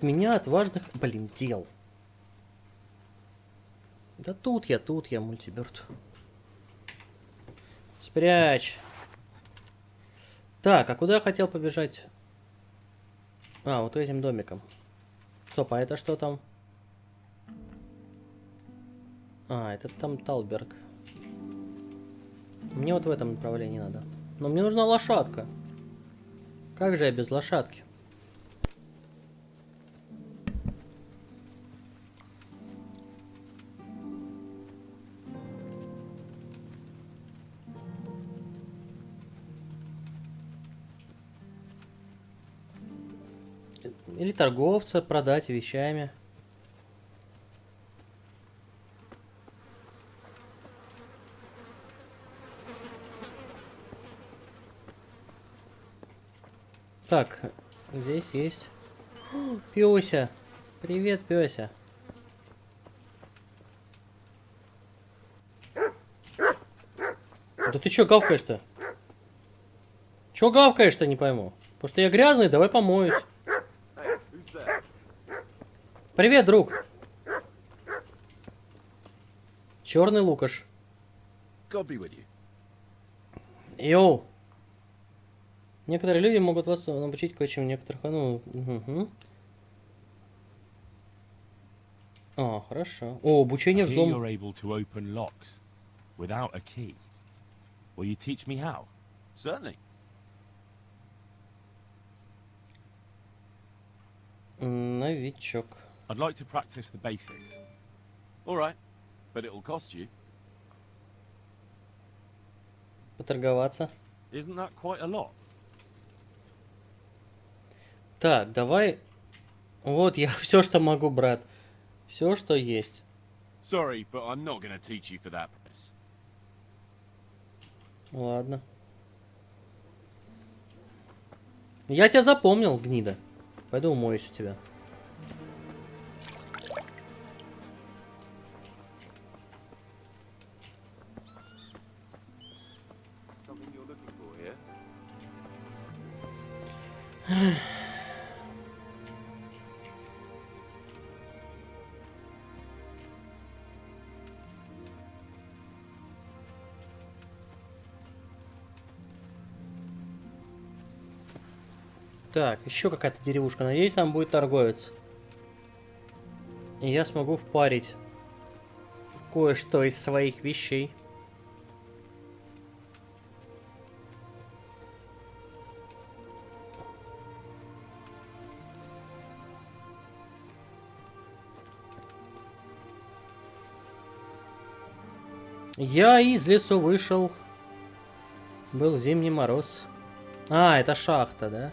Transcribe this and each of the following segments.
Меня от важных, блин, дел. Да тут я, мультиберд. Спрячь. Так, а куда я хотел побежать? А, вот этим домиком. Стоп, а это что там? А, это там Талберг. Мне вот в этом направлении надо. Но мне нужна лошадка. Как же я без лошадки? Или торговца продать вещами. Так, здесь есть. Пёся. Привет, Пёся. Да ты чё гавкаешь-то? Чё гавкаешь-то, не пойму. Потому что я грязный, давай помоюсь. Привет, друг. Черный Лукаш. Йоу. Некоторые люди могут вас научить кое-чему, некоторых... Ну, угу. А, хорошо. О, обучение взлому. Новичок. I'd like to practice the basics. All right, but it'll cost you. Поторговаться. Isn't that quite a lot? Так, давай. Вот я все, что могу, брат. Все, что есть. Sorry, but I'm not going to teach you for that price. Ладно. Я тебя запомнил, гнида. Пойду умоюсь у тебя. Something you're looking for here? Так, еще какая-то деревушка. Надеюсь, там будет торговец. И я смогу впарить кое-что из своих вещей. Я из лесу вышел. Был зимний мороз. А, это шахта, да?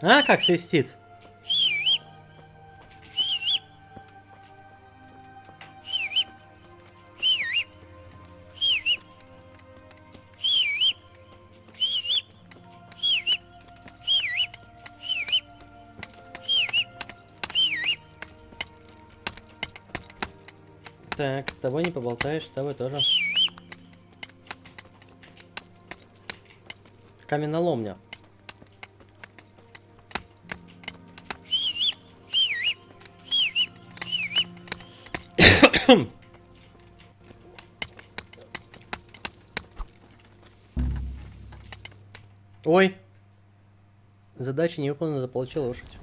А, как свистит. Так, с тобой не поболтаешь, с тобой тоже. Каменоломня. Ой. Задача не выполнена, заполучил лошадь.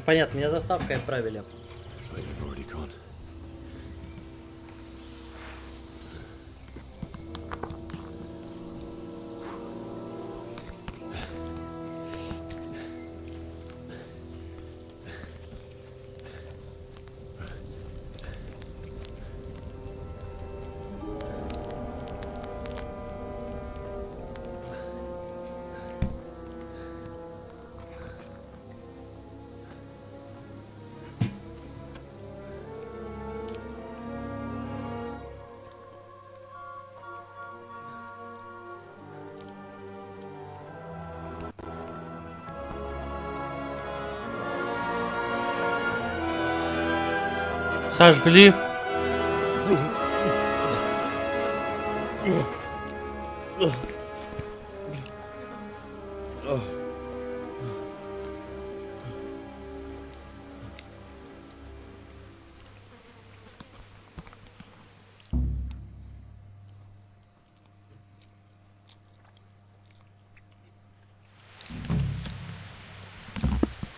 Понятно, меня заставкой отправили. Сожгли.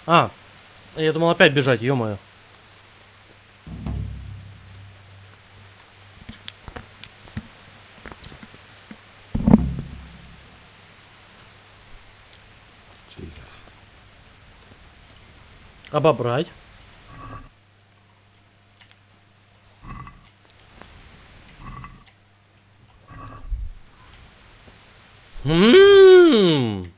А, я думал опять бежать, ё-моё. Обобрать. М-м-м.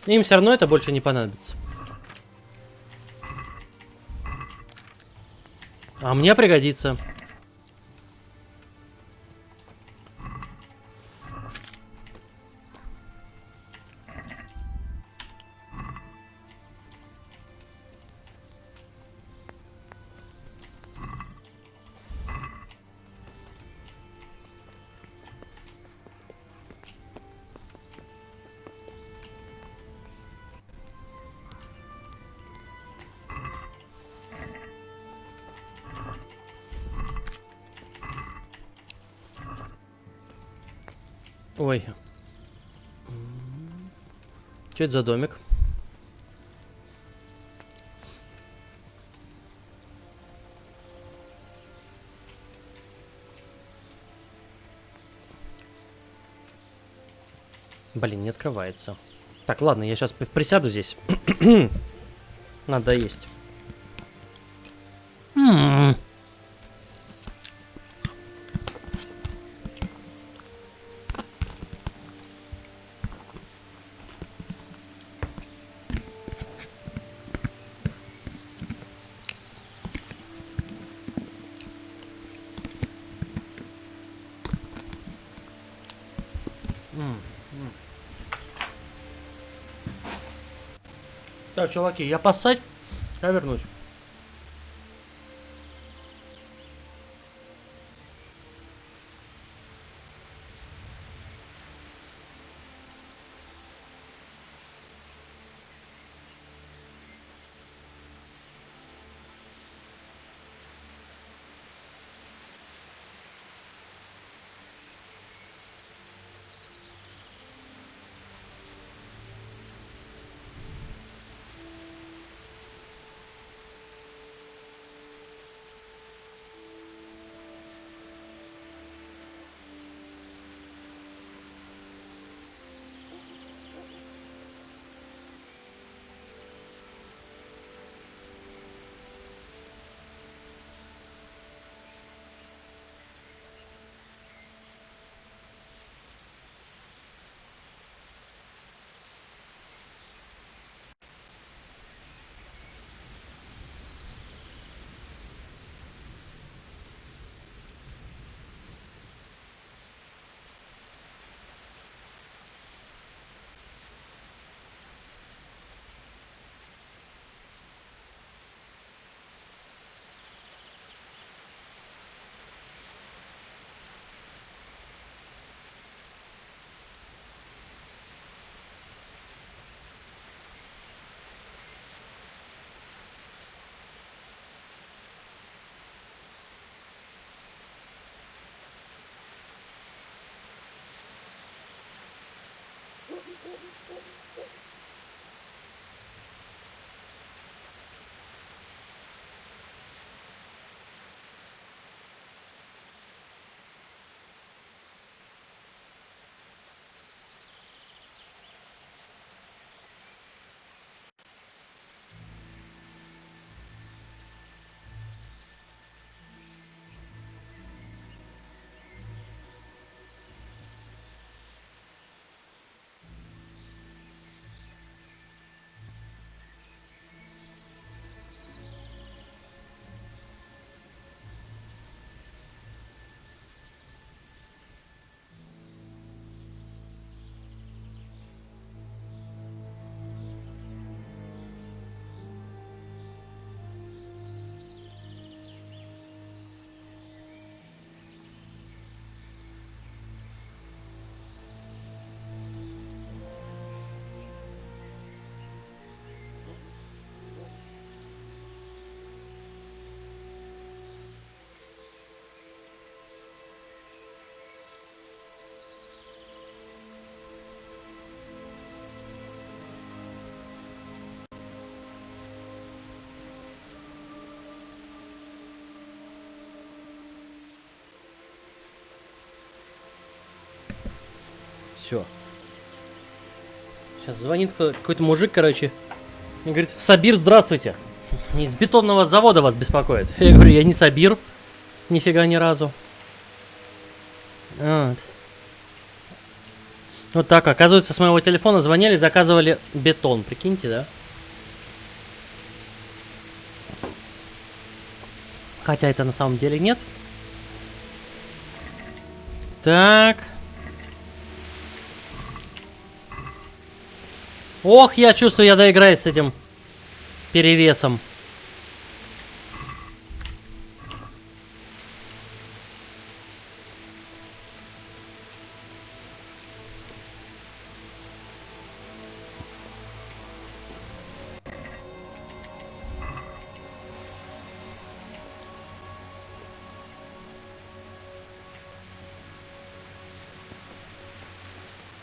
Им все равно это больше не понадобится. А мне пригодится. Ой. Что это за домик? Блин, не открывается. Так, ладно, я сейчас присяду здесь. Надо есть. Так, чуваки, я поссать, я вернусь. Все. Сейчас звонит какой-то мужик, короче. И говорит: Сабир, здравствуйте. Из бетонного завода вас беспокоит. Я говорю: я не Сабир. Нифига ни разу. Вот. Вот так, оказывается, с моего телефона звонили, заказывали бетон. Прикиньте, да? Хотя это на самом деле нет. Так. Ох, я чувствую, я доиграюсь с этим перевесом.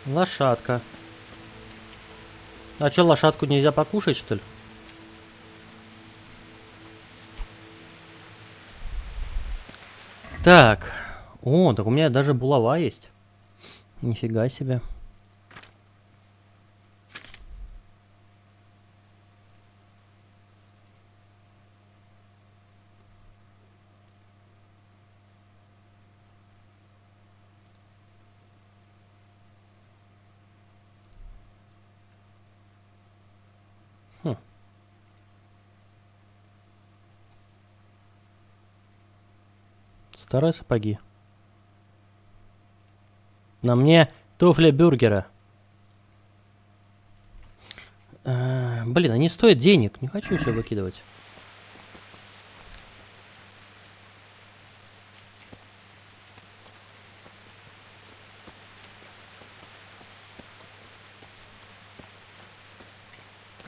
Лошадка. А что, лошадку нельзя покушать, что ли? Так. О, так у меня даже булава есть. Нифига себе. Хм. Старые сапоги. На мне туфли бюргера. Блин, они стоят денег. Не хочу все выкидывать.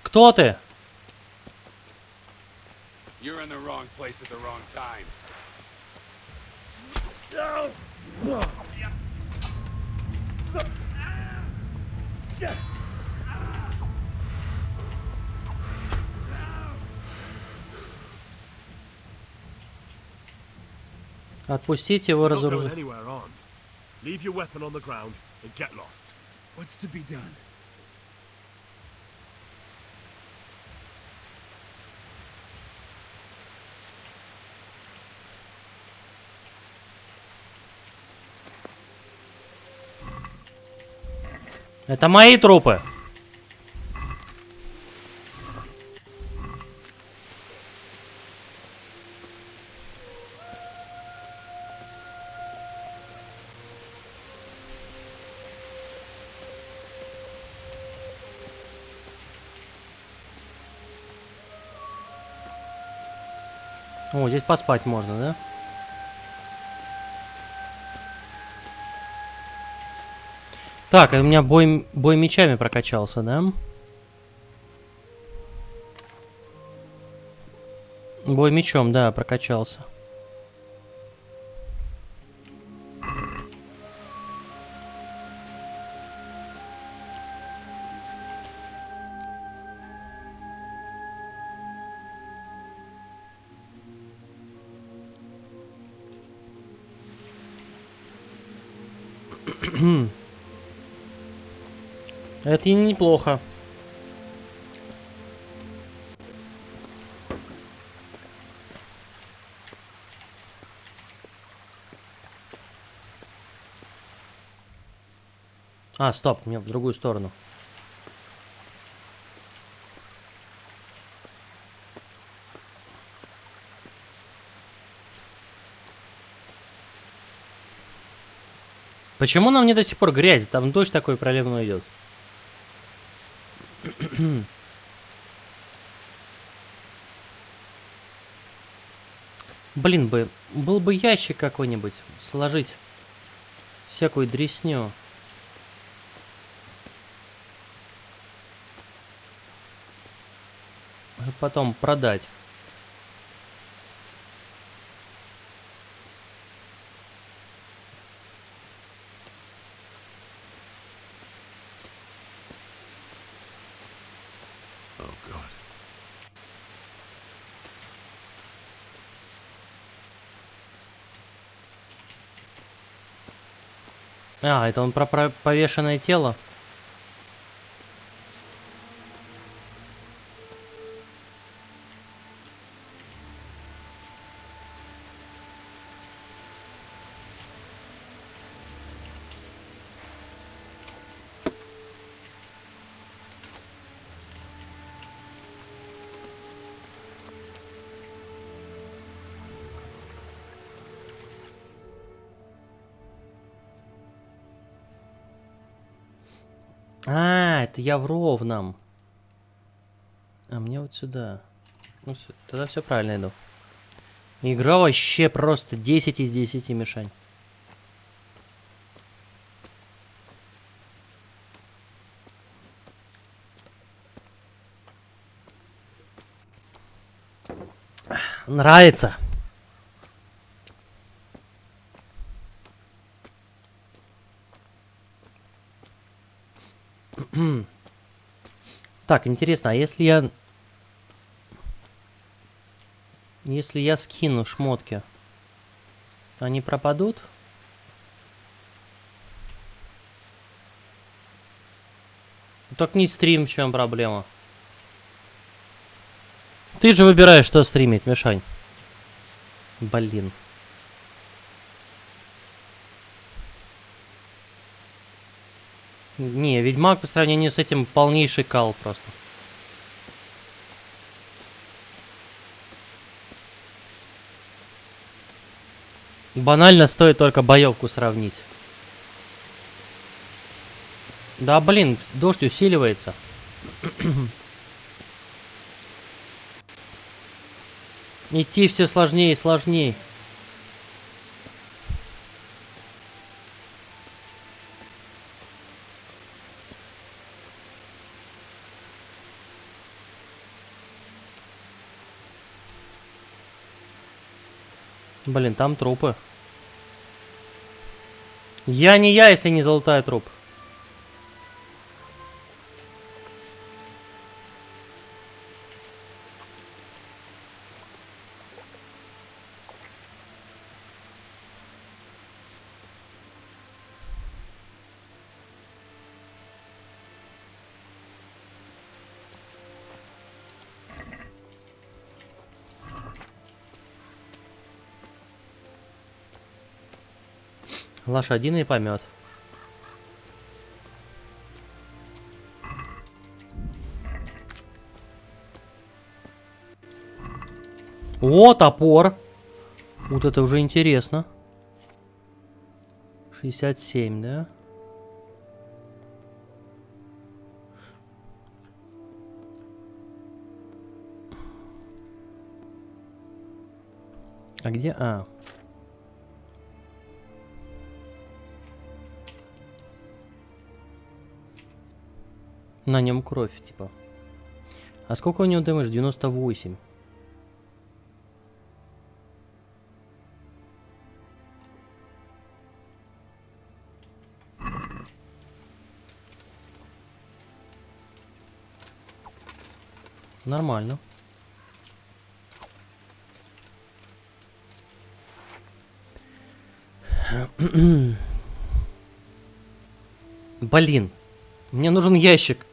Кто ты? You're in the wrong place at the wrong time. Отпустите его, Not going разоружить. anywhere armed. Leave your weapon on the ground and get lost. What's to be done? Это мои трупы. О, здесь поспать можно, да? Так, у меня бой мечами прокачался, да? Бой мечом, да, прокачался. Это и неплохо. А, стоп, мне в другую сторону. Почему нам не до сих пор грязь? Там дождь такой проливной идет. Блин, был бы ящик какой-нибудь, сложить всякую дресню. И потом продать. Oh God. А, это он про повешенное тело? А, это я в ровном. А мне вот сюда. Ну, тогда все правильно иду. Игра вообще просто 10 из 10, Мишань. Нравится. Так, интересно, а если я... Если я скину шмотки, они пропадут? Так не стрим, в чем проблема? Ты же выбираешь, что стримить, Мишань. Блин. Не, Ведьмак по сравнению с этим полнейший кал просто. Банально стоит только боевку сравнить. Да блин, дождь усиливается. Идти все сложнее и сложнее. Блин, там трупы. Я не я, если не золотой труп. Лошадиный помет. О, топор. Вот это уже интересно. 67, да? А где? А. На нем кровь, типа. А сколько у него дэмэдж? 98. Нормально. Блин. Мне нужен ящик.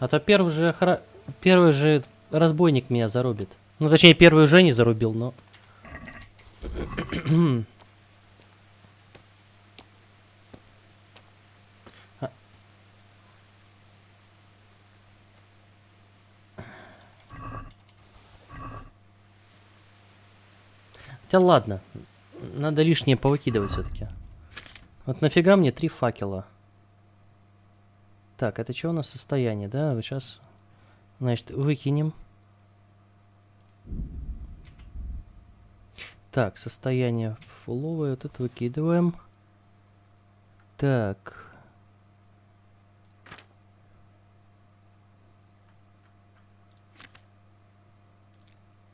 А то первый же разбойник меня зарубит. Ну, точнее, первый уже не зарубил, но... Хотя ладно. Надо лишнее повыкидывать все-таки. Вот нафига мне 3 факела? Так, это что у нас состояние, да? Вот сейчас, значит, выкинем. Так, состояние фуловое, вот это выкидываем. Так.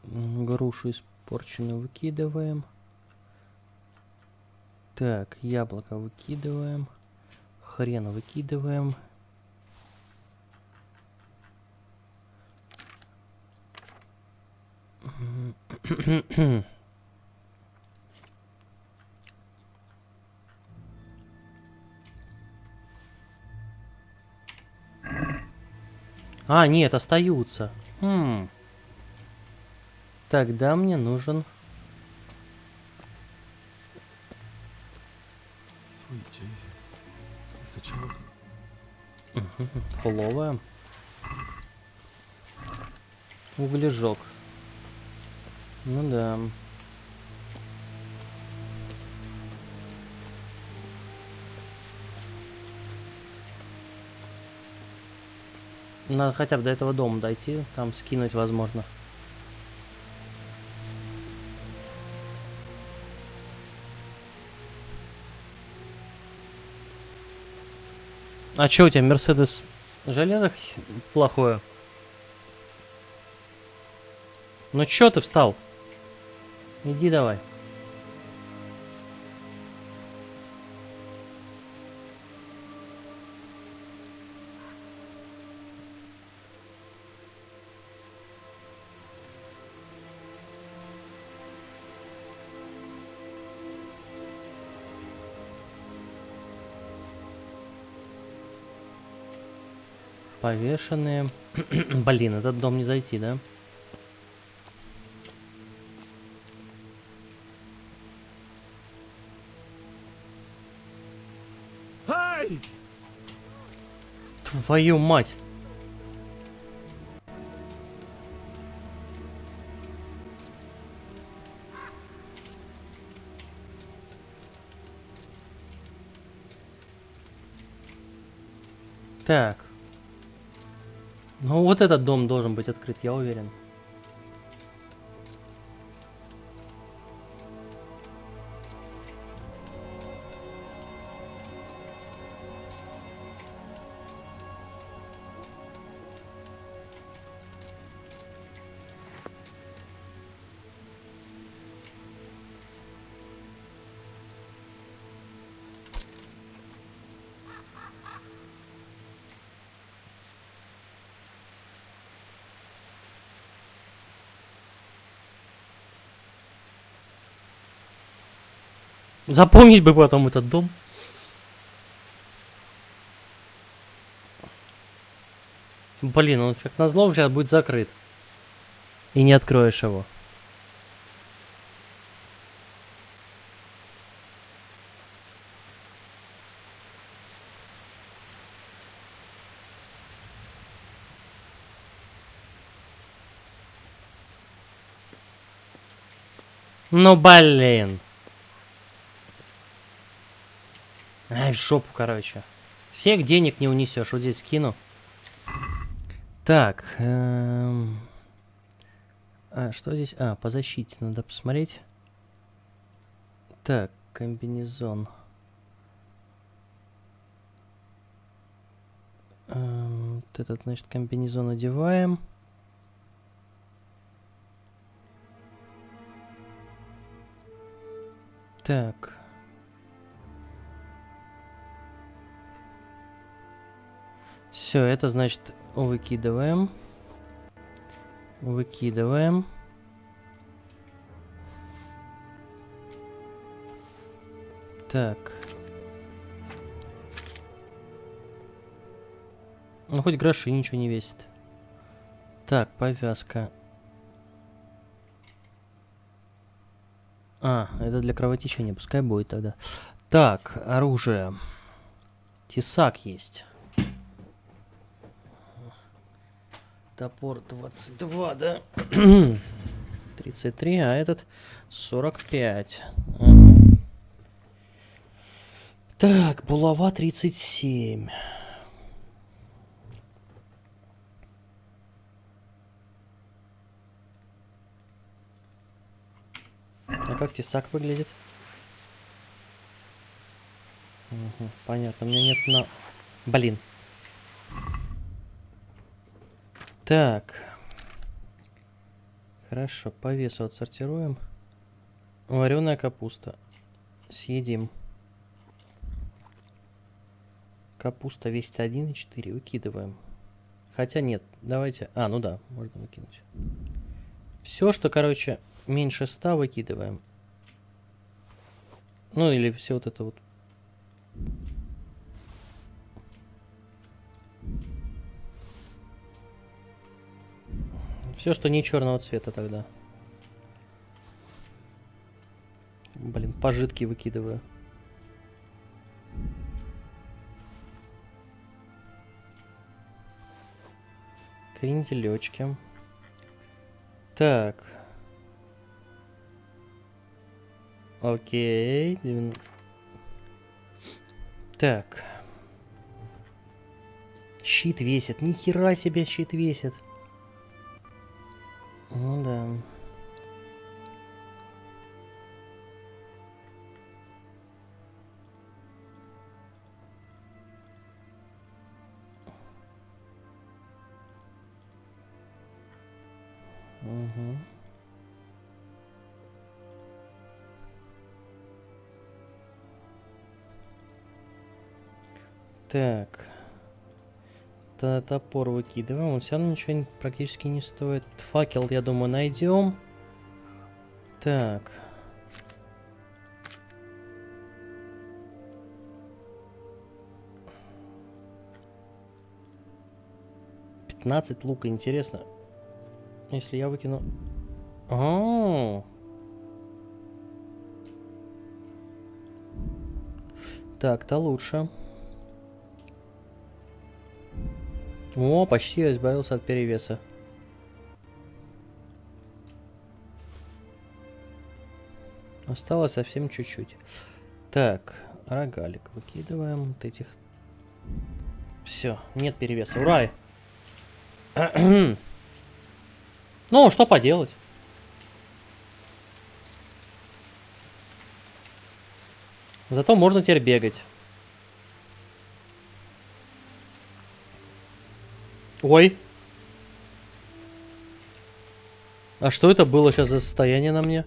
Грушу испорченную выкидываем. Так, яблоко выкидываем. Хрен выкидываем. А, нет, остаются. Тогда мне нужен... Sweet Jesus. Just a child. Фуловая. Углежок. Ну да. Надо хотя бы до этого дома дойти, там скинуть возможно. А чё у тебя, Мерседес железо плохое? Ну чё ты встал? Иди давай. Повешенные. Блин, этот дом не зайти, да? Hey! Твою мать! Так. Ну вот этот дом должен быть открыт, я уверен. Запомнить бы потом этот дом. Блин, он как назло сейчас будет закрыт. И не откроешь его. Ну блин. Ай, в жопу, короче. Всех денег не унесешь. Вот здесь скину. Так. А, что здесь? А, по защите надо посмотреть. Так, комбинезон. Вот этот, значит, комбинезон одеваем. Так. Все, это значит выкидываем. Выкидываем. Так. Ну, хоть гроши ничего не весит. Так, повязка. А, это для кровотечения, пускай будет тогда. Так, оружие. Тесак есть. Топор 22, да? 33, а этот 45. Ага. Так, булава 37. А как тесак выглядит? Угу, понятно, у меня нет на... Блин. Так. Хорошо, по весу отсортируем. Вареная капуста. Съедим. Капуста весит 1,4. Выкидываем. Хотя нет, давайте... А, ну да, можно выкинуть. Все, что, короче, меньше 100 выкидываем. Ну или все вот это вот. Все, что не черного цвета тогда. Блин, пожитки выкидываю. Кренделечки. Так. Окей. Так. Щит весит. Ни хера себе щит весит. Ну да. Угу. Так. Топор выкидываем. Он все равно ничего практически не стоит. Факел, я думаю, найдем. Так. «15 лука». Интересно. Если я выкину... О, так-то лучше. О, почти я избавился от перевеса. Осталось совсем чуть-чуть. Так, рогалик выкидываем. Вот этих... Все, нет перевеса. Ура! Ну, что поделать? Зато можно теперь бегать. Ой. А что это было сейчас за состояние на мне?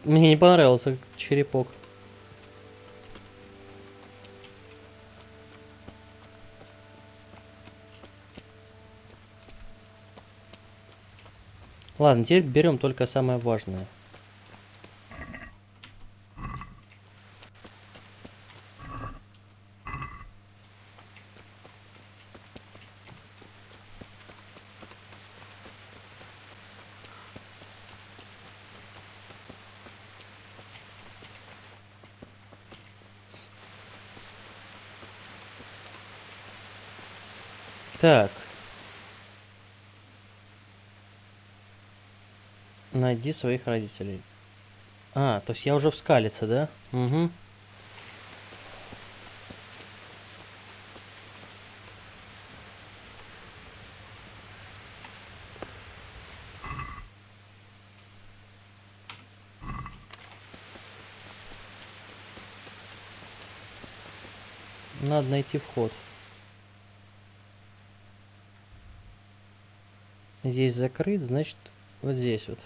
Мне не понравился черепок. Ладно, теперь берем только самое важное. Так. Найди своих родителей. А, то есть я уже в скалице, да? Угу. Надо найти вход. Здесь закрыт, значит, вот здесь вот.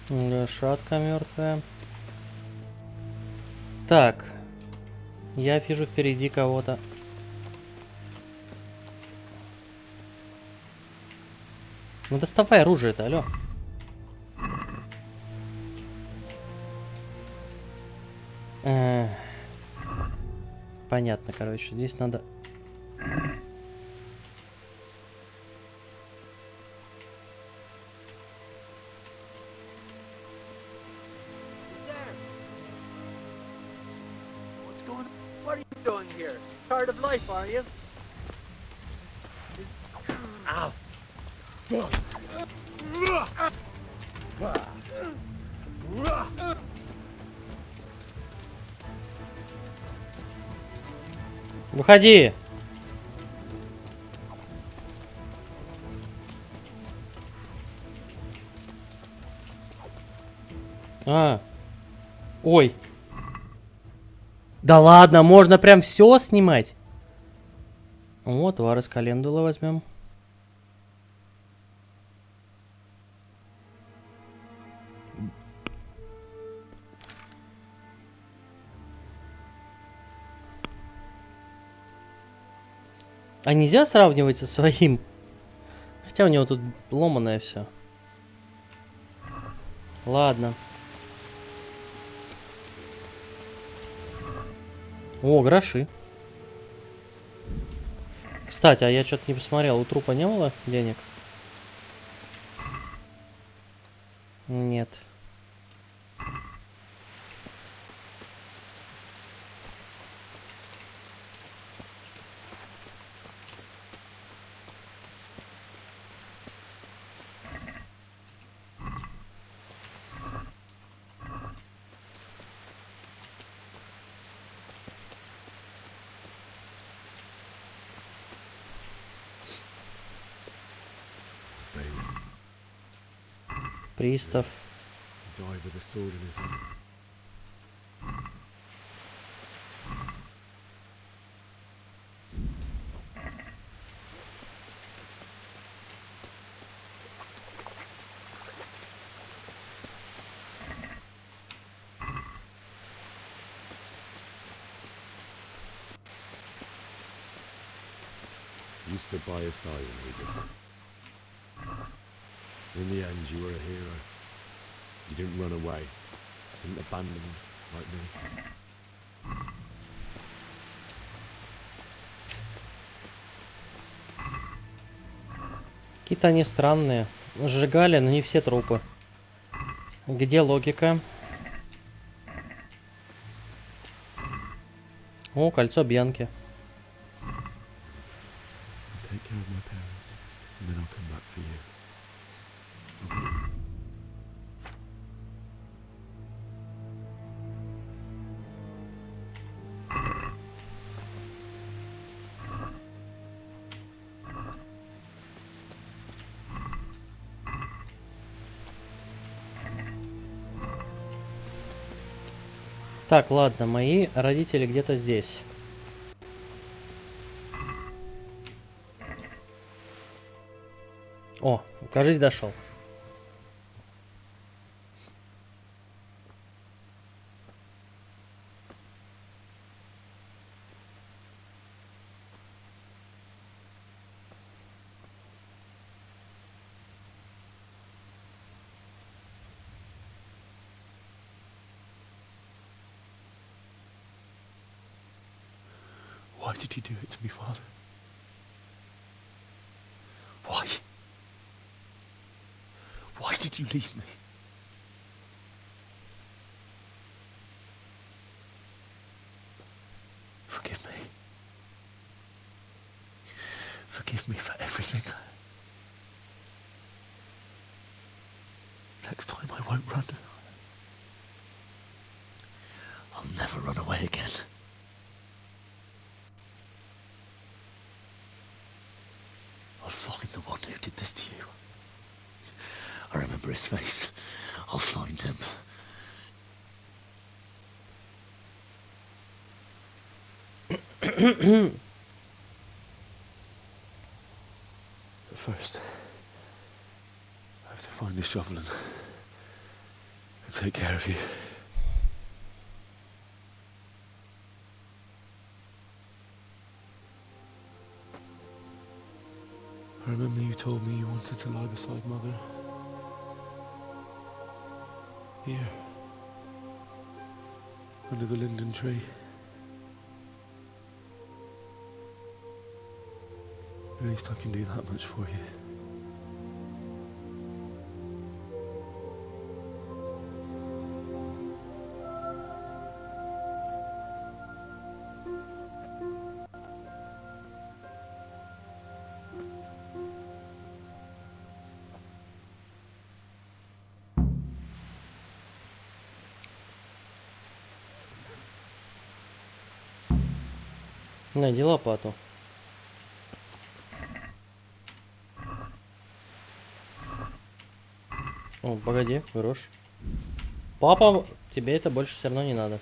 Лошадка мертвая. Так. Я вижу впереди кого-то. Ну доставай оружие-то, алло. Понятно, короче, здесь надо... What are you doing here? Tired of life, are you? Ow! Выходи! А. Ой. Да ладно, можно прям все снимать? Вот, вар из календулы возьмем. А нельзя сравнивать со своим? Хотя у него тут ломаное все. Ладно. О, гроши. Кстати, а я что-то не посмотрел. У трупа не было денег? Нет. Пристав. Died with a sword in his hand. You stood by his side when he did that. In the end, you were a hero. You didn't run away. Didn't abandon him like me. Какие-то они странные. Сжигали, но не все трупы. Где логика? О, кольцо Бьянки. Take care of my parents, and then I'll come back for you. Так, ладно, мои родители где-то здесь. О, кажись, дошел. Why did you do it to me, Father? Why? Why did you leave me? Forgive me. Forgive me for everything. Next time I won't run. I'll never run away again. I'll find the one who did this to you. I remember his face. I'll find him. But first, I have to find this shovel and take care of you. I remember you told me you wanted to lie beside Mother. Here. Under the linden tree. At least I can do that much for you. Найди лопату. О, погоди, грош. Папа, тебе это больше все равно не надо.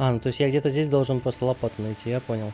А, ну то есть я где-то здесь должен просто лопату найти, я понял.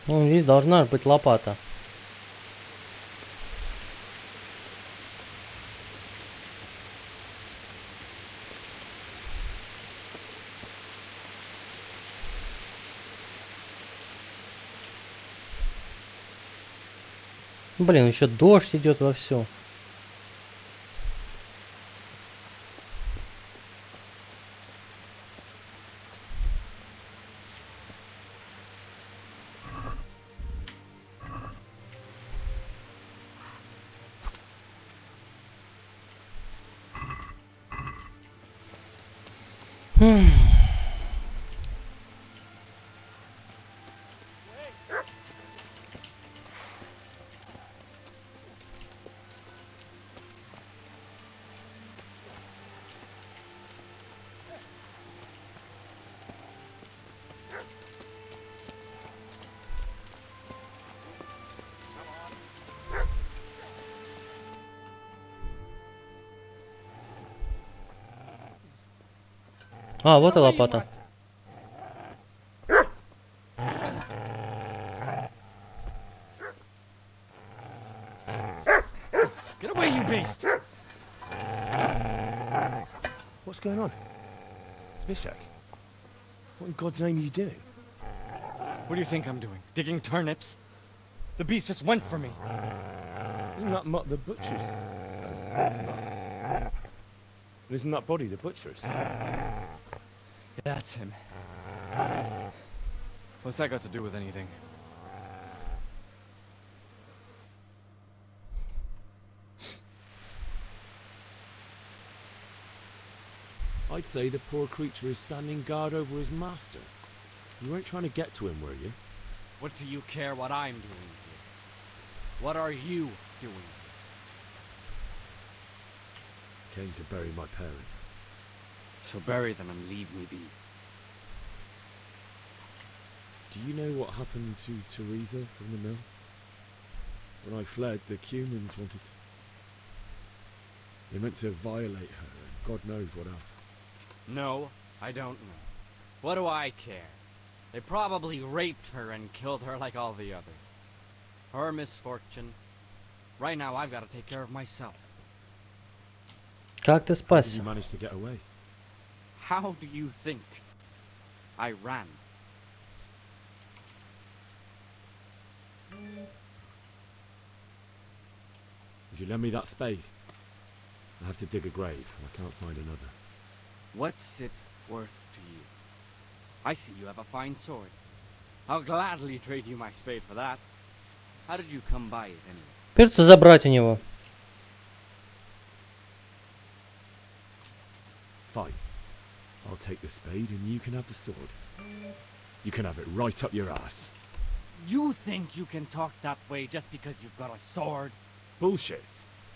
Ну, здесь должна быть лопата. Блин, еще дождь идет вовсю. А, вот и лопата. Get away, you beast! What's going on? Zbyszek, what in God's name are you doing? What do you think I'm doing? Digging turnips? The beast just went for me. Isn't that the butcher's? Isn't that body the butcher's? That's him. What's that got to do with anything? I'd say the poor creature is standing guard over his master. You weren't trying to get to him, were you? What do you care what I'm doing here? What are you doing? Came to bury my parents. So bury them and leave me be. Do you know what happened to Teresa from the mill? When I fled, the humans wanted to... They meant to violate her, and God knows what else. No, I don't know. What do I care? They probably raped her and killed her like all the others. Her misfortune. Right now I've got to take care of myself. Как ты How did спасся? you manage to get away? How do you think? I ran. Would you lend me that spade? I have to dig a grave. I can't find another. What's it worth to you? I see you have a fine sword. I'll gladly trade you my spade for that. How did you come by it anyway? Придется забрать у него. Fine. I'll take the spade and you can have the sword. You can have it right up your ass. You think you can talk that way just because you've got a sword? Bullshit.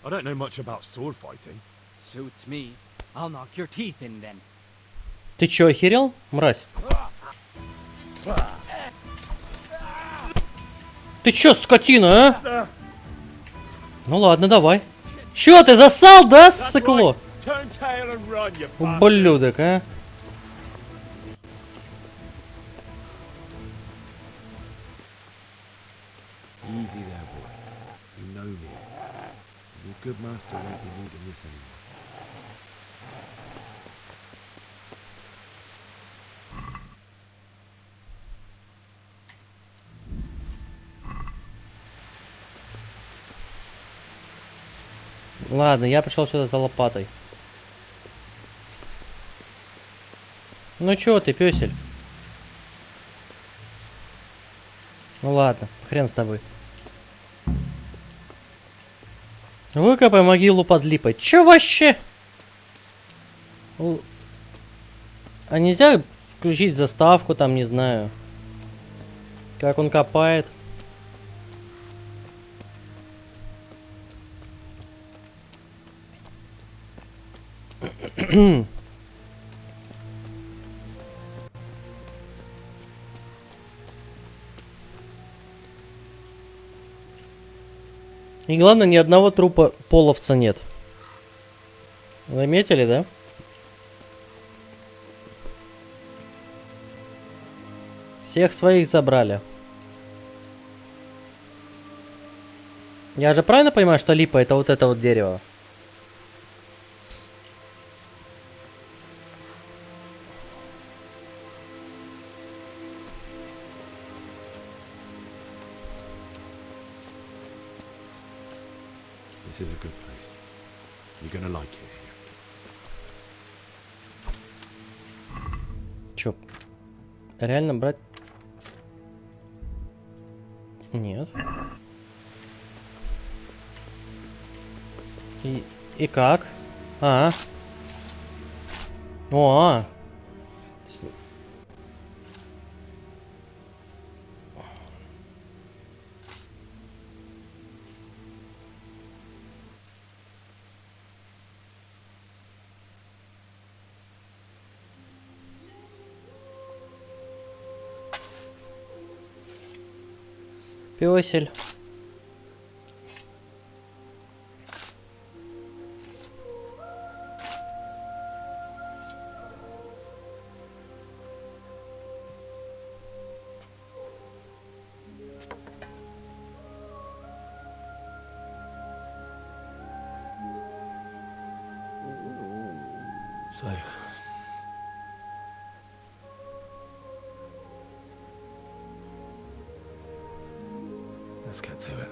I don't know much about sword fighting. Suits me. I'll knock your teeth in then. Ты чё, охерел, мразь? Ты чё, скотина, а? Ну ладно, давай. Чё, ты засал, да, сыкло? Turn tail and run, you Ублюдок, а? Easy there, boy. You know me. Your good master won't be needing this anymore. Ладно, я пришел сюда за лопатой. Ну чё ты, пёсель? Ну ладно, хрен с тобой. Выкопай могилу под липой. Чё вообще? А нельзя включить заставку там, не знаю. Как он копает. И главное, ни одного трупа половца нет. Заметили, да? Всех своих забрали. Я же правильно понимаю, что липа это вот это вот дерево? This is a good place. You're gonna like it here. Чё? Реально брать? Нет. И как? О, пёсель. So, let's get to it.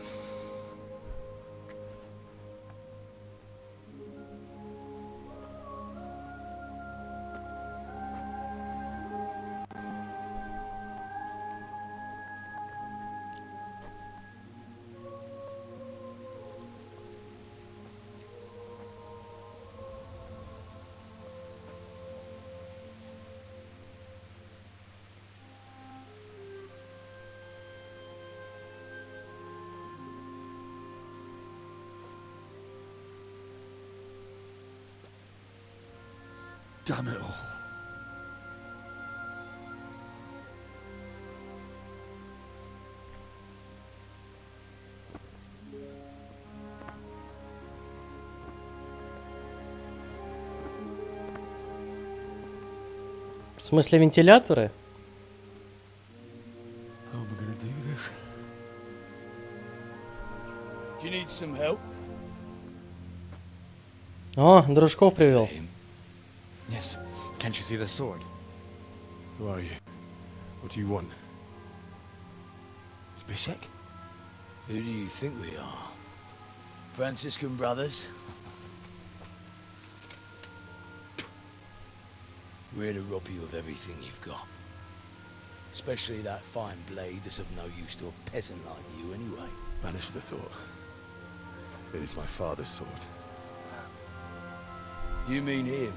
Damn it all. В смысле вентиляторы? How am I gonna do this? Do you need some help? О, дружков привел. Yes. Can't you see the sword? Who are you? What do you want? Zbyszek? Who do you think we are? Franciscan brothers? We're here to rob you of everything you've got. Especially that fine blade that's of no use to a peasant like you anyway. Banish the thought. It is my father's sword. You mean him?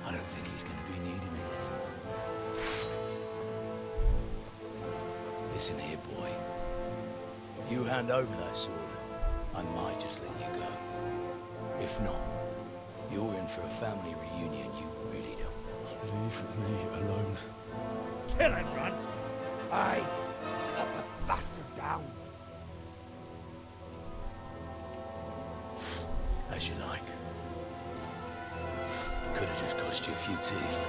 I don't think he's going to be needing it anymore. Listen here, boy. You hand over that sword, I might just let you go. If not, you're in for a family reunion you really don't want. Leave me alone. Kill him, Runt! Aye! Cut the bastard down! As you like. Could have just cost you a few teeth.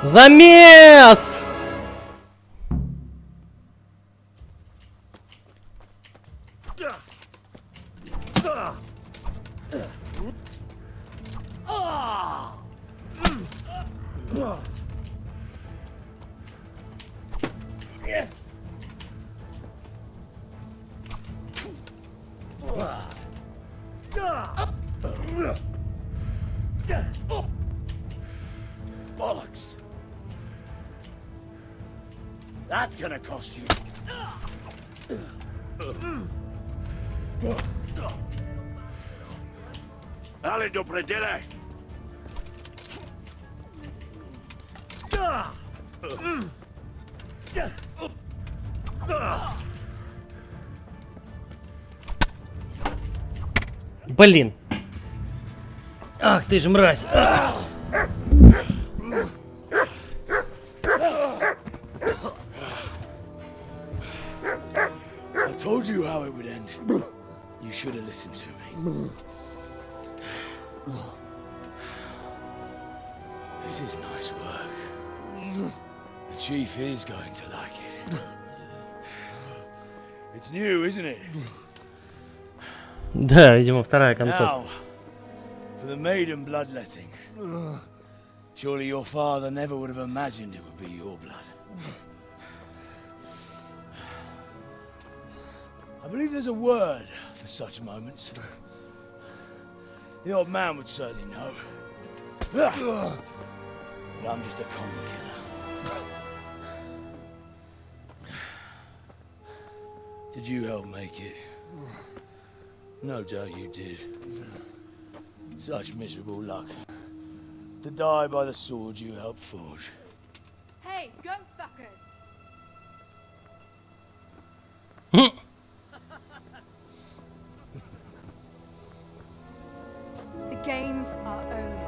Замес! Bollocks! That's gonna cost you. Ale do predele! Блин. Ах ты ж мразь. I told you how it would end. You should have listened to me. This is nice work. The chief is going to like it. It's new, isn't it? Да, видимо, вторая концовка. Now, for the maiden bloodletting. Surely your father never would have imagined it would be your blood. I believe there's a word for such moments. The old man would certainly know. But I'm just a common killer. Did you help make it? No doubt you did. Such miserable luck. To die by the sword you helped forge. Hey, go fuckers! The games are over.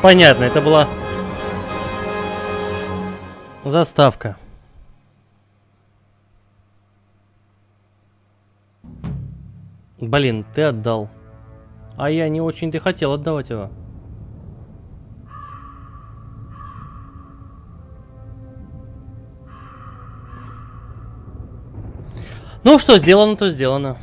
Понятно, это была заставка. Блин, ты отдал. А я не очень-то хотел отдавать его. Ну что, сделано, то сделано.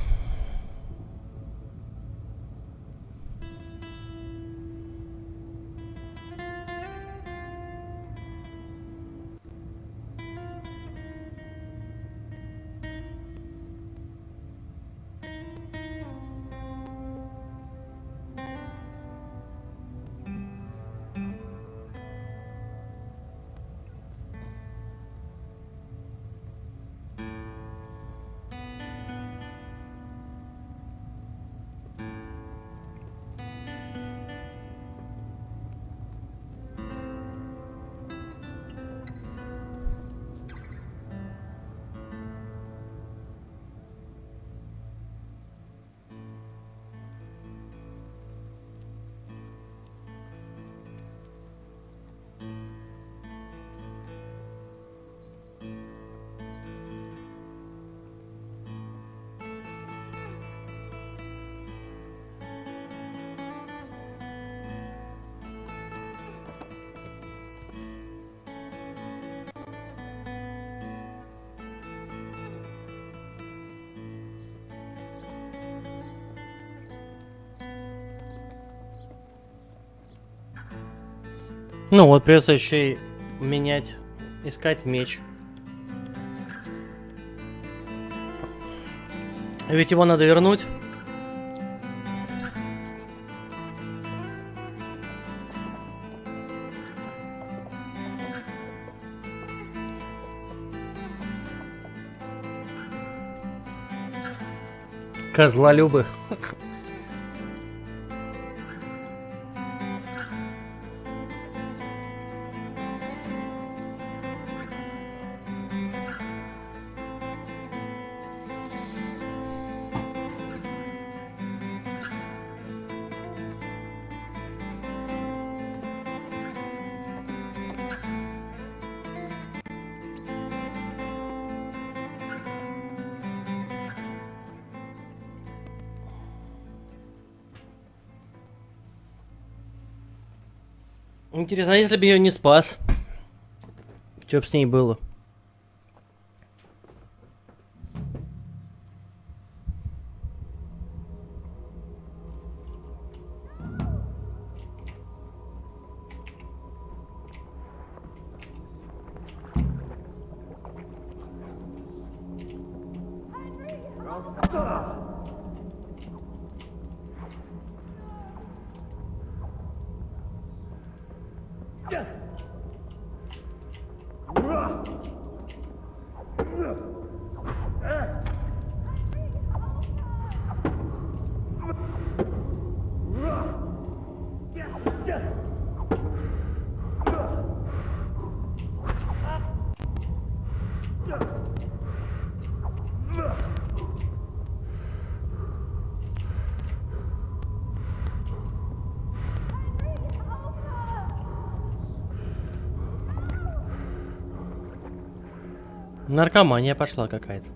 Ну вот, придется еще и менять, искать меч. Ведь его надо вернуть. Козлолюбы. Интересно, а если бы ее не спас? Что бы с ней было? Наркомания пошла какая-то.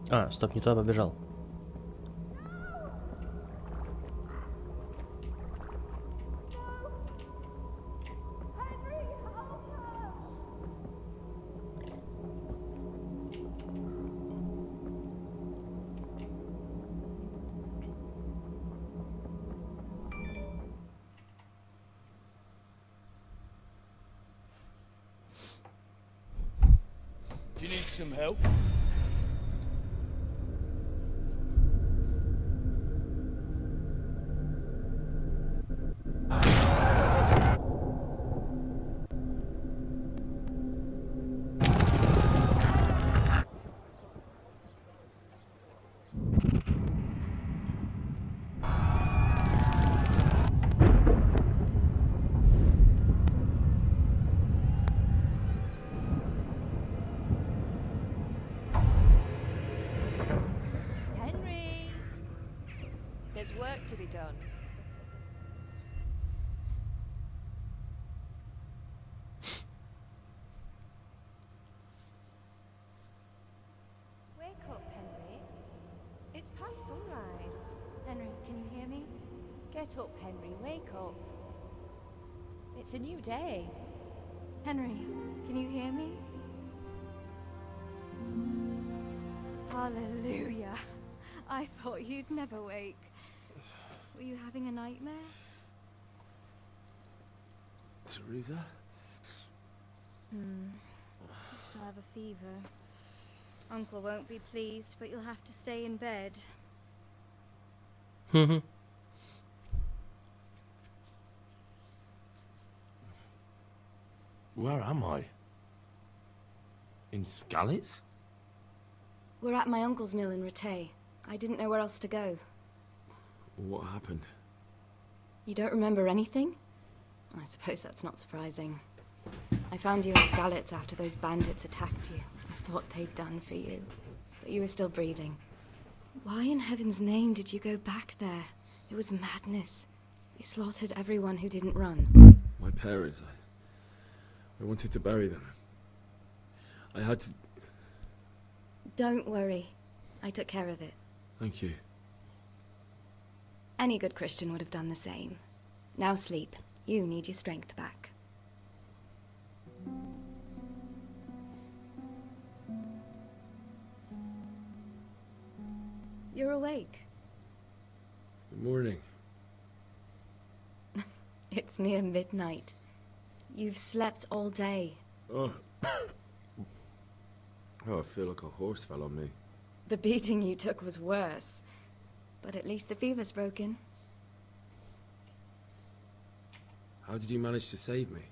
А, стоп, не туда побежал. Do you need some help? Henry! There's work to be done. Wake up, Henry. It's past sunrise. Henry, can you hear me? Get up, Henry. Wake up. It's a new day. Henry, can you hear me? Hallelujah. I thought you'd never wake. Were you having a nightmare? Teresa? You still have a fever. Uncle won't be pleased, but you'll have to stay in bed. Where am I? In Skalitz? We're at my uncle's mill in Rattay. I didn't know where else to go. What happened? You don't remember anything? I suppose that's not surprising. I found you in Skalitz after those bandits attacked you. I thought they'd done for you, but you were still breathing. Why in heaven's name did you go back there? It was madness. They slaughtered everyone who didn't run. My parents. I wanted to bury them. I had to... Don't worry. I took care of it. Thank you. Any good Christian would have done the same. Now sleep. You need your strength back. You're awake. Good morning. It's near midnight. You've slept all day. Oh. Oh, I feel like a horse fell on me. The beating you took was worse. But at least the fever's broken. How did you manage to save me?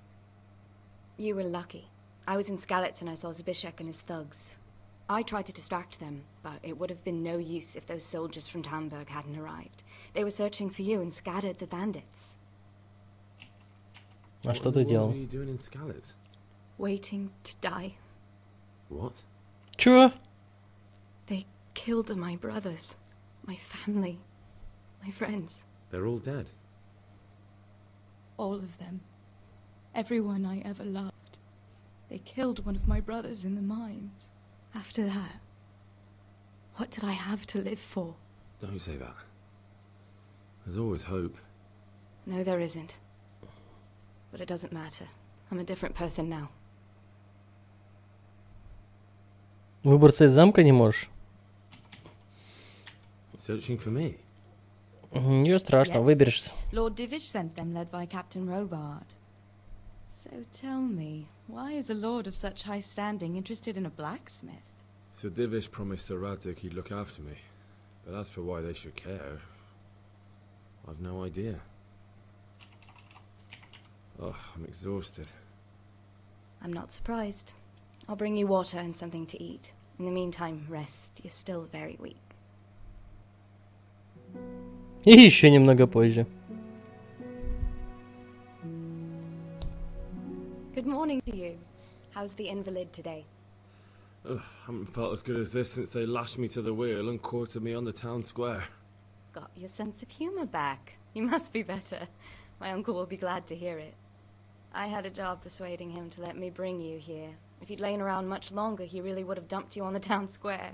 You were lucky. I was in Skalitz and I saw Zbyszek and his thugs. I tried to distract them, but it would have been no use if those soldiers from Tamburg hadn't arrived. They were searching for you and scattered the bandits. А что ты делал? What are you doing in Skalitz? Waiting to die. What? Чё? They killed my brothers, my family, my friends. They're all dead. All of them. Everyone I ever loved. They killed one of my brothers in the mines. After that, what did I have to live for? Don't say that. There's always hope. No, there isn't. But it doesn't matter. I'm a different person now. Выбраться из замка не можешь? Searching for me? Ничего страшного, Yes. выберешься. Lord Divish sent them, led by Captain Robard. So tell me, why is a lord of such high standing interested in a blacksmith? So Divish promised Sir Radzig he'd look after me. But as for why they should care, I've no idea. Oh, I'm exhausted. I'm not surprised. I'll bring you water and something to eat. In the meantime, rest. You're still very weak. И еще немного позже. Good morning to you. How's the invalid today? Ugh, haven't felt as good as this since they lashed me to the wheel and quartered me on the town square. Got your sense of humor back. You must be better. My uncle will be glad to hear it. I had a job persuading him to let me bring you here. If you'd lain around much longer, he really would have dumped you on the town square.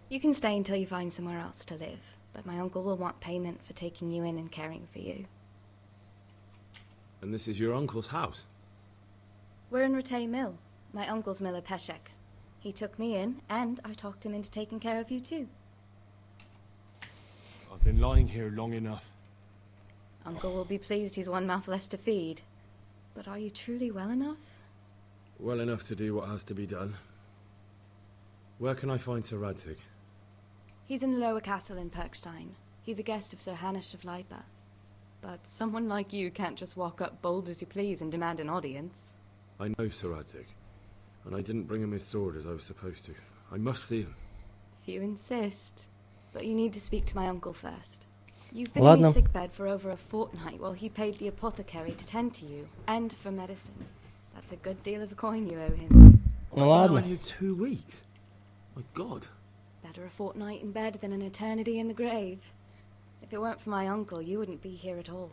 You can stay until you find somewhere else to live, but my uncle will want payment for taking you in and caring for you. And this is your uncle's house? We're in Ratay Mill. My uncle's miller Peshek. He took me in, and I talked him into taking care of you too. I've been lying here long enough. Uncle will be pleased he's one mouth less to feed. But are you truly well enough? Well enough to do what has to be done. Where can I find Sir Radzig? He's in the lower castle in Perkstein. He's a guest of Sir Hanush of Leipa. But someone like you can't just walk up bold as you please and demand an audience. I know Sir Radzig, and I didn't bring him his sword as I was supposed to. I must see him. If you insist. But you need to speak to my uncle first. You've been Ладно. in his sickbed for over a fortnight while he paid the apothecary to tend to you, and for medicine. That's a good deal of a coin you owe him. Ну ладно. Only 2 weeks? My God. Better a fortnight in bed than an eternity in the grave. If it weren't for my uncle, you wouldn't be here at all.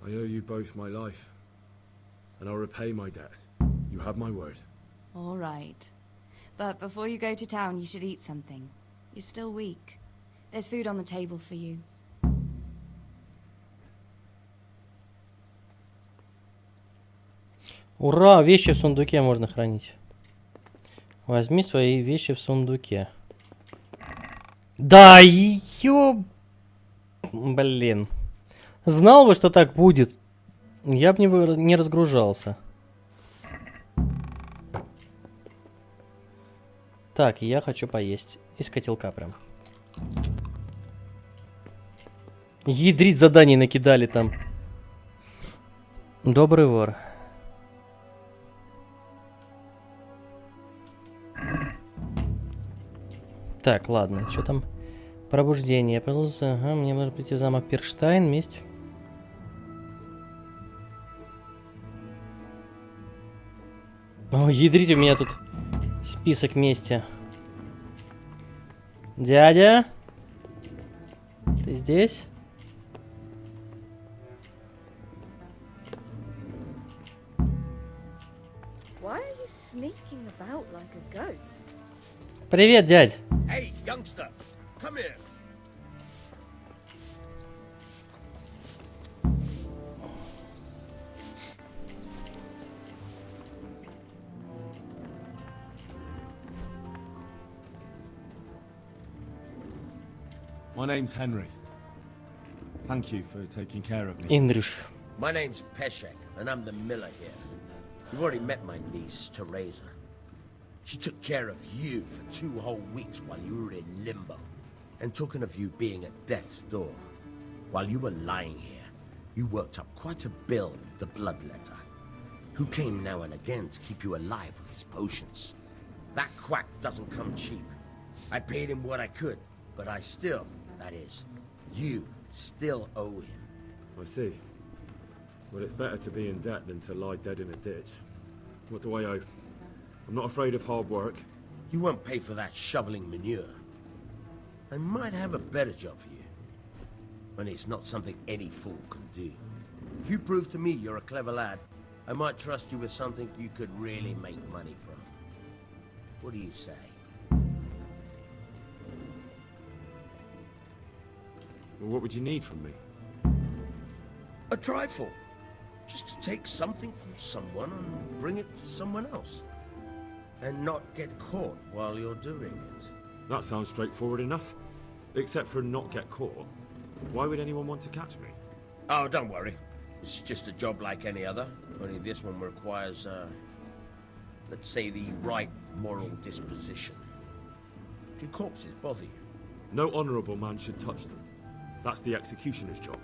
I owe you both my life, and I'll repay my debt. You have my word. All right. But before you go to town, you should eat something. You're still weak. There's food on the table for you. Ура, вещи в сундуке можно хранить. Возьми свои вещи в сундуке. Да, ёб... Блин. Знал бы, что так будет. Я бы не разгружался. Так, я хочу поесть. Из котелка прям. Ядрить заданий накидали там. Добрый вор. Так, ладно, что там? Пробуждение. Ага, мне нужно прийти в замок Перштайн вместе. О, ядрите, у меня тут список вместе. Дядя? Ты здесь? Why are you sneaking about like a ghost? Привет, дядь. Hey, youngster, come here. My name's Henry. Thank you for taking care of me. Индриш. My name's Peshek, and I'm the miller here. You've already met my niece, Teresa. She took care of you for 2 whole weeks while you were in limbo. And talking of you being at death's door, while you were lying here, you worked up quite a bill with the bloodletter, who came now and again to keep you alive with his potions. That quack doesn't come cheap. I paid him what I could, but I still, that is, you still owe him. I see. Well, it's better to be in debt than to lie dead in a ditch. What do I owe? I'm not afraid of hard work. You won't pay for that shoveling manure. I might have a better job for you. And it's not something any fool can do. If you prove to me you're a clever lad, I might trust you with something you could really make money from. What do you say? Well, what would you need from me? A trifle. Just to take something from someone and bring it to someone else. And not get caught while you're doing it. That sounds straightforward enough. Except for not get caught. Why would anyone want to catch me? Oh, don't worry. It's just a job like any other. Only this one requires, let's say, the right moral disposition. Do corpses bother you? No honourable man should touch them. That's the executioner's job.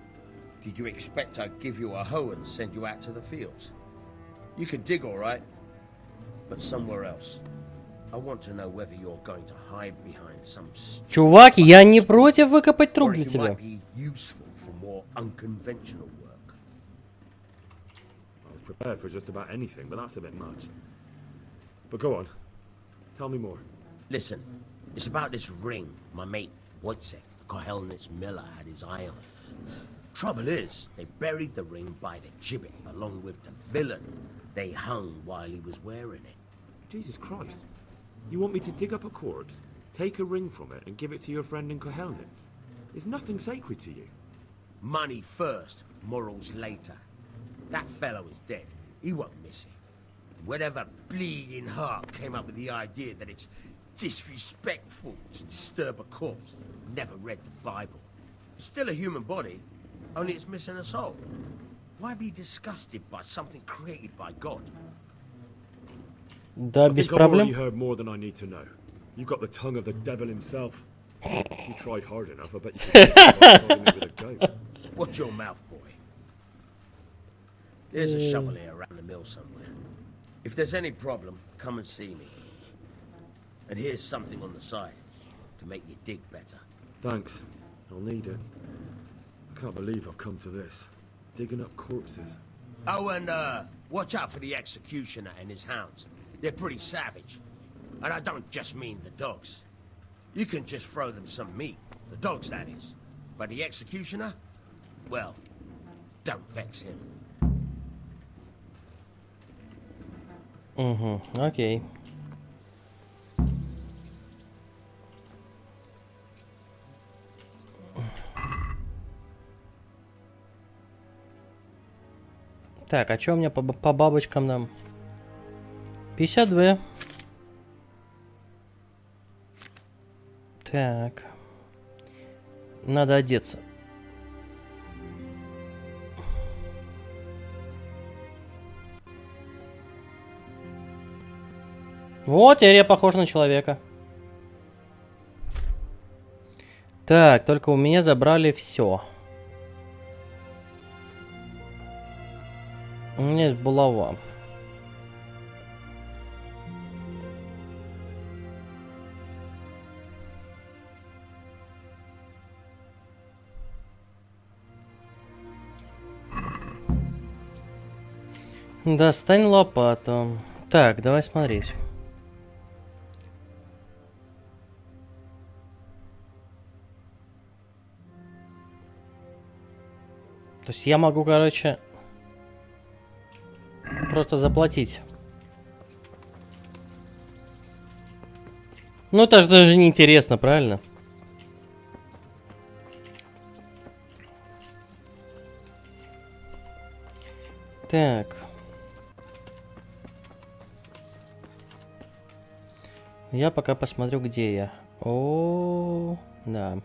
Did you expect I'd give you a hoe and send you out to the fields? You can dig all right, but somewhere else. I want to know whether you're going to hide behind some Чувак, я не против выкопать труп or для if you тебя. might be useful for more unconventional work. I was prepared for just about anything, but that's a bit much. But go on. Tell me more. Listen, it's about this ring my mate Wojciech, the Kohelnitz miller, had his eye on. Trouble is, they buried the ring by the gibbet along with the villain they hung while he was wearing it. Jesus Christ. You want me to dig up a corpse, take a ring from it, and give it to your friend in Kohelnitz? Is nothing sacred to you? Money first, morals later. That fellow is dead. He won't miss it. Whatever bleeding heart came up with the idea that it's disrespectful to disturb a corpse never read the Bible. It's still a human body, only it's missing a soul. Why be disgusted by something created by God? Да, без I've already проблем. heard more than I need to know. You got the tongue of the devil himself. You tried hard enough, I bet you could me with a goat. Watch your mouth, boy. There's a shovel here around the mill somewhere. If there's any problem, come and see me. And here's something on the side to make you dig better. Thanks. I'll need it. I can't believe I've come to this. Digging up corpses. Oh, and watch out for the executioner and his hounds. They're pretty savage. And I don't just mean the dogs. You can just throw them some meat. The dogs, that is. But the executioner? Well, don't vex him. Угу, окей. Так, а что у меня по бабочкам нам? 52. Так. Надо одеться. Вот, теперь я похож на человека. Так, только у меня забрали все. У меня есть булава. Достань лопату. Так, давай смотреть. То есть я могу, короче, просто заплатить. Ну, это же даже не интересно, правильно? Так. Я пока посмотрю, где я. О, да.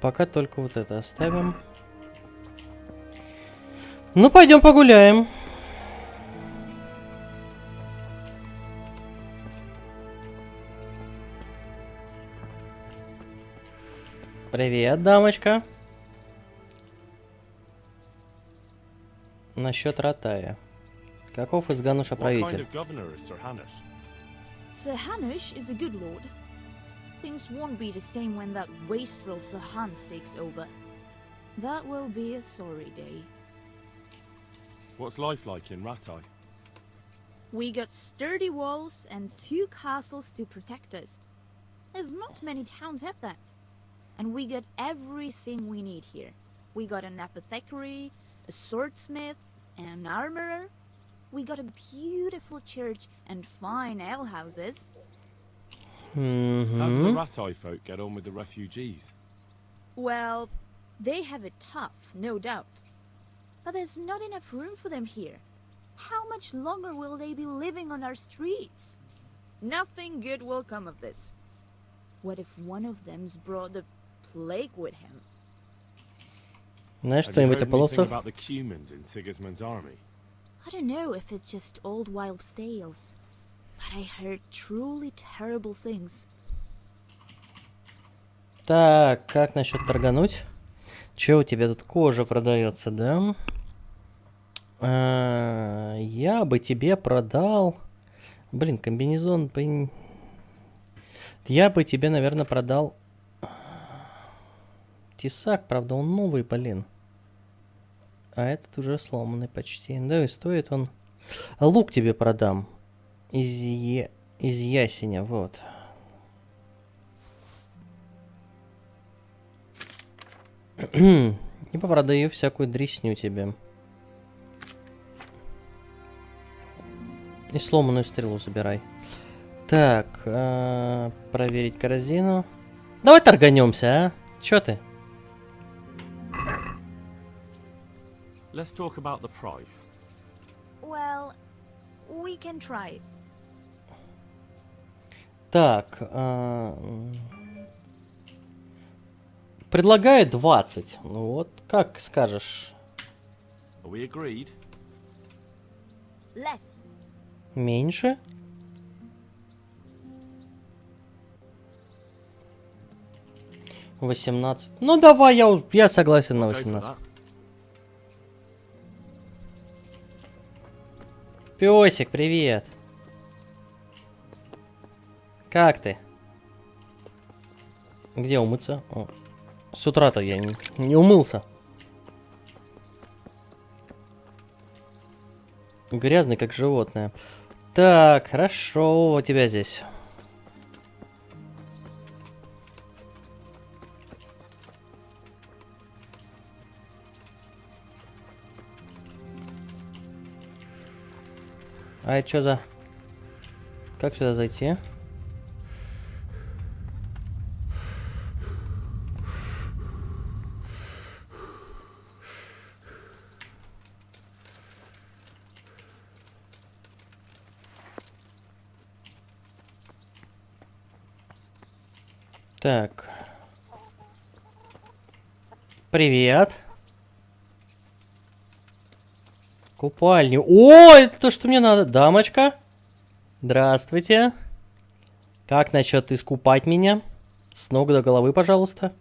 Пока только вот это оставим. Ну, пойдем погуляем. Привет, дамочка. Насчет Ратая. Каков из Гануша правитель? Sir Hanush is a good lord. Things won't be the same when that wastrel Sir Hans takes over. That will be a sorry day. What's life like in Ratai? We got sturdy walls and 2 castles to protect us. There's not many towns have that. And we got everything we need here. We got an apothecary, a swordsmith, an armorer. We got a beautiful church and fine alehouses. How do the Ratai folk get on with the refugees? Well, they have it tough, no doubt. But there's not enough room for them here. How much longer will they be living on our streets? Nothing good will come of this. What if one of them's brought the plague with him? Знаешь что-нибудь о половцах? About the Cumans in Sigismund's army? I don't know if it's just old wives' tales, but I heard truly terrible things. Так, как насчет торгануть? Че у тебя тут кожа продается, да? Я бы тебе продал... Блин, комбинезон... Я бы тебе, наверное, продал... Тесак, правда, он новый, блин. А этот уже сломанный почти. Да и стоит он... Лук тебе продам. Из ясеня, вот. И попродаю всякую дресню тебе. И сломанную стрелу забирай. Так, проверить корзину. Давай торганемся, а? Чё ты? Let's talk about the price. Well, we can try. Так, предлагаю 20. Ну вот, как скажешь. Are we agreed? Less. Меньше? — 18. Ну давай, я согласен на 18. Пёсик, привет. Как ты? Где умыться? О, с утра-то я не умылся. Грязный, как животное. Так, хорошо, у тебя здесь. А это что за... Как сюда зайти? Так. Привет. Купальню. О, это то, что мне надо. Дамочка. Здравствуйте. Как насчет искупать меня? С ног до головы, пожалуйста.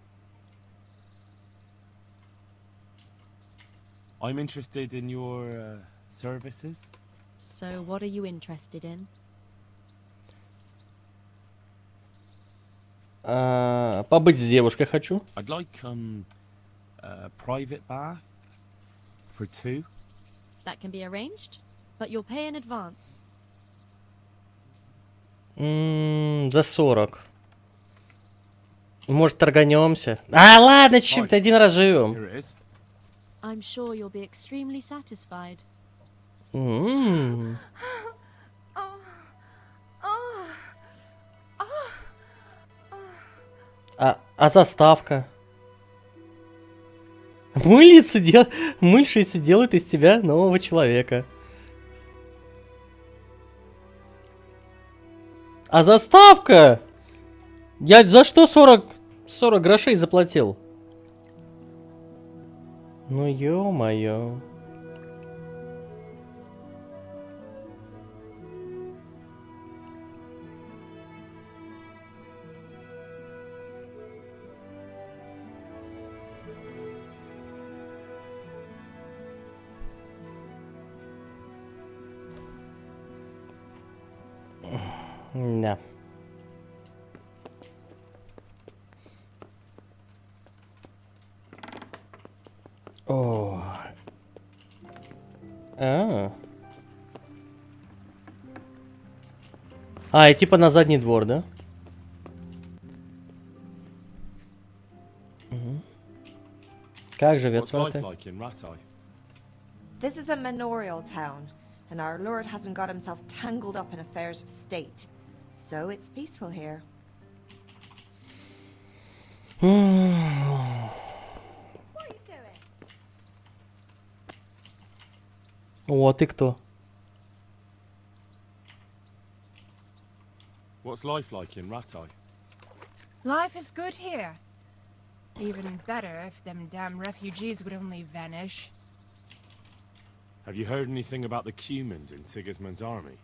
I'm interested in your services. So, what are you interested in? Побыть с девушкой хочу. I'd like a private bath for 2. That can be arranged, but you'll pay in advance. За 40. Может, торганемся? А, ладно, чем-то один раз живем. I'm sure you'll be extremely satisfied. А заставка? Мыльщица делает из тебя нового человека. А заставка? Я за что 40 грошей заплатил? Ну ё-моё. Да. О. И типа на задний двор, да? Угу. Как живется What's life отель? like in Rattay? This is a manorial town, and our lord hasn't got himself tangled up in affairs of state. So it's peaceful here. What are you doing? О, ты кто? What's life like in Rattay? Life is good here. Even better if them damn refugees would only vanish. Have you heard anything about the Cumans in Sigismund's army?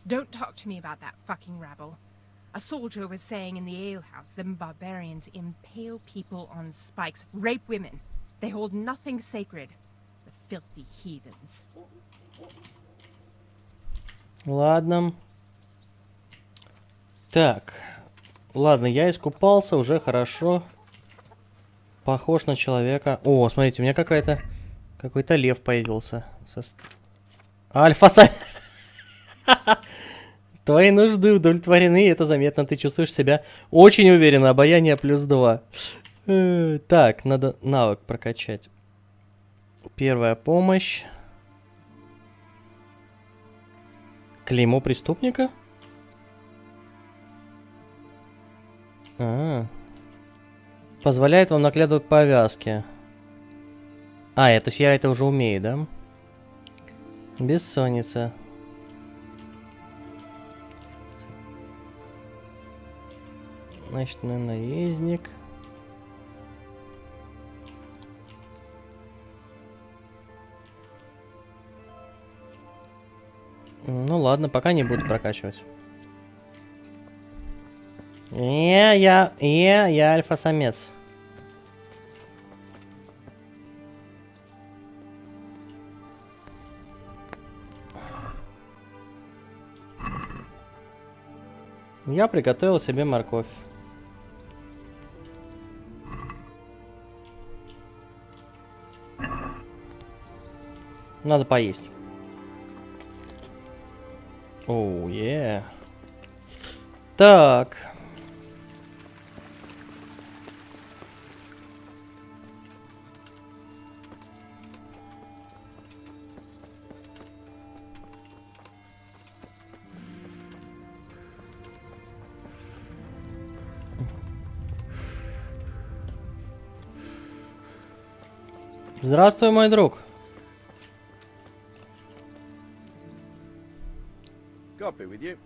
Don't talk to me about that fucking rabble. A soldier was saying in the alehouse them barbarians impale people on spikes, rape women. They hold nothing sacred. The filthy heathens. Ладно. Так. Ладно, я искупался, уже хорошо. Похож на человека. О, смотрите, у меня какой-то лев появился. Альфа-самец. Твои нужды удовлетворены, это заметно. Ты чувствуешь себя очень уверенно. Обаяние +2. Так, надо навык прокачать. Первая помощь. Клеймо преступника? Позволяет вам накладывать повязки. То есть я это уже умею, да? Бессонница. Значит, наездник. Ну ладно, пока не буду прокачивать. Я альфа-самец. Я приготовил себе морковь. Надо поесть. Оу, Так. Здравствуй, мой друг. God be with you.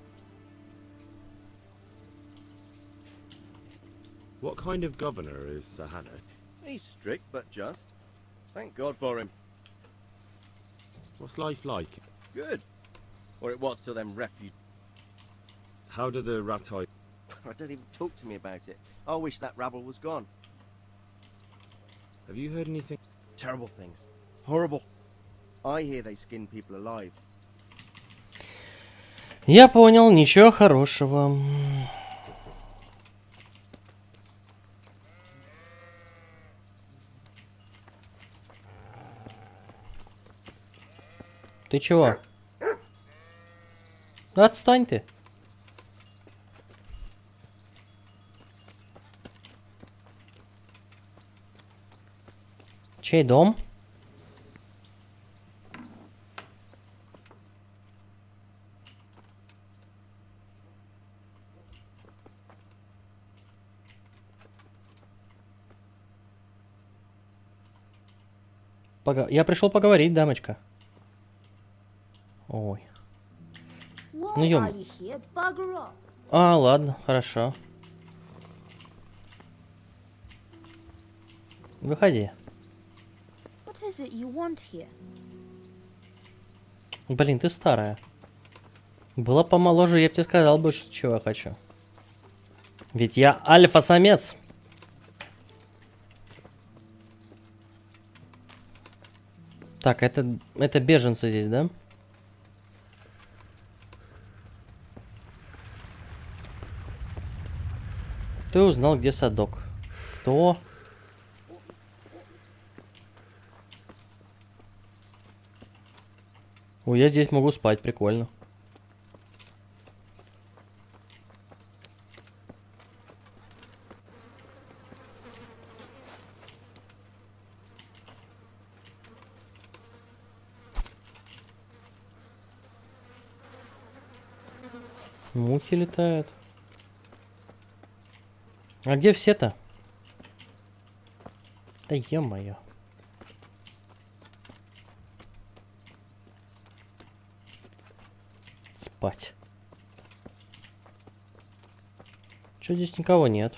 What kind of governor is Sahana? He's strict but just. Thank God for him. What's life like? Good. Or it was till them refugees. How do the Rattay... Don't even talk to me about it. I wish that rabble was gone. Have you heard anything? Terrible things. Horrible. I hear they skin people alive. Я понял, ничего хорошего. Ты чего? Отстань ты. Чей дом? Я пришел поговорить, дамочка. Ой. Ну, ё... ладно, хорошо. Выходи. What is it you want here? Блин, ты старая. Была помоложе, я бы тебе сказал больше, чего я хочу. Ведь я альфа-самец. Так, это беженцы здесь, да? Ты узнал, где садок. Кто? Ой, я здесь могу спать, прикольно. Мухи летают. А где все-то? Да ё-моё. Спать. Чё, здесь никого нет?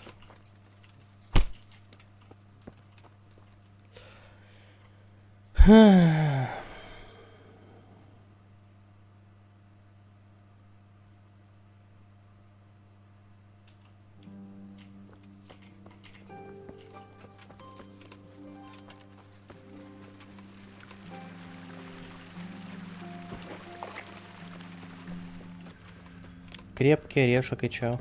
Крепкий орешек и чё?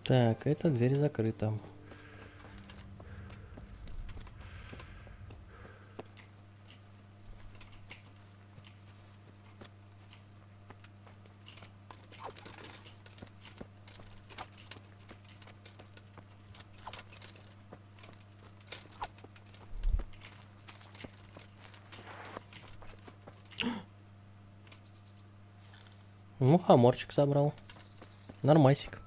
Так, эта дверь закрыта. Мухоморчик собрал. Нормасик.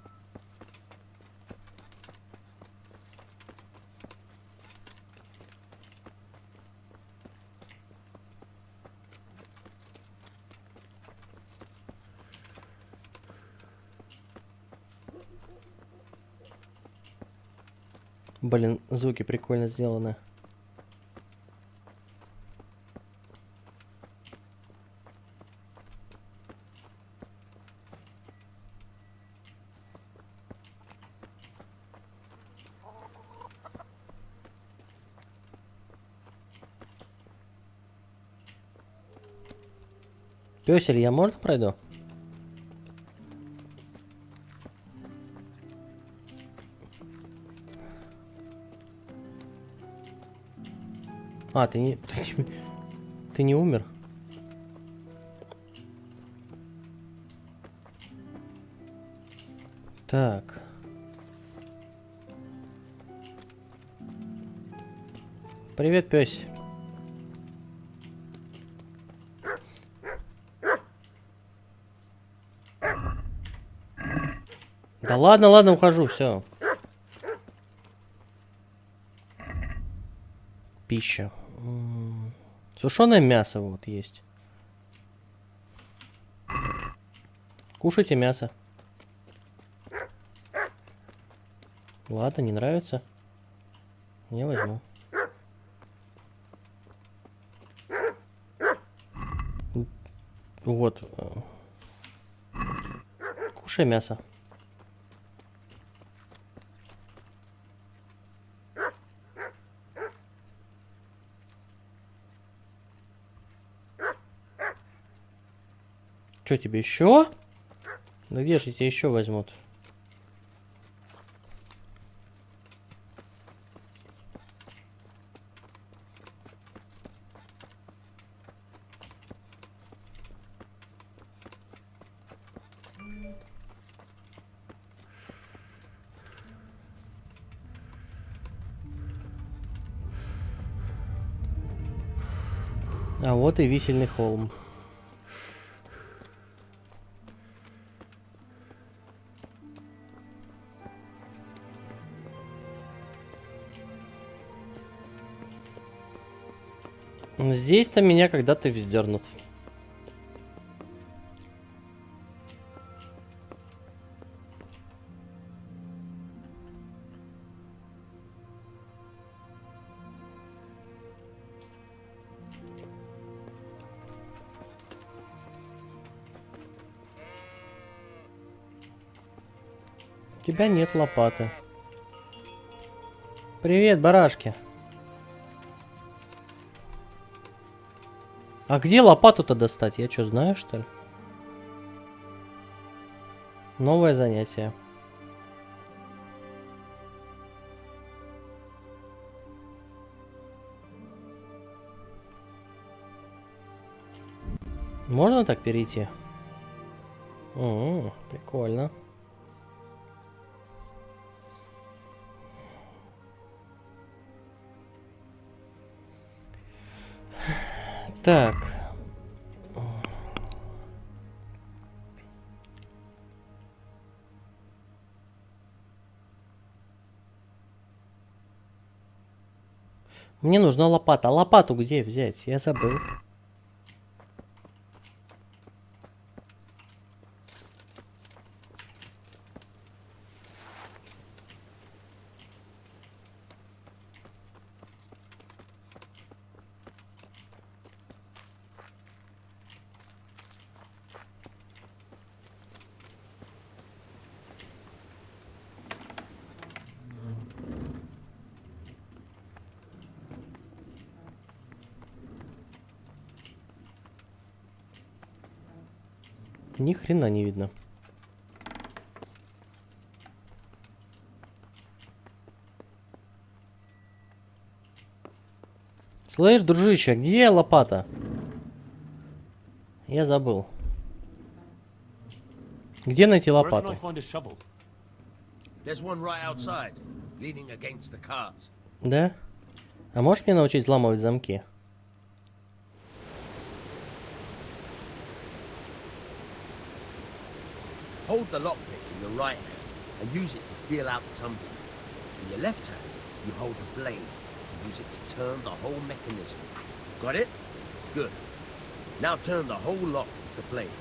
Блин, звуки прикольно сделаны. Пёсель, я можно пройду? А, ты не умер? Так. Привет, пёсь. Да ладно, ладно, ухожу, все. Пища. Сушеное мясо вот есть. Кушайте мясо. Ладно, не нравится. Не возьму. Вот. Кушай мясо. Что тебе еще? Да где же тебя еще возьмут? А вот и висельный холм. Здесь-то меня когда-то вздернут. У тебя нет лопаты. Привет, барашки. А где лопату-то достать? Я что, знаю, что ли? Новое занятие. Можно так перейти? Прикольно. Так. Мне нужна лопата. А лопату где взять? Я забыл. Ни хрена не видно. Слышь, дружище, где лопата? Я забыл. Где найти лопату? Да? А можешь мне научить взламывать замки? Hold the lockpick in your right hand and use it to feel out the tumbler. In your left hand, you hold the blade and use it to turn the whole mechanism. Got it? Good. Now turn the whole lock with the blade,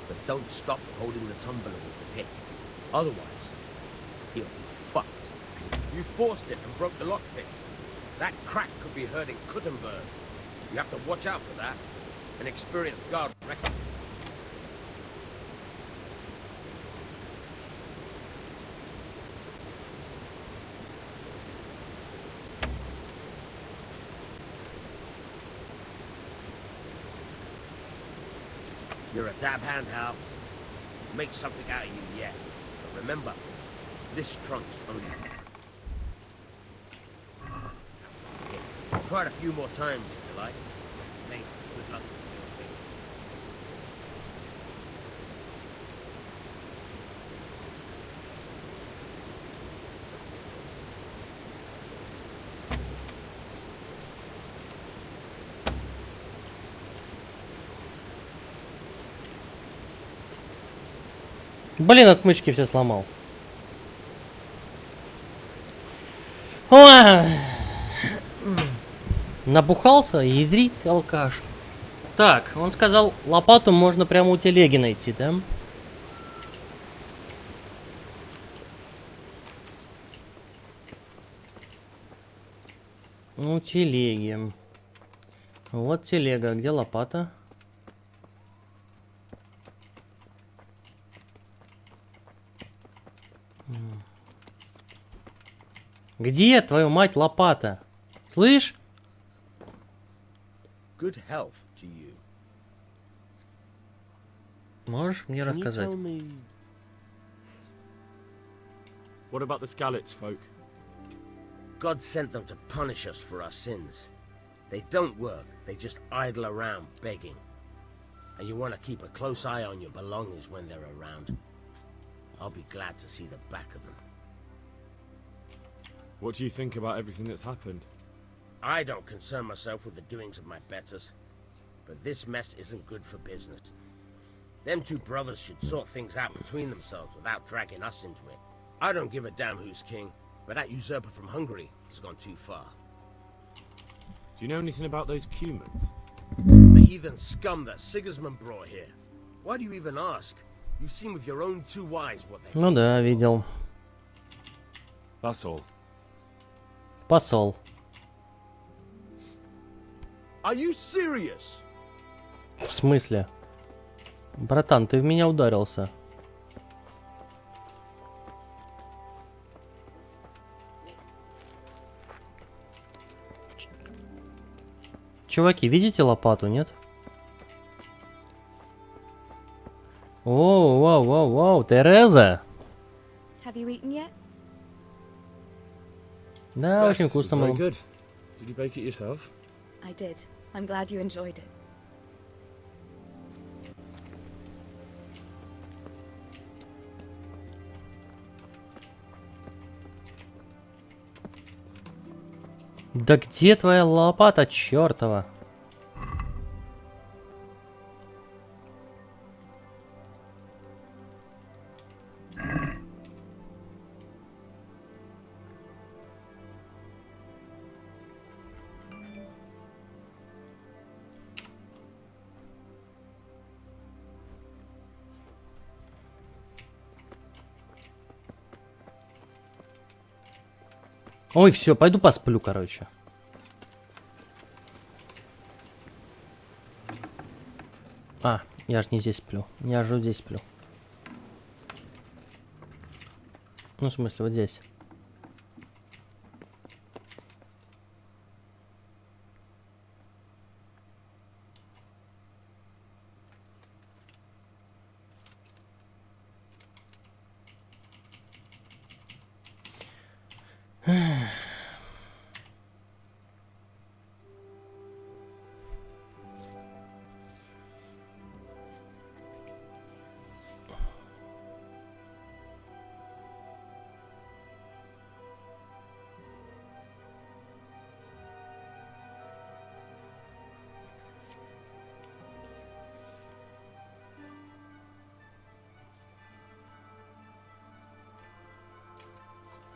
but don't stop holding the tumbler with the pick. Otherwise, he'll be fucked. You forced it and broke the lockpick. That crack could be hurting Kuttenberg. You have to watch out for that. An experienced guard reckon. You're a dab hand, Hal. Make something out of you yet. But remember, this trunk's only... Here, try it a few more times if you like. Mate, good luck. Блин, отмычки все сломал. Ой! Набухался, ядрит алкаш. Так, он сказал, лопату можно прямо у телеги найти, да? У телеги. Вот телега, где лопата? Где, твою мать, лопата? Слышь? Good health to you. Можешь мне рассказать? What about the Skalitz folk? God sent them to punish us for our sins. They don't work, they just idle around begging. And you want to keep a close eye on your belongings when they're around. I'll be glad to see the back of them. What do you think about everything that's happened? I don't concern myself with the doings of my betters, but this mess isn't good for business. Them two brothers should sort things out between themselves without dragging us into it. I don't give a damn who's king, but that usurper from Hungary has gone too far. Do you know anything about those Cumans? The heathen scum that Sigismund brought here. Why do you even ask? You've seen with your own two eyes what they... Ну да, видел. That's all. Посол. Are you serious? В смысле? Братан, ты в меня ударился. Чуваки, видите лопату, нет? О, вау, вау, вау, Тереза! Have you eaten yet? Да, Yes, очень it was вкусно very было. good. Did you bake it yourself? I did. I'm glad you enjoyed it. Да где твоя лопата, чертова? Ой, все, пойду посплю, короче. А, я же не здесь сплю. Я же здесь сплю. Ну, в смысле, вот здесь.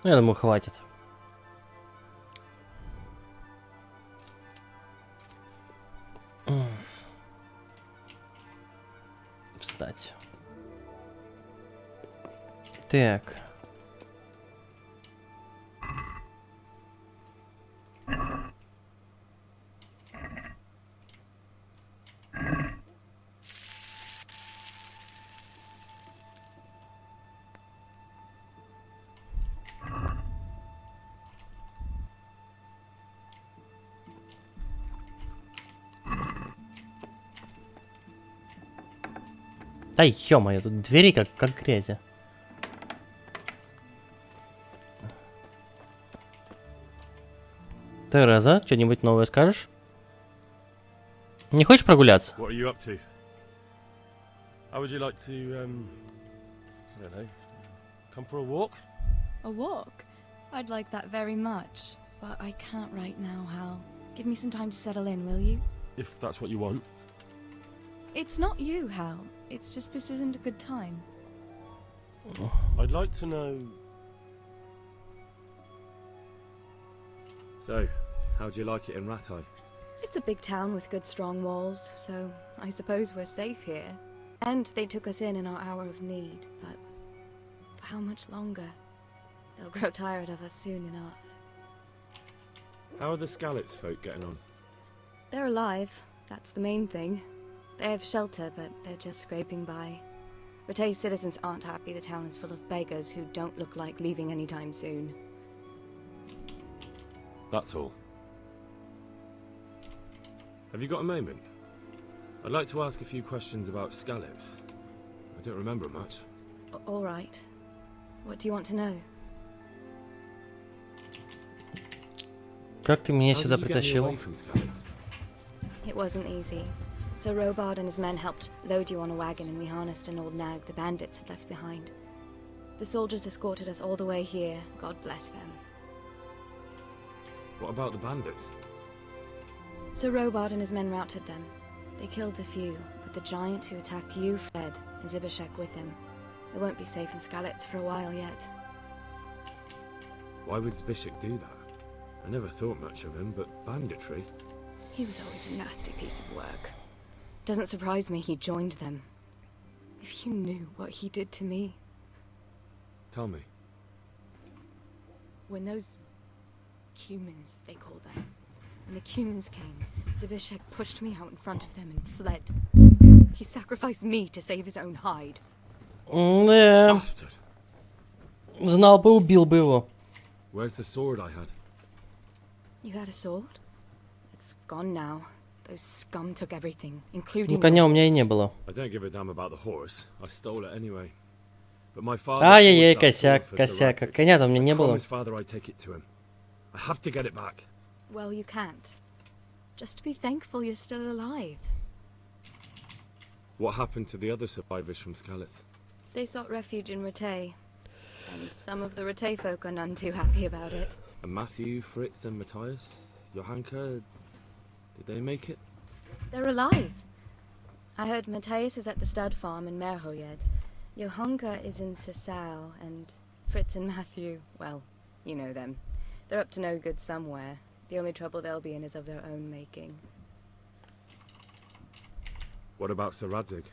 Ну, я думаю, хватит. Встать. Так. Да ё-моё, тут двери как грязи. Тереза, что-нибудь новое скажешь? Не хочешь прогуляться? What are you up to? How would you like to, I don't know, come for a walk? A walk? I'd like that very much. But I can't right now, Hal. Give me some time to settle in, will you? If that's what you want. It's not you, Hal. It's just this isn't a good time. I'd like to know... So, how'd you like it in Rattay? It's a big town with good strong walls, so I suppose we're safe here. And they took us in our hour of need, but for how much longer? They'll grow tired of us soon enough. How are the Skalitz folk getting on? They're alive, that's the main thing. They have shelter, but they're just scraping by. Rattay's citizens aren't happy the town is full of beggars who don't look like leaving anytime soon. That's all. Have you got a moment? I'd like to ask a few questions about Skalitz. I don't remember much. All right. What do you want to know? Как ты меня How сюда did you get me away притащил? from Skalitz? It wasn't easy. Sir Robard and his men helped load you on a wagon and we harnessed an old nag the bandits had left behind. The soldiers escorted us all the way here, God bless them. What about the bandits? Sir Robard and his men routed them. They killed the few, but the giant who attacked you fled, and Zibishek with him. It won't be safe in Skalitz for a while yet. Why would Zbyszek do that? I never thought much of him, but banditry? He was always a nasty piece of work. Doesn't surprise me he joined them. If you knew what he did to me. Tell me. When those... humans, they call them. When the humans came, Zbyszek pushed me out in front of them and fled. He sacrificed me to save his own hide. Да. Bastard. Знал бы, убил бы его. Where's the sword I had? You had a sword? It's gone now. Those scum took everything, including. Ну, коня у меня и не было. I don't give a damn about the horse. I stole it anyway. But my father Ай-яй-яй, forged that sword косяк, for косяк. Sir Radzik. Коня-то у меня I не было. promised father I'd take it to him. I have to get it back. Well, you can't. Just be thankful you're still alive. What happened to the other survivors from Skalitz? They sought refuge in Ratay, and some of the Ratay folk are none too happy about it. And Matthew, Fritz, and Matthias? Johanka? Did they make it? They're alive. I heard Matthias is at the stud farm in Merhojed. Johanka is in Sisau, and Fritz and Matthew, well, you know them. They're up to no good somewhere. The only trouble they'll be in is of their own making. What about Sir Radzik?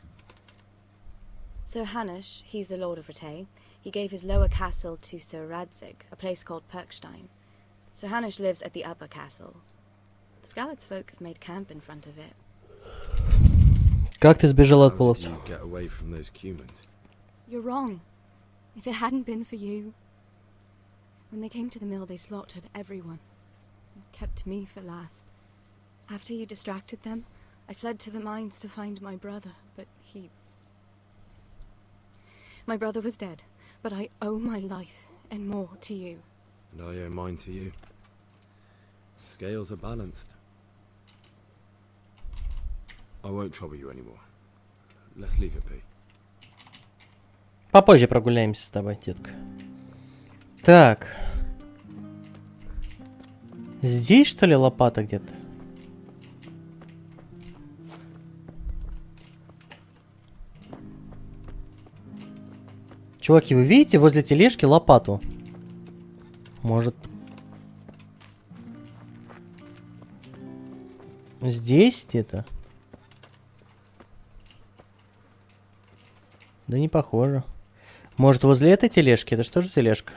Sir Hanush, he's the Lord of Ratay. He gave his lower castle to Sir Radzik, a place called Perkstein. Sir Hanush lives at the upper castle. The Skalitz folk have made camp in front of it. Как ты сбежал от How did половцев? you get away from those Cumans? You're wrong. If it hadn't been for you... When they came to the mill, they slaughtered everyone. Kept me for last. After you distracted them, I fled to the mines to find my brother, but he... My brother was dead, but I owe my life and more to you. And I owe mine to you. Scales are balanced. I won't trouble you anymore. Let's leave it be. Попозже прогуляемся с тобой, детка. Так. Здесь, что ли, лопата где-то? Чуваки, вы видите возле тележки лопату? Может. Здесь где-то? Да не похоже. Может, возле этой тележки? Это что же тележка?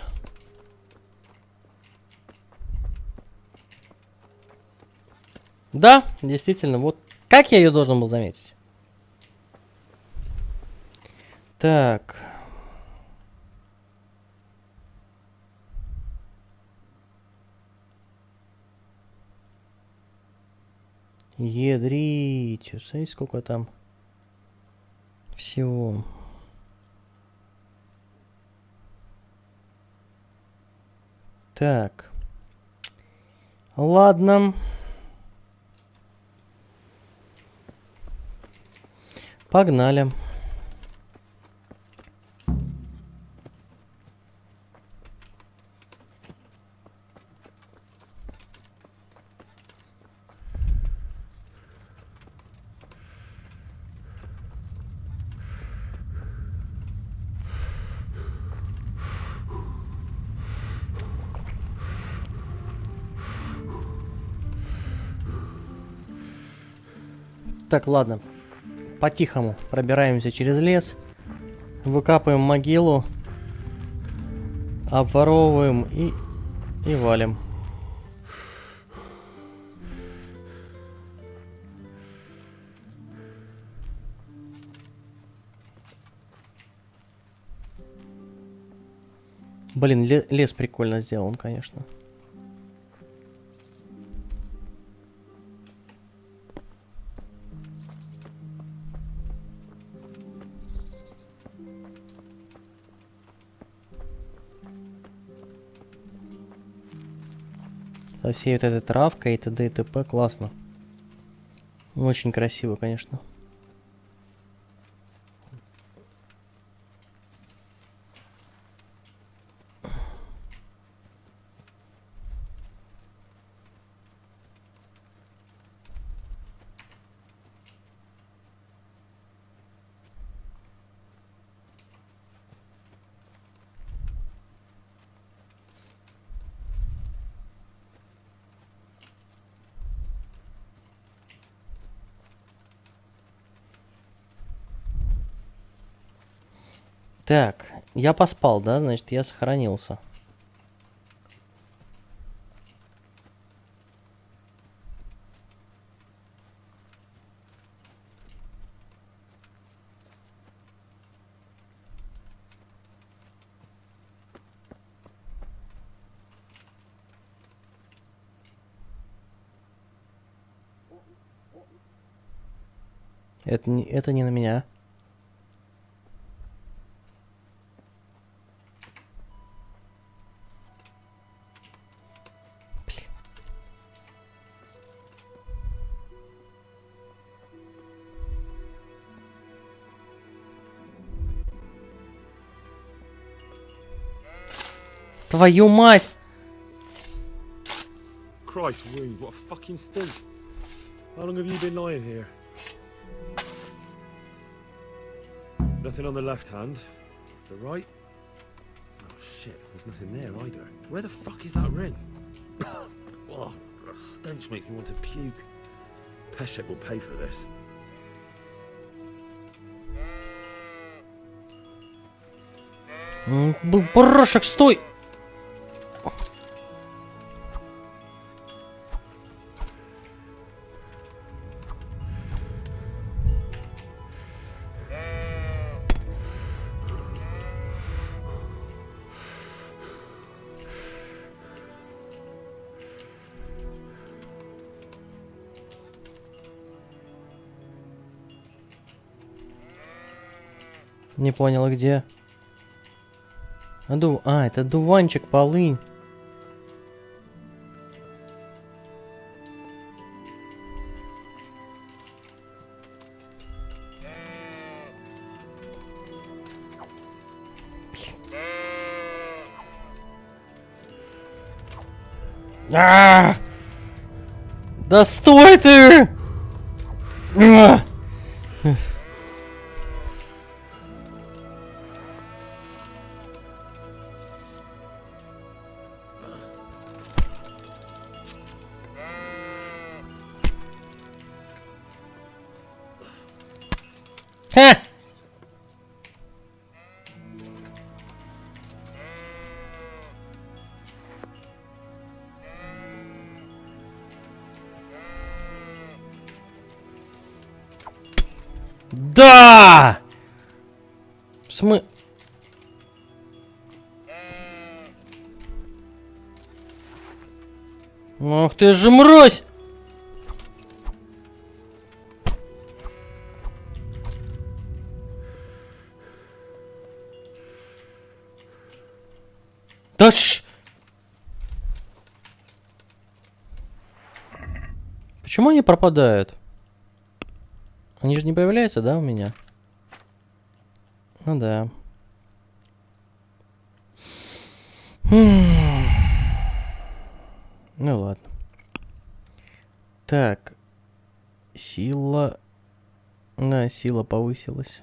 Да, действительно, вот как я ее должен был заметить. Так. Ядрить. Смотрите, сколько там всего. Так. Ладно. Погнали. Так, ладно. По-тихому пробираемся через лес. Выкапываем могилу. Обворовываем и валим. Блин, лес прикольно сделан, конечно. Со всей вот этой травкой и т.д. и т.п. Классно. Очень красиво, конечно. Так, я поспал, да? Значит, я сохранился. Это не на меня. Твою мать! Christ, wound, what a fucking stink. How long have you been lying here? Nothing on the left hand. The right? Oh shit, there's nothing there either. Where the fuck is that ring? Oh, the stench makes me want to puke. Peshek will pay for this. Порошок, стой! Не понял, где? Это дуванчик, полынь. Да стой ты! Ха! Да! Ох ты же мразь! Да Почему они пропадают? Они же не появляются, да, у меня? Ну да. Ну ладно. Так. Сила. Да, сила повысилась.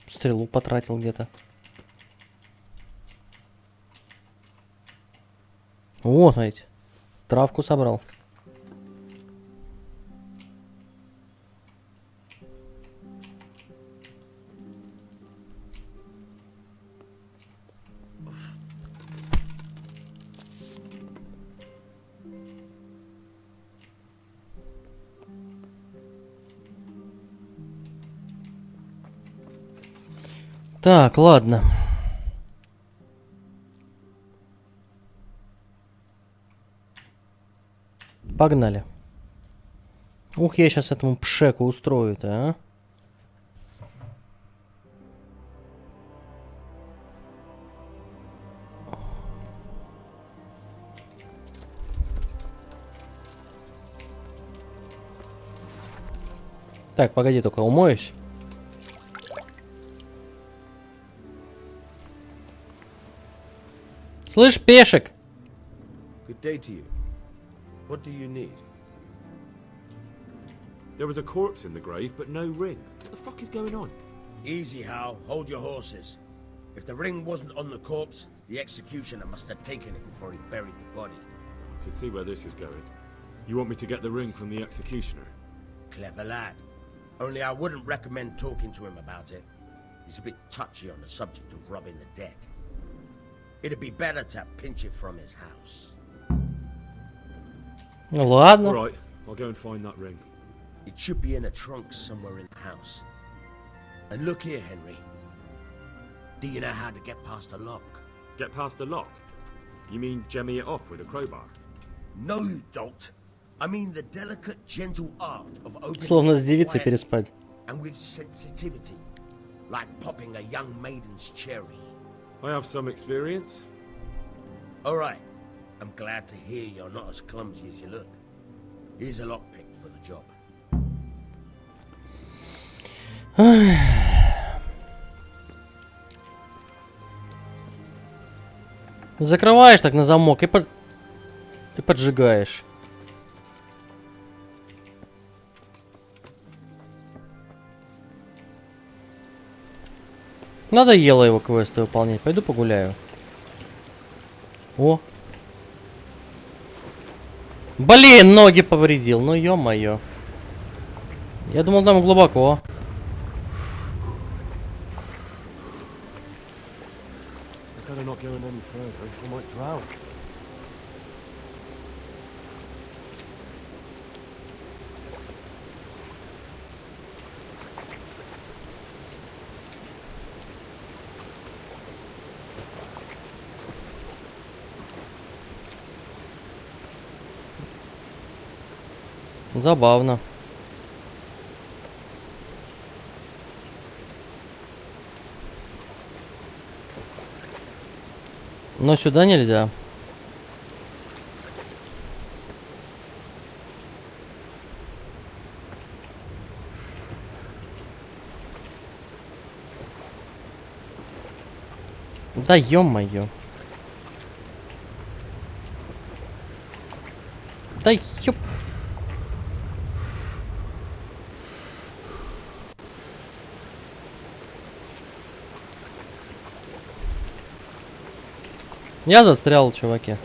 Стрелу потратил где-то. О, смотрите. Травку собрал. Так, ладно. Погнали. Ух, я сейчас этому пшеку устрою-то, а? Так, погоди, только умоюсь. Слышь, пешек! Good day to you. What do you need? There was a corpse in the grave, but no ring. What the fuck is going on? Easy, Hal. Hold your horses. If the ring wasn't on the corpse, the executioner must have taken it before he buried the body. I can see where this is going. You want me to get the ring from the executioner? Clever lad. Only I wouldn't recommend talking to him about it. He's a bit touchy on the subject of robbing the dead. It'd be better to pinch it from his house. Ну ладно. All right, I'll go and find that ring. It should be in a trunk somewhere in the house. And look here, Henry. Do you know how to get past a lock? Get past the lock? You mean jemmy it off with a crowbar? No, you don't. I mean the delicate, gentle art of opening Словно с it девицей quietly переспать. and with sensitivity, like popping a young maiden's cherry. I have some experience. All right. I'm glad to hear you're not as clumsy as you look. Here's a lockpick for the job. Закрываешь так на замок и поджигаешь. Надоело его квесты выполнять. Пойду погуляю. О. Блин, ноги повредил. Ну ё-моё. Я думал, там глубоко. Better not going any further. I might drown. Забавно. Но сюда нельзя. Да ё-моё. Да ёп. Я застрял, чуваки.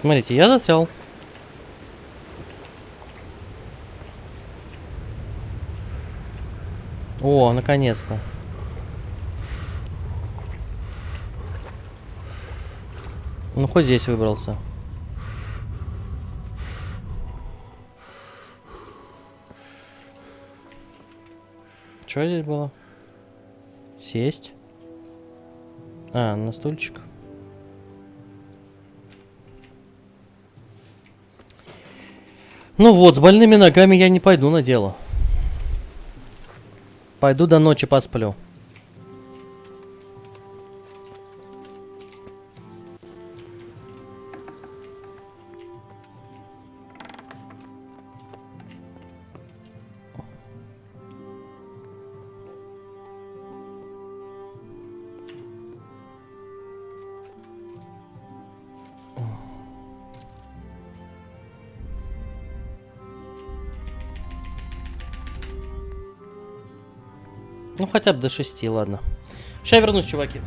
Смотрите, я застрял. О, наконец-то. Ну, хоть здесь выбрался. Что здесь было? Сесть. А, на стульчик. Ну вот, с больными ногами я не пойду на дело. Пойду до ночи посплю. Ну, хотя бы до 6, ладно. Сейчас я вернусь, чуваки.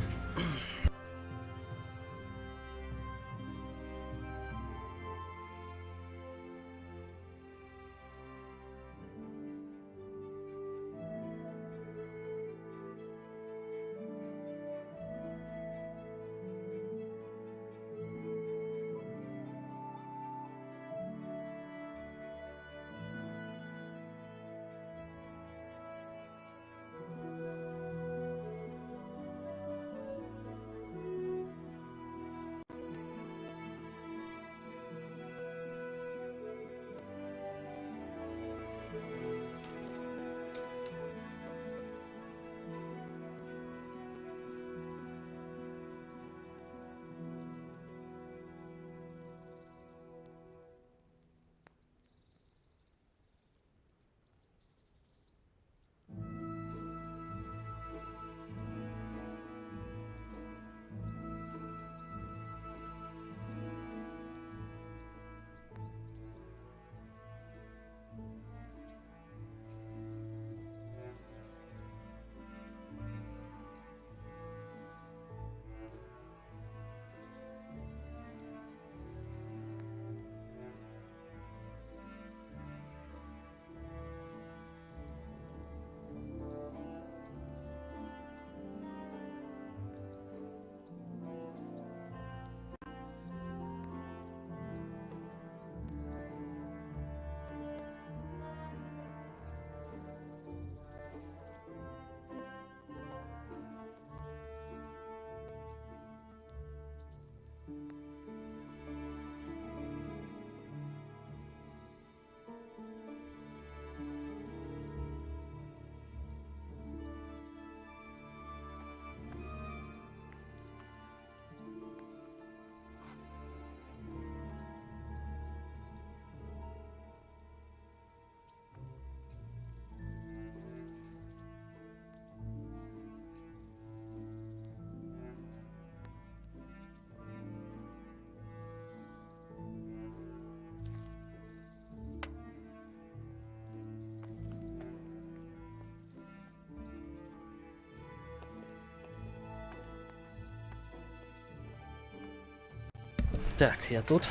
Так, я тут.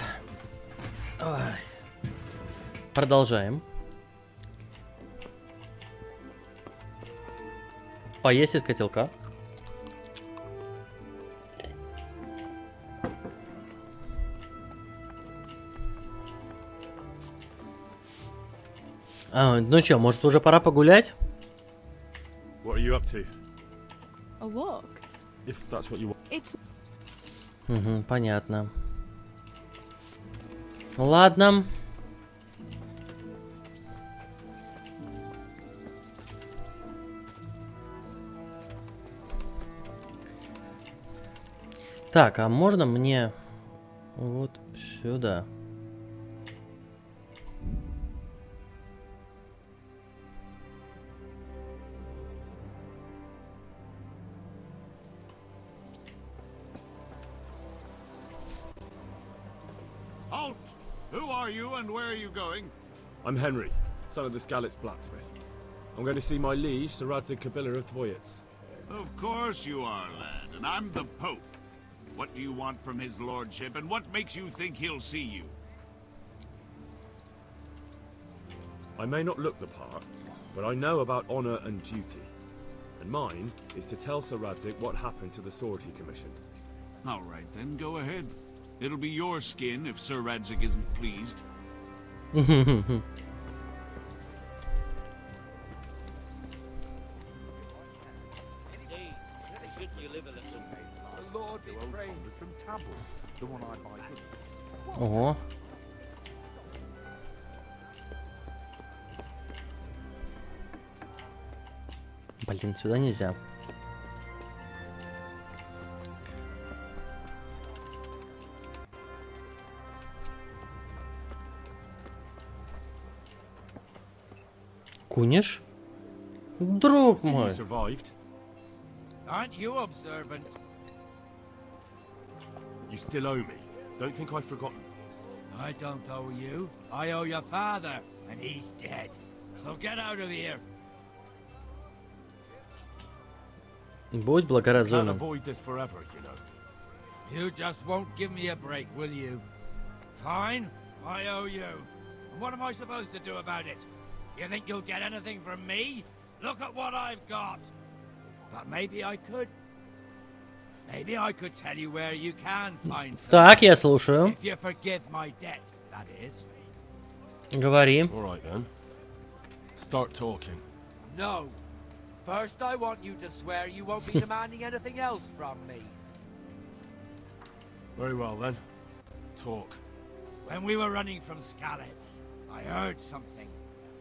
Ой. Продолжаем. Поесть из котелка. Ну чё, может уже пора погулять? What are you up to? A walk? If that's what you want. It's... Угу, понятно. Ладно. Так, а можно мне вот сюда? Halt! Who are you and where are you going? I'm Henry, son of the Skalitz blacksmith. I'm going to see my liege, Sir Radzig Kabila of Dvoyets. Of course you are, lad, and I'm the Pope. What do you want from his lordship, and what makes you think he'll see you? I may not look the part, but I know about honor and duty. And mine is to tell Sir Radzig what happened to the sword he commissioned. All right, then, go ahead. It'll be your skin if Sir Radzig isn't pleased. Ого. Блин, сюда нельзя. Куниш? Друг мой. Aren't you observant? You still owe me. Don't think I've forgotten. I don't owe you. I owe your father, and he's dead. So get out of here. Будь Can't благоразумен. avoid this forever, you know. You just won't give me a break, will you? Fine, I owe you. And what am I supposed to do about it? You think you'll get anything from me? Look at what I've got. But maybe I could. Maybe I could tell you where you can find some. Так, я слушаю. If you forgive my debt, that is. Говори. All right then. Start talking. No. First, I want you to swear you won't be demanding anything else from me. Very well then. Talk. When we were running from Skalitz, I heard something.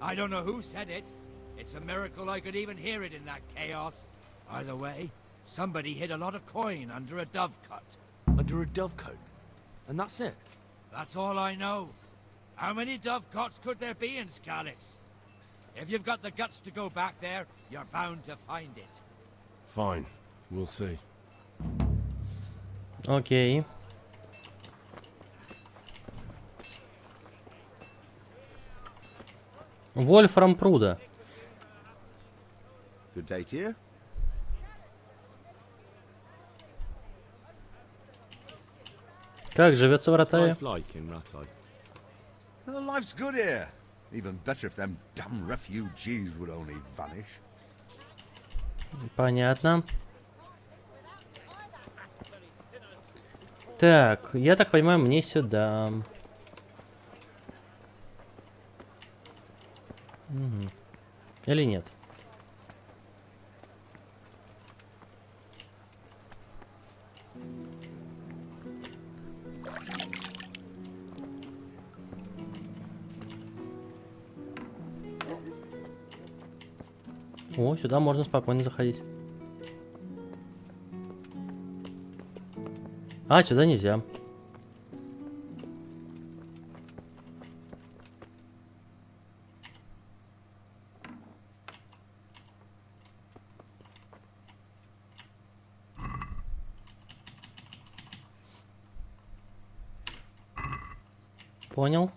I don't know who said it. It's a miracle I could even hear it in that chaos. Either way, somebody hid a lot of coin under a dovecote. Under a dovecote? And that's it? That's all I know. How many dovecotes could there be in Skalitz? If you've got the guts to go back there, you're bound to find it. Fine. We'll see. Окей. Вольфрам Пруда. Good day to you. Как живется в Ратае? Like in Rattay? Well, life's good here. Even better if them damn refugees would only vanish. Понятно. Так, я так понимаю, мне сюда. Угу. Или нет? О, сюда можно спокойно заходить. А, сюда нельзя. Понял.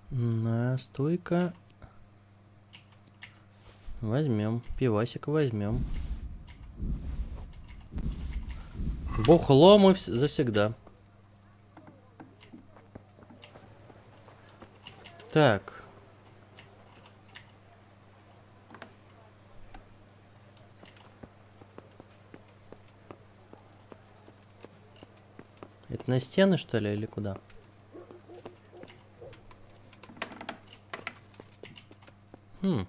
Настойка. Возьмем. Пивасик возьмем. Бухло мы завсегда. Так. Это на стены, что ли, или куда? Хм.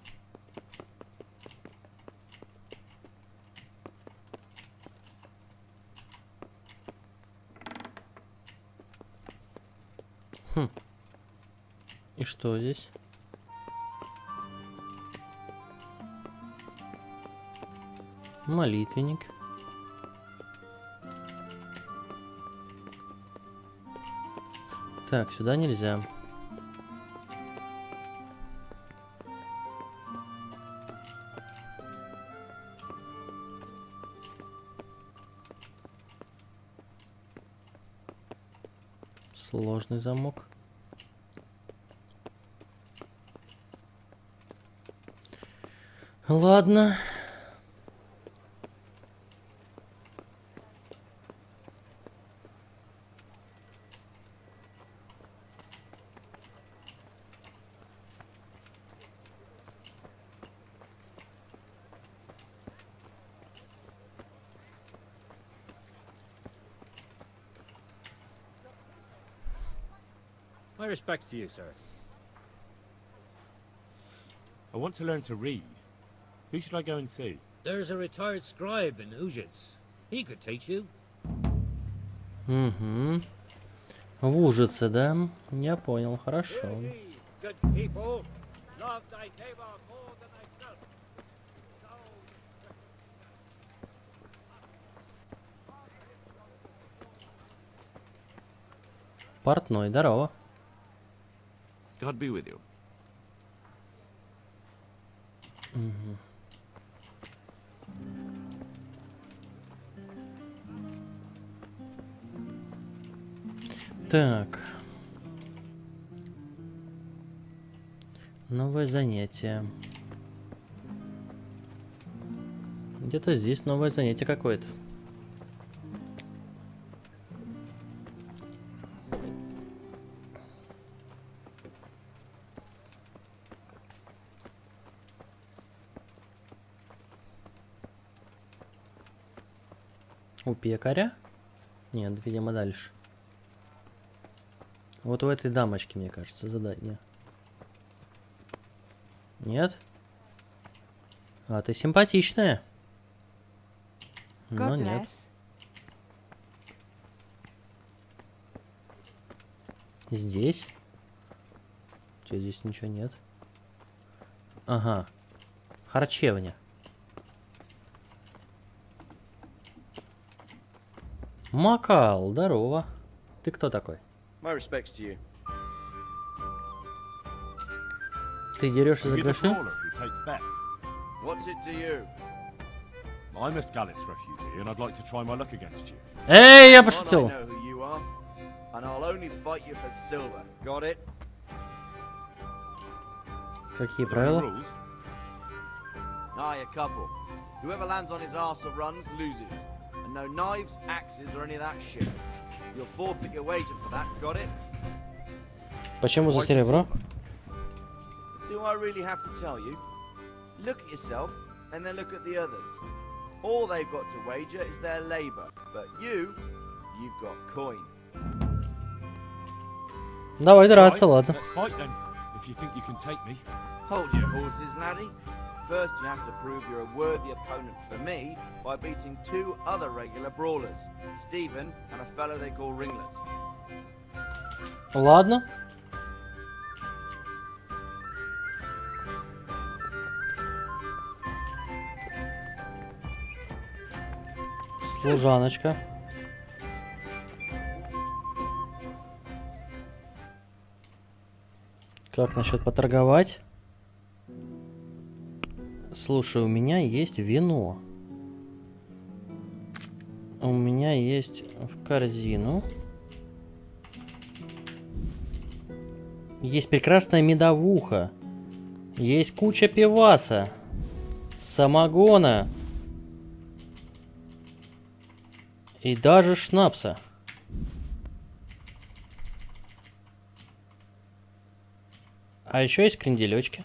Хм. И что здесь? Молитвенник. Так, сюда нельзя. Сложный замок. Ладно. My respects to you, sir. I want to learn to read. Who should I go and see? There's a retired scribe in Ujits. He could teach you. Угу. В Ужице, да? Я понял, хорошо. Good people, love thy neighbor more than thyself. Портной, здорово. God be with you. Угу. Так. Новое занятие. Где-то здесь новое занятие какое-то. У пекаря? Нет, видимо, дальше. Вот у этой дамочки, мне кажется, задание. Нет? А, ты симпатичная. Но нет. Здесь? Че, здесь ничего нет? Ага. Харчевня. Макал, здорово. Ты кто такой? My respects to you. Ты дерешься за You're the гроши? brawler who takes bets. What's it to you? I'm a Skalitz refugee, and I'd like to try my luck against you. Эй, я Well, I пошутил. know who you are, and I'll only fight you for silver. Got it? Какие There are правила? rules. Aye, a couple. Whoever lands on his arse or runs loses. And no knives, axes, or any of that shit. You'll forfeit your wager for that. Got it? Почему за серебро? Do I really have to tell you? Look at yourself, and then look at the others. All they've got to wager is their labor. But you've got coin. Давай драться, Right, ладно. let's fight then, if you think you can take me. Hold your horses, laddie. First, you have to prove you're a worthy opponent for me by beating two other regular brawlers, Stephen and a fellow they call Ringlet. Ладно. Служаночка. Как насчет поторговать? Слушай, у меня есть вино. У меня есть в корзину. Есть прекрасная медовуха. Есть куча пиваса. Самогона. И даже шнапса. А еще есть кренделечки.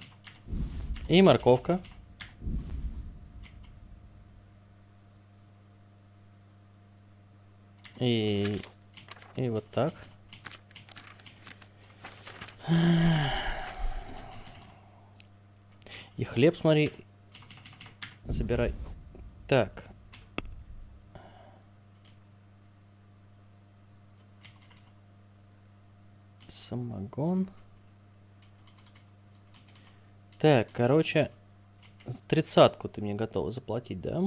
И морковка. И вот так. И хлеб, смотри. Забирай. Так. Самогон. Так, короче, 30-ку ты мне готова заплатить, да?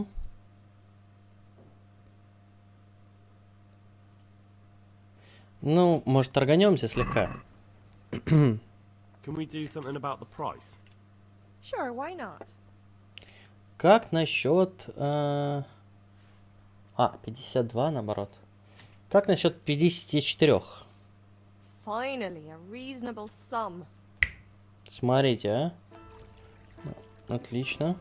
Ну, может, торганемся слегка. Can we do something about the price? Sure, why not? Как насчет... 52 наоборот. Как насчет 54? Finally, a reasonable sum. Смотрите, а. Отлично.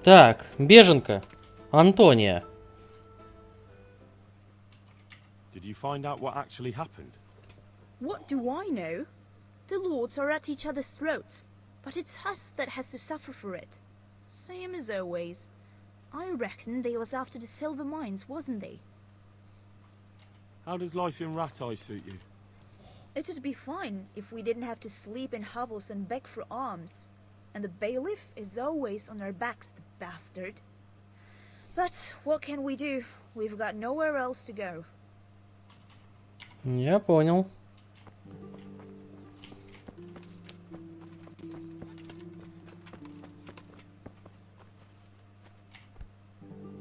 Так, беженка. Антония. Did you find out what actually happened? What do I know? The lords are at each other's throats, but it's us that has to suffer for it. Same as always. I reckon they was after the silver mines, wasn't they? How does life in Rat Eye suit you? It'd be fine if we didn't have to sleep in hovels and beg for alms. And the bailiff is always on our backs, the bastard. But what can we do? We've got nowhere else to go. Я понял.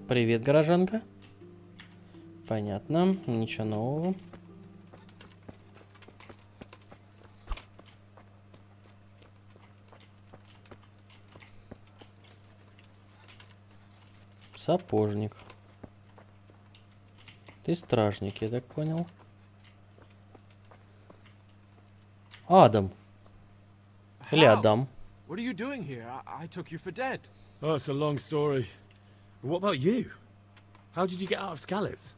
Привет, горожанка. Понятно, ничего нового. Сапожник. Ты стражник, я так понял. Адам. Или Адам. What are you doing here? I took you for dead. Oh, it's a long story. What about you? How did you get out of Skalitz?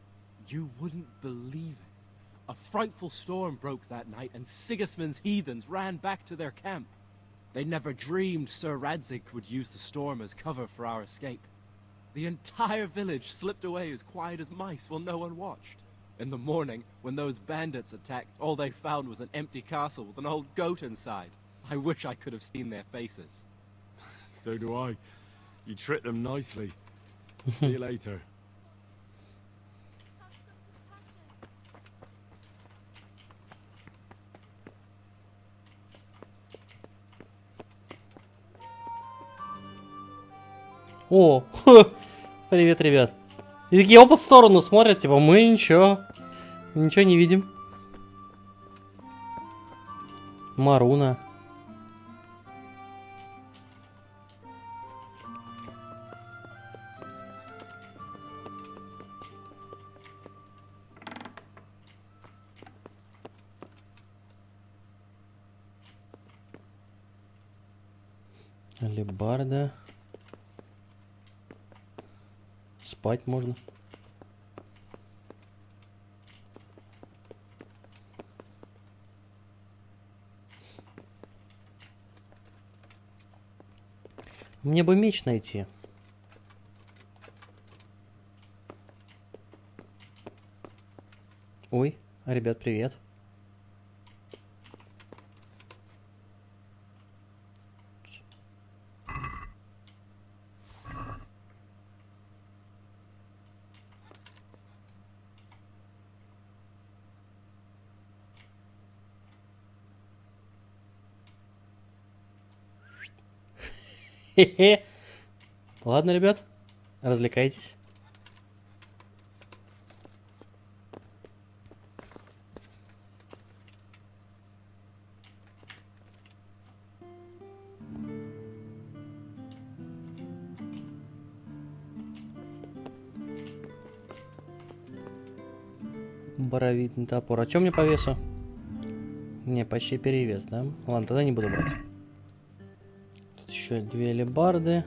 You wouldn't believe it. A frightful storm broke that night, and Sigismund's heathens ran back to their camp. They never dreamed Sir Radzig would use the storm as cover for our escape. The entire village slipped away as quiet as mice while no one watched. In the morning, when those bandits attacked, all they found was an empty castle with an old goat inside. I wish I could have seen their faces. So do I. You tricked them nicely. See you later. О, привет, ребят. И такие оба в сторону смотрят, типа, мы ничего не видим. Маруна. Алебарда. Спать можно. Мне бы меч найти. Ой, ребят, привет. Хе-хе. Ладно, ребят, развлекайтесь. Боровитный топор. А чё мне по весу? Не, почти перевес, да? Ладно, тогда не буду брать. еще 2 алебарды.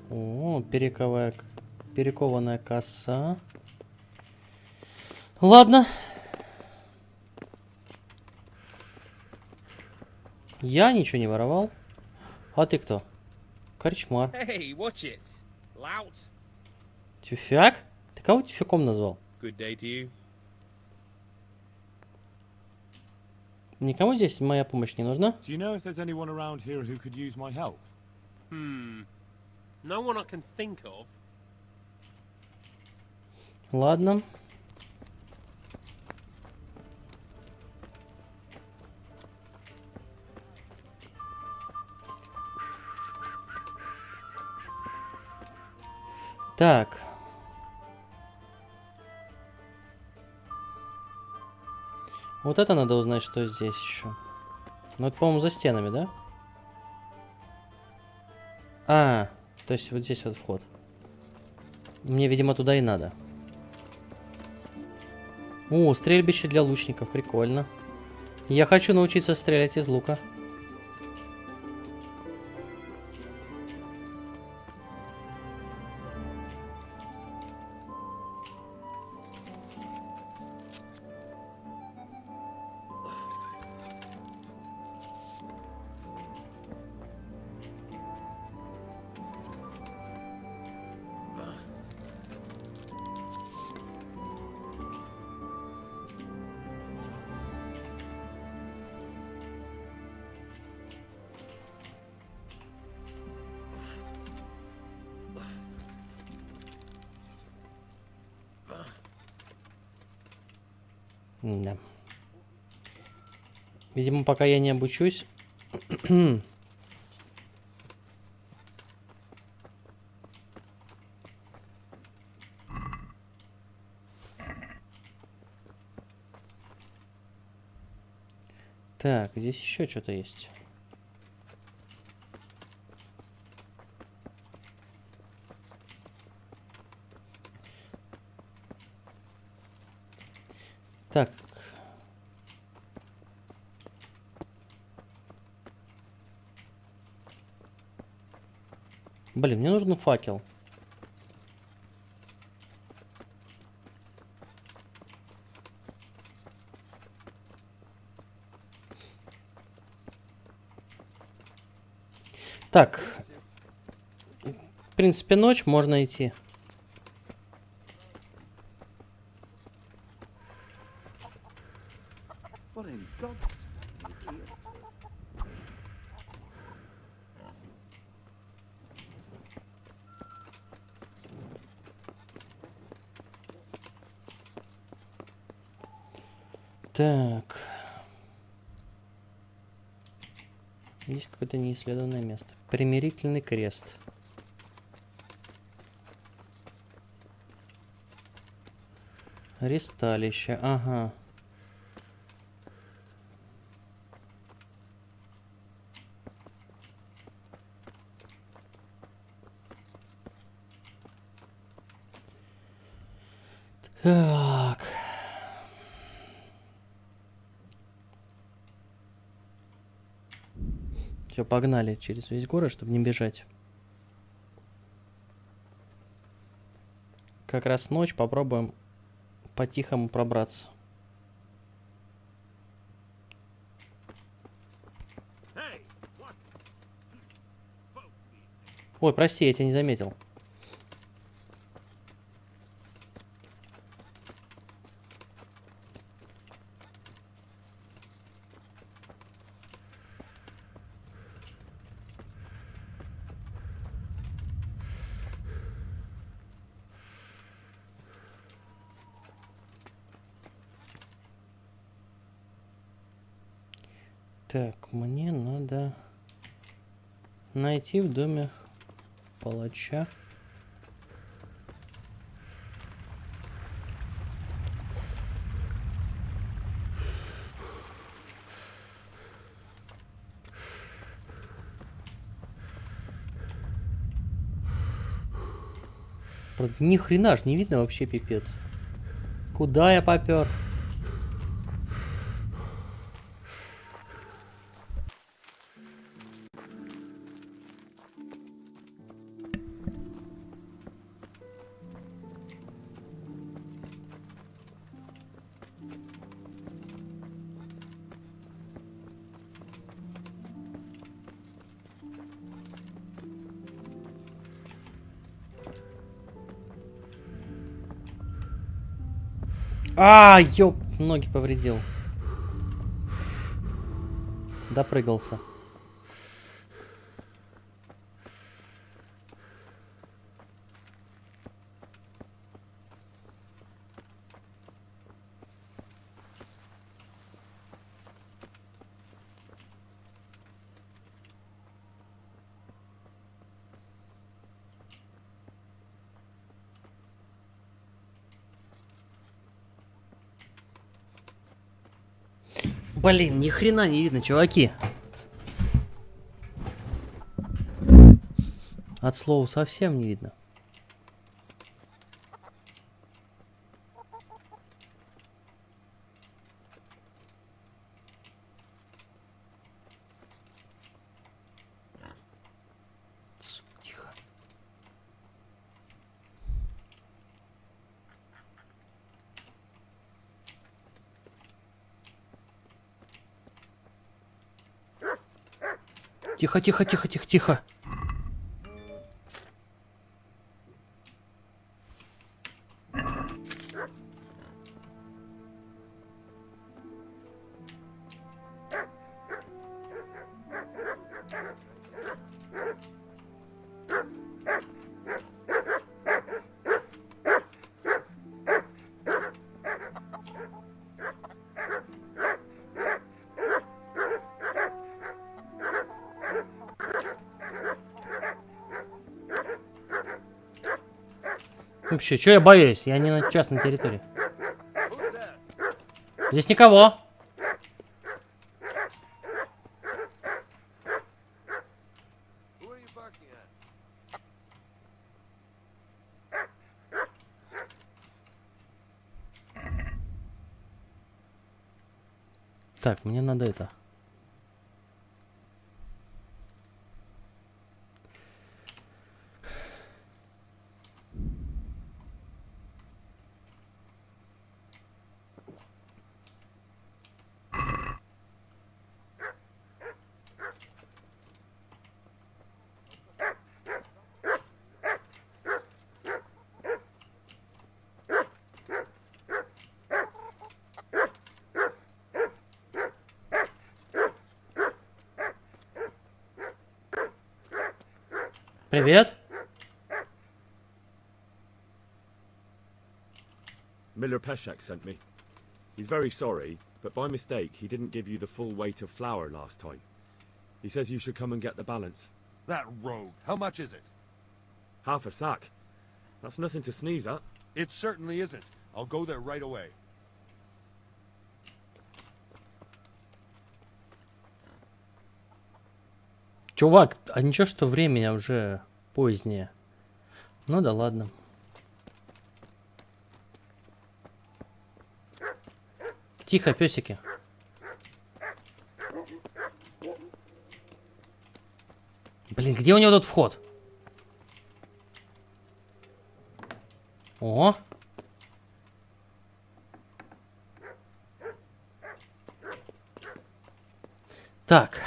О, перекованная коса. Ладно. Я ничего не воровал. А ты кто? Корчмар. Hey, watch it. Lout. Тюфяк? Ты кого тюфяком назвал? Good day to you. Никому здесь моя помощь не нужна? Do you know if there's anyone around here who could use my help? No one I can think of. Ладно. Так. Вот это надо узнать, что здесь еще. Ну, это, по-моему, за стенами, да? А, то есть вот здесь вот вход. Мне, видимо, туда и надо. О, стрельбище для лучников, прикольно. Я хочу научиться стрелять из лука. Да. Видимо, пока я не обучусь. Так, здесь еще что-то есть. Так. Блин, мне нужен факел. Так. В принципе, ночь, можно идти. Так. Есть какое-то неисследованное место. Примирительный крест. Ресталище. Ага. Так. Все, погнали через весь город, чтобы не бежать. Как раз ночь, попробуем по-тихому пробраться. Ой, прости, я тебя не заметил. Так, мне надо найти в доме палача. Правда, ни хрена ж не видно вообще, пипец. Куда я попер? А, ёп, ноги повредил. Допрыгался. Блин, ни хрена не видно, чуваки. От слова совсем не видно. Тихо. Тихо, тихо, тихо, тихо, тихо. Вообще, что я боюсь? Я не на частной территории. Здесь никого. Так, мне надо это. Привет. Miller Peshek sent me. He's very sorry, but by mistake he didn't give you the full weight of flour last time. He says you should come and get the balance. That rogue. How much is it? Half a sack. That's nothing to sneeze at. It certainly isn't. I'll go there right away. Чувак, а ничего, что время уже позднее. Ну да ладно. Тихо, песики. Блин, где у него тут вход? О! Так.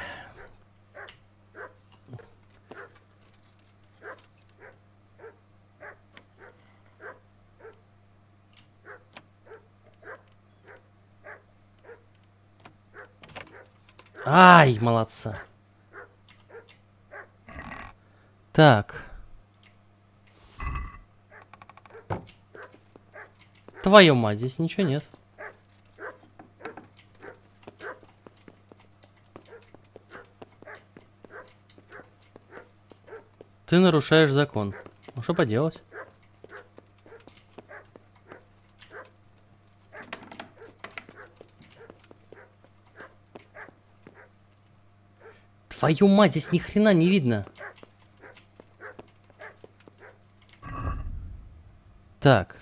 Ай, молодца. Так. Твою мать, здесь ничего нет. Ты нарушаешь закон. Ну что поделать? Твою мать, здесь ни хрена не видно. Так.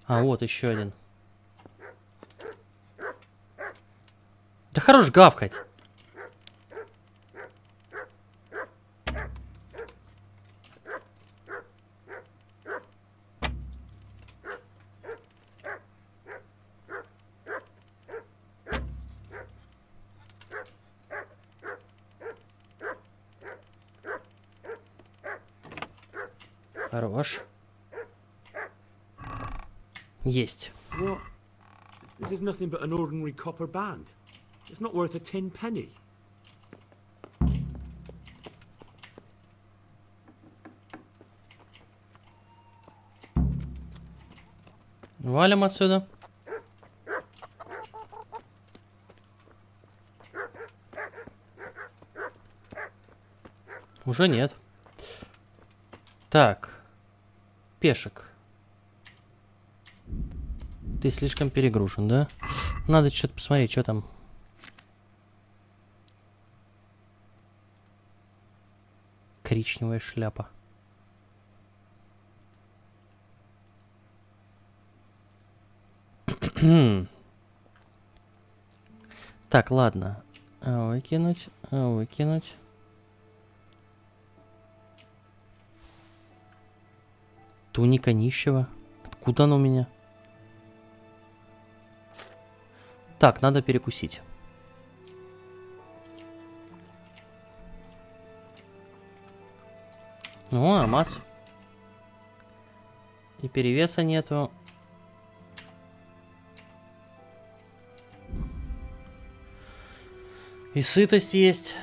А, вот еще один. Да хорош гавкать. Хорош. Есть. What? This is nothing but an ordinary copper band. It's not worth a 10 penny. Валим отсюда. Уже нет. Так. Пешек. Ты слишком перегружен, да? Надо что-то посмотреть, что там. Коричневая шляпа. Так, ладно. Выкинуть, выкинуть. Туника нищего. Откуда она у меня? Так, надо перекусить. О, алмаз. И перевеса нету. И сытость есть.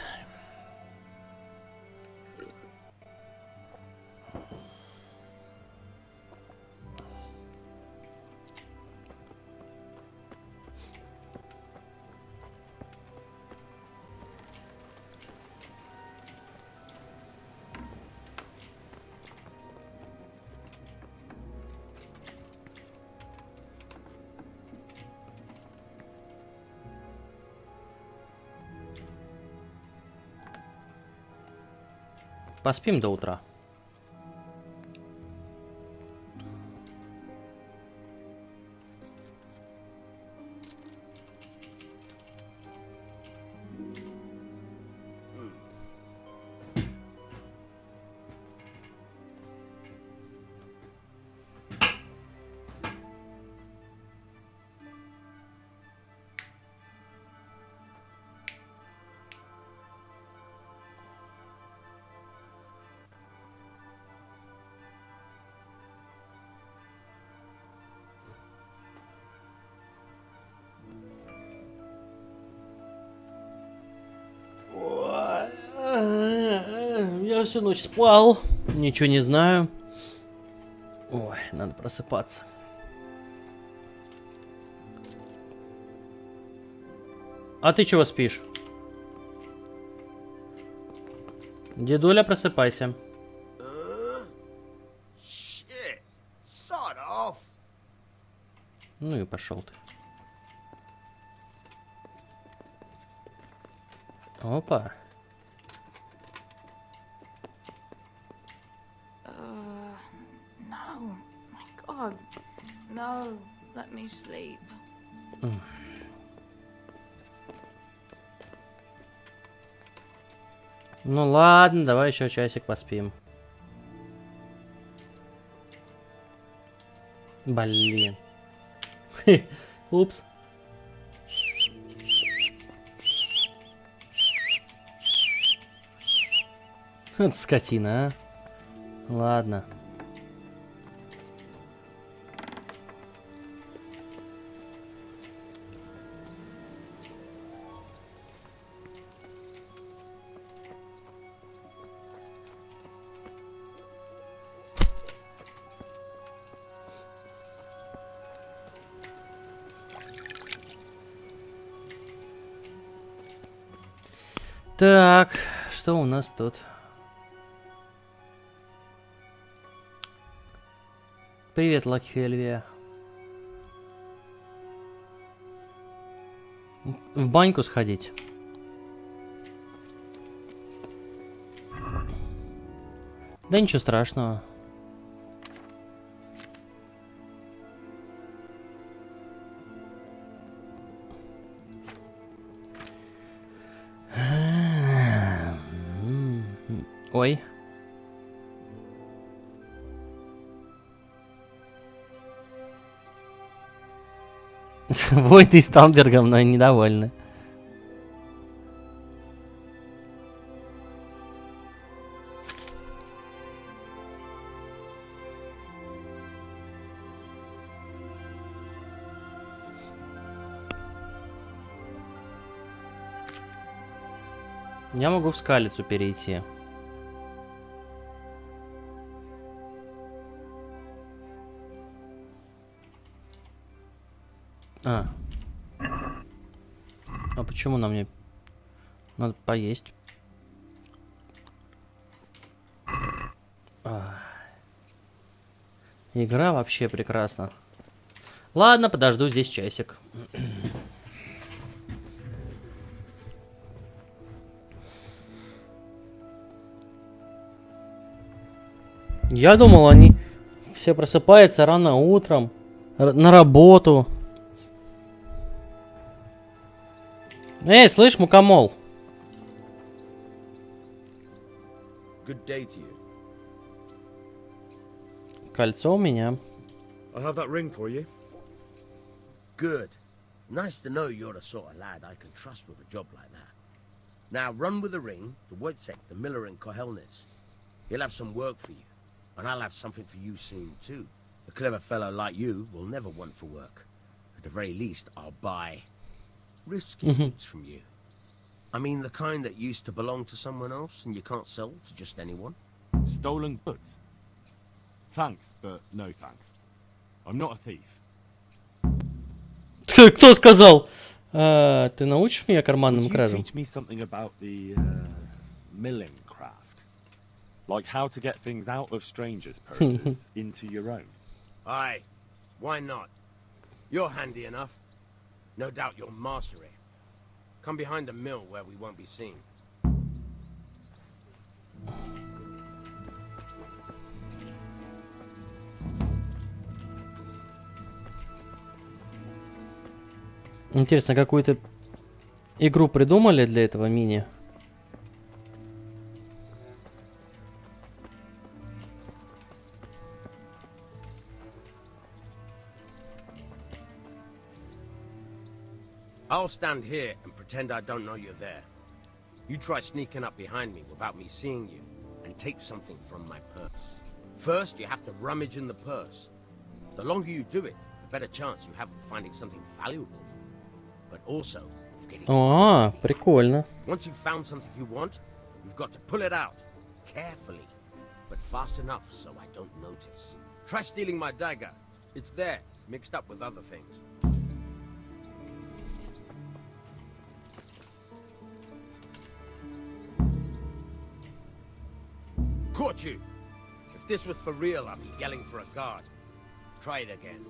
Поспим до утра. Я всю ночь спал, ничего не знаю. Ой, надо просыпаться. А ты чего спишь? Дедуля, просыпайся. Shit. Sod off. Ну и пошел ты. Опа. No, my God, no, let me sleep. Ну ладно, давай еще часик поспим. Блин. Упс. Вот скотина, а. Ладно. Так, что у нас тут? Привет, Лакхельвия. В баньку сходить. Да ничего страшного. Ой. Войны с Тамбергом, но недовольны. Я могу в Скалицу перейти. А почему на мне? Надо поесть. Игра вообще прекрасна. Ладно, подожду здесь часик. Я думал, они все просыпаются рано утром, на работу. Эй, слышь, мукомол. Good day to you. Кольцо у меня. I have that ring for you. Good. Nice to know you're the sort of lad I can trust with a job like that. Now run with the ring to Wojciech, the miller in Kohelnitz. He'll have some work for you, and I'll have something for you soon too. A clever fellow like you will never want for work. At the very least, I'll buy risky goods from you. I mean the kind that used to belong to someone else and you can't sell to just anyone. Stolen goods? Thanks, but no thanks. I'm not a thief. Кто сказал? Ты научишь меня карманным кражам? Teach me something about the milling craft, like how to get things out of strangers' purses into your own. Aye, why not? You're handy enough. No doubt you'll master it. Come behind the mill where we won't be seen. Интересно, какую-то игру придумали для этого мини? I'll stand here and pretend I don't know you're there. You try sneaking up behind me without me seeing you and take something from my purse. First, you have to rummage in the purse. The longer you do it, the better chance you have of finding something valuable. But also of getting прикольно. Once you've found something you want, you've got to pull it out carefully, but fast enough so I don't notice. Try stealing my dagger. It's there, mixed up with other things. Caught you! If this was for real, I'd be yelling for a guard. Try it again.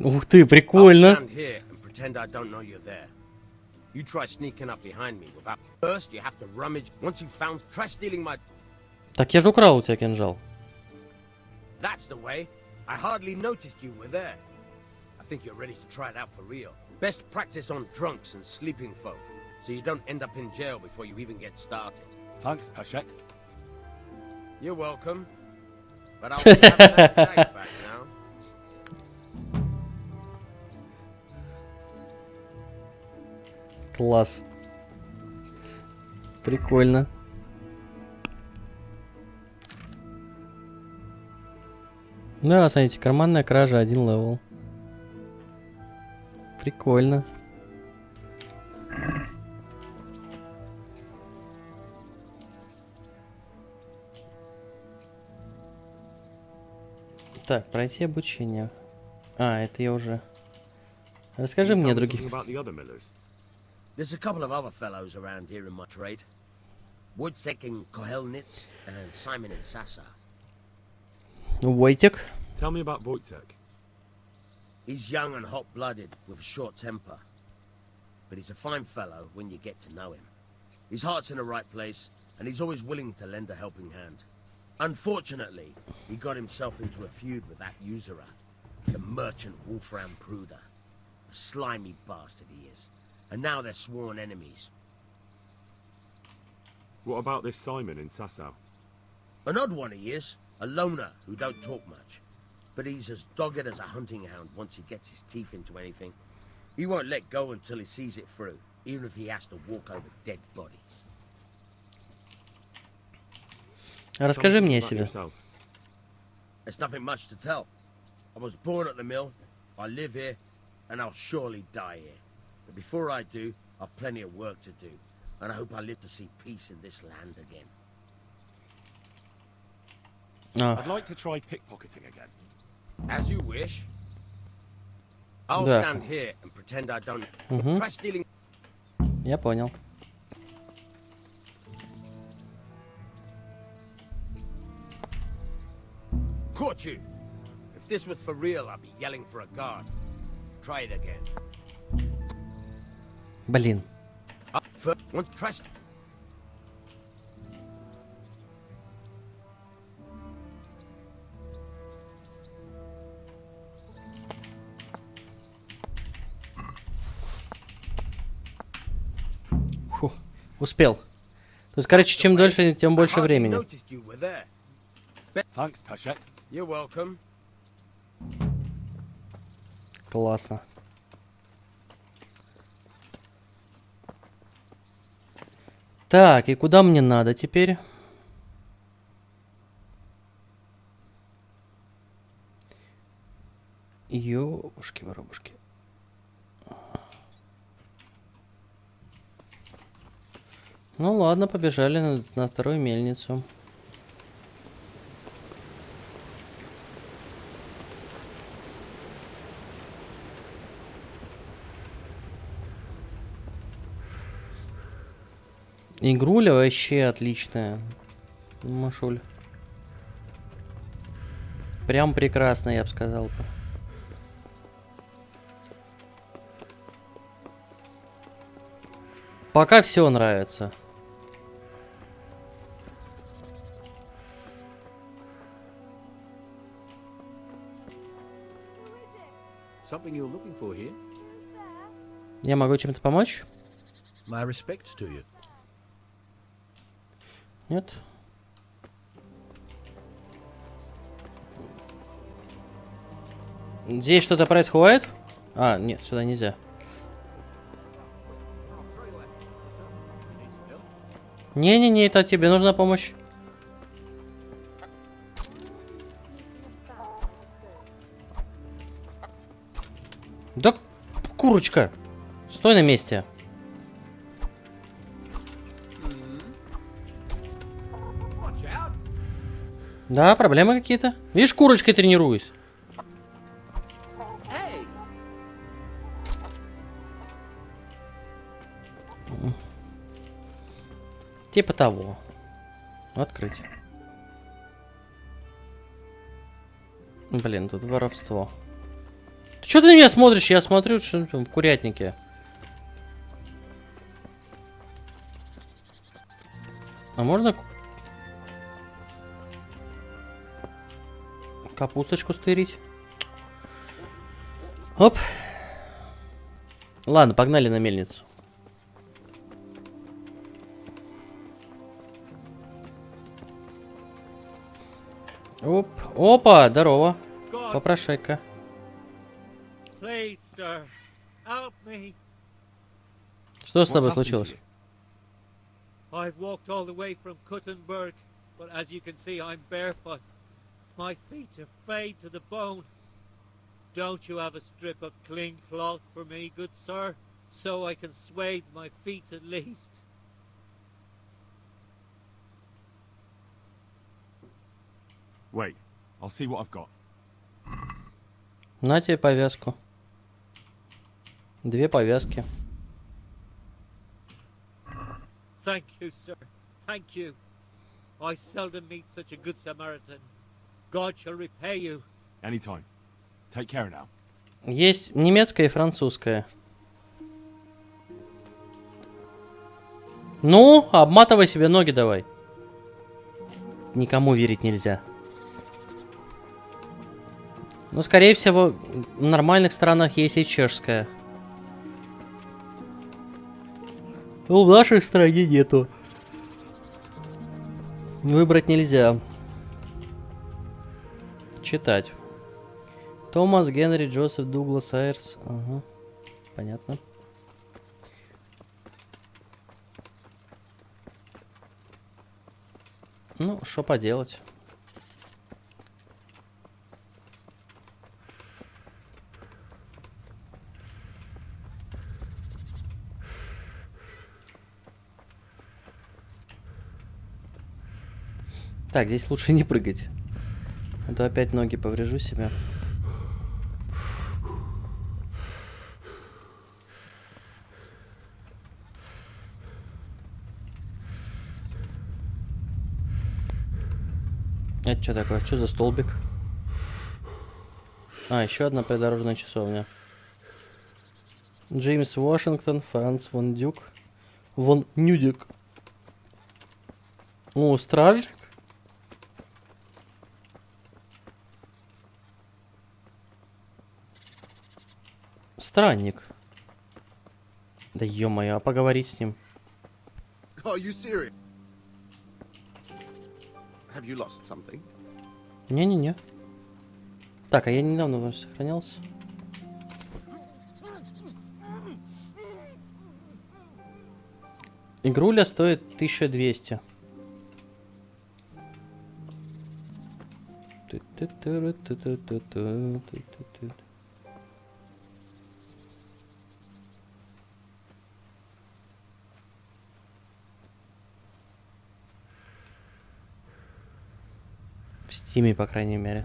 Ух ты, прикольно. I'll stand here and pretend I don't know you're there. You try sneaking up behind me without... First, you have to rummage. Once you've found... Try stealing my... Так я же украл у тебя кинжал. That's the way. I hardly noticed you were there. I think you're ready to try it out for real. Best practice on drunks and sleeping folk, so you don't end up in jail before you even get started. Thanks, Pashek. You're welcome. But I'll be having that bag back now. Класс. Прикольно. Да, смотрите, карманная кража, 1 левел. Прикольно. Так, пройти обучение. Это я уже... Расскажи мне о других... There's a couple of other fellows around here in my trade. Wojciech in Kohelnitz and Simon in Sassa. Wojciech? Tell me about Wojciech. He's young and hot-blooded with a short temper. But he's a fine fellow when you get to know him. His heart's in the right place, and he's always willing to lend a helping hand. Unfortunately, he got himself into a feud with that usurer, the merchant Wolfram Pruder. A slimy bastard he is. And now they're sworn enemies. What about this Simon in Sasau? An odd one he is. A loner who don't talk much. But he's as dogged as a hunting hound once he gets his teeth into anything. He won't let go until he sees it through, even if he has to walk over dead bodies. Расскажи мне о себе. There's nothing much to tell. I was born at the mill, I live here, and I'll surely die here. But before I do, I've plenty of work to do, and I hope I live to see peace in this land again. I'd like to try pickpocketing again. As you wish. I'll Да. stand here and pretend I don't. Мгм. Try stealing. Я понял. Caught you. If this was for real, I'd be yelling for a guard. Try it again. Блин. Up first. Once pressed. Фу, успел. То есть, короче, чем дольше, тем больше времени. Noticed you were there. Thanks, Pashek. You're welcome. Классно. Так, и куда мне надо теперь? Ёбушки-воробушки. Ну ладно, побежали на вторую мельницу. Игруля вообще отличная, Машуль. Прям прекрасно, я бы сказал. Пока все нравится. Something you're looking for here? Я могу чем-то помочь? My respects to you. Нет? Здесь что-то происходит? А, нет, сюда нельзя. Не-не-не, это тебе нужна помощь. Да, курочка, стой на месте. Да, проблемы какие-то. Видишь, курочкой тренируюсь. Типа того. Открыть. Блин, тут воровство. Ты что ты на меня смотришь? Я смотрю, что там в курятнике. А можно капусточку стырить? Оп. Ладно, погнали на мельницу. Оп. Опа, здорово. Попрошайка. Please, sir, help me. Что с тобой случилось? I've walked all the way from Kuttenberg, but as you can see, I'm barefoot. My feet are frayed to the bone. Don't you have a strip of clean cloth for me, good sir, so I can swathe my feet at least? Wait, I'll see what I've got. На тебе повязку. 2 повязки. Thank you, sir. Thank you. I seldom meet such a good Samaritan. God shall repay you. Anytime. Take care now. Есть немецкая и французская. Ну, обматывай себе ноги давай. Никому верить нельзя. Но, скорее всего, в нормальных странах есть и чешская. Ну, в нашей стране нету. Выбрать нельзя. Читать. Томас Генри Джозеф Дуглас Айрс. Ага. понятно. Ну, что поделать. Так, здесь лучше не прыгать. А то опять ноги поврежу себе. Это что такое? Что за столбик? А, еще одна придорожная часовня. Джеймс Вашингтон, Франц Вон Дюк. Вон Нюдик. О, стражник. Странник. Да ё-моё, а поговорить с ним? Are you serious? Have you lost something? Не-не-не. Так, а я недавно у вас сохранялся. Игруля стоит 1200. В Стиме, по крайней мере.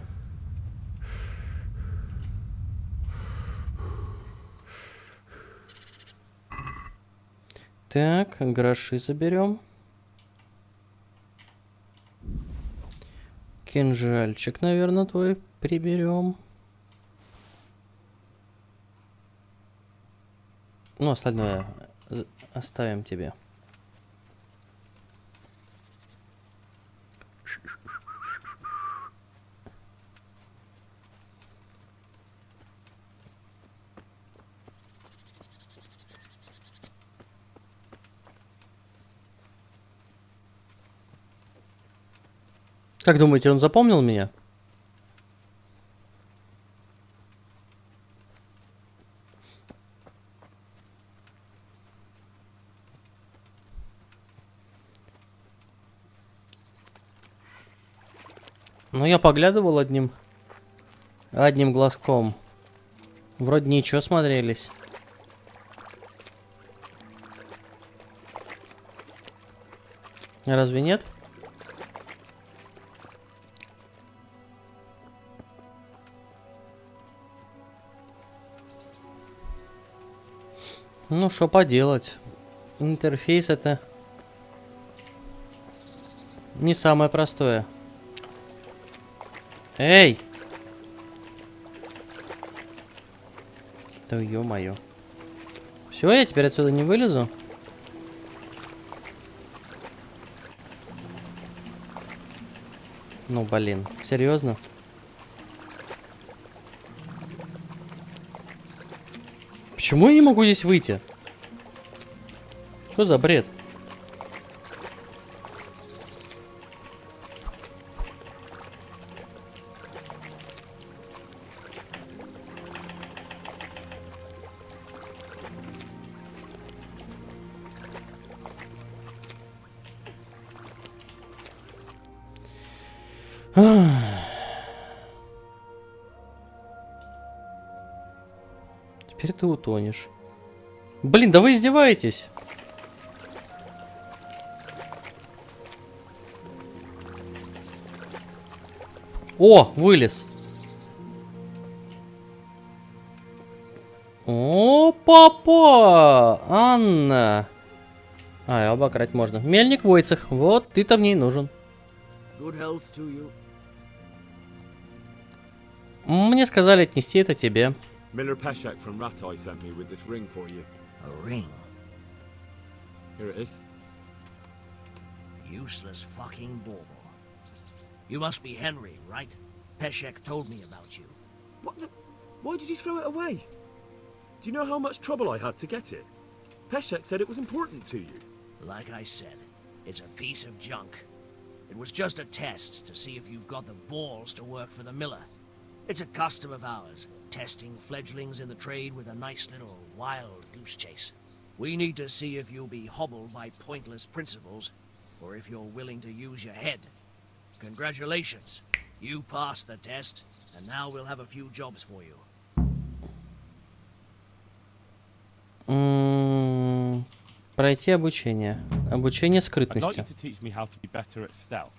Так, гроши заберем. Кинжальчик, наверное, твой приберем. Ну, остальное оставим тебе. Как думаете, он запомнил меня? Ну, я поглядывал одним глазком. Вроде ничего смотрелись. Разве нет? Ну, что поделать. Интерфейс это не самое простое. Эй! Да ё-моё. Все, я теперь отсюда не вылезу? Ну, блин, серьезно? Почему я не могу здесь выйти? Что за бред? Теперь ты утонешь. Блин, да вы издеваетесь? О, вылез. О, папа! Анна. А, обокрасть можно. Мельник Войцех. Вот ты-то мне и нужен. Мне сказали отнести это тебе. Miller Peshek from Ratai sent me with this ring for you. A ring? Here it is. Useless fucking bauble. You must be Henry, right? Peshek told me about you. What the? Why did you throw it away? Do you know how much trouble I had to get it? Peshek said it was important to you. Like I said, it's a piece of junk. It was just a test to see if you've got the balls to work for the miller. It's a custom of ours, testing fledglings in the trade with a nice little wild goose chase. We need to see if you'll be hobbled by pointless principles, or if you're willing to use your head. Congratulations. You passed the test, and now we'll have a few jobs for you. Пройти обучение. Обучение I'd like скрытности. you to teach me how to be better at stealth.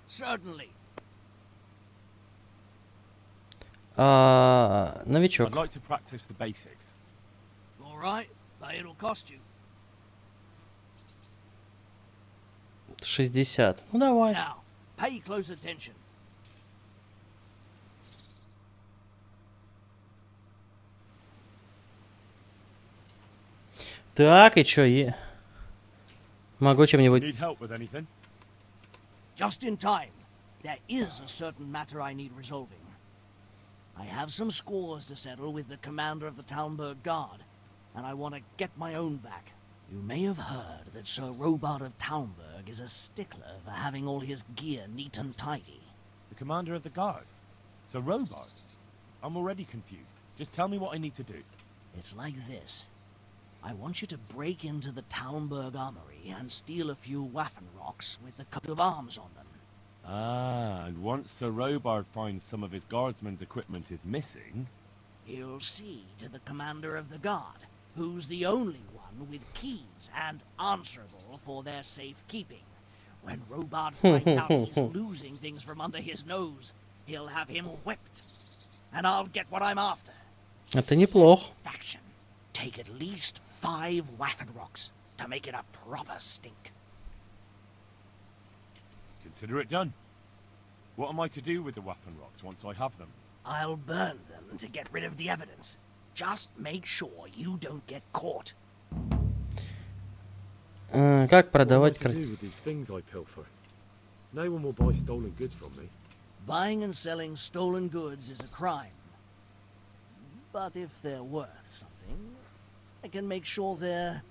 Certainly. Новичок. I'd like to practice the basics. All right, but it'll cost you. 60. Ну давай. Now, pay close attention. Так, и чё? Могу чем-нибудь... Need help with anything? Just in time. There is a certain matter I need resolving. I have some scores to settle with the commander of the Talmberg Guard, and I want to get my own back. You may have heard that Sir Robard of Talmberg is a stickler for having all his gear neat and tidy. The commander of the guard? Sir Robard? I'm already confused. Just tell me what I need to do. It's like this. I want you to break into the Talmberg armory and steal a few Waffen rocks with the coat of arms on them. Ah, and once Sir Robard finds some of his guardsmen's equipment is missing... He'll see to the commander of the guard, who's the only one with keys and answerable for their safekeeping. When Robard finds out he's losing things from under his nose, he'll have him whipped. And I'll get what I'm after. Это неплохо. Faction. Take at least 5 Waffen rocks to make it a proper stink. Consider it done. What am I to do with the Waffen rocks once I have them? I'll burn them to get rid of the evidence. Just make sure you don't get caught. Как продавать What am I to do with these things I pilfer? No one will buy stolen goods from me. Buying and selling stolen goods is a crime. But if they're worth something, I can make sure they're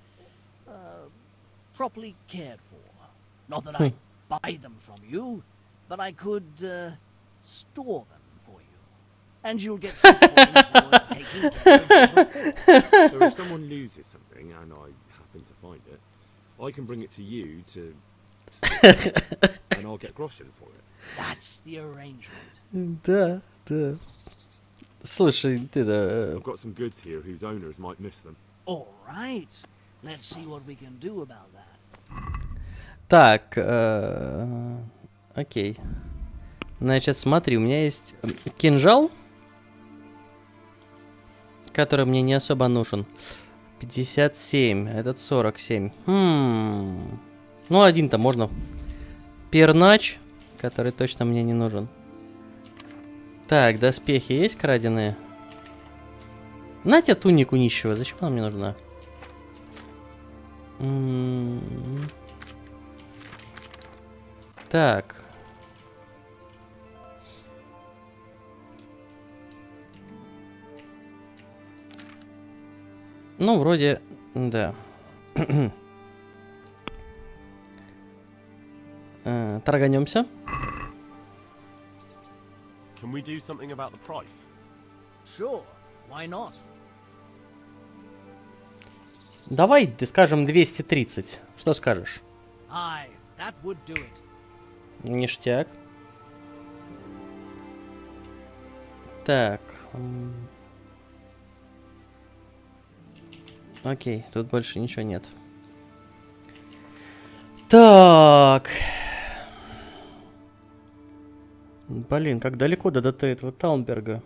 properly cared for. Not that I buy them from you, but I could store them for you. And you'll get some coin for taking care of them. So if someone loses something and I happen to find it, I can bring it to you to and I'll get groschen for it. That's the arrangement. Да, да. Слушай, ты да... I've got some goods here whose owners might miss them. All right. Let's see what we can do about that. Так, окей. Значит, смотри, у меня есть кинжал, который мне не особо нужен. 57, этот 47. Ну, один-то можно. Пернач, который точно мне не нужен. Так, доспехи есть краденые? На тебе тунику нищего, зачем она мне нужна? Так. Ну, вроде, да. Торганемся. Can we do something about the price? Sure, why not? Давай, скажем, 230. Что скажешь? Aye, that would do it. Ништяк. Так. Окей, тут больше ничего нет. Так. Блин, как далеко до этого Талмберга.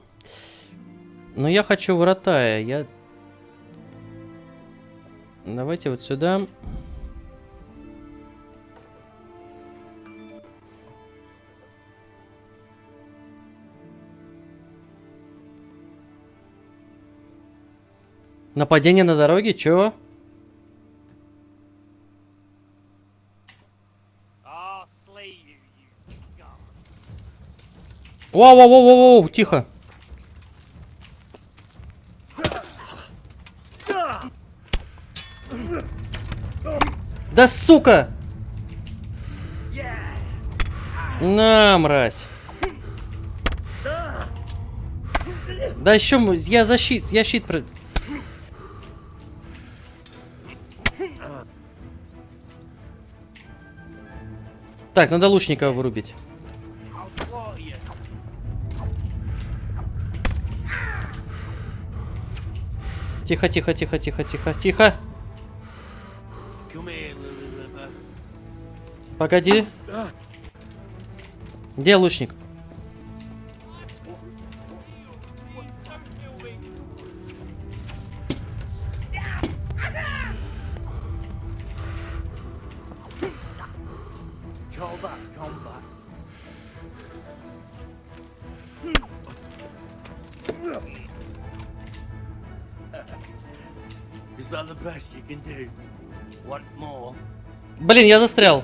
Но я хочу вратая. Я... Давайте вот сюда. Нападение на дороге? Чё? Воу-воу-воу-воу-воу, тихо. Да сука! На, мразь. Да еще я щит про... Так, надо лучника вырубить. Тихо, тихо, тихо, тихо, тихо, тихо. Погоди. Где лучник? Is that the best you can do? What more? Блин, я застрял.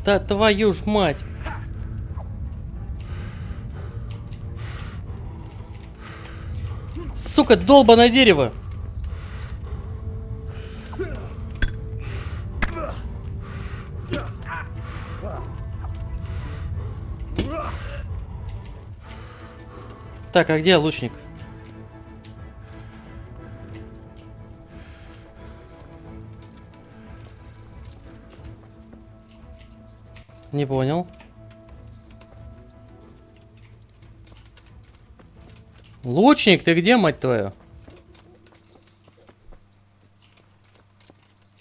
Да твою ж мать. Сука, долбаное дерево. Так, а где лучник? Не понял. Лучник, ты где, мать твою?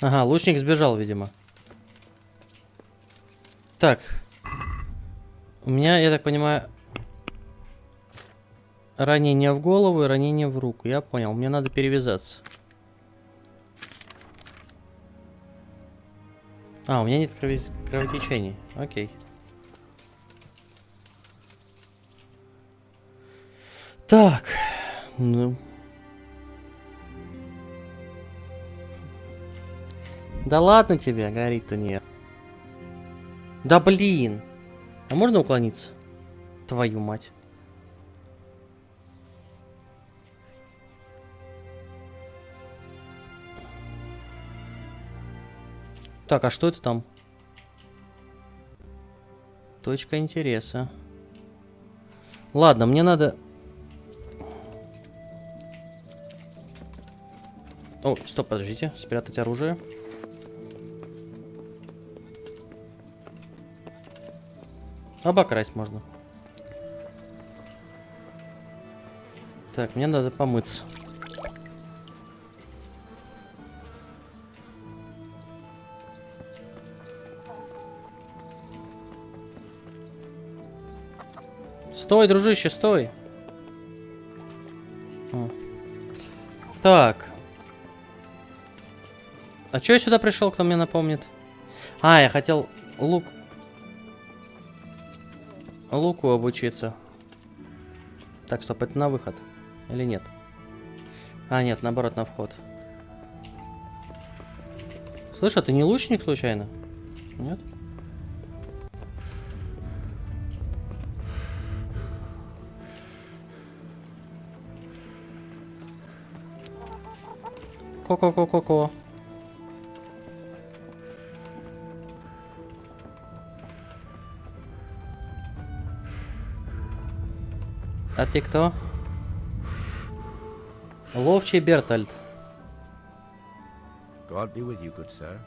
Ага, лучник сбежал, видимо. Так. У меня, я так понимаю, ранение в голову и ранение в руку. Я понял, мне надо перевязаться. А, у меня нет кровотечений. Окей. Так. Ну. Да ладно тебе, горит-то нет. Да блин. А можно уклониться? Твою мать. Так, а что это там? Точка интереса. Ладно, мне надо... О, стоп, подождите. Спрятать оружие. Обокрасть можно. Так, мне надо помыться. Стой, дружище, стой. О. Так. А чё я сюда пришел, кто мне напомнит? А, я хотел луку обучиться. Так, стоп, это на выход. Или нет? А, нет, наоборот, на вход. Слышь, а ты не лучник случайно? Нет? Ко-ко-ко-ко-ко. А ты кто? Ловчий Бертольд. God be with you, good sir.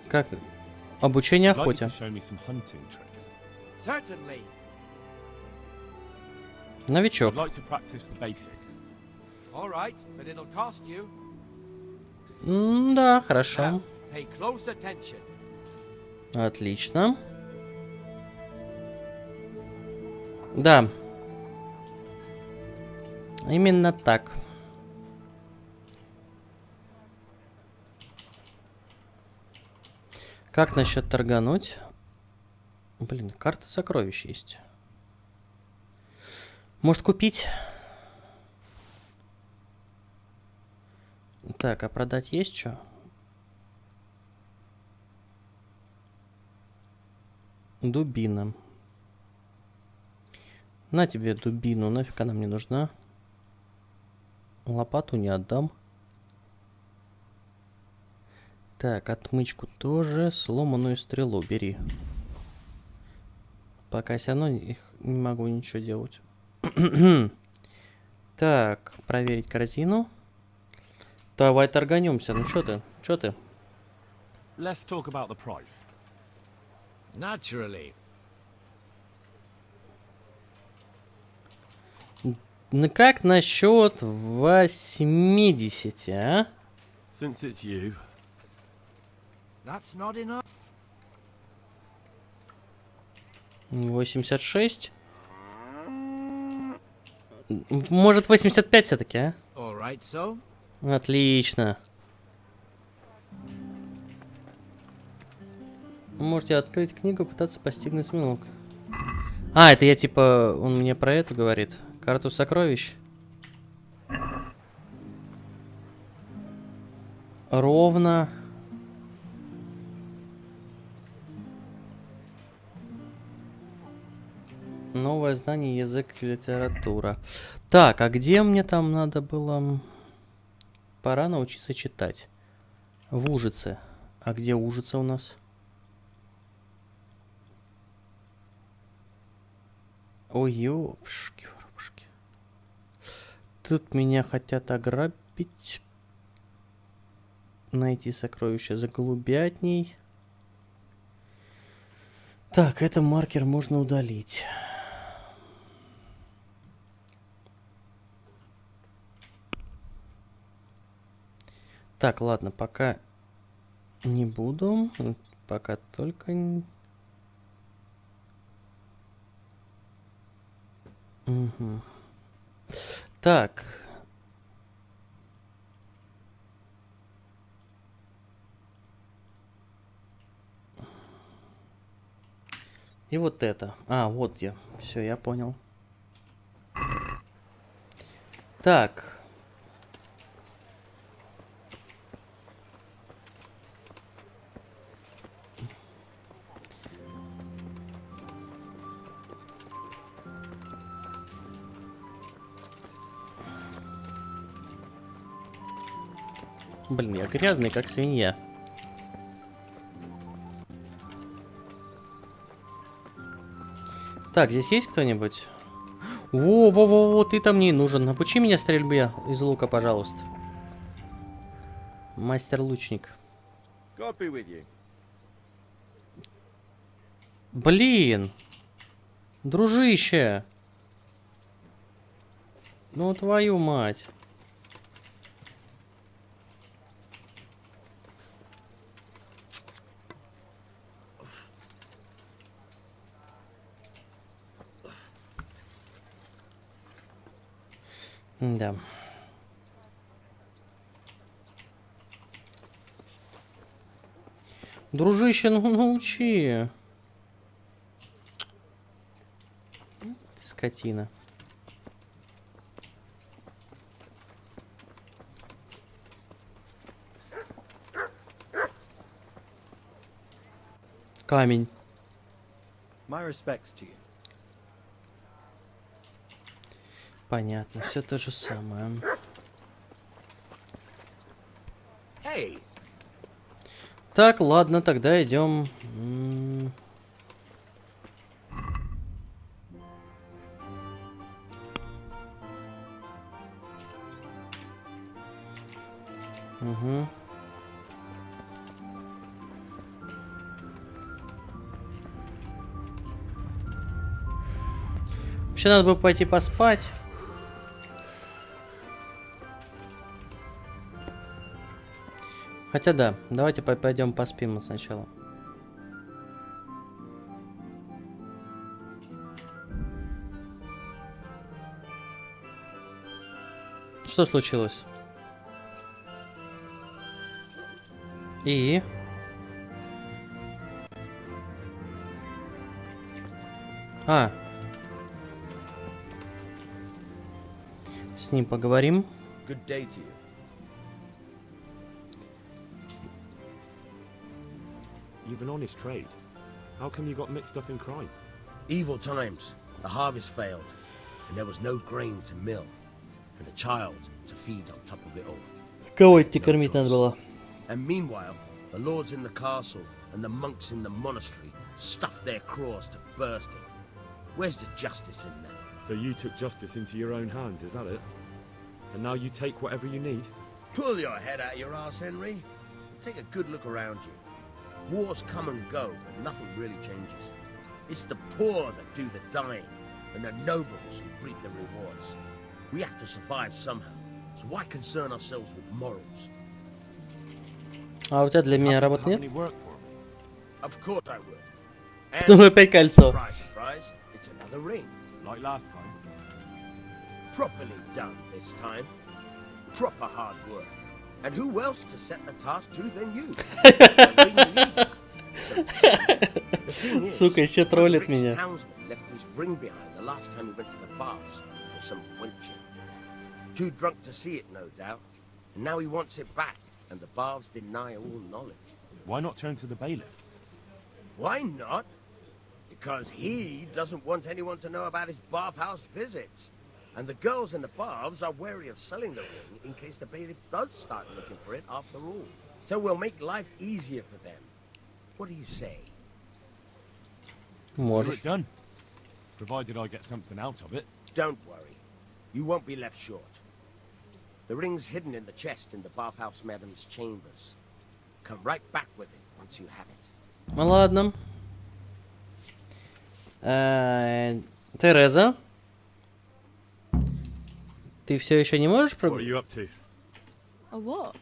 Как? Обучение I'd like you охоте. to show me some hunting tricks. Certainly. Новичок. I'd like to practice the basics. All right, but it'll cost you. Да, хорошо. Now, pay close attention. Отлично. Да. Именно так. Как насчет торгануть? Блин, карта сокровищ есть. Может купить? Так, а продать есть что? Дубина. На тебе дубину, нафиг она мне нужна? Лопату не отдам. Так, отмычку тоже. Сломанную стрелу бери. Пока все равно их не могу ничего делать. Так, проверить корзину. Давай торганемся. Ну чё ты? Чё ты? Let's talk about the price. Naturally. Ну как насчет 80, а? Since it's you. That's not enough. 86. Может 85 все-таки, а? All right, so? Отлично. Можете открыть книгу и пытаться постигнуть смысл. А, это я типа, он мне про это говорит. Карту сокровищ. Ровно. Новое знание, язык и литература. Так, а где мне там надо было? Пора научиться читать. В Ужице. А где Ужица у нас? Ой, ёпшки-воробушки. Тут меня хотят ограбить. Найти сокровища за голубятней. Так, это маркер можно удалить. Так, ладно, пока не буду. Пока только... Угу. Так. И вот это. А, вот я. Все, я понял. Так. Блин, я грязный, как свинья. Так, здесь есть кто-нибудь? Во-во-во, ты там не нужен. Обучи меня стрельбе из лука, пожалуйста. Мастер-лучник. Блин! Дружище! Ну твою мать. Да. Дружище, ну научи. Ты скотина. Камень. My respects to you. Понятно, все то же самое. Hey. Так, ладно, тогда идем. Угу. Вообще надо бы пойти поспать. Хотя да, давайте пойдем поспим сначала. Что случилось? И? А. С ним поговорим. Good day to you. You've an honest trade. How come you got mixed up in crime? Evil times. The harvest failed, and there was no grain to mill, and a child to feed on top of it all. Кого идти кормить надо было? And meanwhile, the lords in the castle and the monks in the monastery stuffed their craws to bursting. Where's the justice in that? So you took justice into your own hands, is that it? And now you take whatever you need? Pull your head out of your ass, Henry. Take a good look around you. Wars come and go, but nothing really changes. It's the poor that do the dying, and the nobles who reap the rewards. We have to survive somehow, so why concern ourselves with morals? А у тебя для меня работы нет? Of course I would. Ну опять кольцо. Surprise, surprise, it's another ring. Like last time. Properly done this time. Proper hard work. And who else to set the task to than you? The ring leader, so to speak. The thing is, Сука, еще троллит the rich меня. townsman left his ring behind the last time he went to the baths for some wenching. Too drunk to see it, no doubt. And now he wants it back, and the baths deny all knowledge. Why not turn to the bailiff? Why not? Because he doesn't want anyone to know about his bathhouse visits. And the girls in the baths are wary of selling the ring in case the bailiff does start looking for it after all. So we'll make life easier for them. What do you say? Можешь. Done. Provided I get something out of it. Don't worry. You won't be left short. The ring's hidden in the chest in the bathhouse madam's chambers. Come right back with it once you have it. Ну ладно. Тереза? Ты все еще не можешь What are you up to? A what?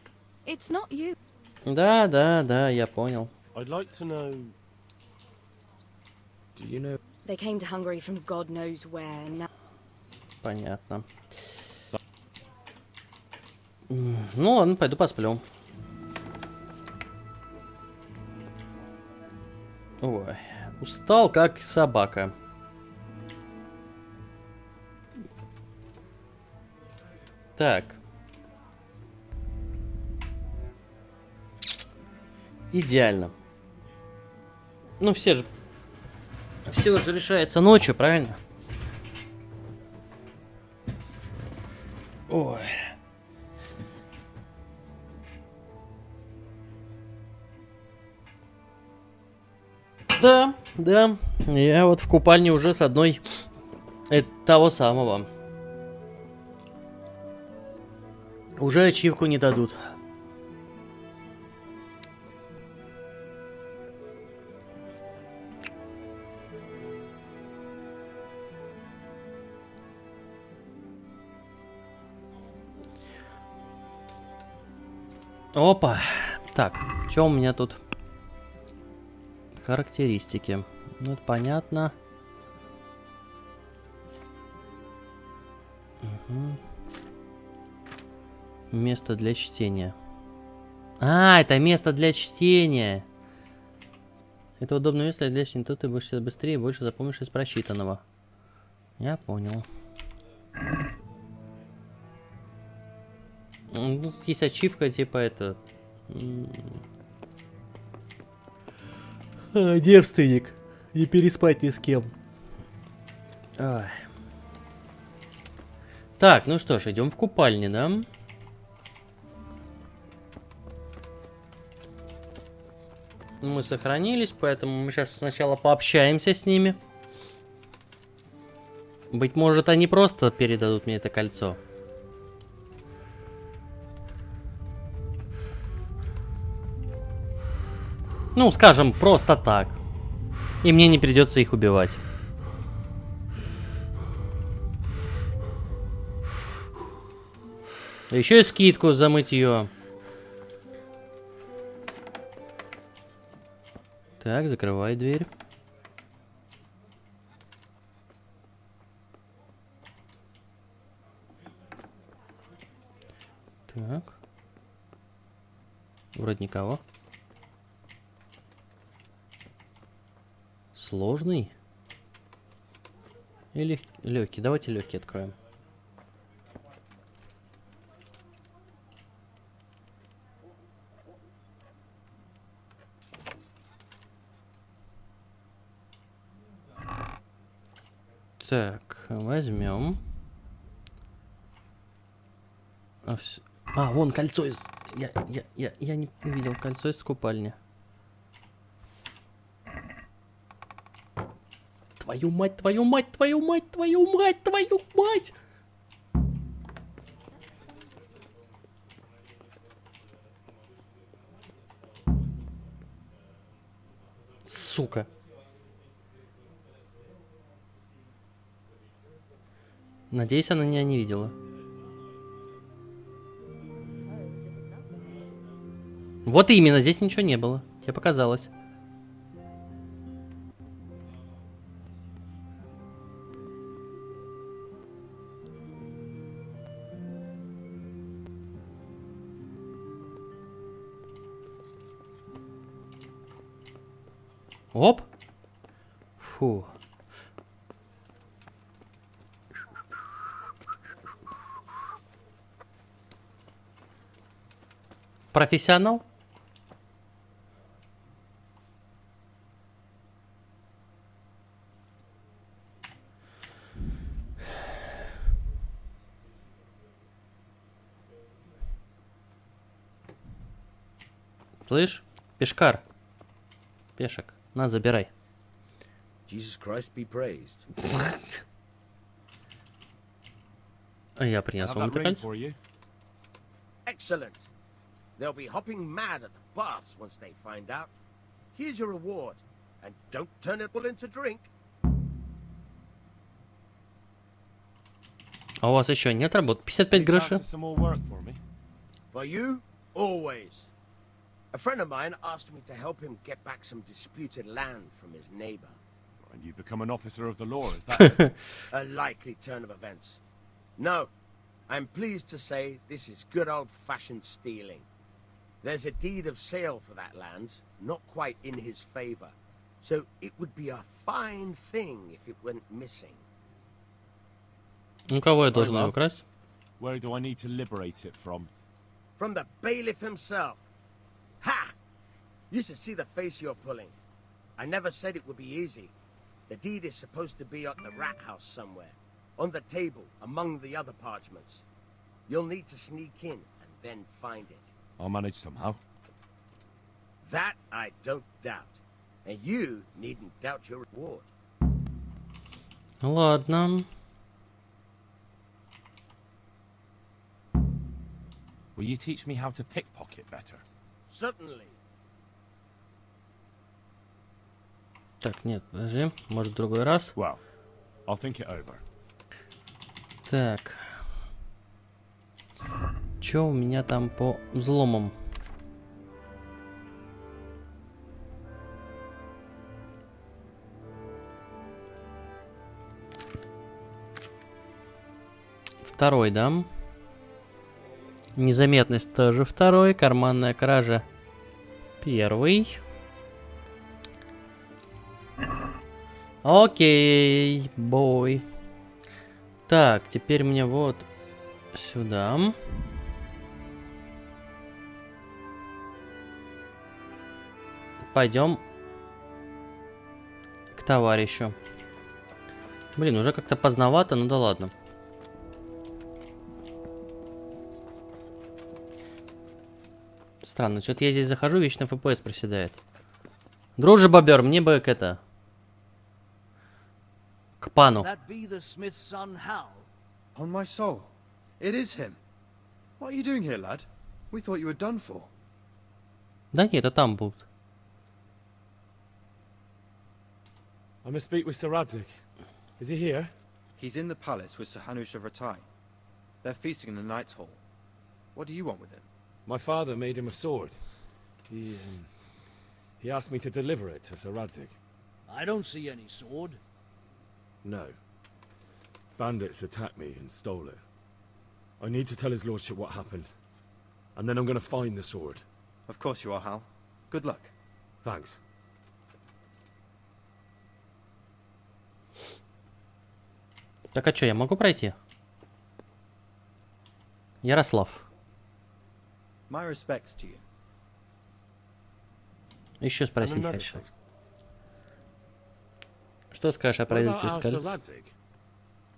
It's not you. Да, я понял. I'd like to know... Do you know... They came to Hungary from God knows where. Now Понятно. Ну ладно, пойду посплю. Ой, устал как собака. Так. Идеально. Ну все же решается ночью, правильно? Ой. Да. Я вот в купальне уже с одной того самого. Уже ачивку не дадут. Опа. Так, что у меня тут? Характеристики. Ну, это понятно. Угу. Место для чтения. А, это место для чтения. Это удобное место для чтения. Тут ты будешь быстрее и больше запомнишь из прочитанного. Я понял. Тут есть ачивка, типа это... девственник. Не переспать ни с кем. Ой. Так, ну что ж, идем в купальни, да? Мы сохранились, поэтому мы сейчас сначала пообщаемся с ними. Быть может, они просто передадут мне это кольцо. Ну, скажем, просто так. И мне не придется их убивать. Еще и скидку за мытье. Так, закрывай дверь. Так. Вроде никого. Сложный? Или легкий? Давайте легкий откроем. Так, возьмем. А, вон кольцо из... Я не видел кольцо из купальни. Твою мать, твою мать, твою мать, твою мать, твою мать! Сука. Надеюсь, она меня не видела. Вот именно, здесь ничего не было. Тебе показалось. Оп. Фу. Профессионал? Слышь, пешкар. Пешек. На, забирай. Jesus Christ be praised. Я принес вам это кольцо. Excellent. They'll be hopping mad at the baths once they find out. Here's your reward. And don't turn it all into drink. А у вас еще нет работы? 55 грошей. For you, always. A friend of mine asked me to help him get back some disputed land from his neighbor. And you've become an officer of the law, is that? A likely turn of events. No, I'm pleased to say this is good old-fashioned stealing. There's a deed of sale for that land, not quite in his favor. So it would be a fine thing if it went missing. У кого я должен его украсть? Where do I need to liberate it from? From the bailiff himself. Ha! You should see the face you're pulling. I never said it would be easy. The deed is supposed to be at the rat house somewhere. On the table, among the other parchments. You'll need to sneak in and then find it. I'll manage somehow. That I don't doubt. And you needn't doubt your reward. Ладно. Will you teach me how to pickpocket better? Certainly. Так, нет, подожди. Может, в другой раз? Well, I'll think it over. Так. Чё у меня там по взломам? Второй, да? Незаметность тоже второй. Карманная кража первый. Окей, бой. Так, теперь мне вот сюда. Пойдем к товарищу. Блин, уже как-то поздновато, ну да ладно. Странно, что-то я здесь захожу, вечно FPS проседает. Друже бобер, мне бы к это... К пану. That be the smith's son, Hal? On my soul, it is him. What are you doing here, lad? We thought you were done for. Да нет, это там будут. I must speak with Sir Radzik. Is he here? He's in the palace with Sir Hanush of Ratai. They're feasting in the Knight's Hall. What do you want with him? My father made him a sword. He asked me to deliver it to Sir Radzik. I don't see any sword. No. Bandits attacked me and stole it. I need to tell his lordship what happened. And then I'm going to find the sword. Of course you are, Hal. Good luck. Thanks. Так, а что, я могу пройти? Ярослав. My respects to you. Еще спросить хочу. Что скажешь о правительстве Скалец?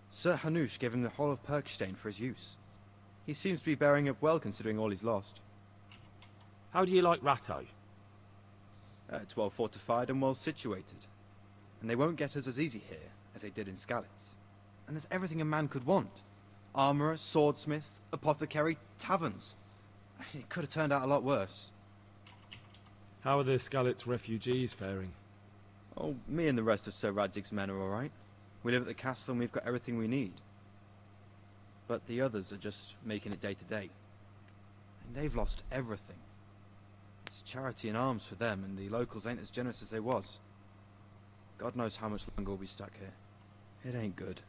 Sir Hanush gave him the whole of Perkstein for his use. He seems to be bearing up well considering all he's lost. How do you like Ratai? It's well fortified and well situated. and they won't get us as easy here as they did in Skalitz. And there's everything a man could want. Armourer, swordsmith, apothecary, taverns. It could have turned out a lot worse. How are the Skalitz refugees faring? Oh, me and the rest of Sir Radzig's men are alright. We live at the castle and we've got everything we need. But the others are just making it day to day. And they've lost everything. It's charity and arms for them, and the locals ain't as generous as they was. God knows how much longer we'll be stuck here. It ain't good.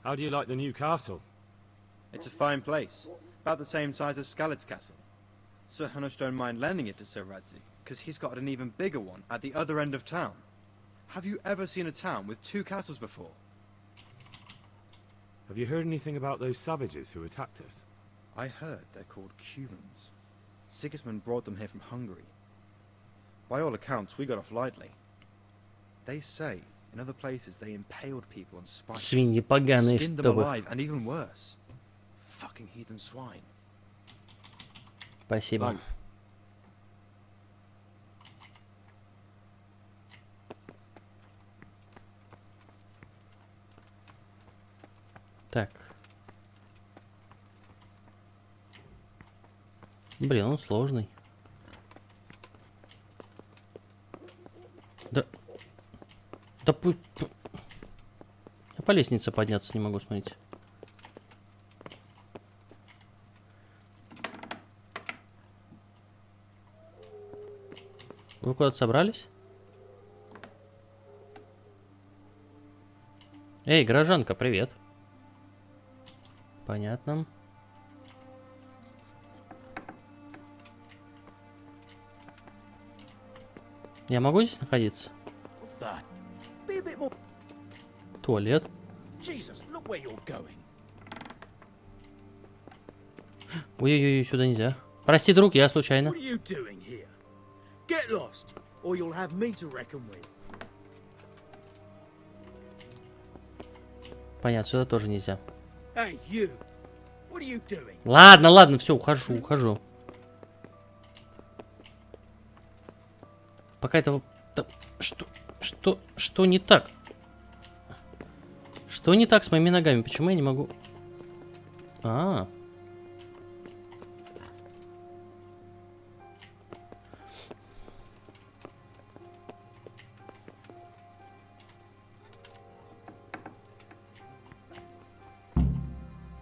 How do you like the new castle? It's a fine place. About the same size as Skalitz Castle. Sir Hanush don't mind lending it to Sir Radzig, because he's got an even bigger one at the other end of town. Have you ever seen a town with 2 castles before? Have you heard anything about those savages who attacked us? I heard they're called Cumans. Sigismund brought them here from Hungary. By all accounts, we got off lightly. They say, in other places, they impaled people on spikes. Свиньи поганые, skinned them чтобы... alive, and even worse. Fucking heathen swine. Спасибо. Thanks. Так. Блин, он сложный. Да... Да я по лестнице подняться не могу, смотрите. Вы куда-то собрались? Эй, гражданка, привет. Понятно. Я могу здесь находиться? Туалет. Ой-ой-ой, сюда нельзя. Прости, друг, я случайно. Понятно, сюда тоже нельзя. Ладно, ладно, все, ухожу. Пока этого... Что не так? Что не так с моими ногами? Почему я не могу...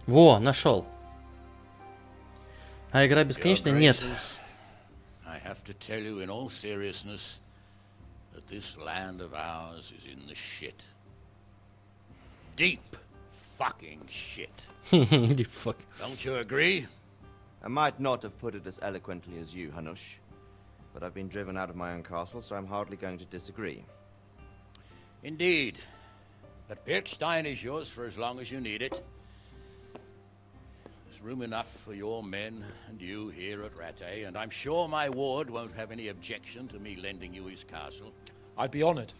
Во, нашел. А игра бесконечная? Нет. I have to tell you in all seriousness that this land of ours is in the shit. Deep fucking shit. Deep fuck. Don't you agree? I might not have put it as eloquently as you, Hanush, but I've been driven out of my own castle, so I'm hardly going to disagree. Indeed. But Birkstein is yours for as long as you need it. There's room enough for your men and you here at Rattay, and I'm sure my ward won't have any objection to me lending you his castle. I'd be honored.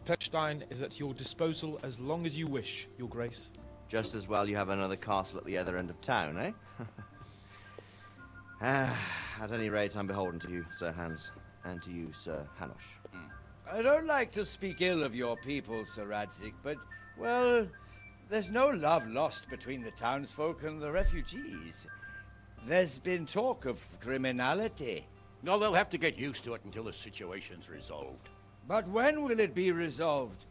Birkstein is at your disposal as long as you wish, Your Grace. Just as well you have another castle at the other end of town, eh? At any rate, I'm beholden to you, Sir Hans, and to you, Sir Hanush. I don't like to speak ill of your people, Sir Radzig, but, well, there's no love lost between the townsfolk and the refugees. There's been talk of criminality. No, they'll have to get used to it until the situation's resolved. But when will it be resolved?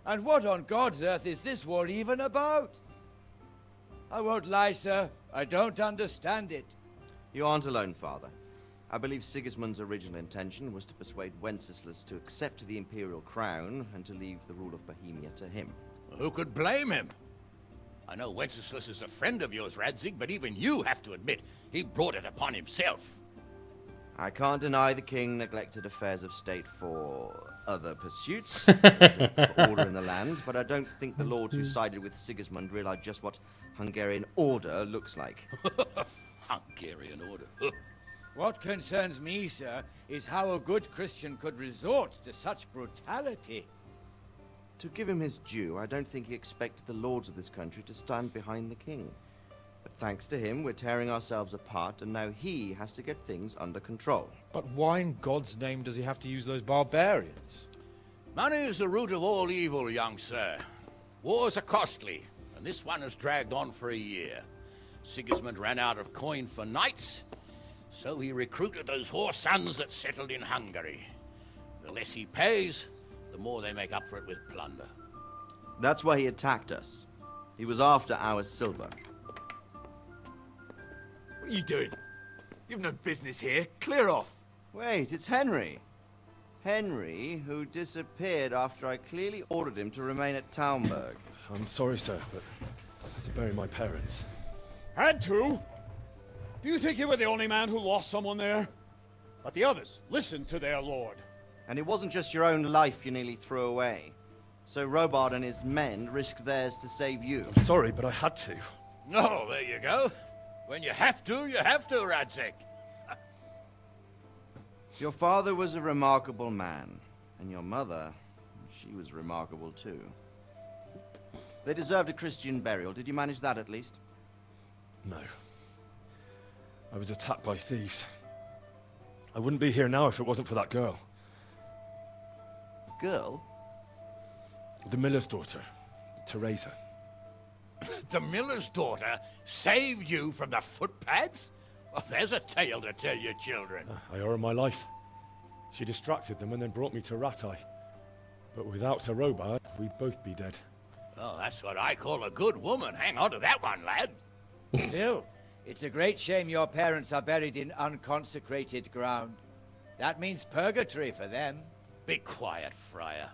And what on God's earth is this war even about? I won't lie, sir. I don't understand it. You aren't alone, Father. I believe Sigismund's original intention was to persuade Wenceslas to accept the imperial crown and to leave the rule of Bohemia to him. Who could blame him? I know Wenceslas is a friend of yours, Radzig, but even you have to admit he brought it upon himself. I can't deny the king neglected affairs of state for other pursuits, for order in the land, but I don't think the lords who sided with Sigismund realized just what Hungarian order looks like. Hungarian order? What concerns me, sir, is how a good Christian could resort to such brutality. To give him his due, I don't think he expected the lords of this country to stand behind the king. But thanks to him, we're tearing ourselves apart, and now he has to get things under control. But why in God's name does he have to use those barbarians? Money is the root of all evil, young sir. Wars are costly, and this one has dragged on for a year. Sigismund ran out of coin for knights, so he recruited those whore sons that settled in Hungary. The less he pays, the more they make up for it with plunder. That's why he attacked us. He was after our silver. What are you doing? You've no business here. Clear off. Wait, it's Henry. Henry, who disappeared after I clearly ordered him to remain at Talmberg. I'm sorry, sir, but I had to bury my parents. Had to? Do you think you were the only man who lost someone there? But the others listened to their lord. And it wasn't just your own life you nearly threw away. So Robard and his men risked theirs to save you. I'm sorry, but I had to. Oh, there you go. When you have to, Radzig. Your father was a remarkable man, and your mother, she was remarkable too. They deserved a Christian burial. Did you manage that at least? No. I was attacked by thieves. I wouldn't be here now if it wasn't for that girl. Girl? The miller's daughter, Teresa. The miller's daughter saved you from the footpads? Well, there's a tale to tell your children. I owe her my life. She distracted them and then brought me to Rattay. But without Sir Robard, we'd both be dead. Oh, that's what I call a good woman. Hang on to that one, lad. Still, it's a great shame your parents are buried in unconsecrated ground. That means purgatory for them. Be quiet, Friar.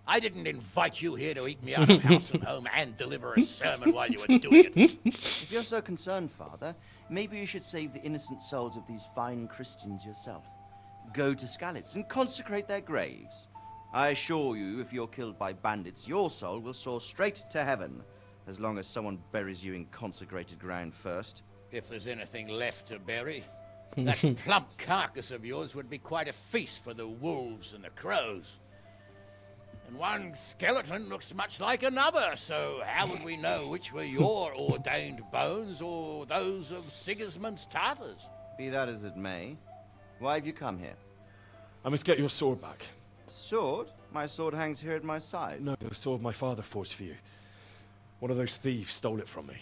I didn't invite you here to eat me out of house and home and deliver a sermon while you were doing it. If you're so concerned, Father, maybe you should save the innocent souls of these fine Christians yourself. Go to Skalitz and consecrate their graves. I assure you, if you're killed by bandits, your soul will soar straight to heaven, as long as someone buries you in consecrated ground first. If there's anything left to bury, that plump carcass of yours would be quite a feast for the wolves and the crows. And one skeleton looks much like another, so how would we know which were your ordained bones or those of Sigismund's Tartars? Be that as it may, why have you come here? I must get your sword back. Sword? My sword hangs here at my side. No, the sword my father forged for you. One of those thieves stole it from me.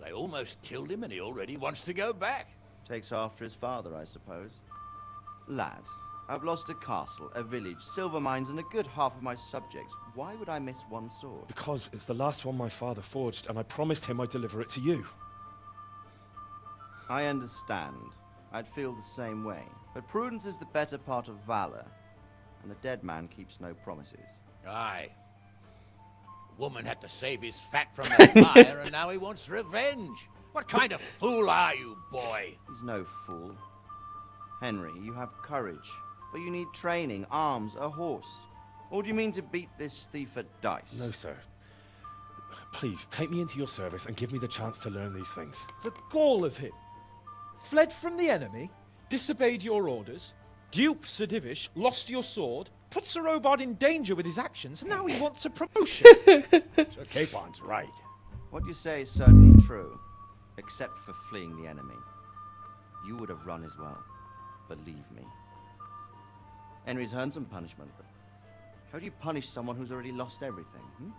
They almost killed him and he already wants to go back. Takes after his father, I suppose. Lad, I've lost a castle, a village, silver mines, and a good half of my subjects. Why would I miss one sword? Because it's the last one my father forged, and I promised him I'd deliver it to you. I understand. I'd feel the same way. But prudence is the better part of valor, and a dead man keeps no promises. Aye. Woman had to save his fat from the fire, and now he wants revenge. What kind of fool are you, boy? He's no fool. Henry, you have courage, but you need training, arms, a horse. Or do you mean to beat this thief at dice? No, sir. Please, take me into your service and give me the chance to learn these things. The gall of him. Fled from the enemy, disobeyed your orders, duped Sir Divish, lost your sword, put Sir Robard in danger with his actions, and now he wants a promotion. Sir Capon's right. What you say is certainly true, except for fleeing the enemy. You would have run as well, believe me. Henry's earned some punishment, but how do you punish someone who's already lost everything?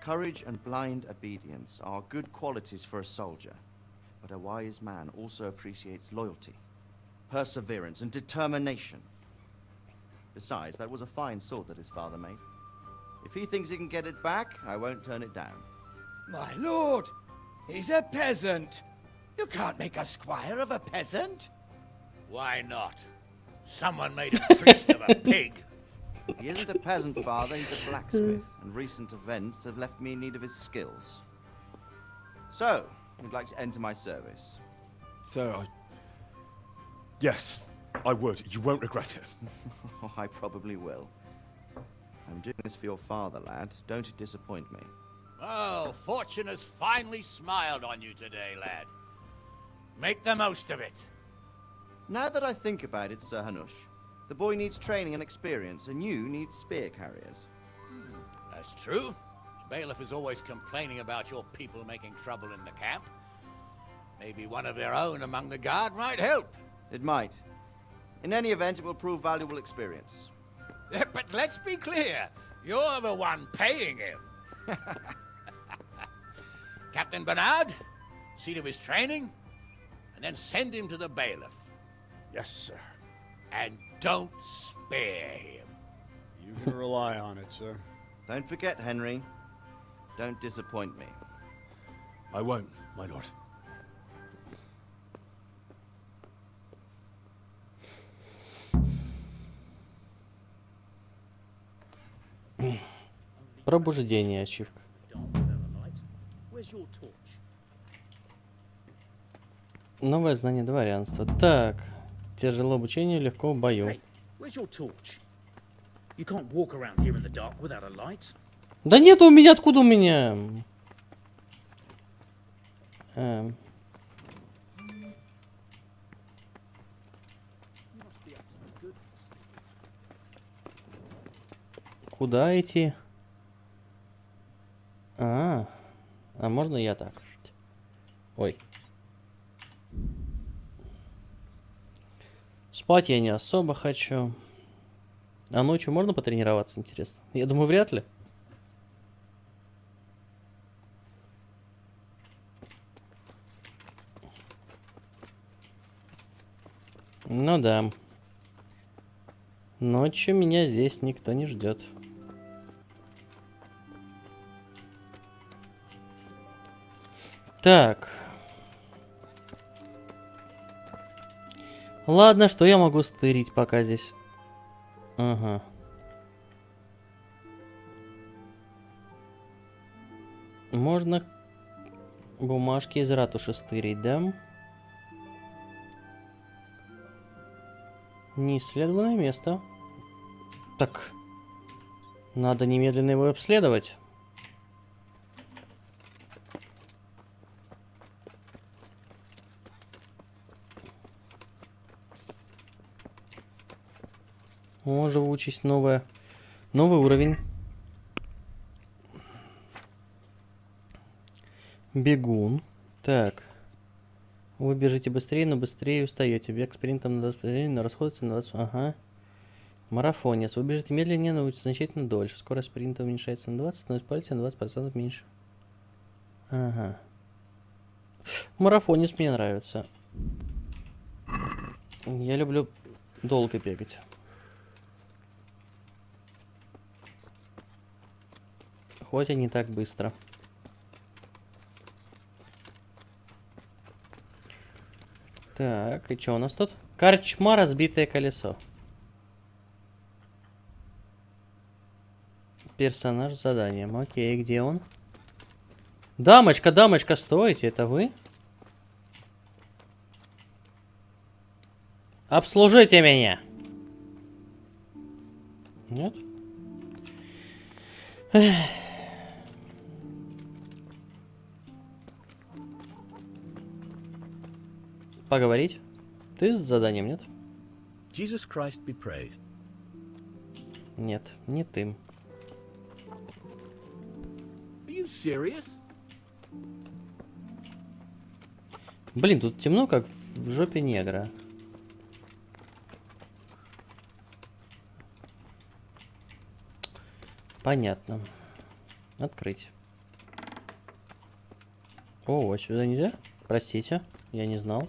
Courage and blind obedience are good qualities for a soldier, but a wise man also appreciates loyalty, perseverance, and determination. Besides, that was a fine sword that his father made. If he thinks he can get it back, I won't turn it down. My lord, he's a peasant. You can't make a squire of a peasant. Why not? Someone made a priest of a pig. He isn't a peasant, father, he's a blacksmith, and recent events have left me in need of his skills. So, you'd like to enter my service? Sir, Yes, I would. You won't regret it. I probably will. I'm doing this for your father, lad. Don't disappoint me. Oh, fortune has finally smiled on you today, lad. Make the most of it. Now that I think about it, Sir Hanush, the boy needs training and experience, and you need spear carriers. That's true. The bailiff is always complaining about your people making trouble in the camp. Maybe one of their own among the guard might help. It might. In any event, it will prove valuable experience. But let's be clear, you're the one paying him. Captain Bernard, see to his training, and then send him to the bailiff. Yes, sir. And don't spare him. You can rely on it, sir. Don't forget, Henry. Don't disappoint me. I won't, my lord. Пробуждение, ачивка. Новое знание дворянства. Так. Тяжело обучение, легко в бою. Да нет у меня, откуда у меня? Куда идти? А можно я так? Ой. Спать я не особо хочу. А ночью можно потренироваться, интересно? Я думаю, вряд ли. Ну да. Ночью меня здесь никто не ждет. Так. Ладно, что я могу стырить пока здесь? Ага. Можно бумажки из ратуши стырить, да? Неисследованное место. Так. Надо немедленно его обследовать. О, живучесть новая. Новый уровень. Бегун. Так. Вы бежите быстрее, но быстрее устаете. Бег спринтом на 20 времени, но расходится на 20... Ага. Марафонец. Вы бежите медленнее, но значительно дольше. Скорость спринта уменьшается на 20, но используйте на 20% меньше. Ага. Марафонец мне нравится. Я люблю долго бегать. Хоть и не так быстро. Так, и что у нас тут? Корчма, разбитое колесо. Персонаж с заданием. Окей, где он? Дамочка, дамочка, стойте, это вы? Обслужите меня. Нет? Поговорить? Ты с заданием, нет? Jesus Christ be praised. Нет, не ты. Are you serious? Блин, тут темно, как в жопе негра. Понятно. Открыть. О, сюда нельзя? Простите, я не знал.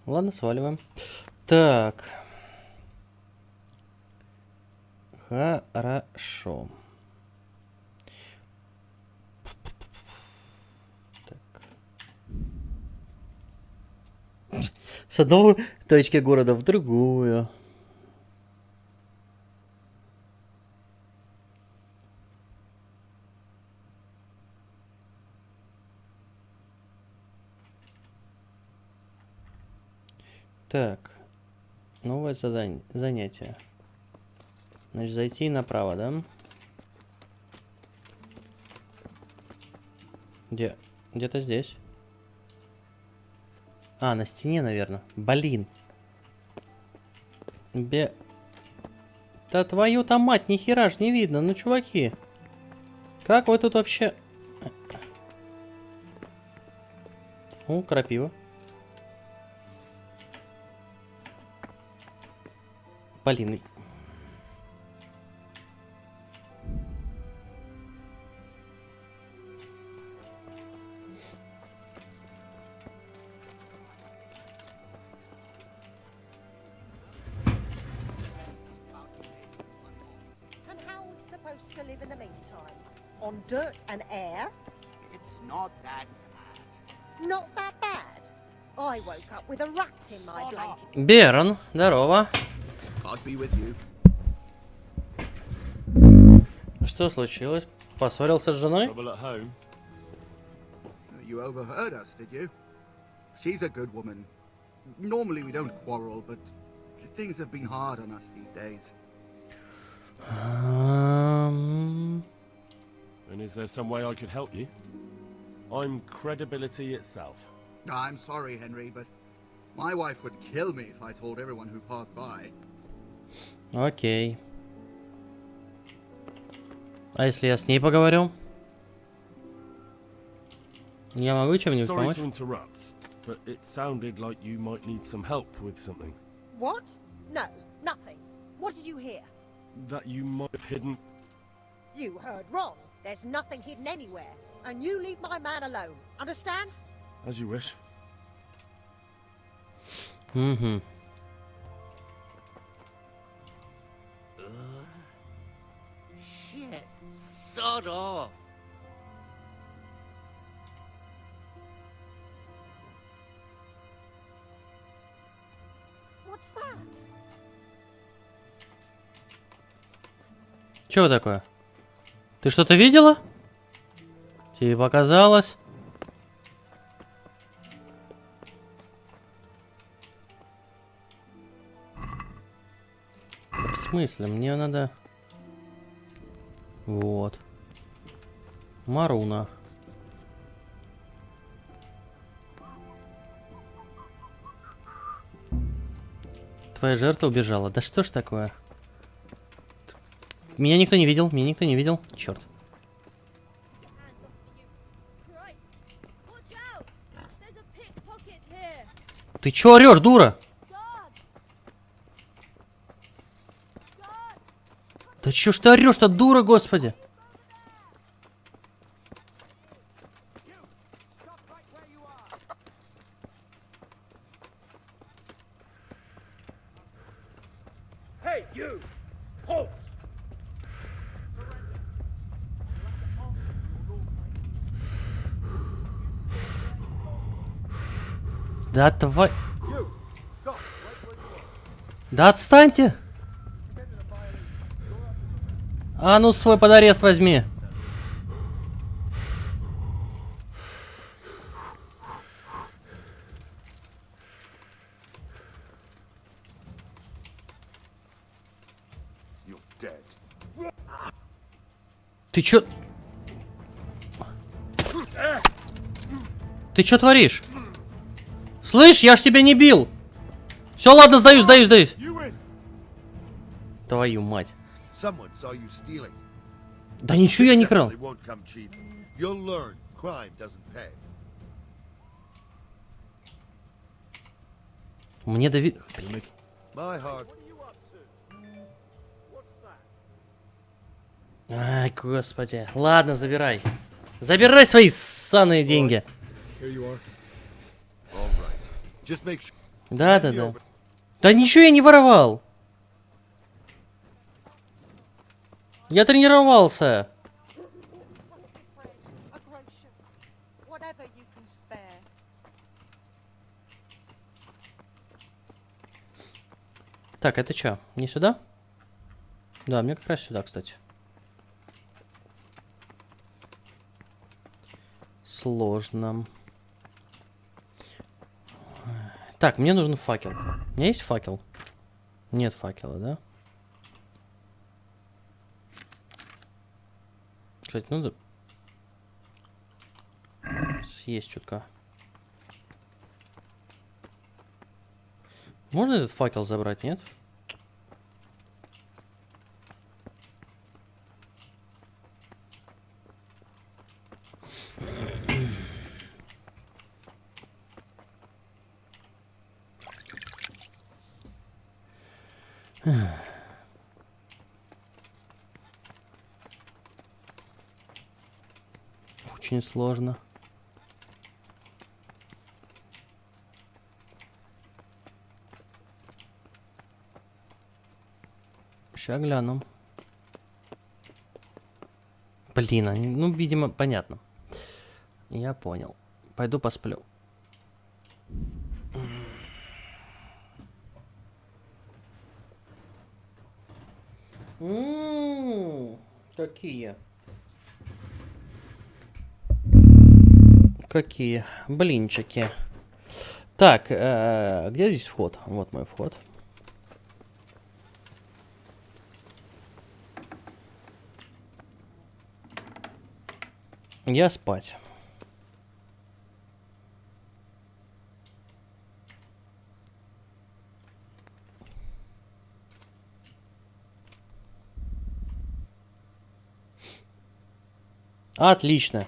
Ладно, сваливаем. Так. Хорошо. Так. С одной точки города в другую. Так, новое задание, занятие. Значит, зайти направо, да? Где? Где-то здесь. А, на стене, наверное. Блин. Да твою-то мать, ни хера ж не видно. Ну, чуваки. Как вы тут вообще... О, крапива. Блин. And how are we supposed to live in the meantime? On dirt and air? It's not that bad. Not that bad. I woke up with a rat in my blanket. Берон, здорово. God be with you. Что случилось? Поссорился с женой? You overheard us, did you? She's a good woman. Normally we don't quarrel, but things have been hard on us these days. And is there some way I could help you? I'm credibility itself. I'm sorry, Henry, but my wife would kill me if I told everyone who passed by. Окей. А если я с ней поговорю? Я могу чем-нибудь помочь? Sorry to interrupt, but it sounded like you might need some help with something. What? No, nothing. What did you hear? That you might have hidden. You heard wrong. There's nothing hidden anywhere. And you leave my man alone. Understand? As you wish. Угу. Shit. Sod off. What's that? Чего такое? Ты что-то видела? Тебе показалось? В смысле? Мне надо... Вот. Маруна. Твоя жертва убежала. Да что ж такое? Меня никто не видел, меня никто не видел. Черт. Ты чё орёшь, дура? Да чё ж ты орёшь-то, дура, господи? Hey, you! Halt! Да твой... Да отстаньте! А ну свой под арест возьми. Ты чё? Ты чё творишь? Слышь, я ж тебя не бил. Все, ладно, сдаюсь. Твою мать. Да ничего я не крал. Мне Ай, господи. Ладно, забирай. Забирай свои ссаные деньги. Да. Да ничего я не воровал. Я тренировался. Так, это что? Не сюда? Да, мне как раз сюда, кстати. Сложно. Так, мне нужен факел. У меня есть факел? Нет факела, да? Кстати, надо съесть чутка. Можно этот факел забрать, нет? Очень сложно. Сейчас гляну. Блин, они, ну, видимо, понятно. Я понял. Пойду посплю. Какие? Какие блинчики. Так, где здесь вход? Вот мой вход. Я спать. Отлично.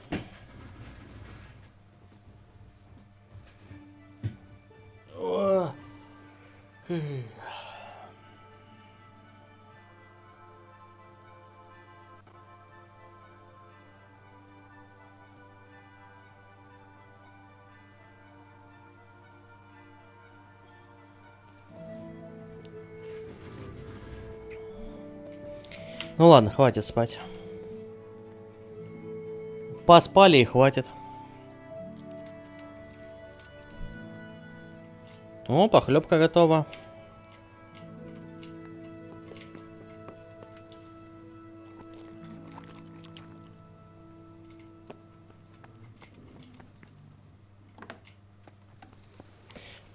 Ну ладно, хватит спать. Поспали и хватит. О, похлебка готова.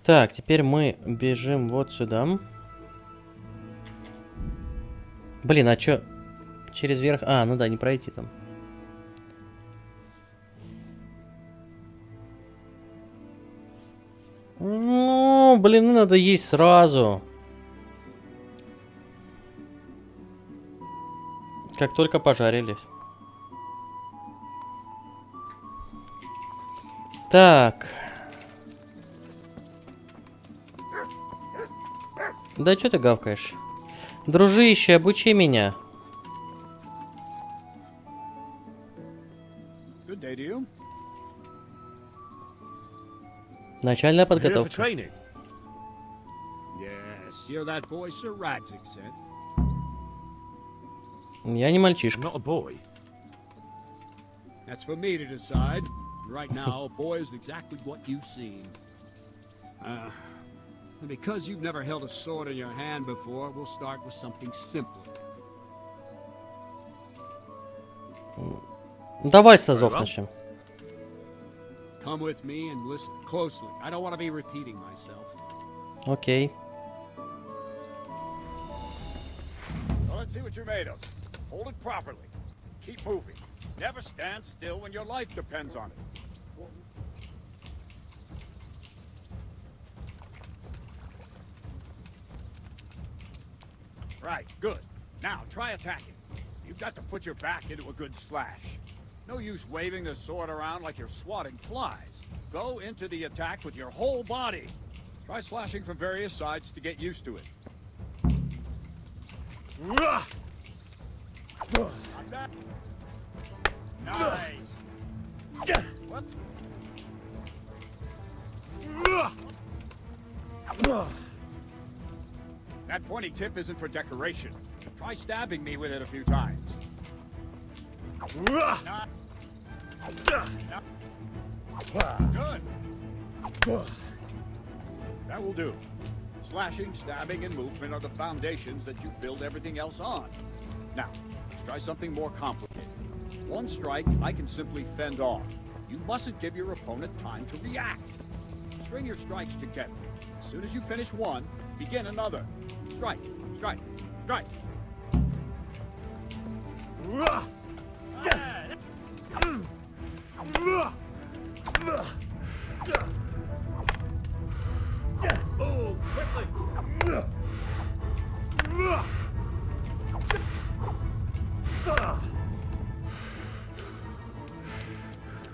Так, теперь мы бежим вот сюда. Блин, а чё? Через верх... А, ну да, не пройти там. Ну, блин, надо есть сразу. Как только пожарились. Так. Да чё ты гавкаешь? Дружище, обучи меня. Good day to you. Начальная подготовка. Yes, you're that boy Sir Radzig sent. Я не мальчишка. Not a boy. That's for me to decide. Right now, a boy is exactly what you've seen. And because you've never held a sword in your hand before, we'll start with something simpler. Давай с азов начнем. Come with me and listen closely. I don't want to be repeating myself. Окей. So let's see what you're made of. Hold it properly. Keep moving. Never stand still when your life depends on it. Right, good. Now, try attacking. You've got to put your back into a good slash. No use waving the sword around like you're swatting flies. Go into the attack with your whole body. Try slashing from various sides to get used to it. Nice. That pointy tip isn't for decoration. Try stabbing me with it a few times. Good. That will do. Slashing, stabbing, and movement are the foundations that you build everything else on. Now, let's try something more complicated. One strike, I can simply fend off. You mustn't give your opponent time to react. String your strikes together. As soon as you finish one, begin another. Strike, strike, strike. Oh, quickly!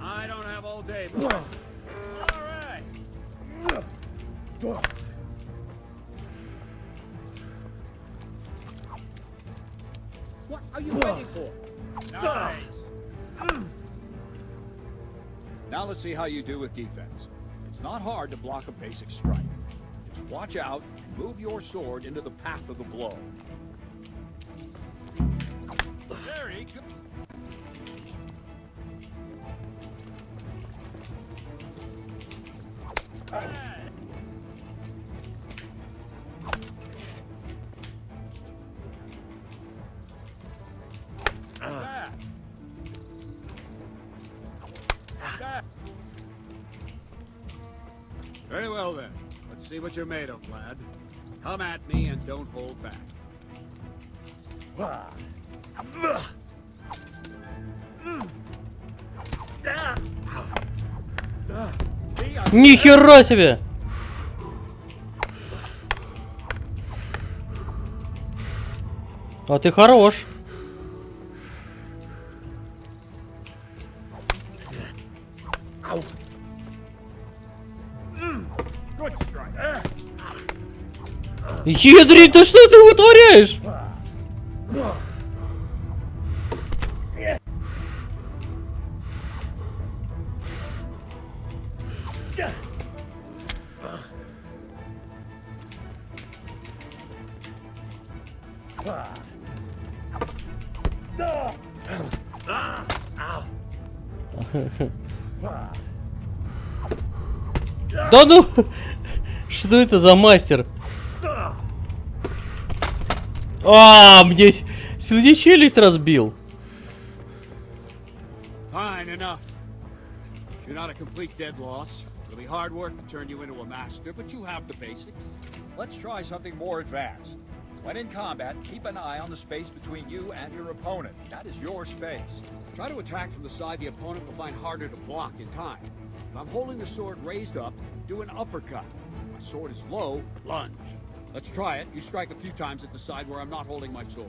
I don't have all day, bro. All right. How you waiting for? Nice. Now let's see how you do with defense. It's not hard to block a basic strike. Just watch out and move your sword into the path of the blow. Very good. Very well then. Let's see what you're made of, lad. Come at me and don't hold back. Нихера себе! А ты хорош. Ядрить, да что ты вытворяешь? Да ну! Что это за мастер? Мне челюсть разбил. Fine enough. You're not a complete dead loss. It'll be hard work to turn you into a master, but you have the basics. Let's try something more advanced. When in combat, keep an eye on the space between you and your opponent. That is your space. Try to attack from the side the opponent will find harder to block in time. If I'm holding the sword raised up, do an uppercut. If my sword is low, lunge. Let's try it. You strike a few times at the side where I'm not holding my sword.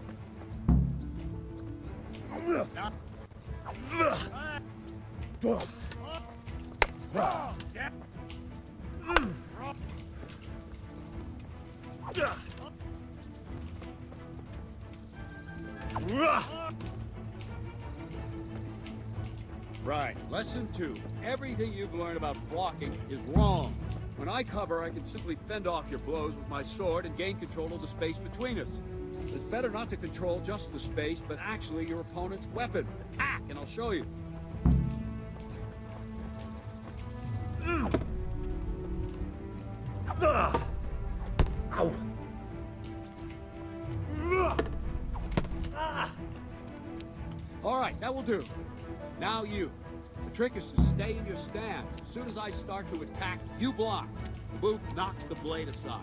Right. Lesson 2. Everything you've learned about blocking is wrong. When I cover, I can simply fend off your blows with my sword and gain control of the space between us. It's better not to control just the space, but actually your opponent's weapon. Attack, and I'll show you. Ow. All right, that will do. Now you. The trick is to stay in your stance. As soon as I start to attack, you block. The move knocks the blade aside.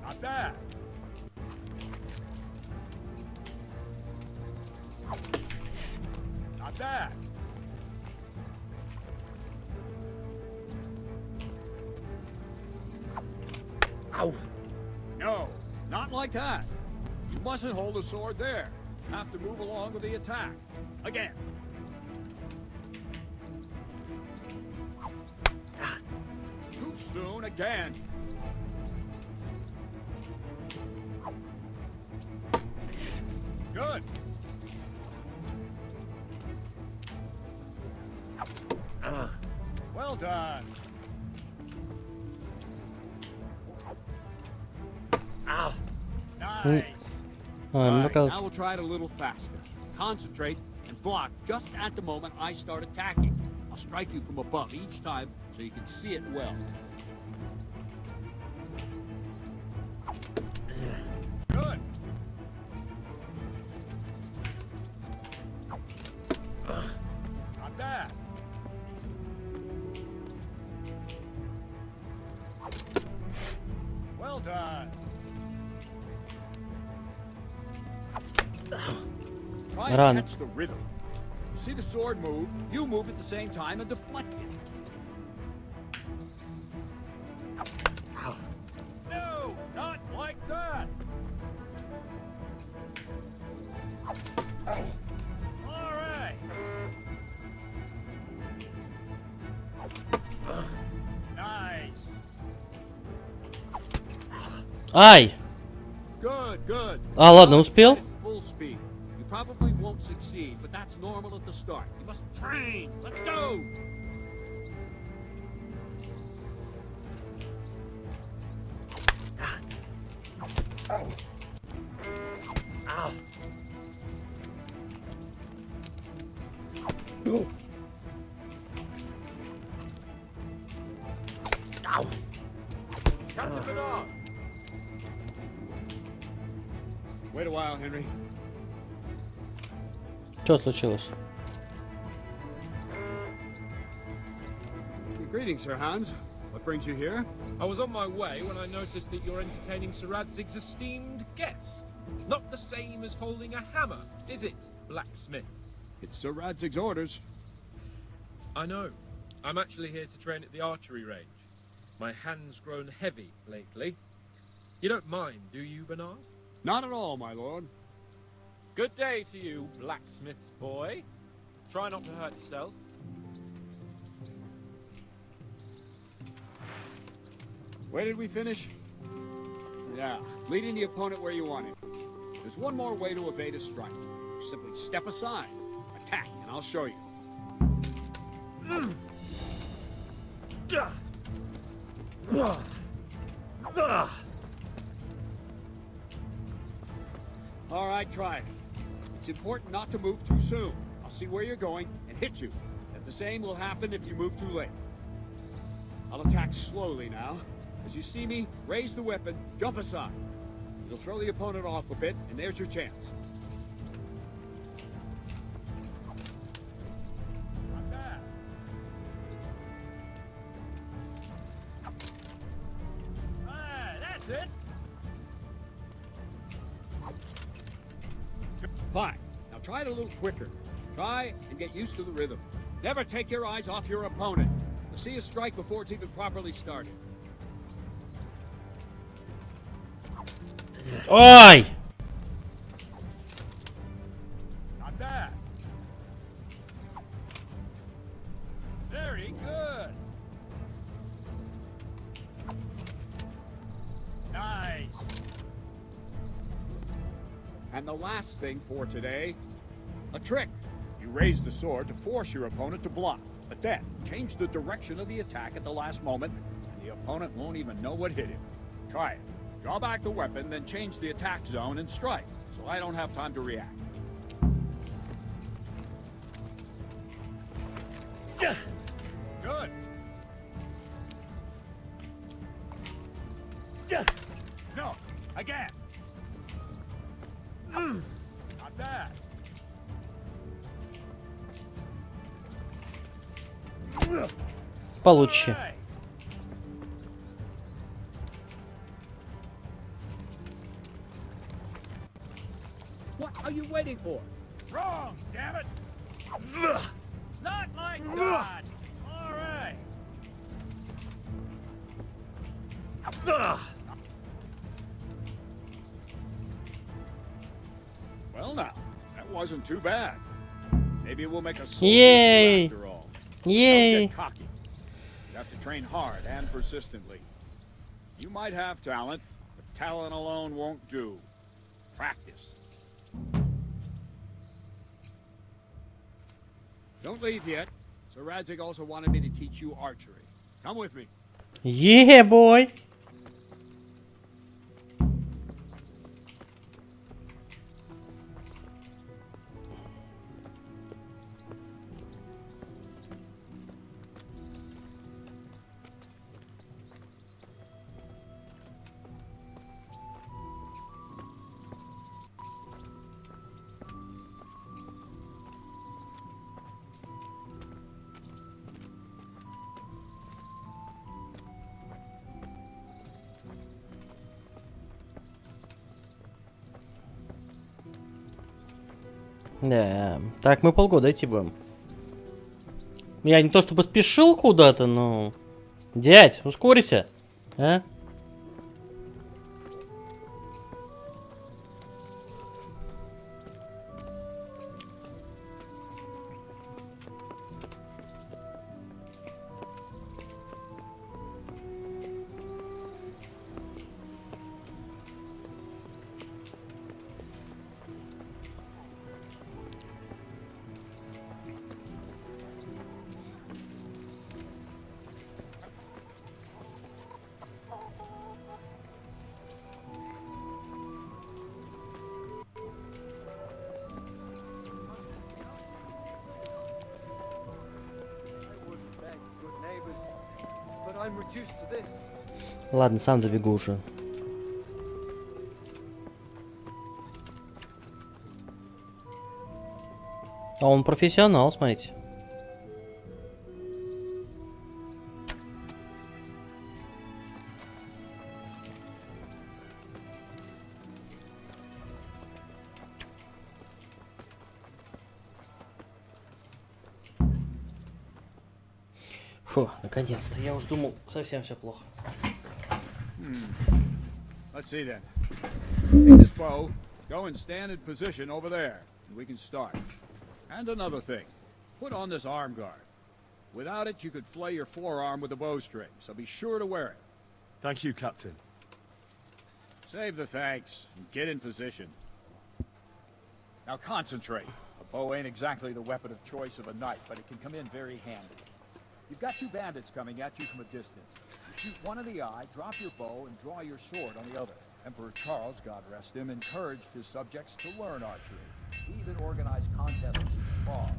Not bad. Not bad. Ow. No, not like that. You mustn't hold the sword there. You have to move along with the attack. Again. Too soon again. Good. Well done. Ow. Nice. Right, now we'll try it a little faster. Concentrate and block just at the moment I start attacking. I'll strike you from above each time so you can see it well. Good. Not bad. Well done. Try and catch the rhythm. See the sword move, you move at the same time and deflect it. No, not like that. All right. Nice. Ай! Good, good. А, ладно, успел? Full speed. You probably won't succeed, but that's normal at the start. You must train. Let's go. Ow. Ow. Oh. Ow. Captain Bernard. Wait a while, Henry. Что случилось? Greetings, Sir Hans. What brings you here? I was on my way when I noticed that you're entertaining Sir Radzig's esteemed guest. Not the same as holding a hammer, is it, blacksmith? It's Sir Radzig's orders. I know. I'm actually here to train at the archery range. My hand's grown heavy lately. You don't mind, do you, Bernard? Not at all, my lord. Good day to you, blacksmith's boy. Try not to hurt yourself. Where did we finish? Yeah, leading the opponent where you want him. There's one more way to evade a strike. Simply step aside, attack, and I'll show you. All right, try it. It's important not to move too soon. I'll see where you're going and hit you. And the same will happen if you move too late. I'll attack slowly now. As you see me, raise the weapon, jump aside. It'll throw the opponent off a bit, and there's your chance. Not bad. That's it. Fine. Now try it a little quicker. Try and get used to the rhythm. Never take your eyes off your opponent. You'll see a strike before it's even properly started. Ой! Not bad. Very good. Nice. And the last thing for today, a trick. You raise the sword to force your opponent to block, but then change the direction of the attack at the last moment, and the opponent won't even know what hit him. Try it. Draw back the weapon, then change the attack zone and strike, so I don't have time to react. Good. No, again. Not bad. Получше. What are you waiting for? Wrong, damn it! Not like that! All right. Well now, that wasn't too bad. Maybe we'll make a Yay! after all. Yay! Don't get cocky. You have to train hard and persistently. You might have talent, but talent alone won't do. Practice. Don't leave yet. Sir Radzig also wanted me to teach you archery. Come with me. Yeah, boy! Да, так мы полгода идти будем. Я не то чтобы спешил куда-то, но... Дядь, ускорься, а? I'm reduced to this. Ладно, сам добегу уже. А он профессионал, смотрите. Фу, наконец-то. Я уж думал, совсем все плохо. Let's see then. Take this bow, go and stand in position over there, and we can start. And another thing, put on this arm guard. Without it, you could flay your forearm with a bowstring, so be sure to wear it. Thank you, Captain. Save the thanks, and get in position. Now concentrate. A bow ain't exactly the weapon of choice of a knight, but it can come in very handy. You've got two bandits coming at you from a distance. Shoot one in the eye, drop your bow, and draw your sword on the other. Emperor Charles, God rest him, encouraged his subjects to learn archery. He even organized contests in the fall.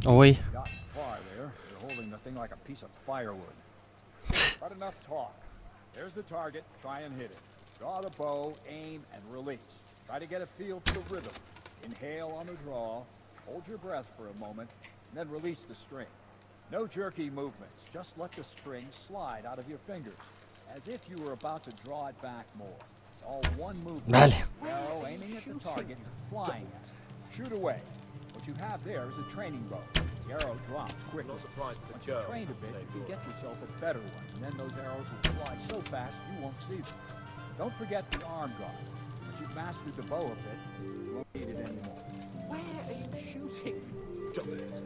Oi. Got far there. They're holding the thing like a piece of firewood. But enough talk. There's the target. Try and hit it. Draw the bow, aim, and release. Try to get a feel for the rhythm. Inhale on the draw. Hold your breath for a moment, and then release the string. No jerky movements. Just let the string slide out of your fingers, as if you were about to draw it back more. All one movement. Arrow aiming at the target, flying at it. Shoot away. What you have there is a training bow. The arrow drops quickly. Once you've trained a bit, you can get yourself a better one, and then those arrows will fly so fast you won't see them. Don't forget the arm guard. Once you've mastered the bow a bit, you won't need it anymore. Where are you shooting? Stop it.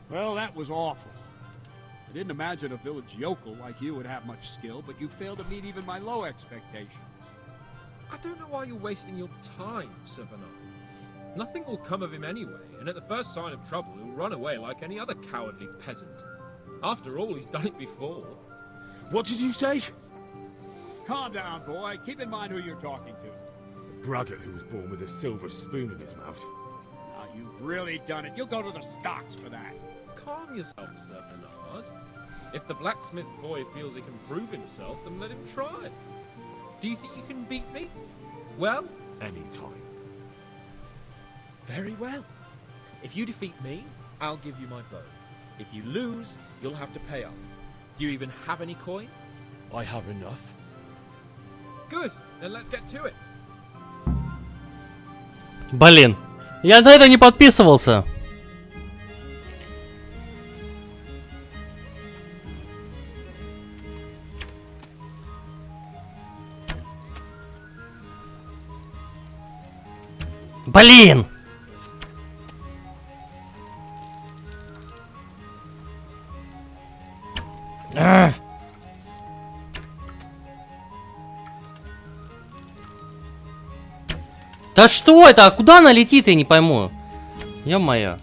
Well, that was awful. I didn't imagine a village yokel like you would have much skill, but you failed to meet even my low expectations. I don't know why you're wasting your time, Sir Bernard. Nothing will come of him anyway, and at the first sign of trouble, he'll run away like any other cowardly peasant. After all, he's done it before. What did you say? Calm down, boy. Keep in mind who you're talking to. The braggart who was born with a silver spoon in his mouth. Now, you've really done it. You'll go to the stocks for that. Calm yourself, Sir Bernard. If the blacksmith boy feels he can prove himself, then let him try. Do you think you can beat me? Well? Anytime. Very well. If you defeat me, I'll give you my bow. If you lose, you'll have to pay up. Do you even have any coin? I have enough. Good, then let's get to it. Блин, я на это не подписывался. Блин! Да что это? А куда она летит, я не пойму. Ё-моё.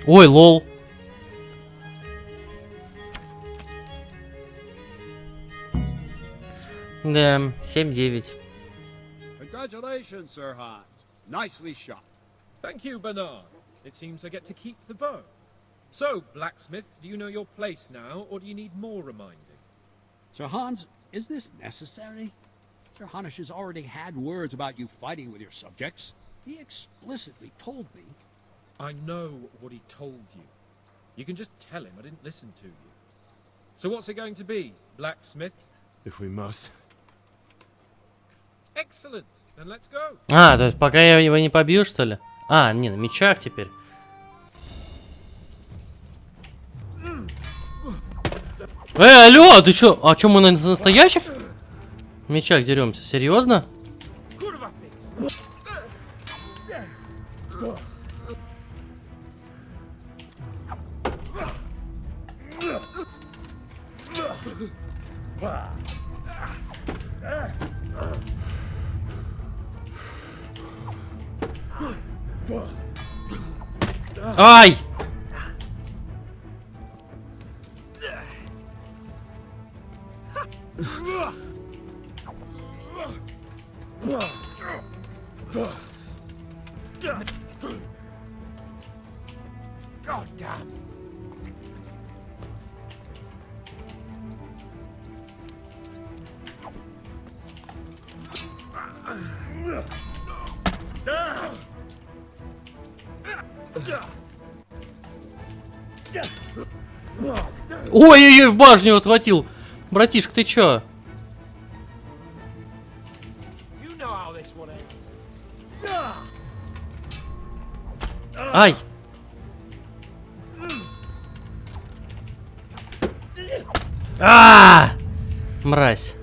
Ой, лол. Да, 7-9. Congratulations, Sir Hans. Nicely shot. Thank you, Bernard. It seems I get to keep the bow. So, blacksmith, do you know your place now, or do you need more reminding? Sir Hans, is this necessary? Sir Hanush has already had words about you fighting with your subjects. He explicitly told me. I know what he told you. You can just tell him I didn't listen to you. So what's it going to be, blacksmith? If we must. Excellent. Then let's go. А, то есть пока я его не побью, что ли? А, не, на мечах теперь. Алло, ты чё? А чё, мы на настоящих? В мечах деремся. Серьезно? Ай! God damn. Ой-ой-ой, в башню отхватил. Братишка, ты чё? Ай! А! Мразь.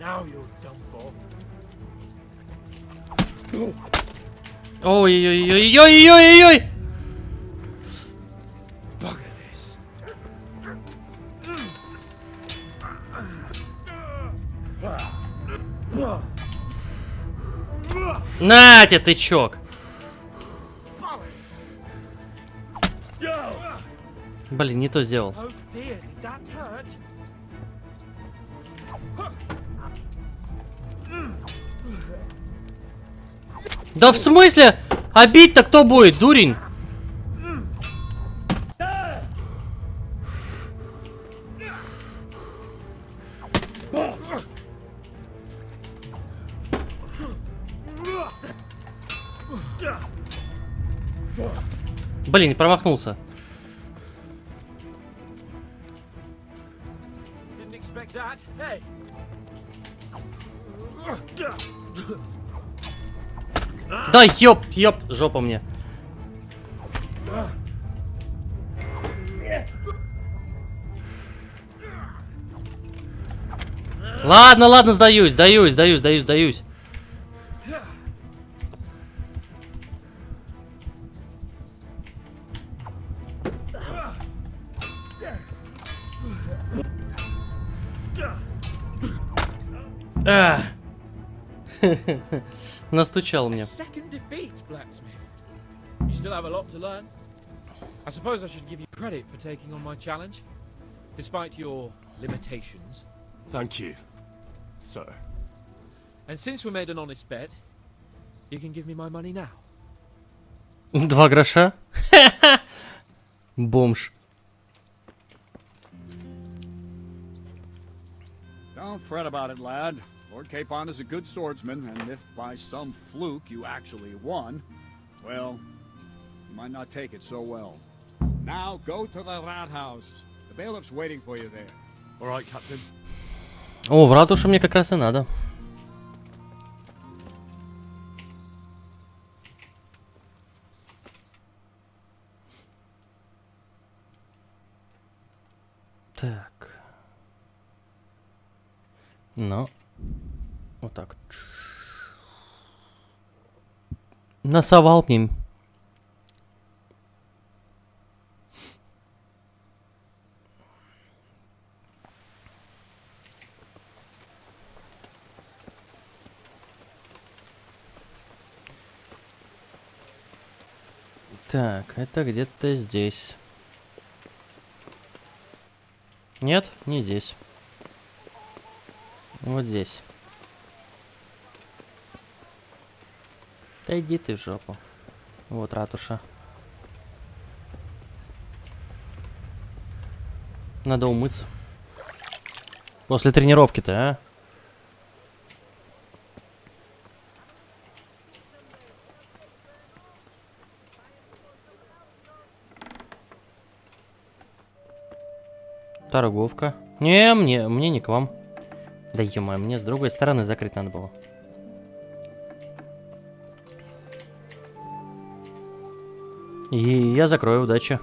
Now you're done for. Ой-ой-ой-ой-ой-ой-ой-ой! Bugger this. На тебе, тычок! Блин, не то сделал. Oh dear, did that hurt? Да в смысле? А бить-то кто будет, дурень? Блин, промахнулся. Didn't expect that. Hey. Да ёп, жопа мне. Ладно, сдаюсь. Настучал мне. Second defeat, blacksmith. You still have a lot to learn. I suppose I should give you credit for taking on my challenge, despite your limitations. Thank you, sir. And since we made an honest bet, you can give me my money now. 2 гроша? Бомж. Don't fret about it, lad. Lord Capon is a good swordsman, and if by some fluke you actually won, well, you might not take it so well. Now go to the rat house. The bailiff's waiting for you there. All right, Captain. О, в ратушу мне как раз и надо. Так. Ну. Вот так. Насовал мне. Так, это где-то здесь. Нет, не здесь. Вот здесь. Да иди ты в жопу. Вот ратуша. Надо умыться. После тренировки-то, а? Торговка. Не, мне не к вам. Да ё-моё, мне с другой стороны закрыть надо было. И я закрою, удачи.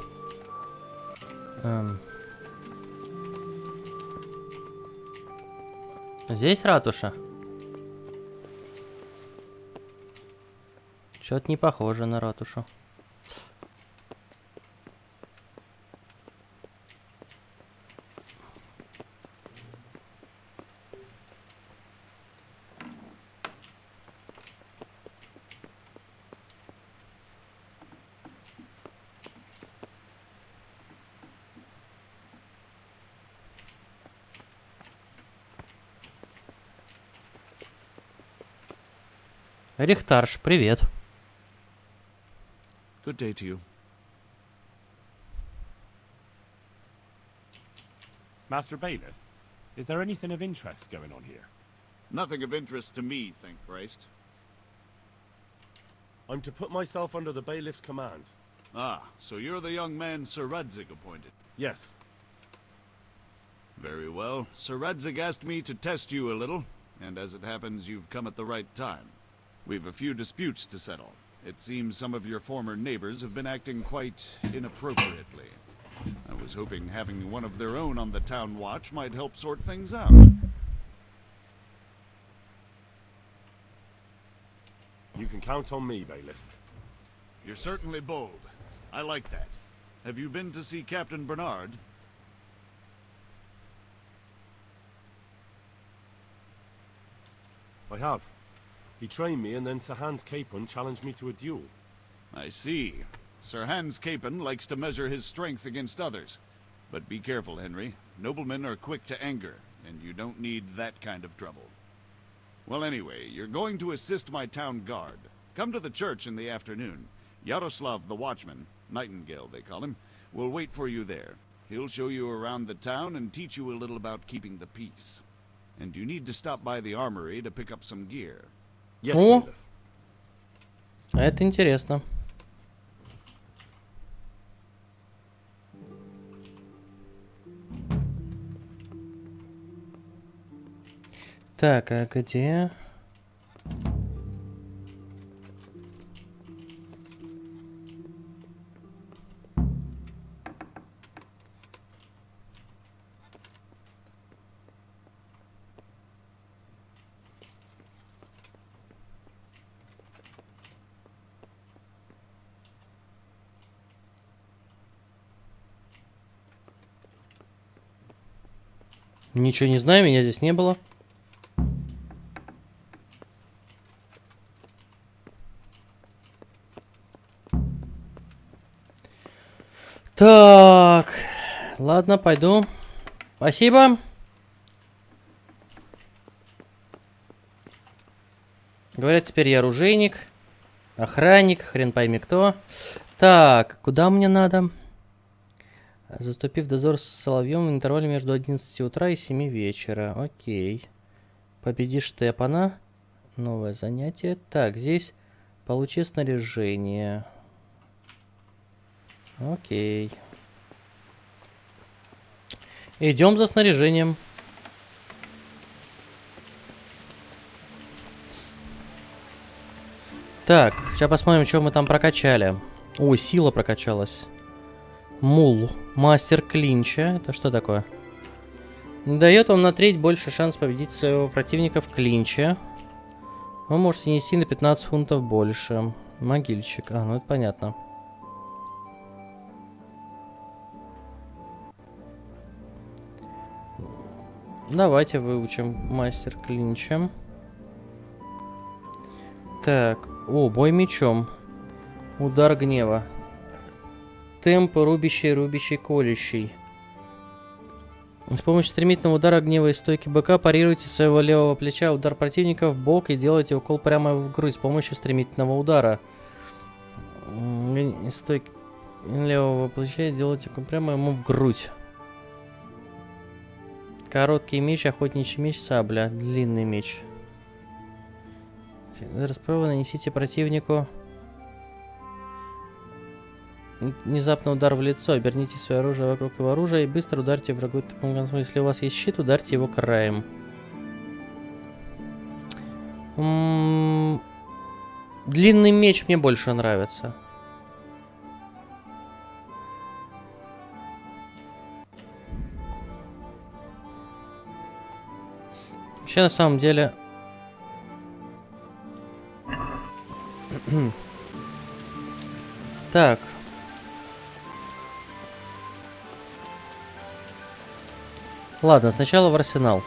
Здесь ратуша? Чё-то не похоже на ратушу. Рихтарш, привет. Good day to you. Master Bailiff, is there anything of interest going on here? Nothing of interest to me, thank Christ. I'm to put myself under the Bailiff's command. Ah, so you're the young man Sir Radzig appointed. Yes. Very well. Sir Radzig asked me to test you a little, and as it happens, you've come at the right time. We've a few disputes to settle. It seems some of your former neighbors have been acting quite inappropriately. I was hoping having one of their own on the town watch might help sort things out. You can count on me, Bailiff. You're certainly bold. I like that. Have you been to see Captain Bernard? I have. He trained me, and then Sir Hans Capon challenged me to a duel. I see. Sir Hans Capon likes to measure his strength against others. But be careful, Henry. Noblemen are quick to anger, and you don't need that kind of trouble. Well, anyway, you're going to assist my town guard. Come to the church in the afternoon. Yaroslav the watchman, Nightingale they call him, will wait for you there. He'll show you around the town and teach you a little about keeping the peace. And you need to stop by the armory to pick up some gear. О, это интересно. Так, а где? Ничего не знаю, меня здесь не было. Так, ладно, пойду. Спасибо. Говорят, теперь я оружейник, охранник, хрен пойми кто. Так, куда мне надо? Заступив в дозор с соловьем в интервале между 11 утра и 7 вечера. Окей. Победи Штепана. Новое занятие. Так, здесь получи снаряжение. Окей. Идем за снаряжением. Так, сейчас посмотрим, что мы там прокачали. Ой, сила прокачалась. Мул. Мастер клинча. Это что такое? Дает вам на треть больше шанс победить своего противника в клинче. Вы можете нести на 15 фунтов больше. Могильщик. А, ну это понятно. Давайте выучим мастер клинча. Так. О, бой мечом. Удар гнева. темп рубящий, колющий. С помощью стремительного удара гнева и стойки быка парируйте своего левого плеча удар противника в бок и делайте укол прямо в грудь с помощью стремительного удара. Стойки левого плеча и делайте укол прямо ему в грудь. Короткий меч, охотничий меч, сабля, длинный меч. Расправа нанесите противнику внезапно удар в лицо. Оберните свое оружие вокруг его оружия и быстро ударьте врагу. Если у вас есть щит, ударьте его краем. Длинный меч мне больше нравится. Вообще, на самом деле... Так. Ладно, сначала в арсенал.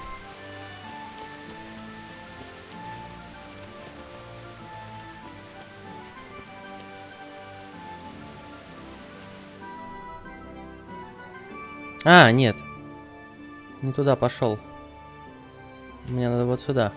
А, нет. Не туда пошел. Мне надо вот сюда.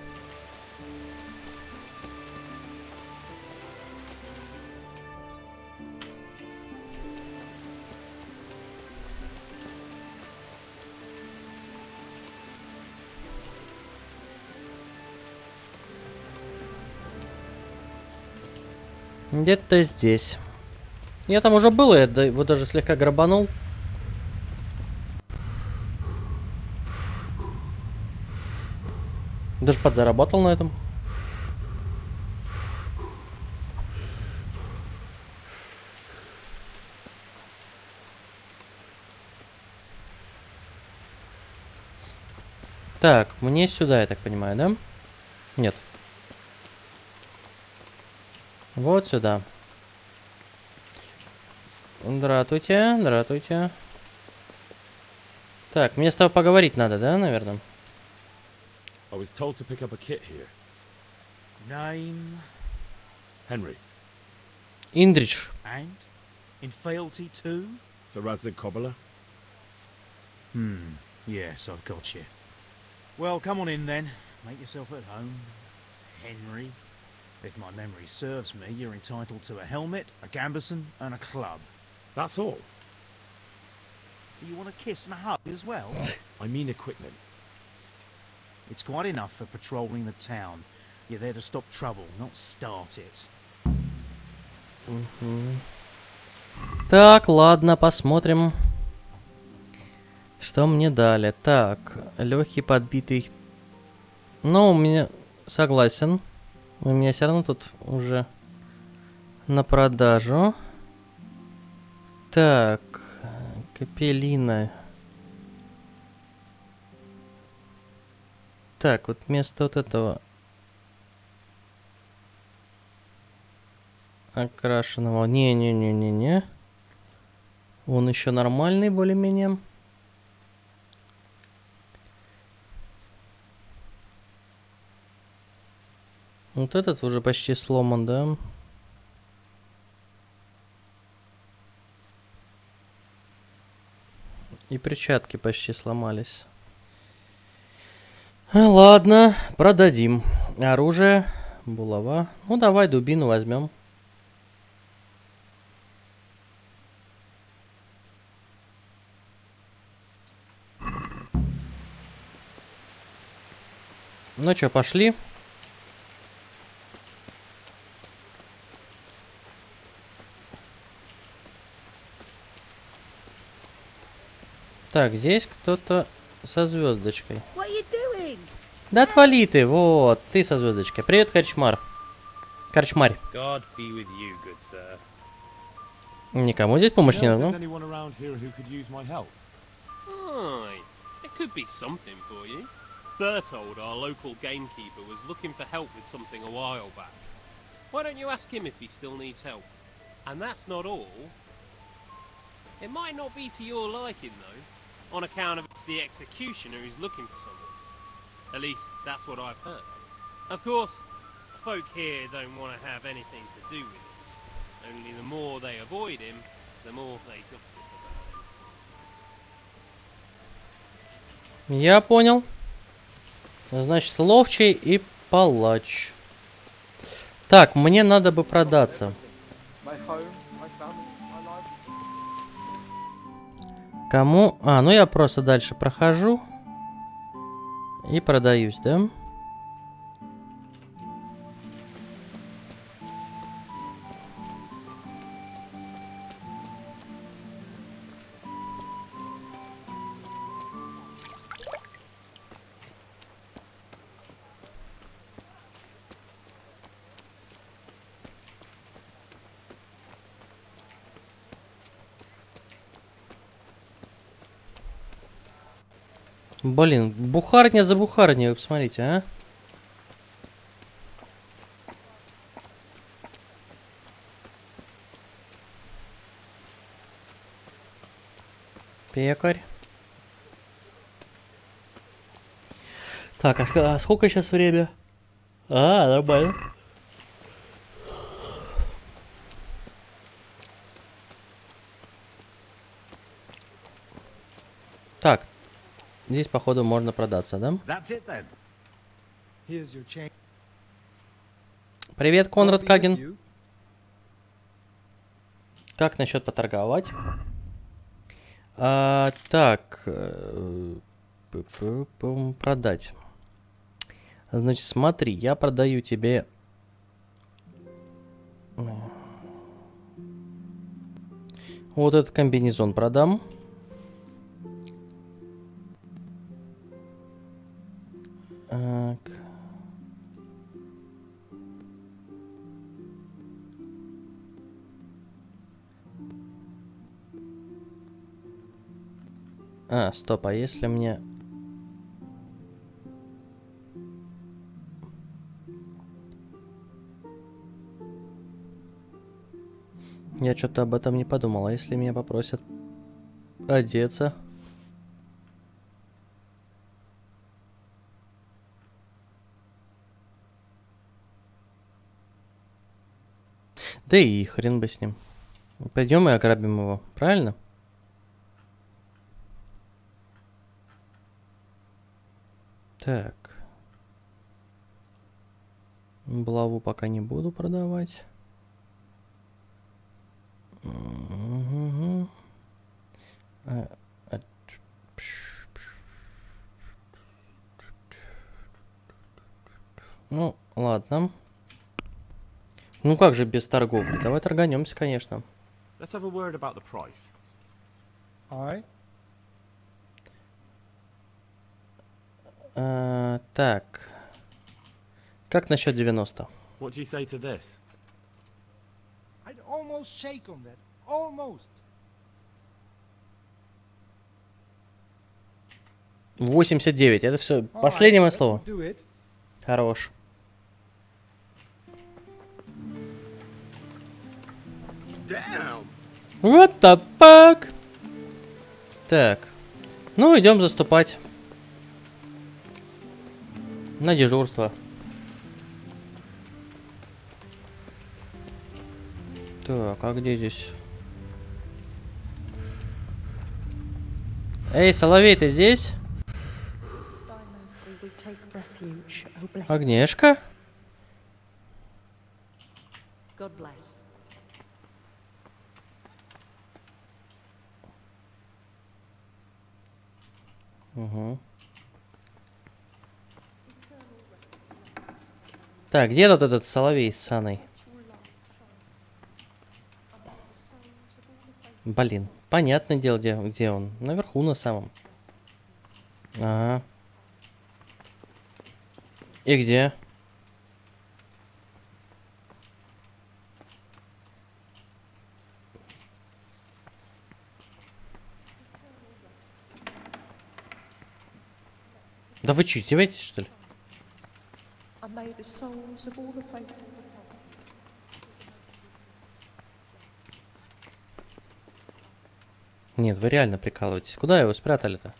Где-то здесь. Я там уже был, я его даже слегка грабанул. Даже подзаработал на этом. Так, мне сюда, я так понимаю, да? Нет. Вот сюда. Здравствуйте, здравствуйте. Так, мне с тобой поговорить надо, да, наверное? I was told to pick up a kit here. Name? Henry. Индридж. And? In fealty too? Sir Radzig Cobbler. Yes, I've got you. Well, come on in then. Make yourself at home. Henry. If my memory serves me, you're entitled to a helmet, a gambeson, and a club. That's all? You want a kiss and a hug as well? I mean equipment. It's quite enough for patrolling the town. You're there to stop trouble, not start it. Так, ладно, посмотрим, что мне дали. Так, легкий подбитый. Ну, у меня... Согласен. У меня все равно тут уже на продажу. Так, капеллина. Так, вот вместо вот этого окрашенного. Не-не-не-не-не. Он еще нормальный более-менее. Вот этот уже почти сломан, да? И перчатки почти сломались. Ладно, продадим. Оружие, булава. Ну, давай дубину возьмем. Ну что, пошли. Так, здесь кто-то со звездочкой. Да отвали ты, вот, ты со звездочкой. Привет, Корчмар. Корчмарь. Никому здесь помощь не нужна. Bertold, our local gamekeeper, was looking for help with something a while back. Why don't you ask him if he still needs help? And that's not all. It might not be to your liking, though, on account of it's the executioner who's looking for someone. At least, that's what I've heard. Of course, folk here don't want to have anything to do with him. Only the more they avoid him, the more they gossip about it. Я понял. Значит, ловчий и палач. Так, мне надо бы продаться. Кому? А, ну я просто дальше прохожу. И продаюсь, да? Блин, бухарня за бухарней, вы посмотрите, а? Пекарь. Так, а сколько сейчас время? А, нормально. Так, здесь, походу, можно продаться, да? Привет, Конрад Каген. Как насчет поторговать? Так, продать. Значит, смотри, я продаю тебе... Вот этот комбинезон продам. Так. А, стоп, а если мне... Я что-то об этом не подумал. А если меня попросят одеться? Да и хрен бы с ним. Пойдем и ограбим его, правильно? Так. Булаву пока не буду продавать. Ну, ладно. Ну как же без торговли? Давай торганемся, конечно. Let's have a word about the price. Aye. Так. Как насчет 90? What do you say to this? I'd almost shake on that. Almost. 89. Это все. Последнее мое слово. Хорош. What the fuck? Так. Ну, идем заступать. На дежурство. Так, а где здесь? Эй, Соловей, ты здесь? Агнешка? Угу. Так, где тут этот Соловей с Саной? Блин, понятное дело, где он. Наверху на самом. Ага. И где? Да вы что, издеваетесь, что ли? Нет, вы реально прикалываетесь. Куда его спрятали-то?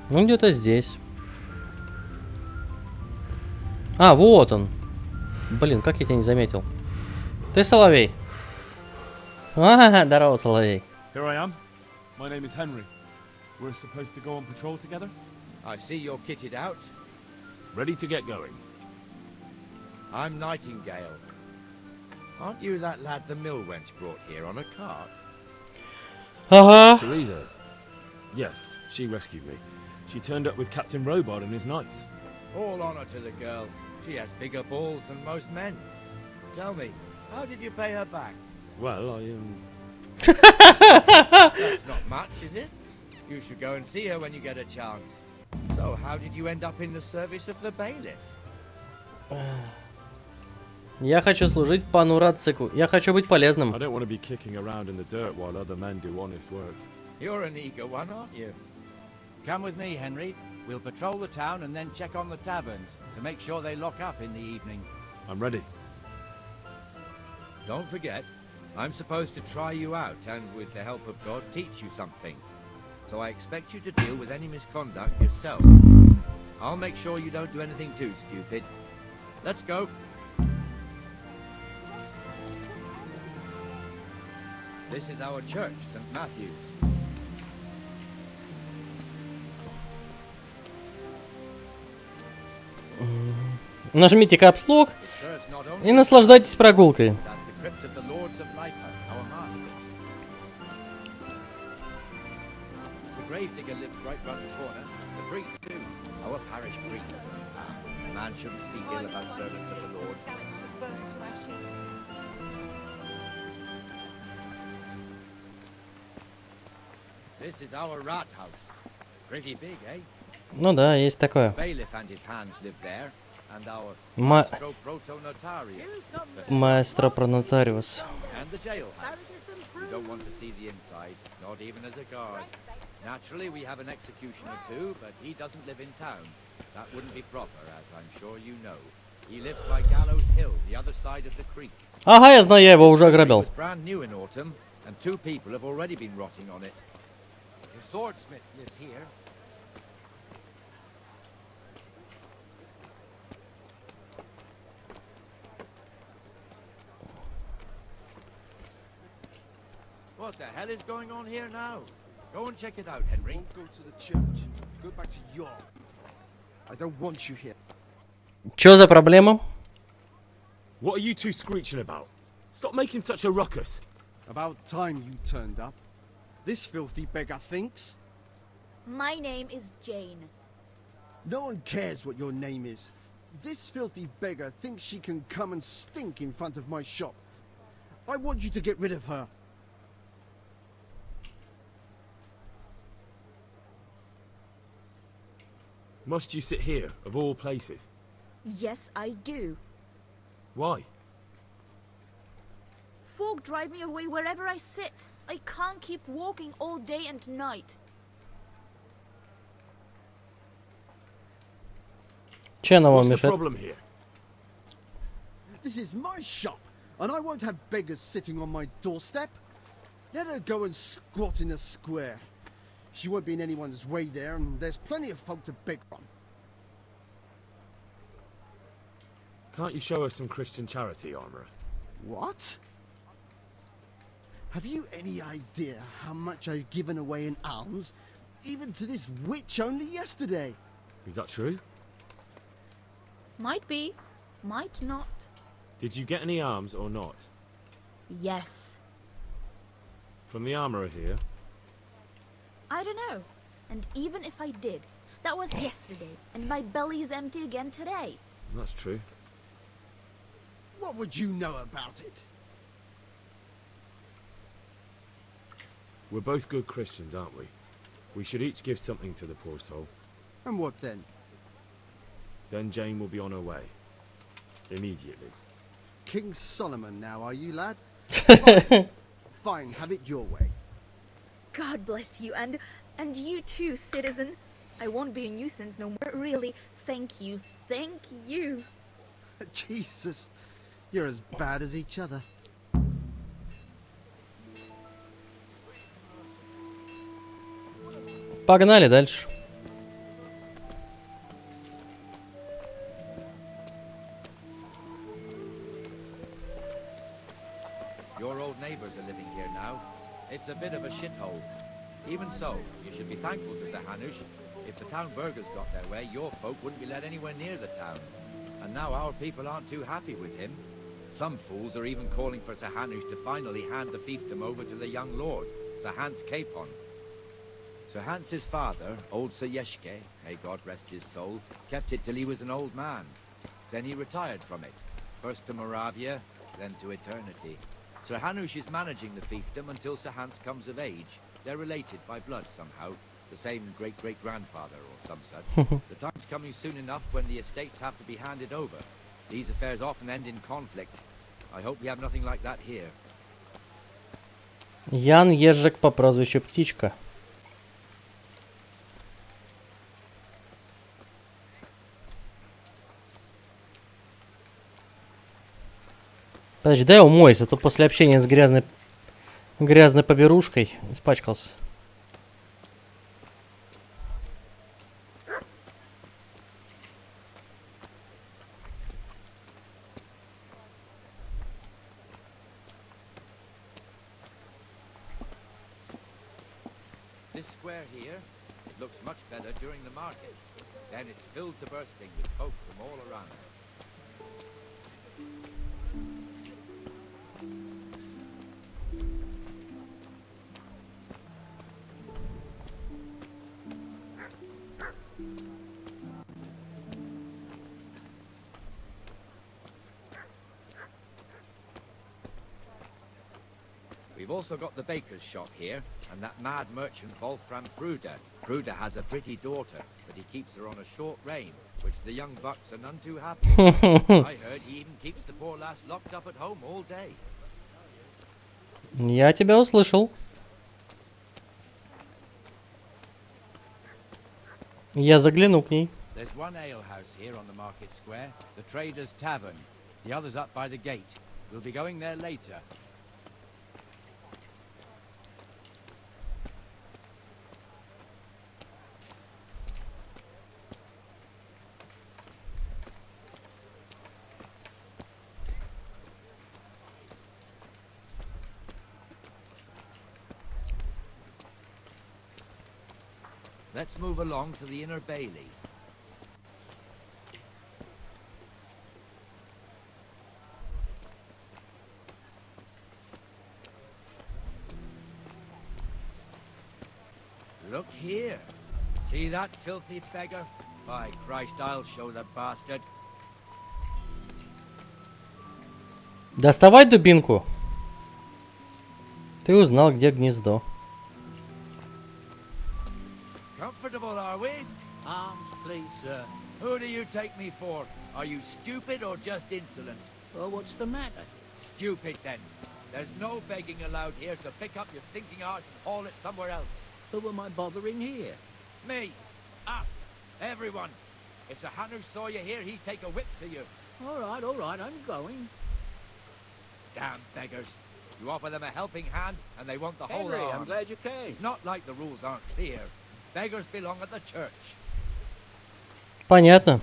Ну, где-то здесь. А, вот он. Блин, как я тебя не заметил. Ты соловей. А, здорово, соловей. Here I am. My name is Henry. We're supposed to go on patrol together? I see you're kitted out. Ready to get going. I'm Nightingale. Aren't you that lad the mill wench brought here on a cart? Teresa. Yes, she rescued me. She turned up with Captain Robard and his knights. All honor to the girl. She has bigger balls than most men. Tell me, how did you pay her back? Well, I That's not much, is it? You should go and see her when you get a chance. So, how did you end up in the service of the bailiff? Я хочу служить пану Рацику. Я хочу быть полезным. I don't want to be kicking around in the dirt while other men do honest work. You're an eager one, aren't you? Come with me, Henry. We'll patrol the town and then check on the taverns to make sure they lock up in the evening. I'm ready. Don't forget, I'm supposed to try you out and, with the help of God, teach you something. So I expect you to deal with any misconduct yourself. I'll make sure you don't do anything too stupid. Let's go. This is our church, St. Matthew's. Нажмите капслок и наслаждайтесь прогулкой. Gravedigger lives right round the corner. The priest too. Our parish priest. A man shouldn't speak ill about servants of the Lord. This is our rat house. Pretty big, eh? Ну да, есть такое. Bailiff and his hands live there, and our Маэстро пронотариус. And the jailhouse. You don't want to see the inside, not even as a guard. Naturally, we have an executioner too, but he doesn't live in town. That wouldn't be proper, as I'm sure you know. He lives by Gallows Hill, the other side of the creek. Ага, я знаю, я его уже ограбил. It was brand new in autumn, and 2 people have already been rotting on it. The swordsmith lives here. What the hell is going on here now? Go and check it out, Henry. Don't go to the church. Go back to York. I don't want you here. Чё за проблема? What are you two screeching about? Stop making such a ruckus. About time you turned up. This filthy beggar thinks. My name is Jane. No one cares what your name is. This filthy beggar thinks she can come and stink in front of my shop. I want you to get rid of her. Must you sit here, of all places? Yes, I do. Why? Folk drive me away wherever I sit. I can't keep walking all day and night. What's the problem here? This is my shop, and I won't have beggars sitting on my doorstep. Let her go and squat in a square. She won't be in anyone's way there, and there's plenty of folk to beg from. Can't you show us some Christian charity, Armourer? What? Have you any idea how much I've given away in alms, even to this witch only yesterday? Is that true? Might be, might not. Did you get any alms or not? Yes. From the Armourer here? I don't know. And even if I did, that was yesterday, and my belly's empty again today. That's true. What would you know about it? We're both good Christians, aren't we? We should each give something to the poor soul. And what then? Then Jane will be on her way. Immediately. King Solomon now, are you, lad? Fine, have it your way. God bless you, and you too, citizen. I won't be a nuisance no more, really. Thank you, thank you. Jesus, you're as bad as each other. Погнали дальше. Your old neighbors are living here now. It's a bit of a shithole. Even so, you should be thankful to Sir Hanush. If the town burghers got their way, your folk wouldn't be let anywhere near the town. And now our people aren't too happy with him. Some fools are even calling for Sir Hanush to finally hand the fiefdom over to the young lord, Sir Hans Capon. Sir Hans's father, old Sir Yeshke, may God rest his soul, kept it till he was an old man. Then he retired from it, first to Moravia, then to eternity. Sir Hanush is managing the fiefdom until Sir Hans comes of age. They're related by blood somehow, the same great-great-grandfather or some such. The time's coming soon enough when the estates have to be handed over. These affairs often end in conflict. I hope we have nothing like that here. Ян Ежик по прозвищу Птичка. Подожди, дай умоюсь, а то после общения с грязной поберушкой испачкался. This square here, it looks much better during the markets. Then it's filled to bursting with folk from all around. We've also got the baker's shop here, and that mad merchant Wolfram Pruder. Pruder has a pretty daughter, but he keeps her on a short rein, which the young bucks are none too happy with. I heard he even keeps the poor lass locked up at home all day. Я тебя услышал. Я загляну к ней. There's one ale house here on the market square, the Trader's Tavern. The other's up by the gate. We'll be going there later. Let's move along to the inner bailey. Look here. See that filthy beggar? By Christ, I'll show the bastard. Доставай дубинку. Ты узнал, где гнездо. Comfortable, are we? Arms, please, sir. Who do you take me for? Are you stupid or just insolent? Well, what's the matter? Stupid, then. There's no begging allowed here, so pick up your stinking arse and haul it somewhere else. Who am I bothering here? Me. Us. Everyone. If Sir Hanush saw you here, he'd take a whip to you. All right, I'm going. Damn beggars. You offer them a helping hand, and they want the whole Henry, arm. I'm glad you came. It's not like the rules aren't clear. Beggars belong at the church. Понятно.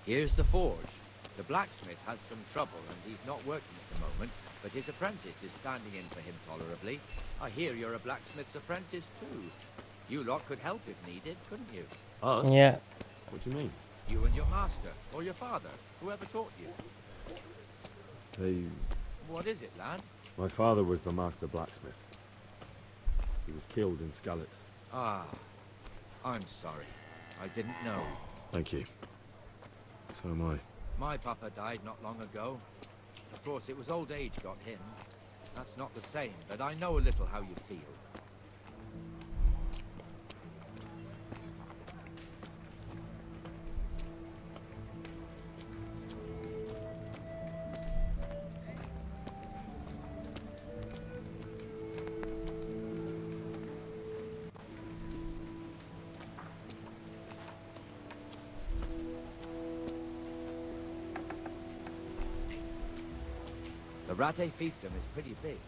Here's the forge. The blacksmith has some trouble, and he's not working at the moment, but his apprentice is standing in for him tolerably. I hear you're a blacksmith's apprentice, too. You lot could help if needed, couldn't you? Us? Yeah. What do you mean? You and your master, or your father, whoever taught you. What is it, lad? My father was the master blacksmith. He was killed in Skalitz. Ah, I'm sorry. I didn't know. Thank you. So am I. My papa died not long ago. Of course, it was old age got him. That's not the same, but I know a little how you feel. The Rate fiefdom is pretty big.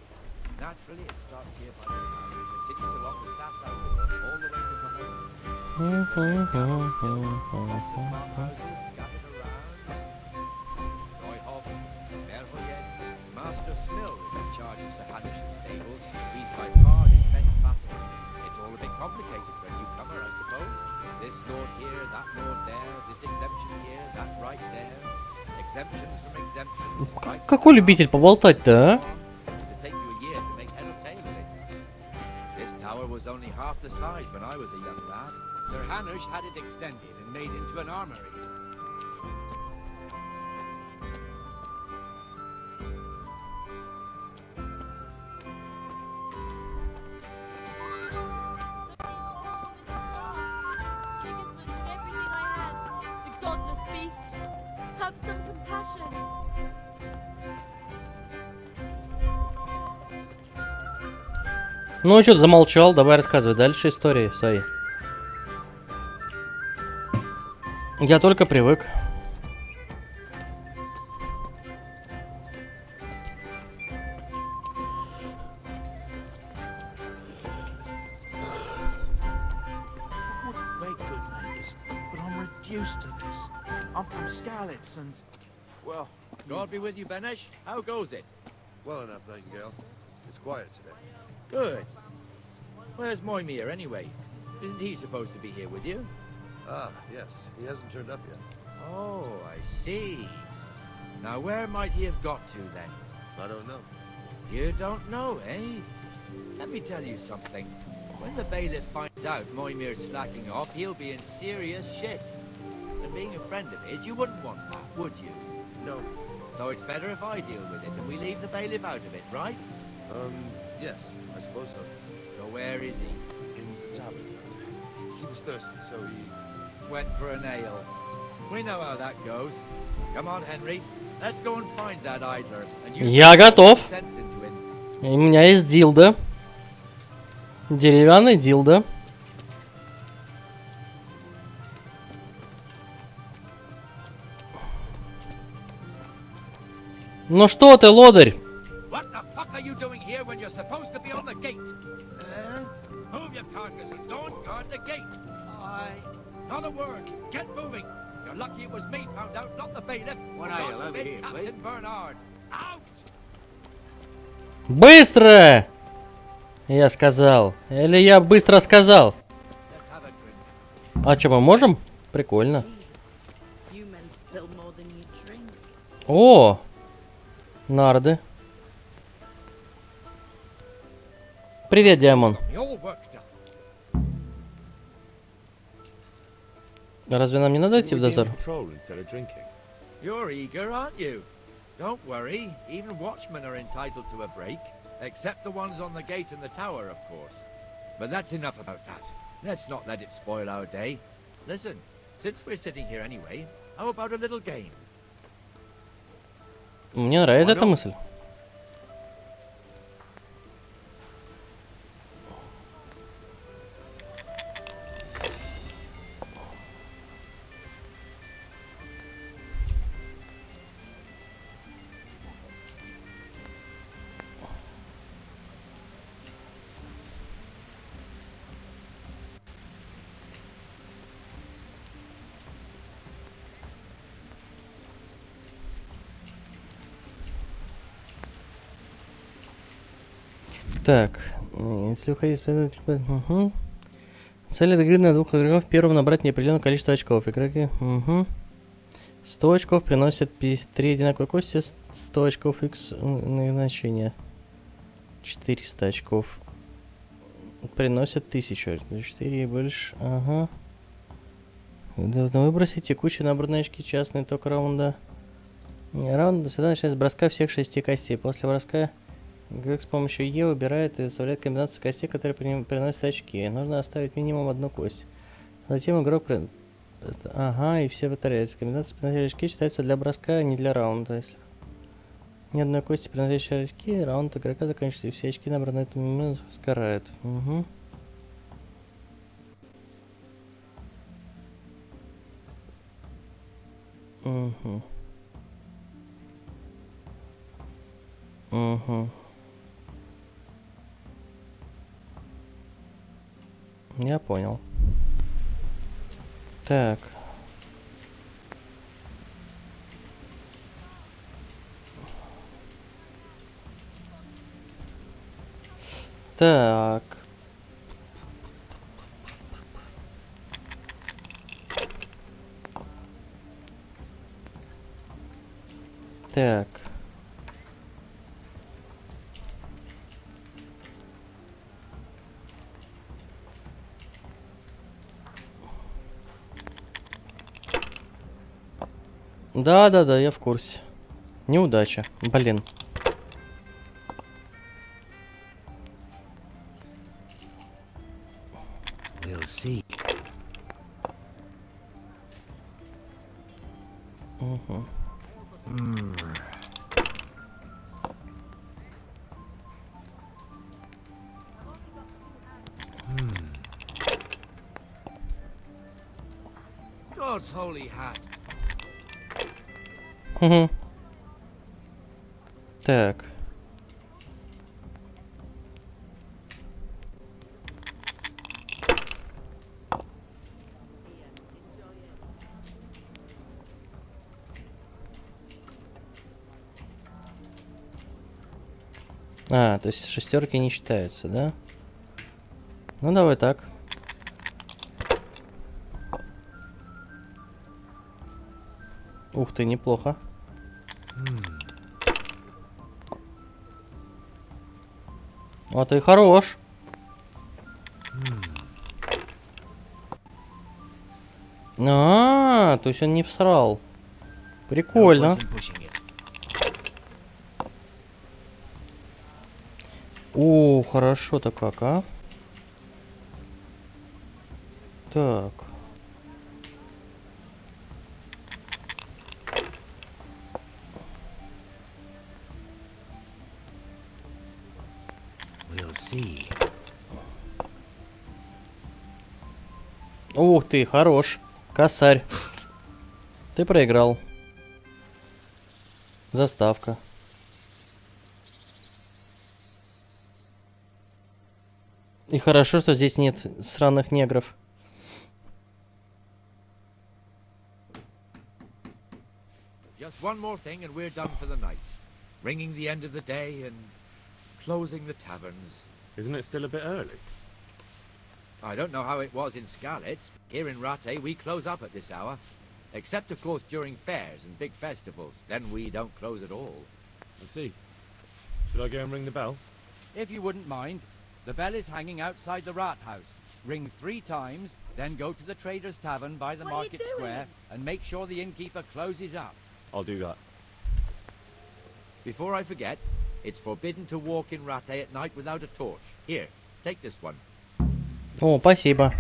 Naturally, it starts here by the town and continues along the Sassa River all the way to Cahonas. Lots of farmhouses scattered around. right there. Exemptions from exemptions. Right? Какой любитель поболтать-то, а? It'll take you a year to make head or tail of it. This tower was only half the size when I was a young lad. Sir Hanush had it extended and made into an armory. The godless beast. Have some compassion. Ну, что-то замолчал, давай рассказывай дальше истории свои. Я только привык. Great good neighbours, but I'm reduced to this. I'm from Skalitz and, well... God be with you, Benesh. How goes it? Well enough, Nightingale. It's quiet today. Good. Where's Moimir, anyway? Isn't he supposed to be here with you? Ah, yes. He hasn't turned up yet. Oh, I see. Now, where might he have got to, then? I don't know. You don't know, eh? Let me tell you something. When the bailiff finds out Moimir's slacking off, he'll be in serious shit. And being a friend of his, you wouldn't want that, would you? No. So it's better if I deal with it and we leave the bailiff out of it, right? Yes, I suppose so. So where is he? In the tavern. He was thirsty, so he... Went for an ale. We know how that goes. Come on, Henry. Let's go and find that idler. And you Я готов. sense into him. У меня есть дилдо. Деревянный дилдо. Ну что ты, лодырь? What the fuck are you doing here when you're supposed to be on the gate? Move your carcass and go and guard the gate. Not a word. Get moving. You're lucky it was me found out, not the bailiff. What are you, Not over the here, Captain please? Bernard. Out! Быстро! Я сказал. Или я быстро сказал? А что, мы можем? Прикольно. О! Нарды. Привет, Диамон. Разве нам не надо идти в дозор? You're eager, aren't you? Don't worry. Even watchmen are entitled to a break. Except the ones on the gate and the tower, of course. But that's enough about that. Let's not let it spoil our day. Listen, since we're sitting here anyway, how about a little game? Мне нравится эта мысль. Так, если уходить... Угу. Цель этой игры на двух игроков. Первым набрать неопределенное количество очков. Игроки... Угу. 100 очков приносят 53 одинаковые кости. 100 очков X значение. 400 очков. Приносят 1000. 4 и больше. Ага. Нужно выбросить текущие набранные очки. Частный ток раунда. Раунд всегда начинается с броска всех 6 костей. После броска... Игрок с помощью Е выбирает и выставляет комбинацию костей, которые приносят очки. Нужно оставить минимум одну кость. Затем игрок... Ага, и все повторяются. Комбинация приносящих очки считается для броска, а не для раунда. Если ни одной кости приносящей очки, раунд игрока заканчивается, и все очки, набранные на этом момент, сгорают. Угу. Угу. Угу. Я понял. Так. Так. Так. Да, я в курсе. Неудача. Блин. We'll see. Угу. God's holy hat. Угу. Так. А, то есть шестерки не считаются, да? Ну давай так. Ух ты, неплохо. А ты хорош. А, то есть он не всрал. Прикольно. О, хорошо-то как, а? Так. We'll see. Ух ты, хорош. Косарь. Ты проиграл. Заставка. И хорошо, что здесь нет сраных негров. Just one more thing and we're done for the night. Ringing the end of the day and closing the taverns. Isn't it still a bit early? I don't know how it was in Skalitz. Here in Rattay, we close up at this hour. Except, of course, during fairs and big festivals. Then we don't close at all. I see. Should I go and ring the bell? If you wouldn't mind, the bell is hanging outside the Rathaus. Ring 3 times, then go to the Trader's Tavern by the market square and make sure the innkeeper closes up. I'll do that. Before I forget, it's forbidden to walk in Rattay at night without a torch. Here, take this one. О, спасибо.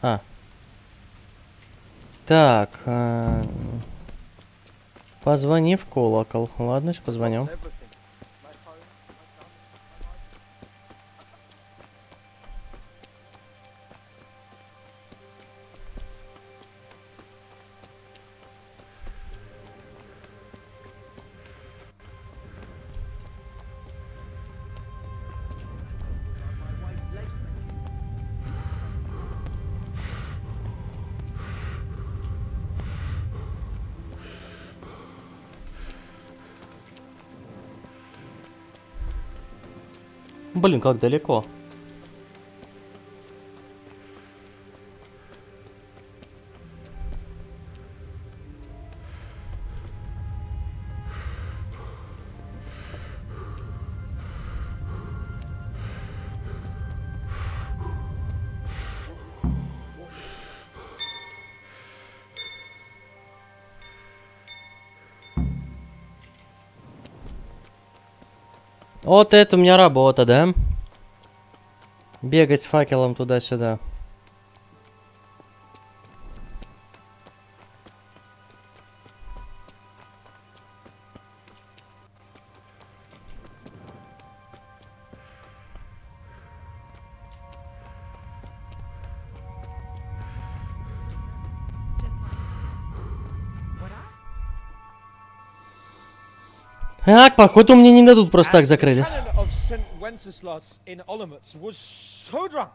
А. Так. Позвони в колокол. Ладно, сейчас позвоню. Блин, как далеко. Вот это у меня работа, да? Бегать с факелом туда-сюда. Так, походу мне не дадут просто так закрыть. Wenceslas in Olomouc was so drunk,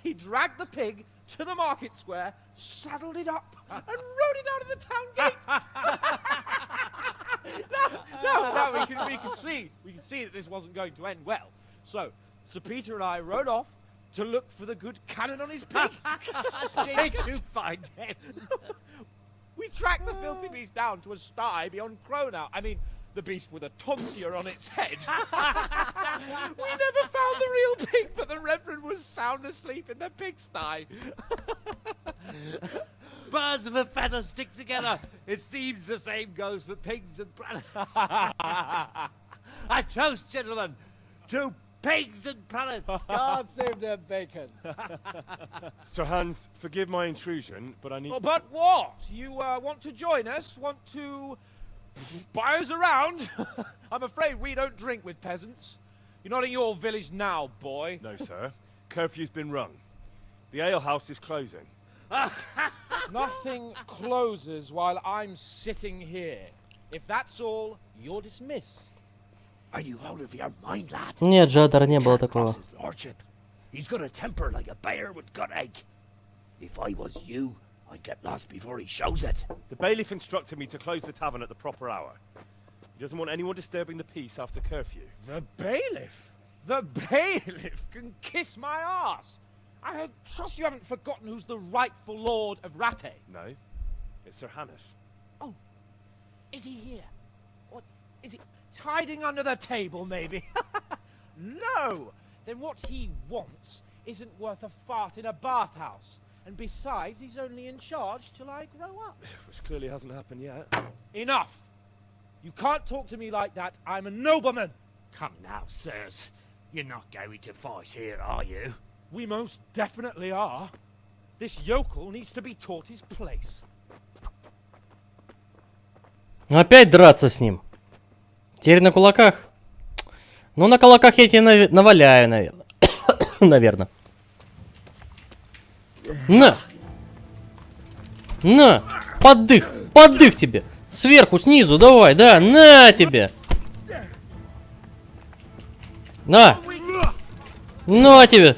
he dragged the pig to the market square, saddled it up, and rode it out of the town gate. No, we can see that this wasn't going to end well. So Sir Peter and I rode off to look for the good cannon on his pig. Did you find him? We tracked the filthy beast down to a sty beyond Cronau. I mean, the beast with a tonsure on its head. We never found the real pig, but the Reverend was sound asleep in the pigsty. Birds of a feather stick together. It seems the same goes for pigs and prelates. I toast, gentlemen, to pigs and prelates. God save their bacon. Sir Hans, forgive my intrusion, but I need... Oh, but what? You want to join us? Want to buy us around? I'm afraid we don't drink with peasants. You're not in your village now, boy. No, sir. Curfew's been rung. The alehouse is closing. Nothing closes while I'm sitting here. If that's all, you're dismissed. Are you out of your mind, lad? Нет, Джадара не было такого. His lordship. He's got a temper like a bear with gut ache. If I was you, I'd get lost before he shows it. The bailiff instructed me to close the tavern at the proper hour. He doesn't want anyone disturbing the peace after curfew. The bailiff? The bailiff can kiss my arse. I trust you haven't forgotten who's the rightful lord of Rattay. No, it's Sir Hannes. Oh, is he here? What is he hiding under the table, maybe? No! Then what he wants isn't worth a fart in a bathhouse. And besides, he's only in charge till I grow up. Which clearly hasn't happened yet. Enough! You can't talk to me like that. I'm a nobleman. Come now, sirs. You're not going to fight here, are you? We most definitely are. This yokel needs to be taught his place. Опять драться с ним. Теперь на кулаках. Ну, на кулаках я тебе наваляю, наверное. Наверное. На! На! Поддых! Поддых тебе! Сверху, снизу, давай, да! На тебе! На! На тебе!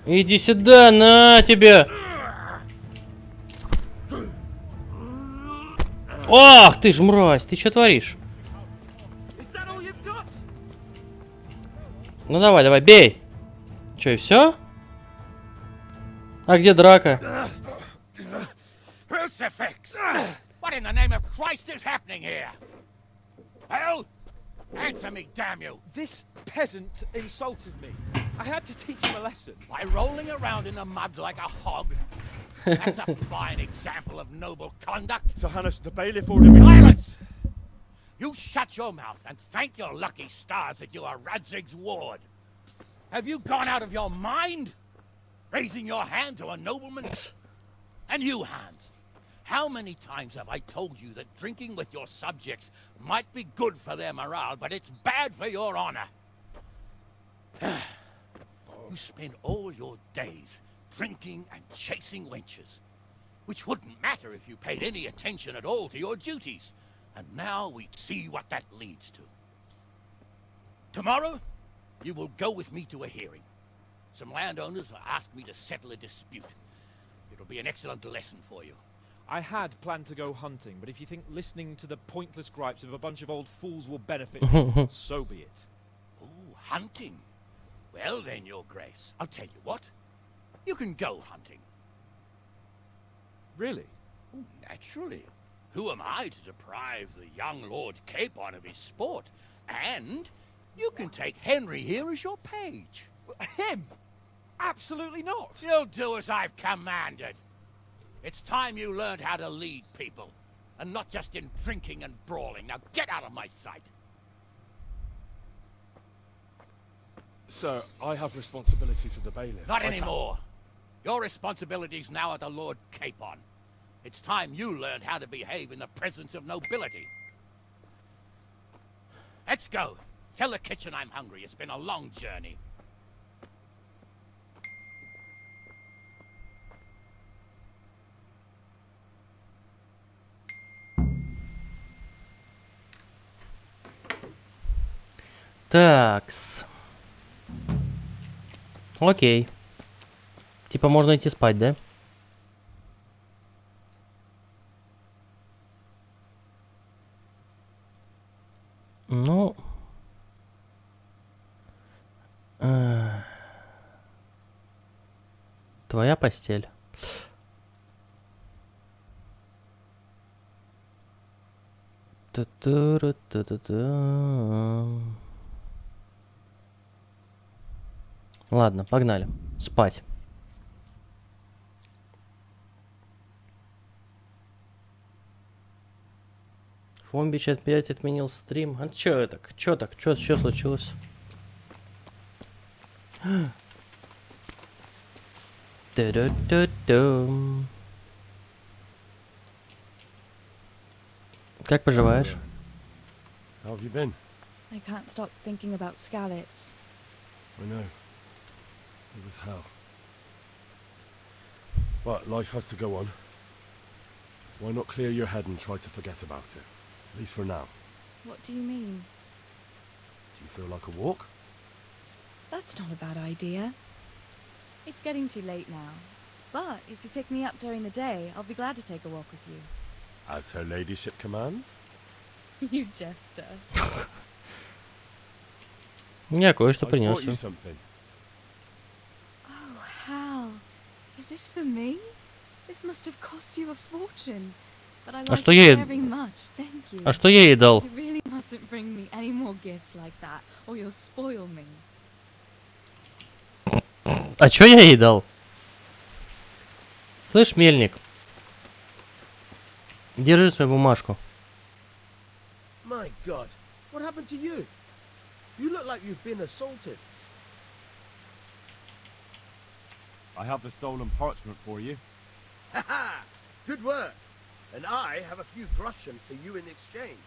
Иди сюда, на тебе! Ах, ты ж мразь, ты что творишь? Ну давай, давай, бей! Че, и все? А где драка? Crucifix! What in the name of Christ is happening here? Well, answer me, damn you! This peasant insulted me. I had to teach him a lesson. By rolling around in the mud like a hog? That's a fine example of noble conduct. Sir Hannes, the bailiff ordered me... Silence! You shut your mouth and thank your lucky stars that you are Radzig's ward. Have you gone out of your mind? Raising your hand to a nobleman? And you, Hans, how many times have I told you that drinking with your subjects might be good for their morale, but it's bad for your honor? You spend all your days drinking and chasing wenches, which wouldn't matter if you paid any attention at all to your duties. And now we see what that leads to. Tomorrow, you will go with me to a hearing. Some landowners have asked me to settle a dispute. It'll be an excellent lesson for you. I had planned to go hunting, but if you think listening to the pointless gripes of a bunch of old fools will benefit me, so be it. Oh, hunting? Well then, Your Grace, I'll tell you what. You can go hunting. Really? Oh, naturally. Who am I to deprive the young Lord Capon of his sport? And you can take Henry here as your page. Him? Absolutely not. You'll do as I've commanded. It's time you learned how to lead people, and not just in drinking and brawling. Now get out of my sight. Sir, I have responsibilities of the bailiff. Not anymore. Your responsibilities now are the Lord Capon. It's time you learned how to behave in the presence of nobility. Let's go. Tell the kitchen I'm hungry. It's been a long journey. Такс. Окей. Типа можно идти спать, да? Ну. Твоя постель. Ладно, погнали. Спать. Фомбич опять отменил стрим. А чё это? Чё так? Чё случилось? Ту-ду-ду-дум. Как поживаешь? How have you been? I can't stop thinking about Skalitz. I know. It was hell. But life has to go on. Why not clear your head and try to forget about it? At least for now. What do you mean? Do you feel like a walk? That's not a bad idea. It's getting too late now. But if you pick me up during the day, I'll be glad to take a walk with you. As her ladyship commands? You jester. Я кое-что I принес. brought you something. Oh, Hal. Is this for me? This must have cost you a fortune. But I like it very much. Thank you. А что я ей дал? You really mustn't bring me any more gifts like that, or you'll spoil me. А чё я ей дал? Слышь, мельник. Держи свою бумажку. My God, what happened to you? You look like you've been assaulted. I have the stolen parchment for you. Ha ha! Good work. And I have a few groschen for you in exchange.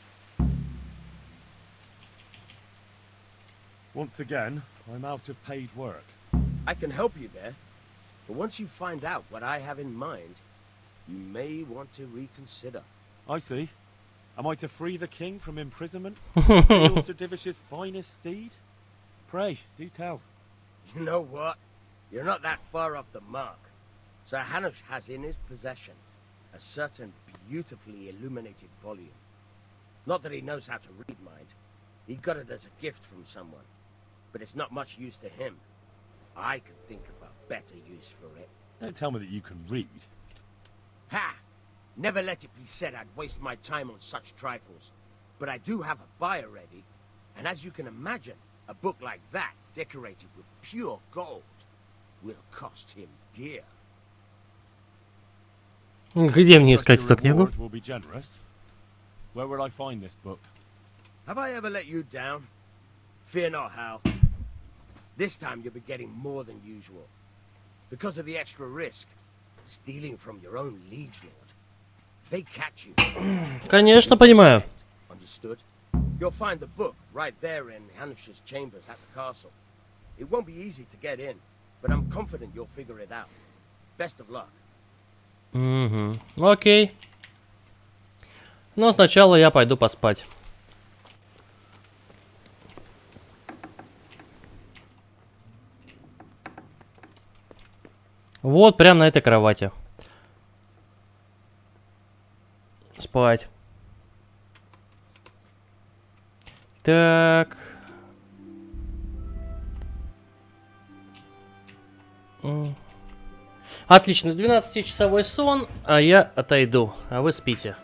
Once again, I'm out of paid work. I can help you there. But once you find out what I have in mind, you may want to reconsider. I see. Am I to free the king from imprisonment? Steal Sir Divish's finest steed? Pray, do tell. You know what? You're not that far off the mark. Sir Hanush has in his possession a certain beautifully illuminated volume. Not that he knows how to read, mind. He got it as a gift from someone. But it's not much use to him. I can think of a better use for it. Don't tell me that you can read. Ha! Never let it be said I'd waste my time on such trifles. But I do have a buyer ready. And as you can imagine, a book like that, decorated with pure gold, will cost him dear. Где мне искать эту книгу? Will be generous. Where would I find this book? Have I ever let you down? Fear not, Hal. This time you'll be getting more than usual. Because of the extra risk. Stealing from your own liege lord. If they catch you... Конечно, понимаю. Understood? You'll find the book right there in Hanush's chambers at the castle. It won't be easy to get in, but I'm confident you'll figure it out. Best of luck. Угу. Окей. Но сначала я пойду поспать. Вот, прямо на этой кровати. Спать. Так. Отлично, 12-часовой сон, а я отойду, а вы спите.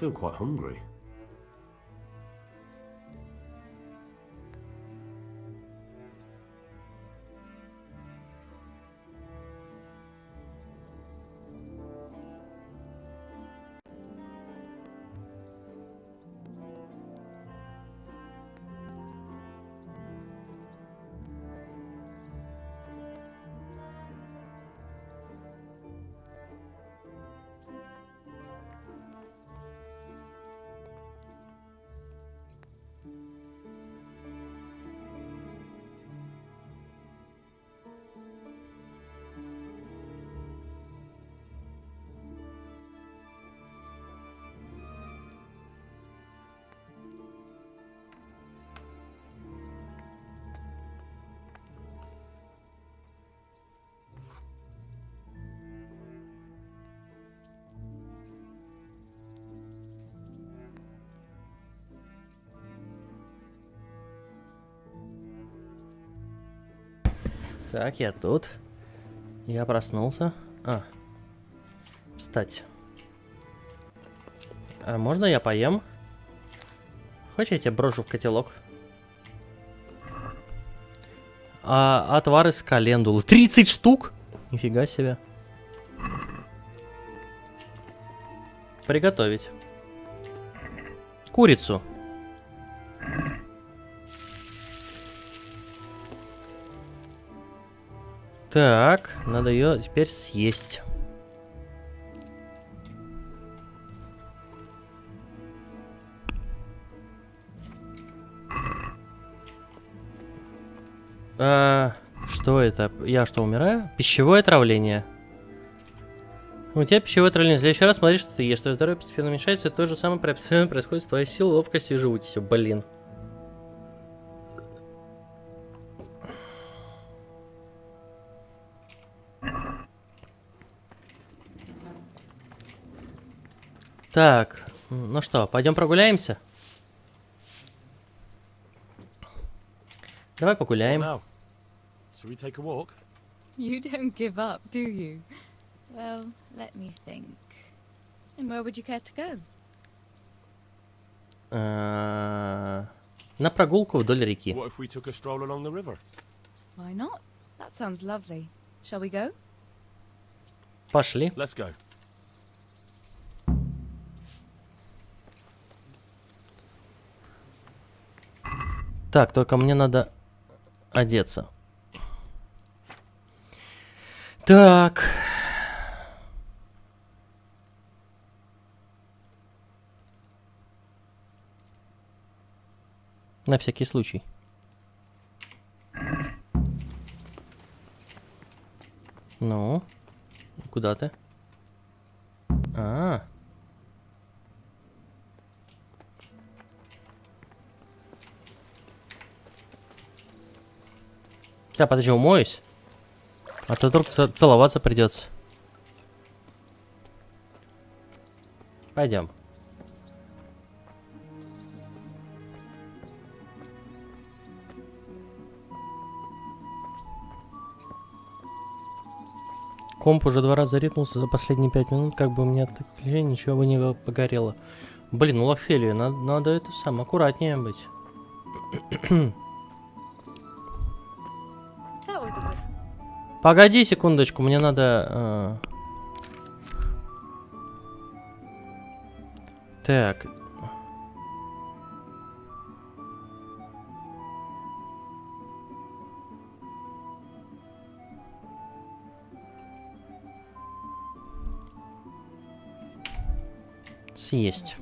feel quite hungry. Так, я тут. Я проснулся. Встать. А можно я поем? Хочешь, я тебя брошу в котелок? Отвар из календулы. 30 штук? Нифига себе. Приготовить. Курицу. Так, надо ее теперь съесть. Что это? Я что, умираю? Пищевое отравление. У тебя пищевое отравление. В следующий раз смотри, что ты ешь. Твое здоровье постепенно уменьшается. То же самое происходит с твоей силой, ловкостью и живучестью. Блин. Так, ну что, пойдем прогуляемся? Давай погуляем. Shall we take a walk? You don't give up, do you? Well, let me think. And where would you care to go? На прогулку вдоль реки. What if we took a stroll along the river? Why not? That sounds lovely. Shall we go? Пошли. Let's go. Так, только мне надо одеться. Так. На всякий случай. Ну, куда ты? Так, подожди, умоюсь. А то вдруг целоваться придется. Пойдем. Комп уже 2 раза рипнулся за последние 5 минут, как бы у меня от отключения ничего бы не погорело. Блин, ну Лохфелию, надо это сам аккуратнее быть. Погоди секундочку, мне надо... Так. Съесть.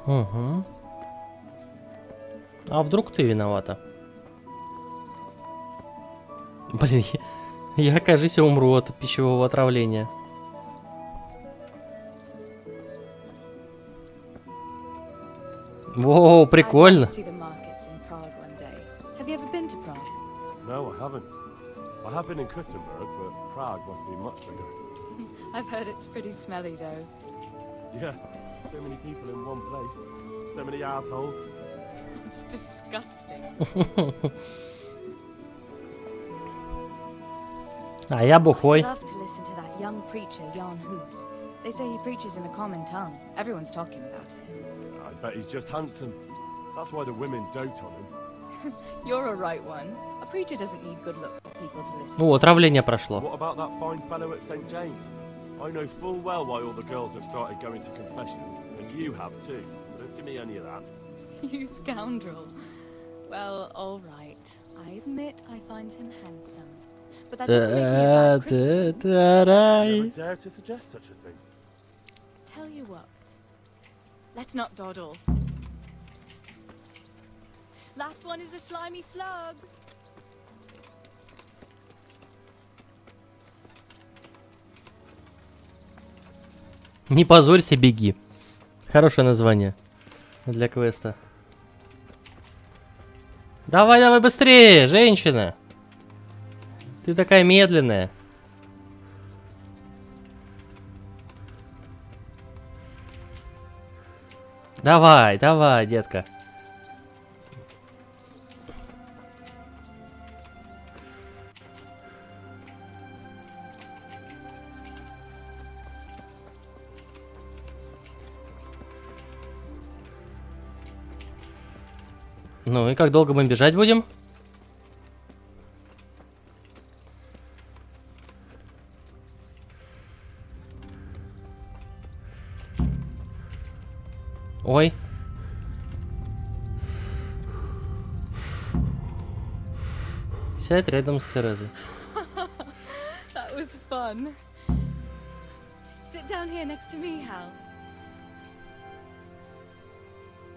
Угу. А вдруг ты виновата? Блин, я, кажется, умру от пищевого отравления. Воу, прикольно. No, I haven't. I have been in Kuttenberg, but Prague must be much bigger. I've heard it's pretty smelly, though. Yeah, so many people in one place. So many assholes. It's disgusting. А я бухой. Love to listen to that young preacher, Jan Hus. They say he preaches in the common tongue. Everyone's talking about it. I bet he's just handsome. That's why the women dote on him. You're a right one. A preacher doesn't need good-looking people to listen. О, отравление прошло. What about that fine fellow at St. James? I know full well why all the girls have started going to confession, and you have too. Don't give me any of that. You scoundrel. Well, all right. I admit I find him handsome. But that doesn't make me a bad Christian. Never dare to suggest such a thing. Tell you what. Let's not dawdle. Last one is a slimy slug. Не позорься, беги. Хорошее название для квеста. Давай, давай быстрее, женщина. Ты такая медленная. Давай, давай, детка. Ну и как долго мы бежать будем? Ой. Сядь рядом с Терезой. That was fun. Sit down here next to me, Hal.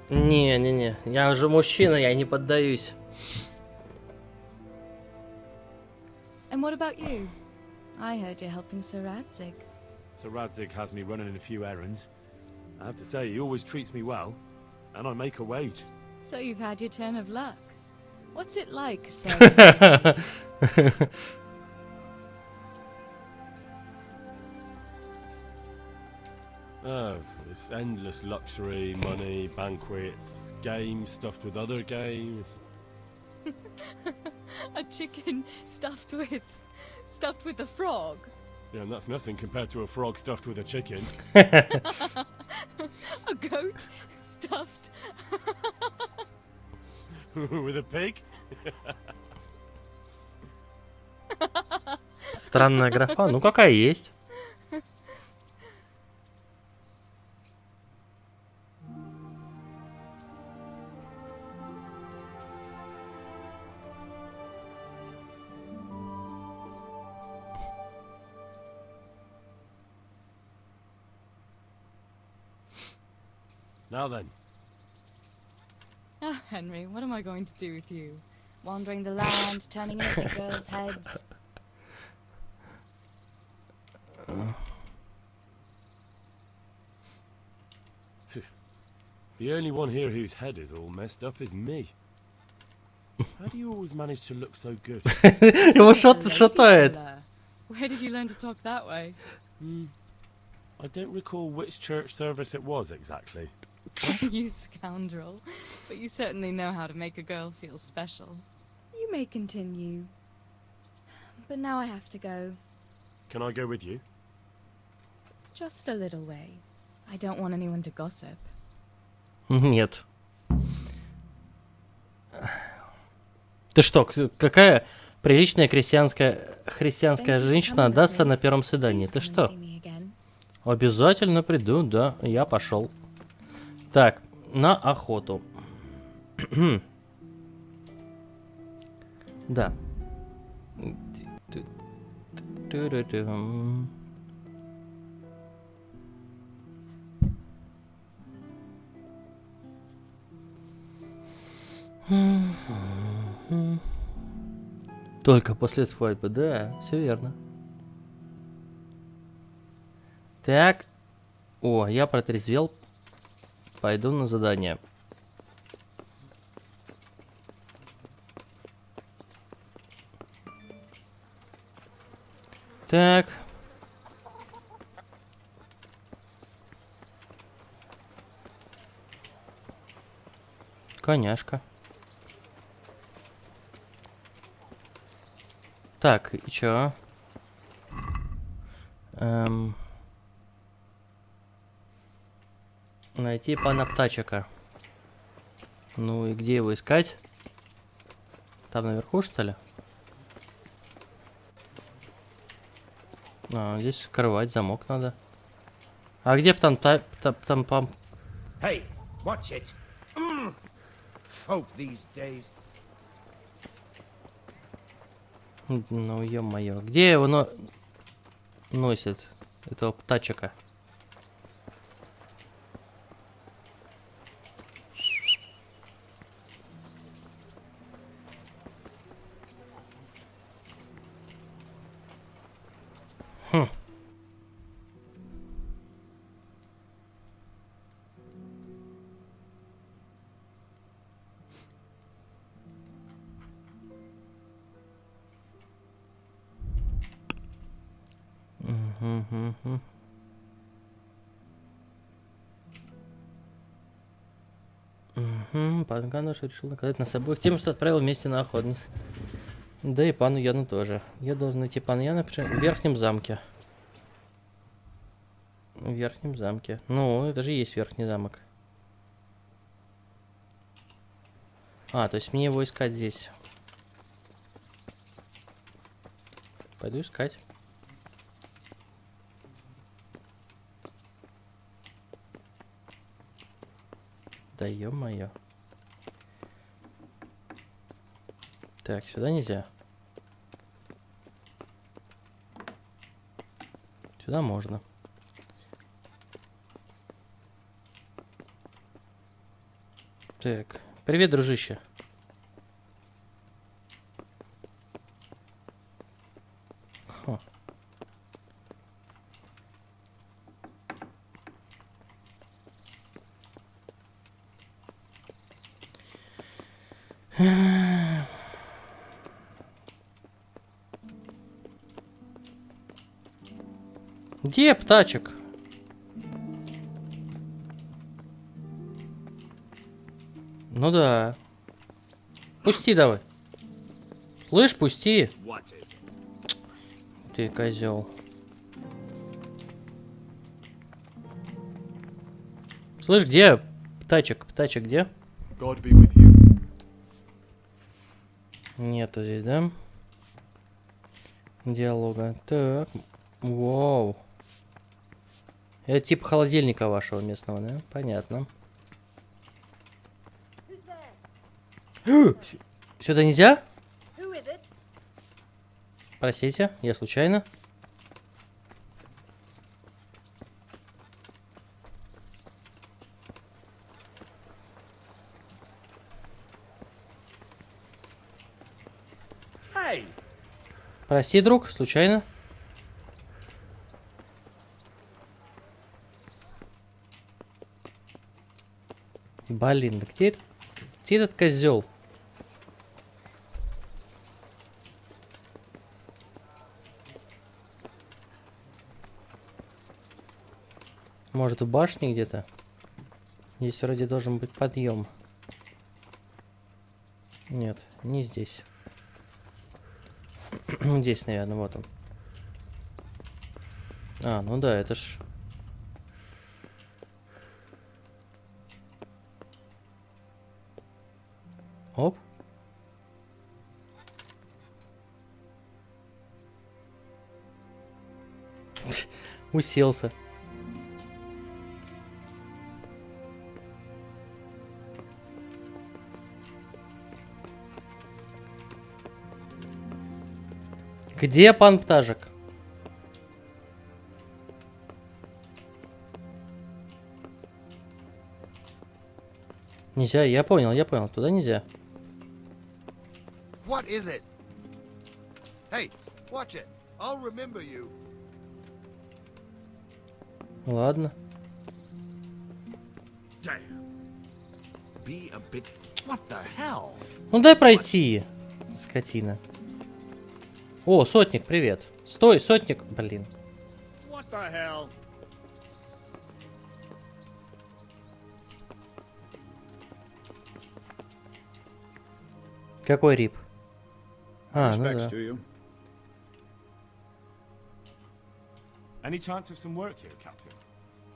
Не-не-не, я уже мужчина, я не поддаюсь. And what about you? I heard you're helping Sir Radzig. Sir Radzig has me running a few errands. I have to say, he always treats me well, and I make a wage. So you've had your turn of luck. What's it like, Sir? Oh, this endless luxury, money, banquets, games stuffed with other games. A chicken stuffed with a frog. Yeah, and that's nothing compared to a frog stuffed with a chicken. A goat stuffed with a pig? Странная графа, ну какая есть. Now then. Oh, Henry, what am I going to do with you? Wandering the land, turning innocent girls' heads. The only one here whose head is all messed up is me. How do you always manage to look so good? Его шатает. Where did you learn to talk that way? I don't recall which church service it was exactly. You scoundrel. But you certainly know how to make a girl feel special. You may continue. But now I have to go. Can I go with you? Just a little way. I don't want anyone to gossip. Нет. Ты что, какая приличная христианская женщина отдастся на первом свидании? Ты что? Обязательно приду, да, я пошел. Так, на охоту. Да. Только после свадьбы, да, все верно. Так. О, я протрезвел. Пойду на задание. Так. Коняшка. Так, и чё? Найти пана Птачика. Ну и где его искать? Там наверху, что ли? А, здесь скрывать замок надо. А где там пам? Hey, watch it. Folk these days. Ну, ё-моё. Где его носит? Этого Птачика. Хм. Пан Гануш решил наказать нас обоих тем, что отправил вместе на охотниц. Да и пану Яну тоже. Я должен найти пана Яна в верхнем замке. В верхнем замке. Ну, это же есть верхний замок. А, то есть мне его искать здесь. Пойду искать. Да ё-моё. Так, сюда нельзя. Сюда можно. Так, привет, дружище. Хо. Где Птачек? Ну да. Пусти давай. Слышь, пусти. Ты козел. Слышь, где Птачек? Птачек где? Нету здесь, да? Диалога. Так. Вау. Это типа холодильника вашего местного, да? Понятно. Сюда нельзя? Простите, я случайно. Прости, друг, случайно. Блин, да где этот козел? Может, в башне где-то? Здесь вроде должен быть подъем. Нет, не здесь. Здесь, наверное, вот он. А, ну да, это ж... Оп. Уселся. Где пан Птажик? Нельзя, я понял, туда нельзя. What is it? Hey, watch it. I'll remember you. Ладно. Be a bit... What the hell? Ну дай пройти, скотина. О, сотник, привет. Стой, сотник, блин. What the hell? Какой рип? А, ну да. Any chance of some work here, Captain?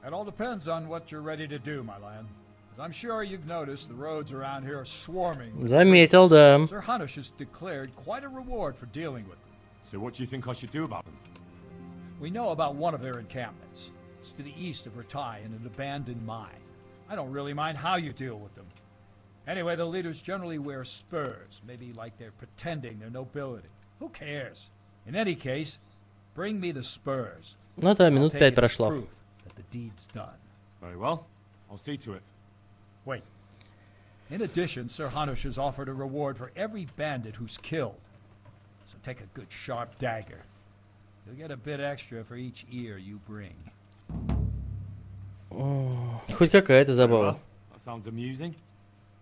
It all depends on what you're ready to do, my lad. As I'm sure you've noticed, the roads around here are swarming. Заметил, да. Sir Hanush has declared quite a reward for dealing with them. So what do you think I should do about them? We know about one of their encampments. It's to the east of Ratai in an abandoned mine. I don't really mind how you deal with them. Anyway, the leaders generally wear spurs, maybe like they're pretending they're nobility. Who cares? In any case, bring me the spurs. Ну да, минут 5 прошло. That the deed's done. Very well. I'll see to it. Wait. In addition, Sir Hanush has offered a reward for every bandit who's killed. So take a good sharp dagger. You'll get a bit extra for each ear you bring. Хоть какая-то забава. That sounds amusing.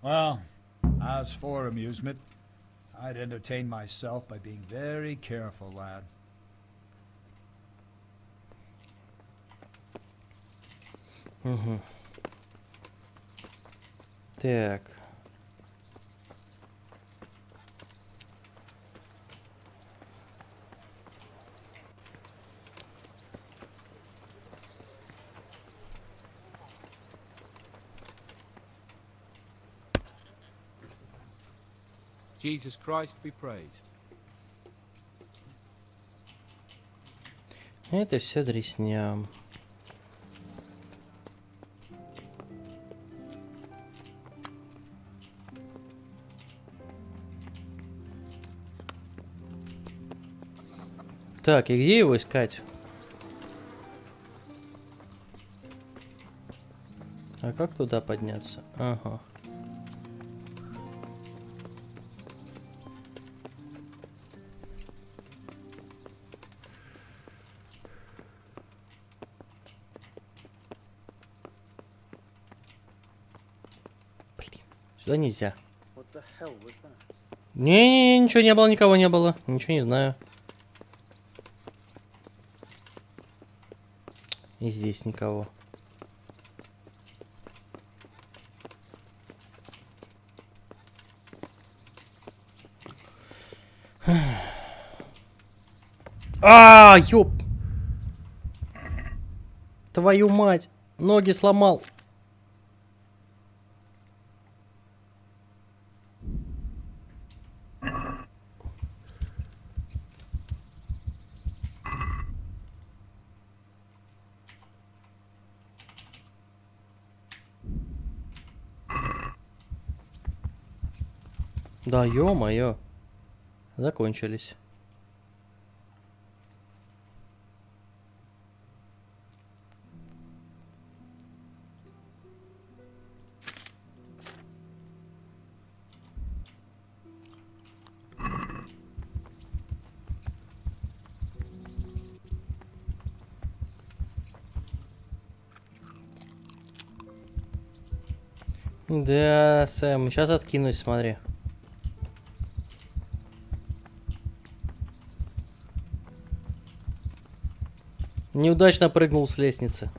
Well, as for amusement, I'd entertain myself by being very careful, lad. Угу. Так. Jesus Christ be praised. Это все дресня. Так, и где его искать? А как туда подняться? Ага. Сюда нельзя. Не, ничего не было, никого не было. Ничего не знаю. И здесь никого. А, ёп! Твою мать! Ноги сломал. Да, ё-моё. Закончились. Да, Сэм, сейчас откинусь, смотри. Неудачно прыгнул с лестницы.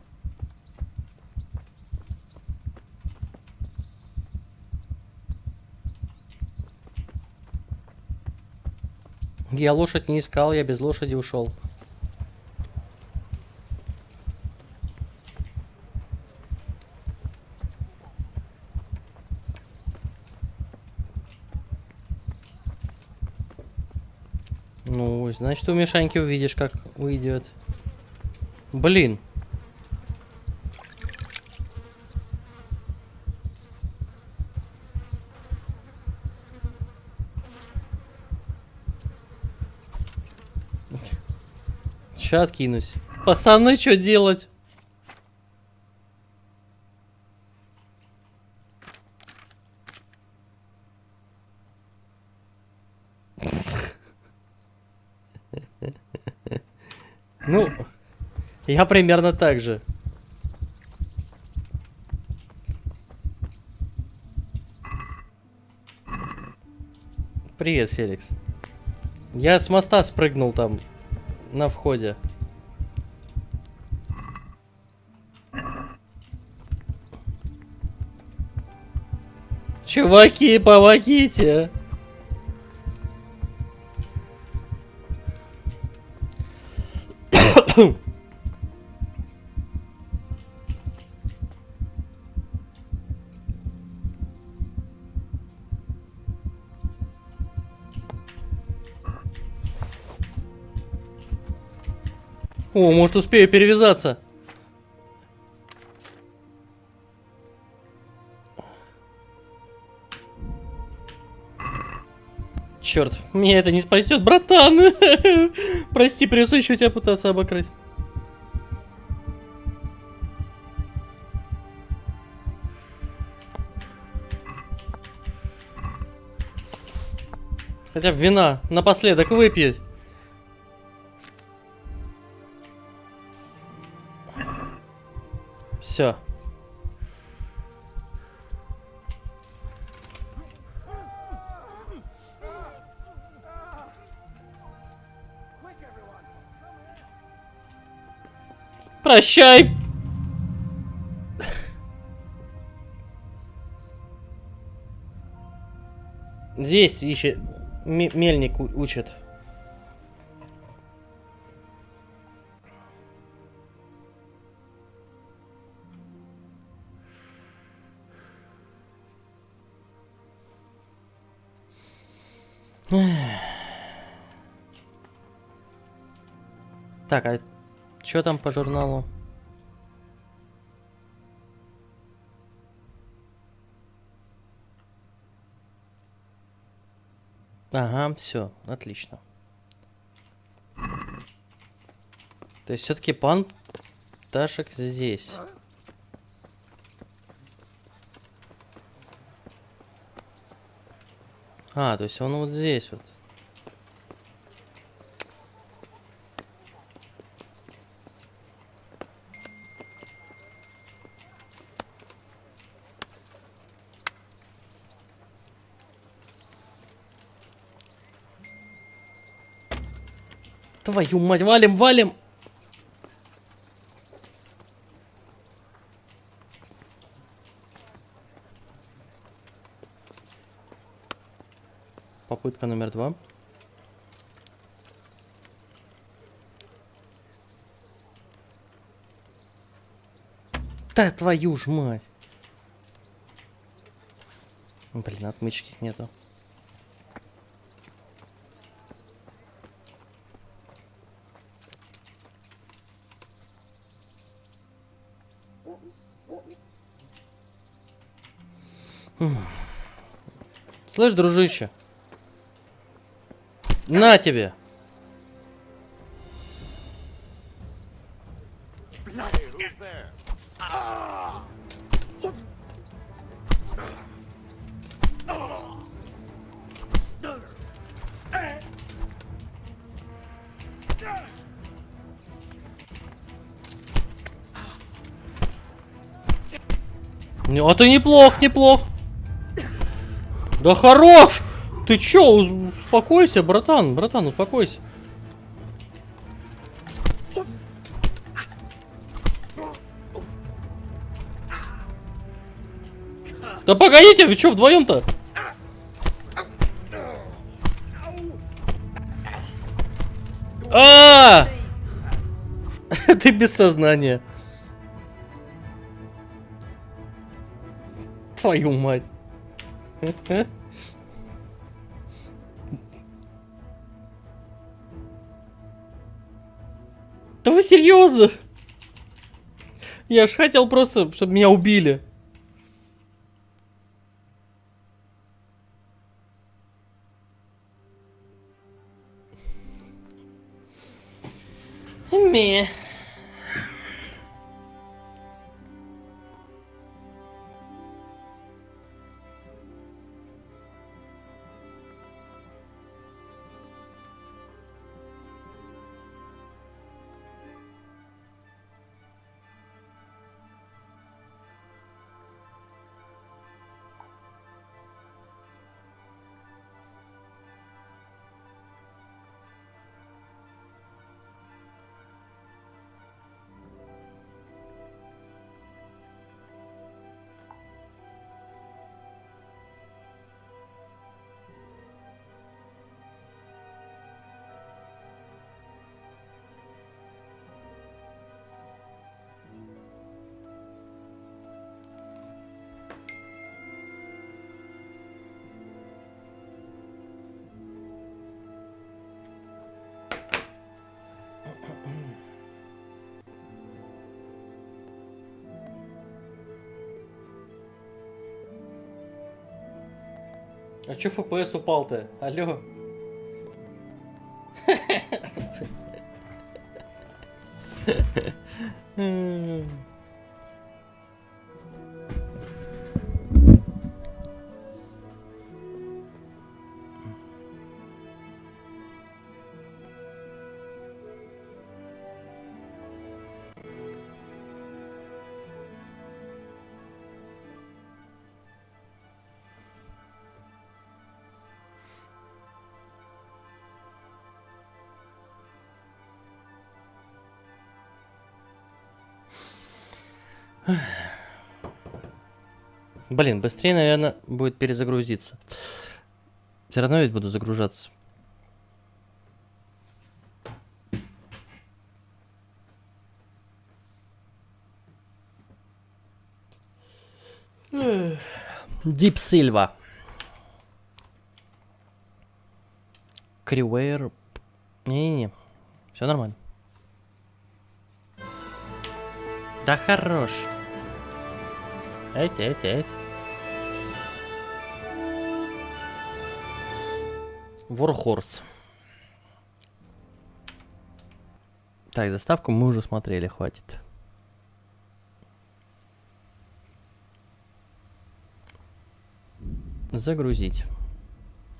Я лошадь не искал, я без лошади ушел. Ну, значит, у Мишаньки увидишь, как уйдет. Блин. Ща откинусь. Пацаны, что делать? Ну, я примерно так же. Привет, Феликс. Я с моста спрыгнул там, на входе. Чуваки, помогите! О, может, успею перевязаться. Черт, меня это не спасет, братан. Прости, придется еще тебя пытаться обокрасть. Хотя бы вина напоследок выпьет. Все. Прощай. Здесь ищет мельник учит. Так, а что там по журналу? Ага, все, отлично. То есть все-таки пан Ташек здесь. А, то есть он вот здесь вот. Твою мать, валим, валим! Попытка номер 2. Да твою ж мать! Блин, отмычки нету. Слышь, дружище. На тебе. А ты неплох, неплох. Да хорош! Ты чё, успокойся, братан, братан, успокойся. Да погодите, вы чё вдвоем-то? А! Ты без сознания. Твою мать. Да вы серьезно? Я ж хотел просто, чтобы меня убили. Ме. А чё FPS упал-то? Алло. Блин, быстрее, наверное, будет перезагрузиться. Все равно ведь буду загружаться. Дип Сильва. Кривейр. Не-не-не. Все нормально. Да хорош. Эти. Warhorse. Так, заставку мы уже смотрели, хватит. Загрузить.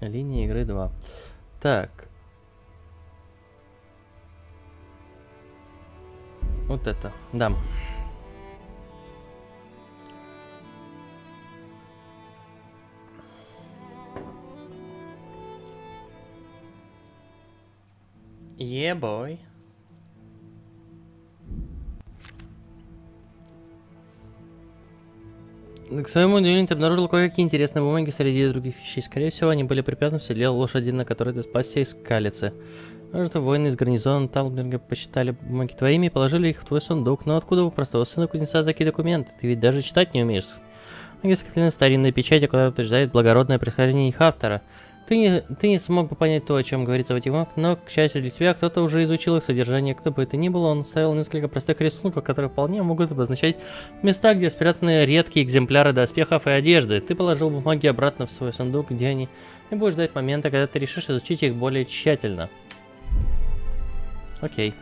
Линия игры 2. Так. Вот это. Да. Yeah, boy. К своему удивлению, ты обнаружил кое-какие интересные бумаги среди других вещей. Скорее всего, они были припрятаны в седле лошади, на которой ты спасся из Калицы. Может, воины из гарнизона Талберга посчитали бумаги твоими и положили их в твой сундук. Но откуда у простого сына кузнеца такие документы? Ты ведь даже читать не умеешь. Бумаги скреплены старинной печатью, которая утверждает благородное происхождение их автора. Ты не смог бы понять то, о чем говорится в этих бумагах, но, к счастью для тебя, кто-то уже изучил их содержание. Кто бы это ни был, он ставил несколько простых рисунков, которые вполне могут обозначать места, где спрятаны редкие экземпляры доспехов и одежды. Ты положил бумаги обратно в свой сундук, где они, и будешь ждать момента, когда ты решишь изучить их более тщательно. Окей.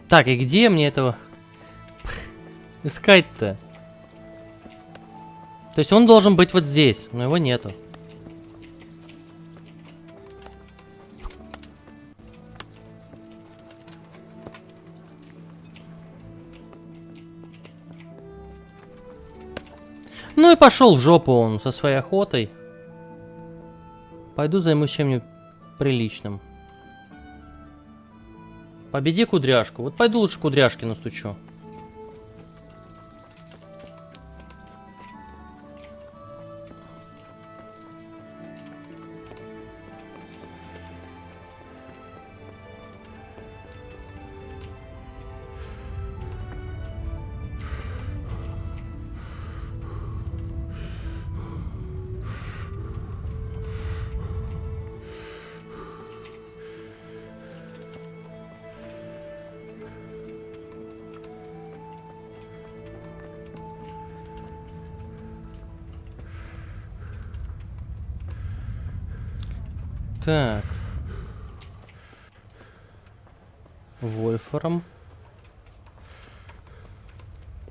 Так, и где мне этого искать-то? То есть он должен быть вот здесь, но его нету. Ну и пошел в жопу он со своей охотой. Пойду займусь чем-нибудь приличным. Победи кудряшку. Вот пойду лучше кудряшки настучу. Так. Вольфором.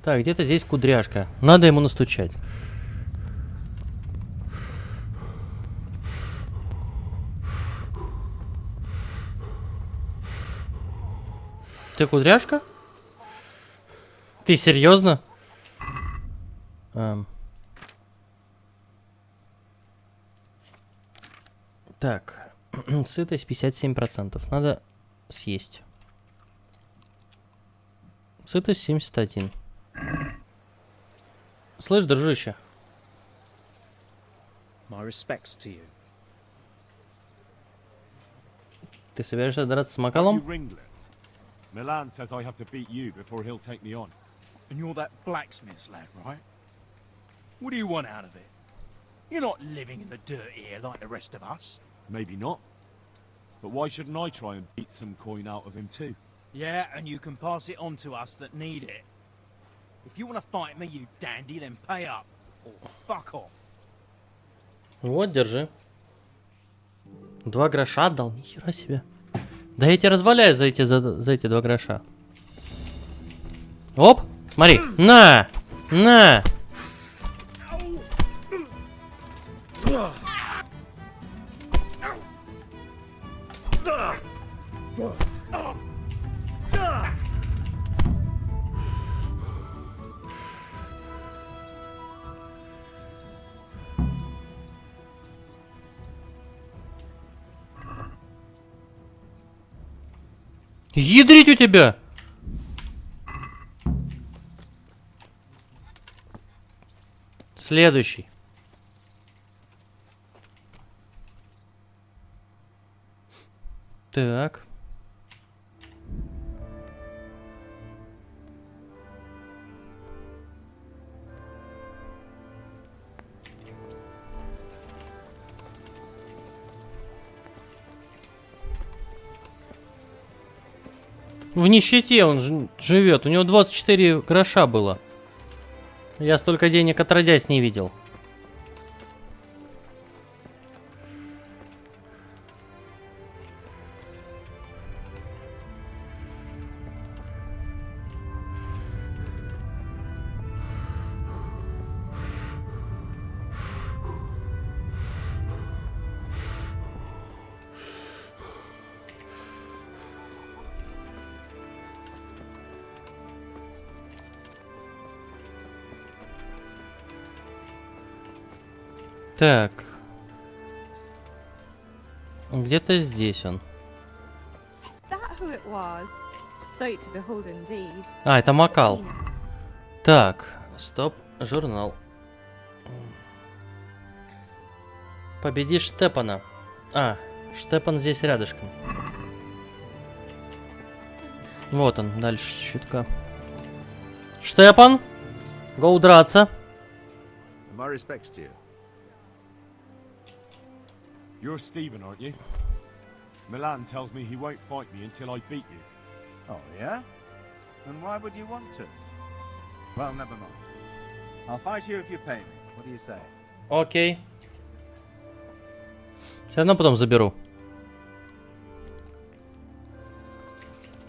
Так, где-то здесь кудряшка. Надо ему настучать. Ты кудряшка? Ты серьезно? Так, сытость 57%. Надо съесть. Сытость 71. Слышь, дружище. My respects to you. Ты собираешься драться с Макалом? Milan says I have to beat you before he'll take me on. And you're that blacksmith's lad, right? What do you want out of it? You're not living in the dirt here like the rest of us. Maybe not. But why shouldn't I try and beat some coin out of him too? Yeah, and you can pass it on to us that need it. If you want to fight me, you dandy, then pay up. Or fuck off. Вот, держи. 2 гроша отдал, нихера себе. Да я тебя разваляю за эти 2 гроша. Оп, смотри, на, на. Ядрить у тебя! Следующий. Так. В нищете он живет. У него 24 гроша было. Я столько денег отродясь не видел. Так. Где-то здесь он. А, это Макал. Так, стоп, журнал. Победи Штепана. А, Штепан здесь рядышком. Вот он, дальше щитка. Штепан! Гоу драться! My respects to you. You're Stephen, aren't you? Milan tells me he won't fight me until I beat you. Oh, yeah? Then why would you want to? Well, never mind. I'll fight you if you pay me. What do you say? Окей. Все равно потом заберу.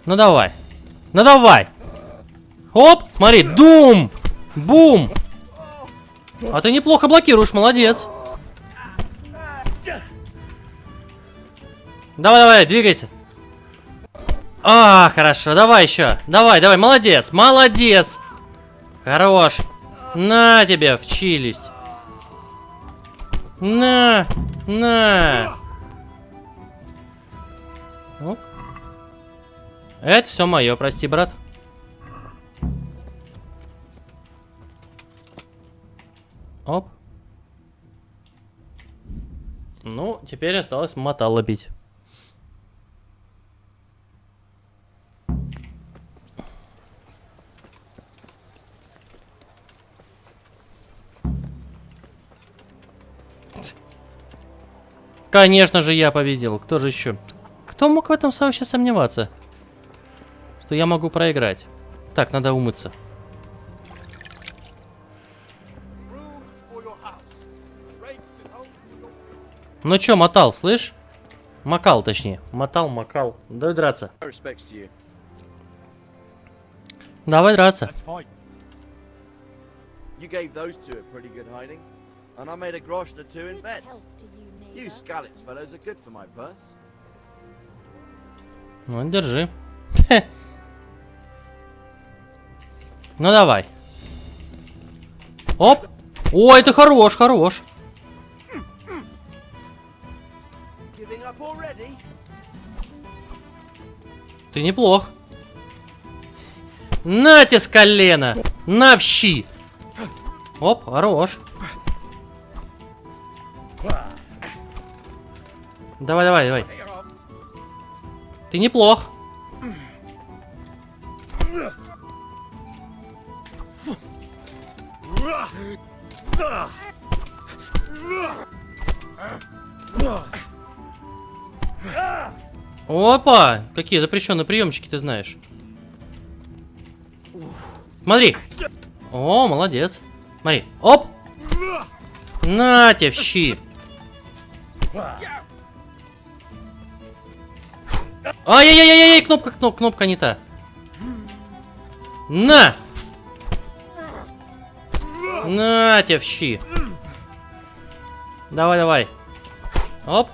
Ну давай. Ну давай. Оп, смотри, дум! Бум! А ты неплохо блокируешь, молодец. Давай, давай, двигайся. А, хорошо, давай еще. Давай, давай, молодец, молодец. Хорош. На тебе в челюсть. На, на. Оп. Это все мое, прости, брат. Оп. Ну, теперь осталось мотало бить. Конечно же, я победил. Кто же еще? Кто мог в этом вообще сомневаться? Что я могу проиграть. Так, надо умыться. Ну чё, мотал, слышь? Макал, точнее. Мотал, макал. Давай драться. Давай драться. And I made a grosh or two in bets. You Scallots fellows are good for my purse. Ну, держи. Ну, давай. Оп. О, это хорош, хорош. Ты неплох. Нате с колена. На в щи. Оп, хорош. Давай, давай, давай. Ты неплох. Опа! Какие запрещенные приемчики ты знаешь. Смотри. О, молодец. Смотри. Оп! На тебе в щи. Ай-яй-яй-яй, кнопка не та. На! На тебе в щи. Давай. Оп.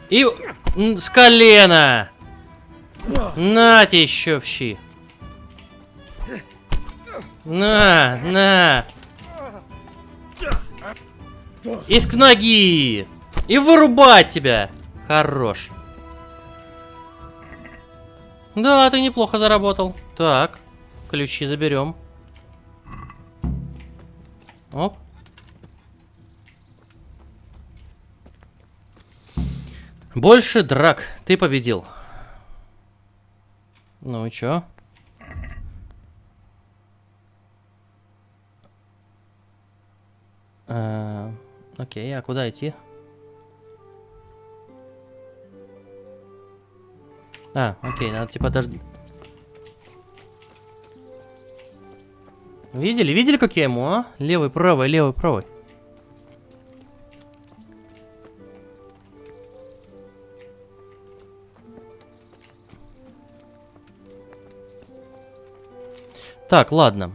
И с колена. На тебе еще в щи. На. Из ноги. И вырубать тебя. Хорош. Да, ты неплохо заработал. Так, ключи заберем. Оп. Больше драк. Ты победил. Ну и чё? Окей, а куда идти? Окей, надо типа подожди. Видели, как я ему, а? Левый, правый. Так, ладно.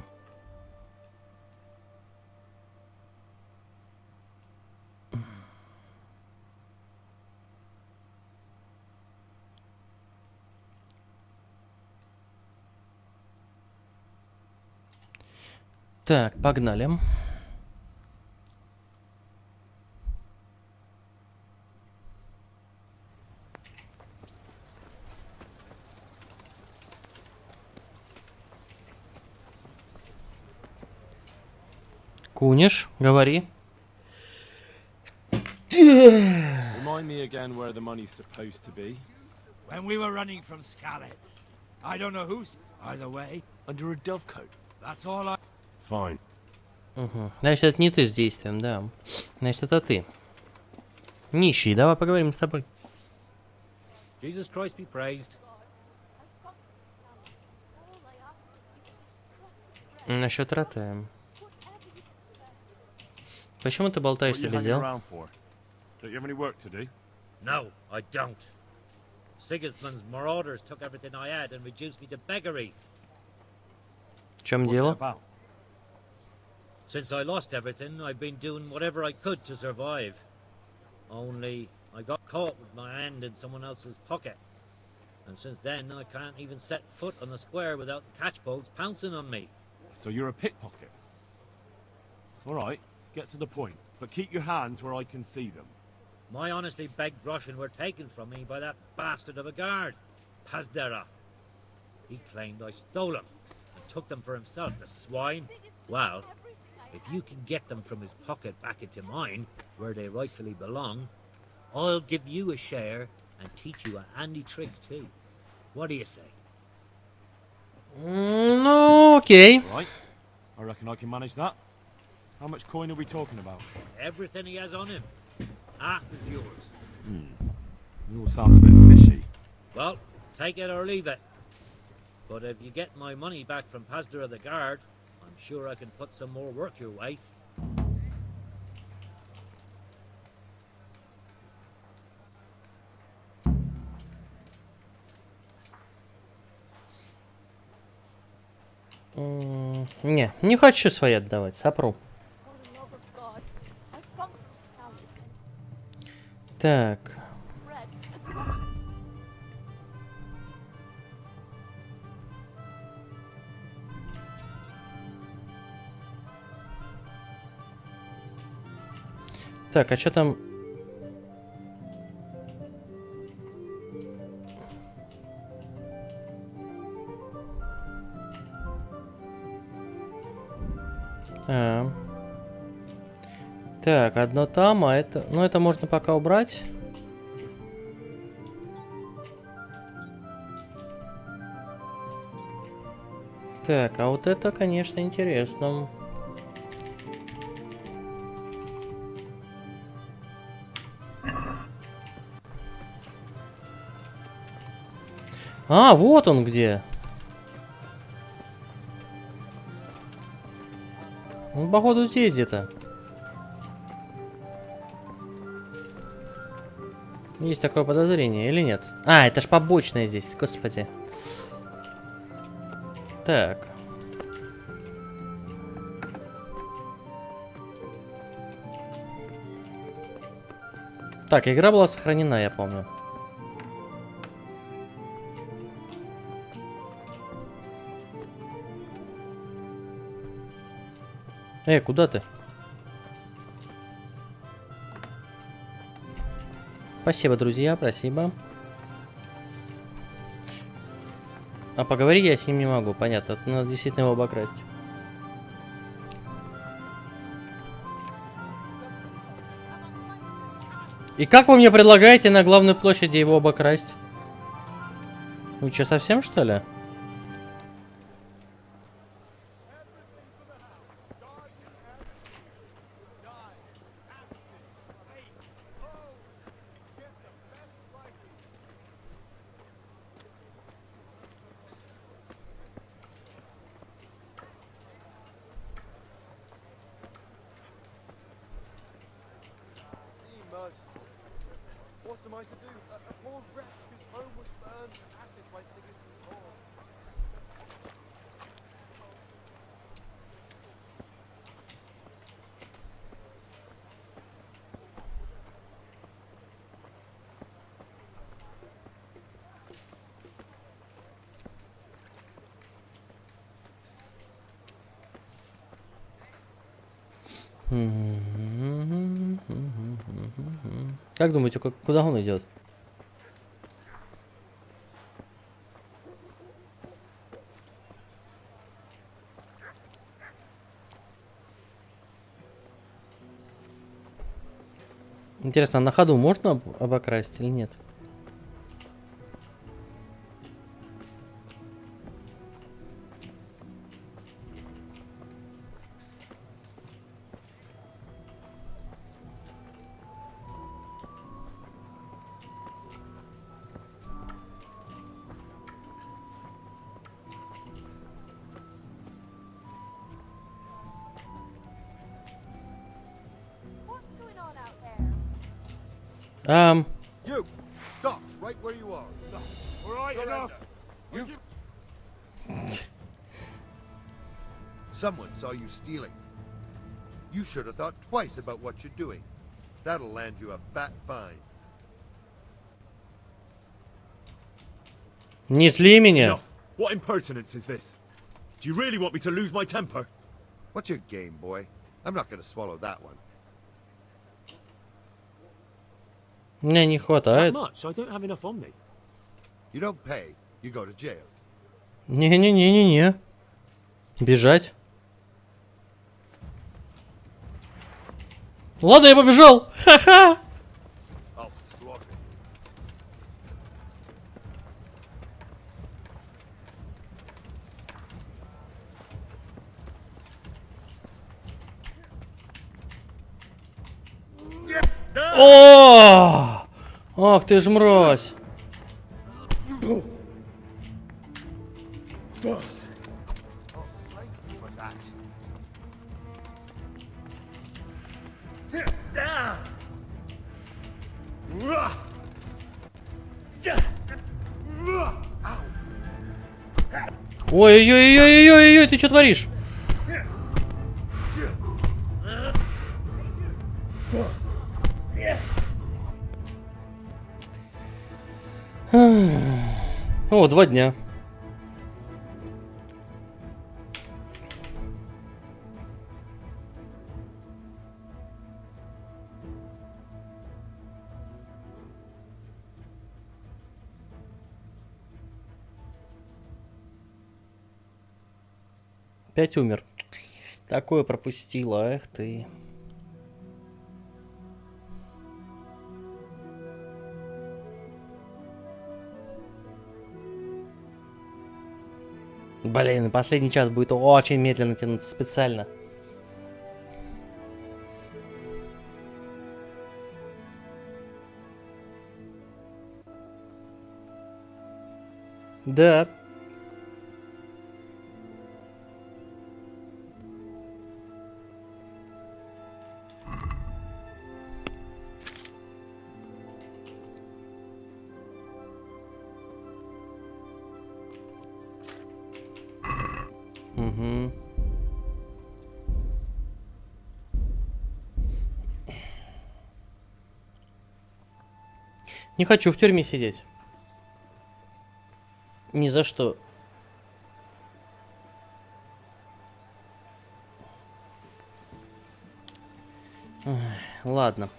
Так, погнали. Куниш, говори. Remind me again where the money's supposed to be. When we were running from Skalitz. I don't know who's either way. Under a dovecote. That's all I... Fine. Угу. Значит, это не ты с действием, да. Значит, это ты. Нищий, давай поговорим с тобой. Jesus Christ be praised. Насчет роты. Почему ты болтаешься без дел? Don't you have any work to do? No, I don't. Sigismund's marauders took everything I had and reduced me to beggary. В чем дело? Since I lost everything, I've been doing whatever I could to survive. Only, I got caught with my hand in someone else's pocket. And since then, I can't even set foot on the square without the catchpoles pouncing on me. So you're a pickpocket? Alright, get to the point. But keep your hands where I can see them. My honestly begged groschen were taken from me by that bastard of a guard, Pazdera. He claimed I stole them and took them for himself, the swine. Well, if you can get them from his pocket back into mine, where they rightfully belong, I'll give you a share and teach you a handy trick too. What do you say? Ну, окей. Right. I reckon I can manage that. How much coin are we talking about? Everything he has on him. Half is yours. It all sounds a bit fishy. Well, take it or leave it. But if you get my money back from Pazdera the guard, I'm sure I can put some more work your way. Не хочу свои отдавать, сопру. Так. Так, а что там? Так, одно там, а это... Ну, это можно пока убрать. Так, а вот это, конечно, интересно. А, вот он где. Он, походу, здесь где-то. Есть такое подозрение, или нет? А, это ж побочное здесь, господи. Так. Так, игра была сохранена, я помню. Куда ты? Спасибо, друзья, спасибо. А поговорить я с ним не могу, понятно. Надо действительно его обокрасть. И как вы мне предлагаете на главной площади его обокрасть? Вы что, совсем, что ли? What am I to do? A poor wretch whose home was burned and ashes wasting his reward. Как думаете, куда он идет? Интересно, на ходу можно обокрасть или нет? You stop right where you are. All right, enough. Someone saw you stealing. You should have thought twice about what you're doing. That'll land you a fat fine. Несли меня. Enough. What impertinence is this? Do you really want me to lose my temper? What's your game, boy? I'm not going to swallow that one. Мне не That хватает. much? I don't have enough on me. You don't pay, you go to jail. Не-не-не-не-не. Бежать. Ладно, я побежал. Ха-ха. I'll slaughter you. О! Ах ты ж мразь. Ой-ой-ой-ой-ой-ой, ты что творишь? О, 2 дня. Опять умер. Такое пропустила, эх ты. Блин, последний час будет очень медленно тянуться специально. Да. Угу. Не хочу в тюрьме сидеть. Ни за что. Ой, ладно.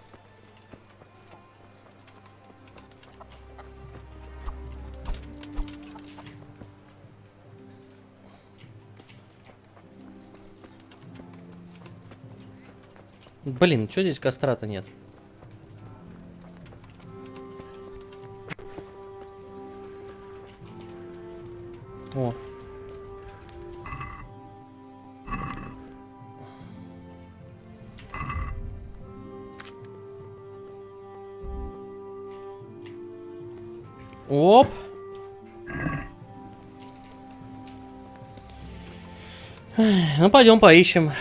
Блин, что здесь костра-то нет? О. Оп. Ну, пойдем поищем.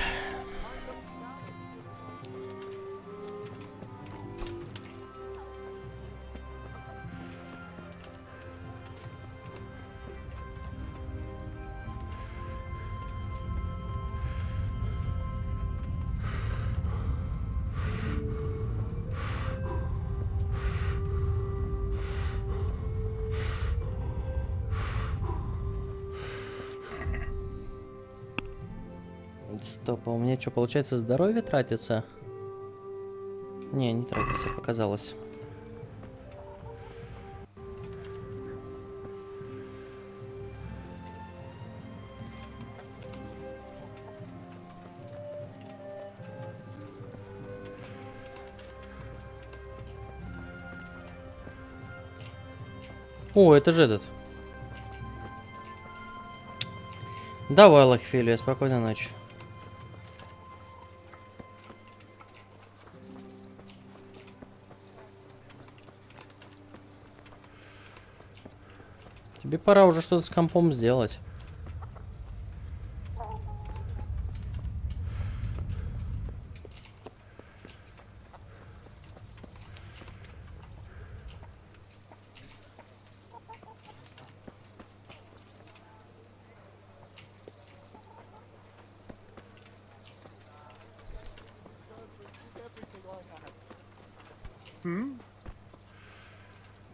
Стоп, а у меня что, получается, здоровье тратится? Не, не тратится, показалось. О, это же этот. Давай, Лахфилия, спокойной ночи. Тебе пора уже что-то с компом сделать.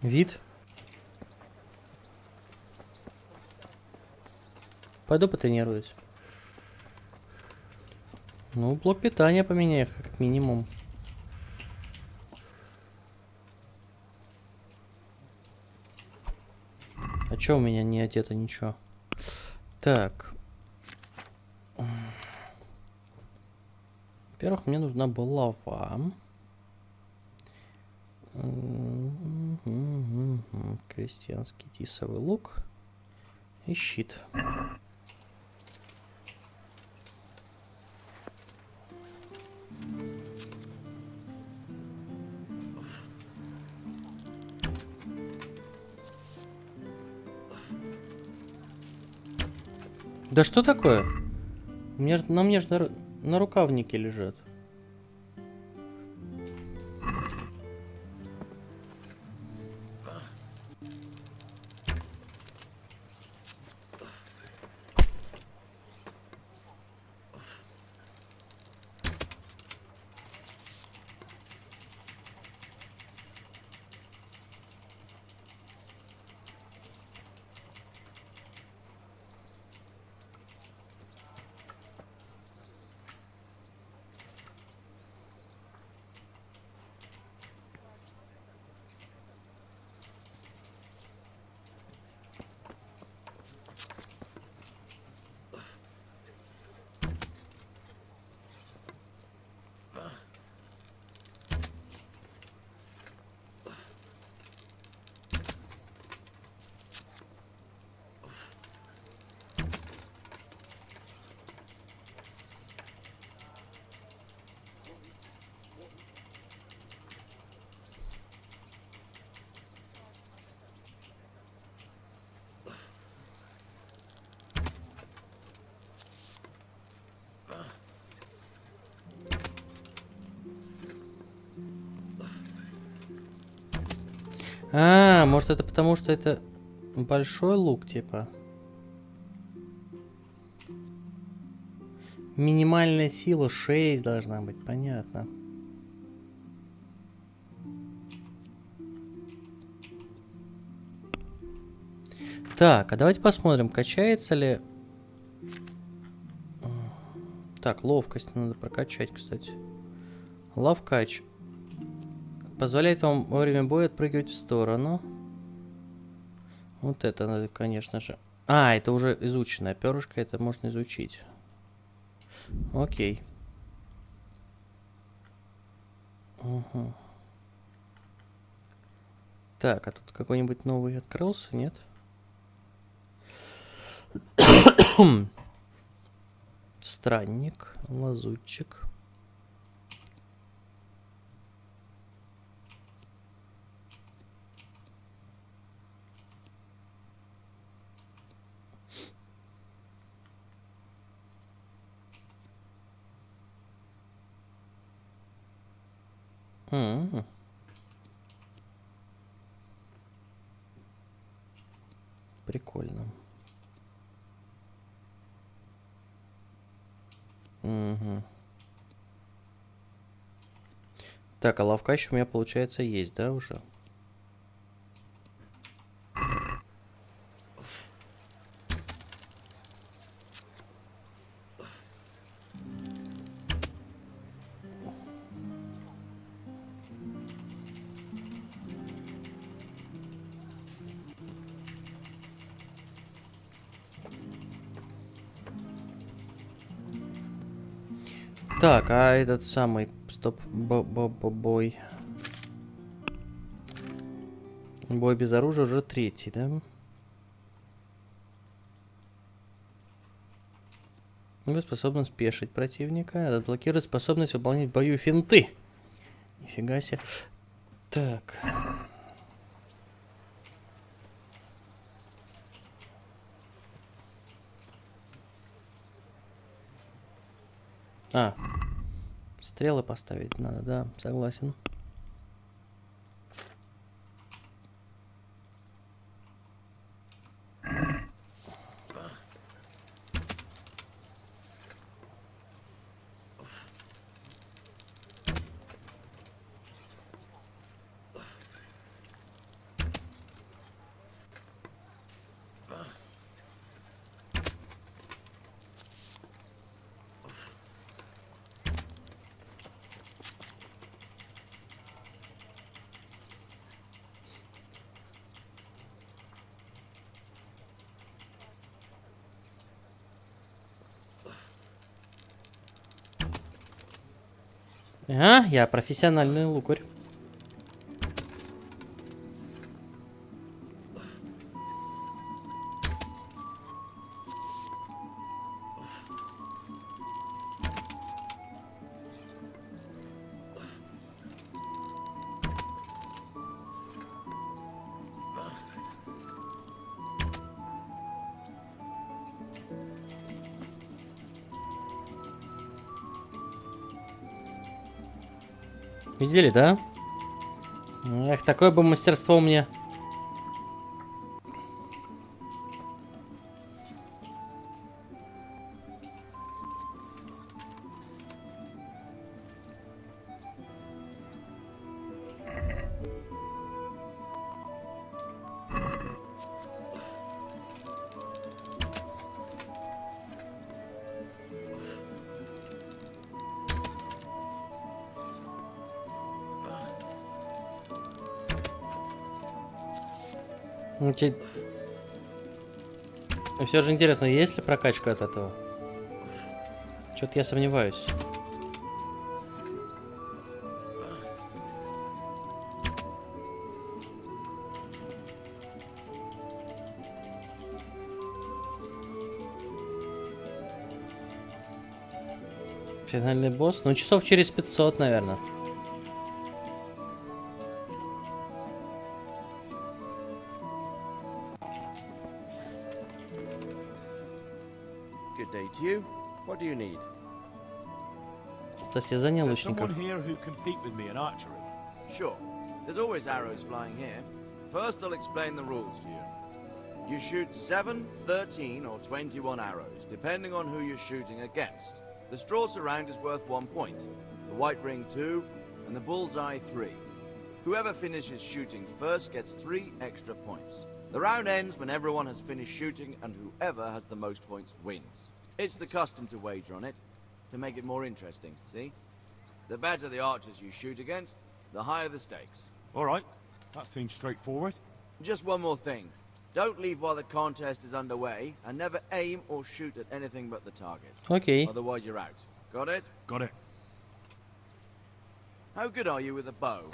Вид. Пойду потренируюсь. Ну, блок питания поменяй, как минимум. А чё у меня не одето ничего? Так. Во-первых, мне нужна булава. Крестьянский тисовый лук и щит. Да что такое? На мне же на рукавнике лежат. А, может это потому, что это большой лук, типа. Минимальная сила 6 должна быть, понятно. Так, а давайте посмотрим, качается ли... Так, ловкость надо прокачать, кстати. Ловкач. Позволяет вам во время боя отпрыгивать в сторону. Вот это надо, конечно же. А, это уже изученное перышко, это можно изучить. Окей. Угу. Так, а тут какой-нибудь новый открылся, нет? Странник, лазутчик. Прикольно. Угу. Так, а ловкач у меня, получается, есть, да, уже? Так, а этот самый бой. Бой без оружия уже 3-й, да? Вы способны спешить противника. Разблокирует способность выполнять в бою финты. Нифига себе. Так. А, стрелы поставить надо, да, согласен. А, я профессиональный лукарь. Видели, да? Эх, такое бы мастерство у меня. Все же интересно, есть ли прокачка от этого? Что-то я сомневаюсь. Финальный босс? Ну, часов через 500, наверное. Good day to you. What do you need? Состязание Is there лучников. someone here who can compete with me in archery? Sure. There's always arrows flying here. First, I'll explain the rules to you. You shoot 7, 13, or 21 arrows, depending on who you're shooting against. The straw surround is worth 1 point, the white ring 2, and the bullseye 3. Whoever finishes shooting first gets 3 extra points. The round ends when everyone has finished shooting, and whoever has the most points wins. It's the custom to wager on it, to make it more interesting, see? The better the archers you shoot against, the higher the stakes. All right, that seems straightforward. Just one more thing. Don't leave while the contest is underway, and never aim or shoot at anything but the target. Okay. Otherwise you're out. Got it? Got it. How good are you with a bow?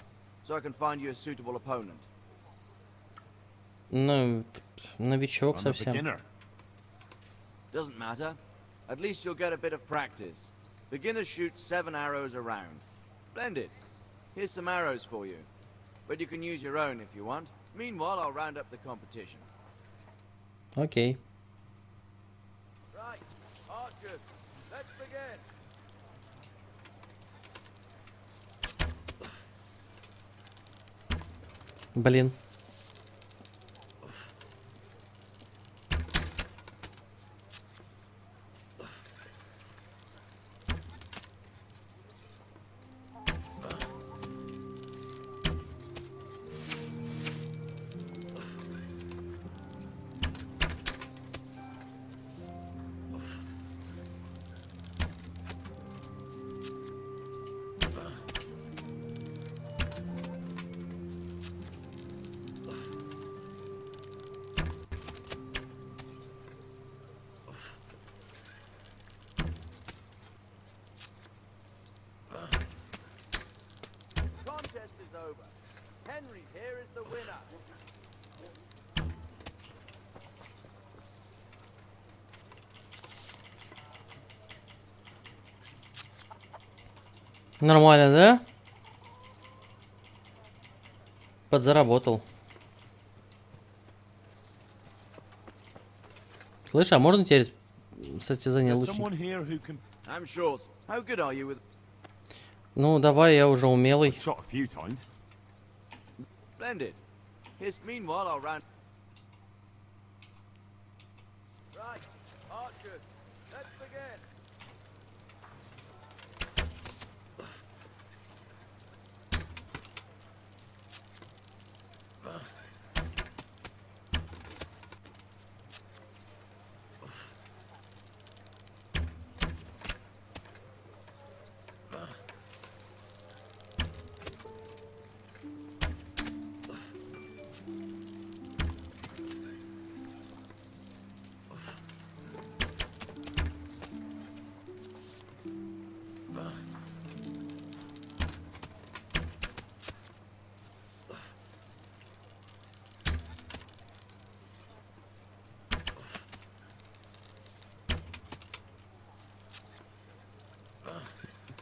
So I can find you a suitable opponent. Ну, новичок совсем. Doesn't matter. At least you'll get a bit of practice. Beginners shoot 7 arrows a round. Splendid. Here's some arrows for you. But you can use your own if you want. Meanwhile, I'll round up the competition. Окей. Right, archers, let's begin. Блин. Contest is over. Henry here is the winner. Нормально, да? Подзаработал. Слышь, а можно теперь состязание лучников? I'm sure. How good are you with... Ну, давай, я уже умелый. Shot a few times. Splendid. Here's meanwhile I'll round... Right, archers, let's begin.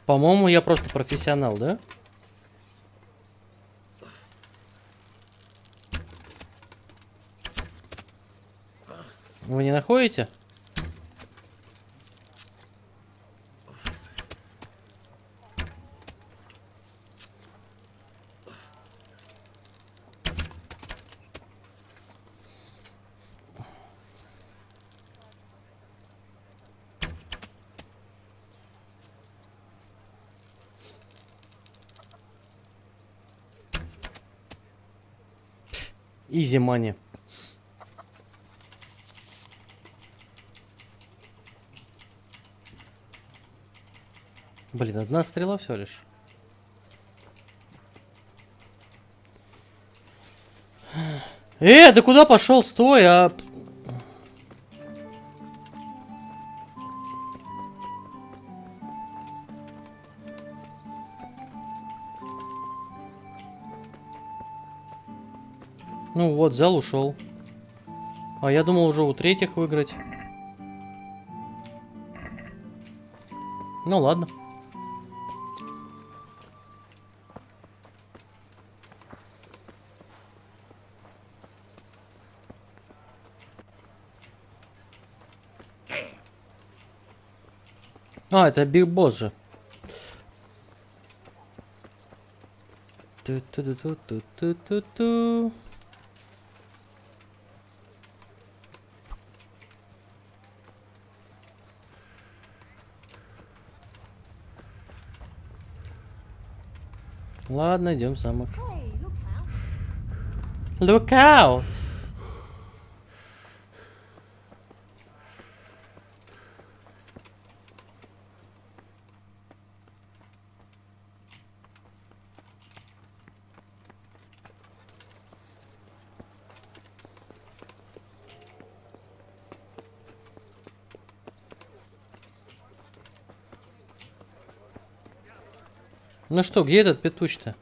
По-моему, я просто профессионал, да? Вы не находите? Изи мани. Блин, одна стрела всего лишь. Да куда пошел? Стой, а... Ну вот, взял, ушел. А я думал уже у третьих выиграть. Ну ладно. А, это Биг Босс же. Ту-ту-ту-ту-ту-ту-ту. Ладно, идем в замок. Look out! Ну что, где этот петуч-то?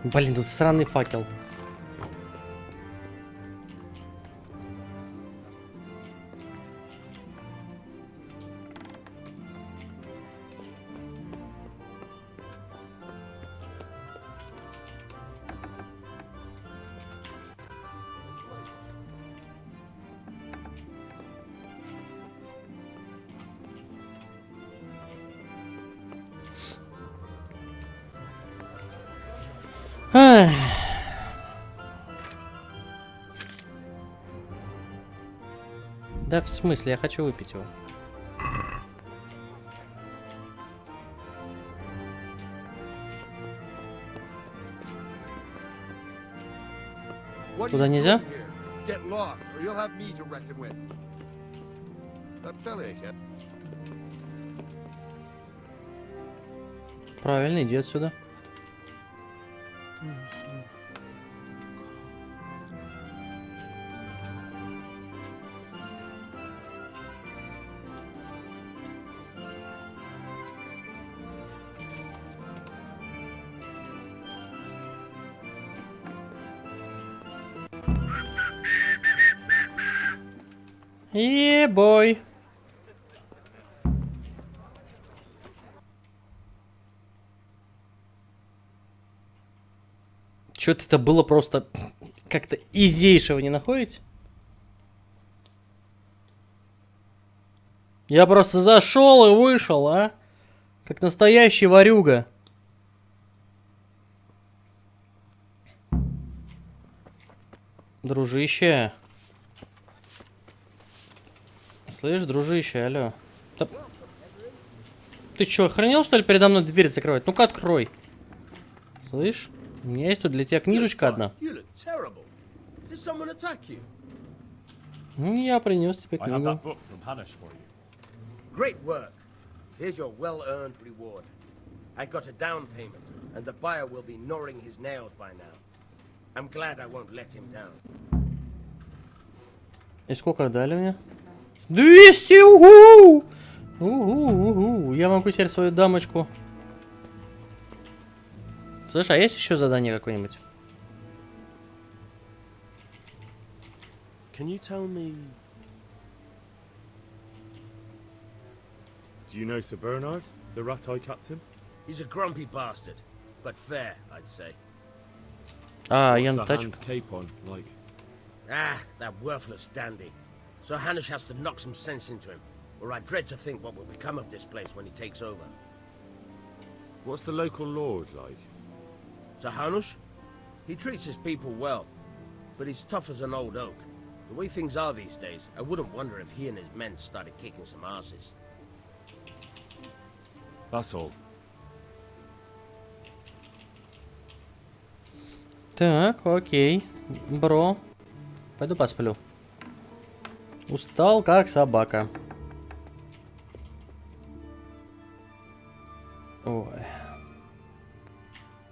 Блин, тут сраный факел. Ах. Да в смысле, я хочу выпить его. Туда нельзя? Правильно, иди отсюда. Бой. Что-то это было просто как-то изейшего, не находите? Я просто зашел и вышел, а? Как настоящий ворюга. Дружище. Слышь, дружище, алло. Да... Ты чё, охренел, что ли, передо мной дверь закрывать? Ну-ка, открой. Слышь, у меня есть тут для тебя книжечка одна. Ну, я принес тебе книгу. Great work. Here's your well-earned reward. I got a down payment, and the buyer will be gnawing his nails by now. I'm glad I won't let him down. И сколько дали мне? 200! Угу! Угу! Я могу теперь свою дамочку. Слышь, а есть еще задание какое-нибудь? Can you tell me? Do you know Sir Bernard, the rat-eye captain? He's a grumpy bastard, but fair, I'd say. What's the hand's cape on, like? Ah, that worthless dandy. Sir Hanush has to knock some sense into him, or I dread to think what will become of this place when he takes over. What's the local lord like? Sir Hanush? He treats his people well, but he's tough as an old oak. The way things are these days, I wouldn't wonder if he and his men started kicking some asses. That's all. Так, окей. Бро. Пойду посплю. Устал, как собака. Ой.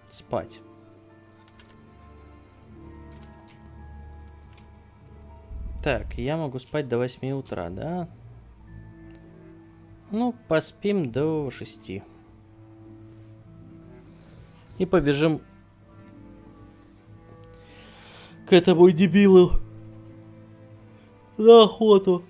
Спать. Так, я могу спать до 8 утра, да? Ну, поспим до 6. И побежим к этому дебилу на охоту.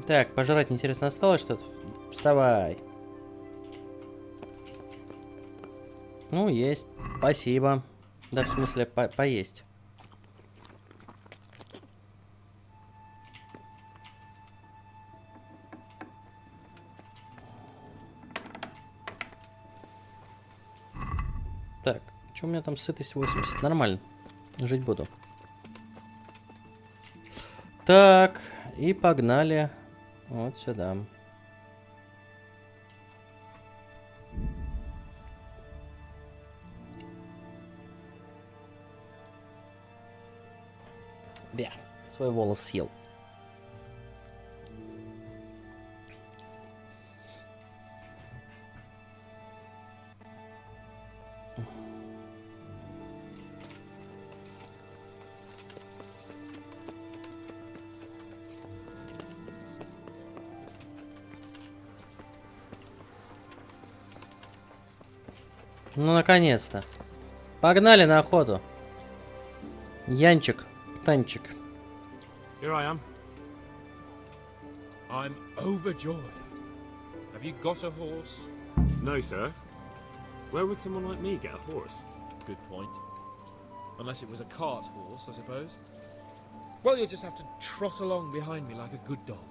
Так, пожрать, интересно, осталось что-то? Вставай. Ну, есть. Спасибо. Да, в смысле, поесть. Так, что у меня там сытость 80? Нормально. Жить буду. Так, и погнали вот сюда. Бля, свой волос съел. Ну, наконец-то. Погнали на охоту. Янчик, Танчик. Here I am. I'm overjoyed. Have you got a horse? No, sir. Where would someone like me get a horse? Good point. Unless it was a cart horse, I suppose. Well, you'll just have to trot along behind me like a good dog.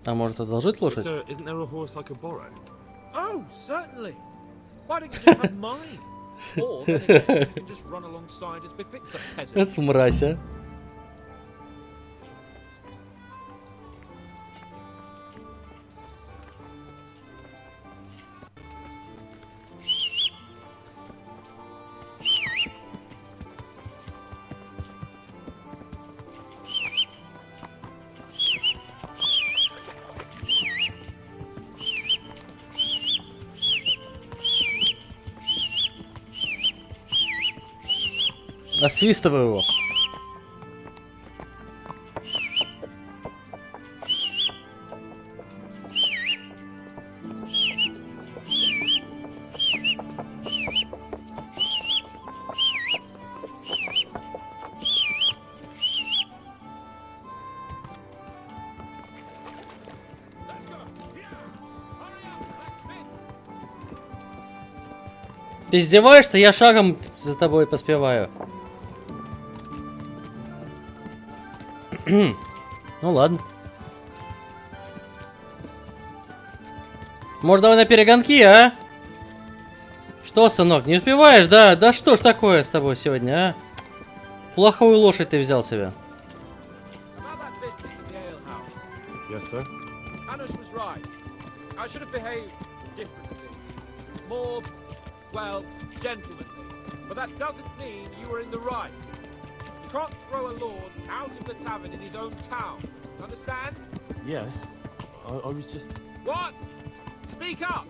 А может одолжить лошадь? Sir, isn't there a horse I could borrow? Oh, certainly. Why don't you just have mine? Or then again, you can just run alongside as befits a peasant. Это мразь, а. Насвистывай его. Ты издеваешься? Я шагом за тобой поспеваю. Ну ладно. Может, давай на перегонки, а? Что, сынок, не успеваешь, да? Да что ж такое с тобой сегодня, а? Плохую лошадь ты взял себе. Yes, sir. Hanush was right. I should have behaved differently. More, well, gentlemanly. But that doesn't mean you were in the right. You can't throw a lord out of the tavern in his own town. Understand? Yes. I was just... What? Speak up!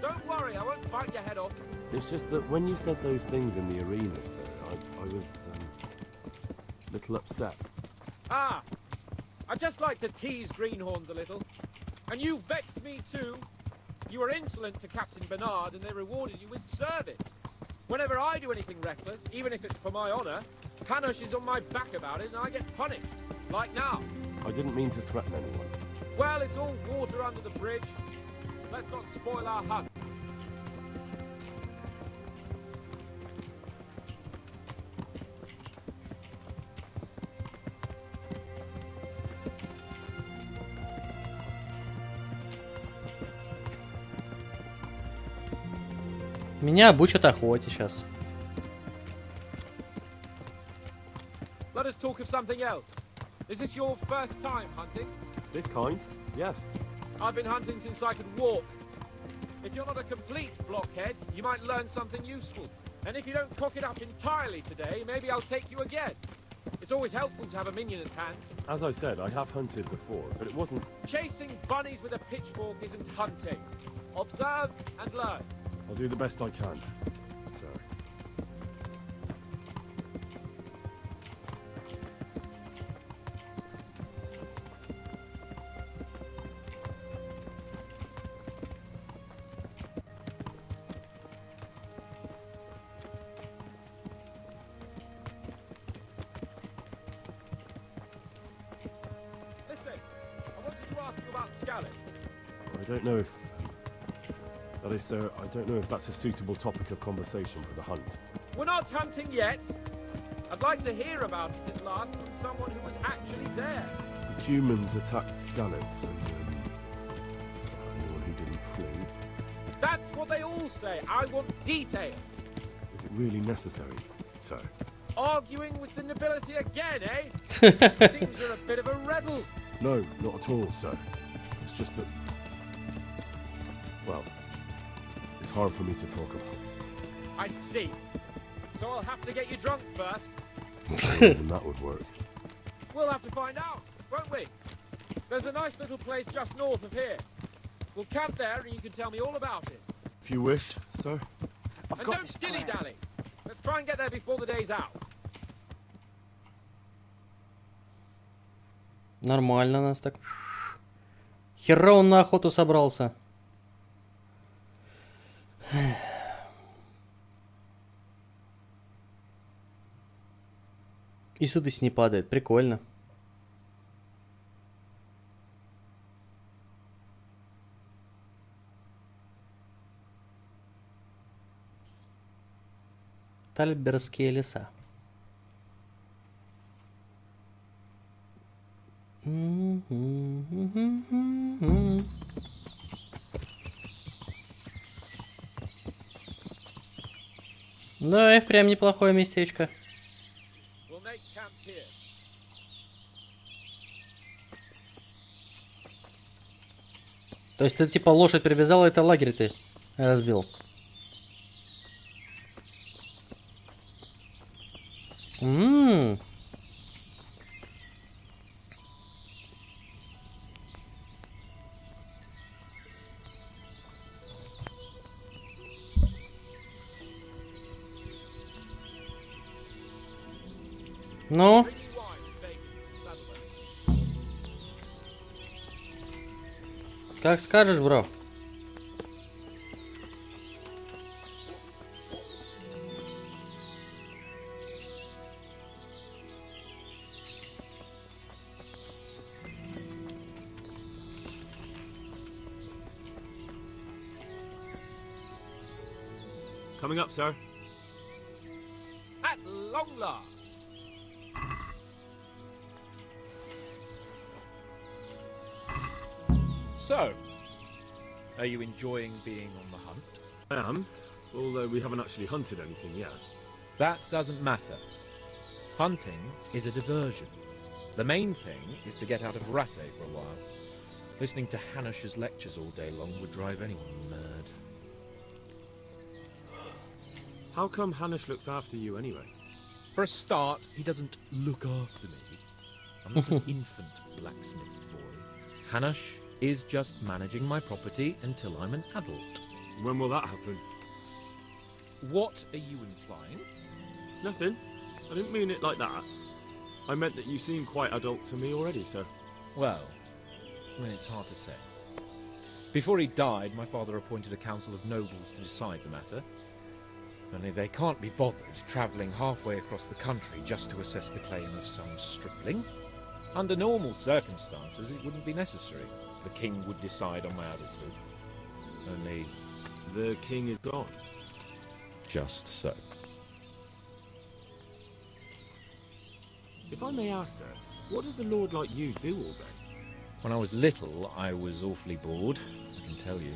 Don't worry, I won't bite your head off. It's just that when you said those things in the arena, sir, I was a little upset. Ah! I just like to tease greenhorns a little. And you vexed me too. You were insolent to Captain Bernard and they rewarded you with service. Whenever I do anything reckless, even if it's for my honor, Hanush is on my back about it and I get punished. Like now. I didn't mean to threaten anyone. Well, it's all water under the bridge. Let's not spoil our hunt. Меня обучат охоте сейчас. Let us talk of something else. Is this your first time hunting? This kind? Yes. I've been hunting since I could walk. If you're not a complete blockhead, you might learn something useful. And if you don't cock it up entirely today, maybe I'll take you again. It's always helpful to have a minion at hand. As I said, I have hunted before, but it wasn't... Chasing bunnies with a pitchfork isn't hunting. Observe and learn. I'll do the best I can, sir. Listen, I wanted to ask you about scallops. I don't know if... That is, sir, I don't know if that's a suitable topic of conversation for the hunt. We're not hunting yet. I'd like to hear about it at last from someone who was actually there. The humans attacked Skalitz and, anyone who didn't flee. That's what they all say. I want detail. Is it really necessary, sir? Arguing with the nobility again, eh? Seems you're a bit of a rebel. No, not at all, sir. It's just that... Well, it's hard for me to talk about. I see. So I'll have to get you drunk first. Even that would work. We'll have to find out, won't we? There's a nice little place just north of here. We'll camp there and you can tell me all about it. If you wish, sir. And don't dilly-dally. Let's try and get there before the day's out. Нормально нас так. Хера он на охоту собрался. И сытость не падает. Прикольно. Тальберские леса. Да, и впрямь неплохое местечко. То есть ты типа лошадь привязал, и это лагерь ты разбил. Ну? Как скажешь, бро. Coming up, sir. At long last. So, are you enjoying being on the hunt? I am, although we haven't actually hunted anything yet. That doesn't matter. Hunting is a diversion. The main thing is to get out of Rattay for a while. Listening to Hanush's lectures all day long would drive anyone mad. How come Hanush looks after you anyway? For a start, he doesn't look after me. I'm not an infant blacksmith's boy. Hanush is just managing my property until I'm an adult. When will that happen? What are you implying? Nothing. I didn't mean it like that. I meant that you seem quite adult to me already, sir. Well, it's hard to say. Before he died, my father appointed a council of nobles to decide the matter. Only they can't be bothered travelling halfway across the country just to assess the claim of some stripling. Under normal circumstances, it wouldn't be necessary. The king would decide on my adulthood. Only... The king is gone. Just so. If I may ask, sir, what does a lord like you do all day? When I was little, I was awfully bored, I can tell you.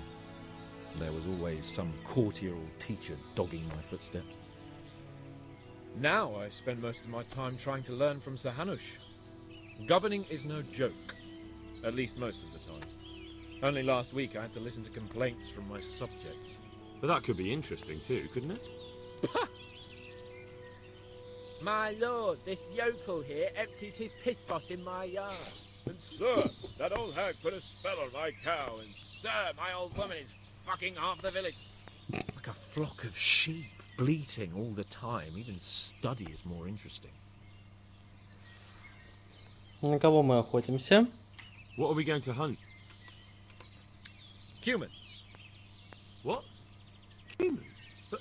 There was always some courtier or teacher dogging my footsteps. Now I spend most of my time trying to learn from Sir Hanush. Governing is no joke. At least most of the time. Only last week I had to listen to complaints from my subjects. But that could be interesting too, couldn't it? My lord, this yokel here empties his piss pot in my yard. And sir, that old hag put a spell on my cow, and sir, my old woman is fucking half the village. Like a flock of sheep, bleating all the time. Even study is more interesting. На кого мы охотимся? What are we going to hunt? Humans. What? Humans? But...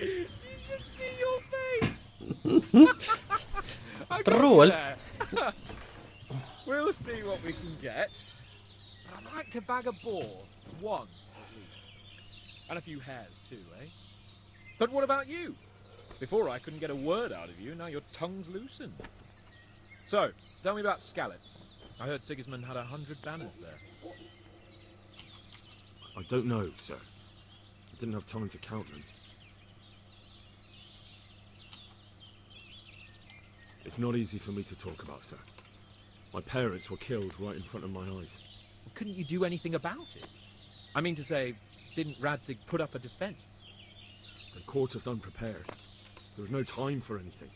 You should see your face! Troll. We'll see what we can get. But I'd like to bag a boar. One, at least. And a few hares too, eh? But what about you? Before I couldn't get a word out of you, now your tongue's loosened. So, tell me about Skalitz. I heard Sigismund had 100 banners there. I don't know, sir. I didn't have time to count them. It's not easy for me to talk about, sir. My parents were killed right in front of my eyes. Well, couldn't you do anything about it? I mean to say, didn't Radzig put up a defense? They caught us unprepared. There was no time for anything.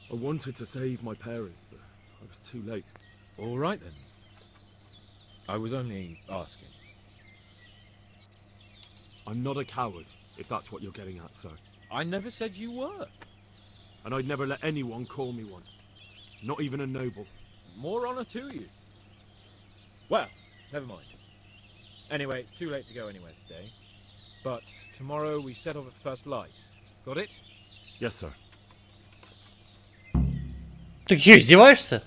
I wanted to save my parents, but I was too late. All right then. I was only asking. I'm not a coward, if that's what you're getting at, sir. I never said you were. And I'd never let anyone call me one. Not even a noble. More honor to you. Well, never mind. Anyway, it's too late to go anywhere today. But tomorrow we set off at first light. Got it? Yes, sir. Ты че, издеваешься?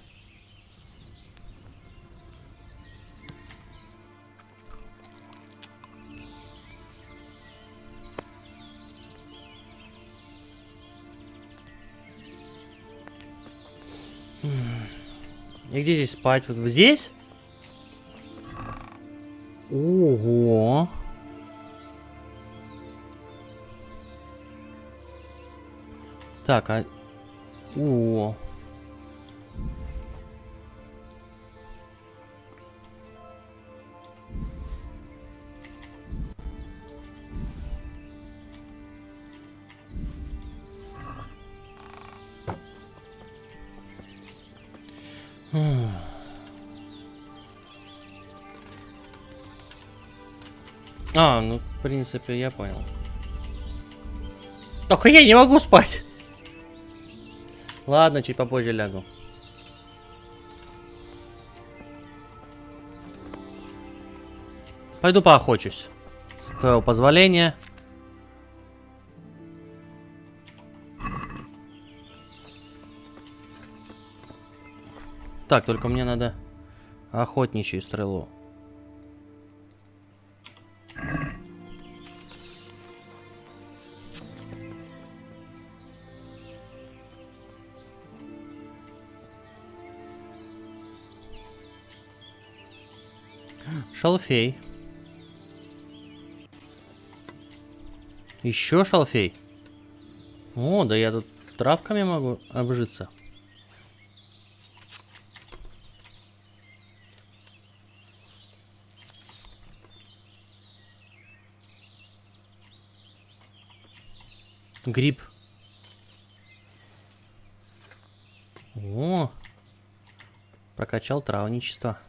И где здесь спать? Вот здесь? Ого. Так, а... О. А, ну, в принципе, я понял. Только я не могу спать. Ладно, чуть попозже лягу. Пойду поохочусь. С твоего позволения. Так, только мне надо охотничью стрелу. Шалфей. Еще шалфей. О, да я тут травками могу обжиться. Гриб. О, прокачал травничество.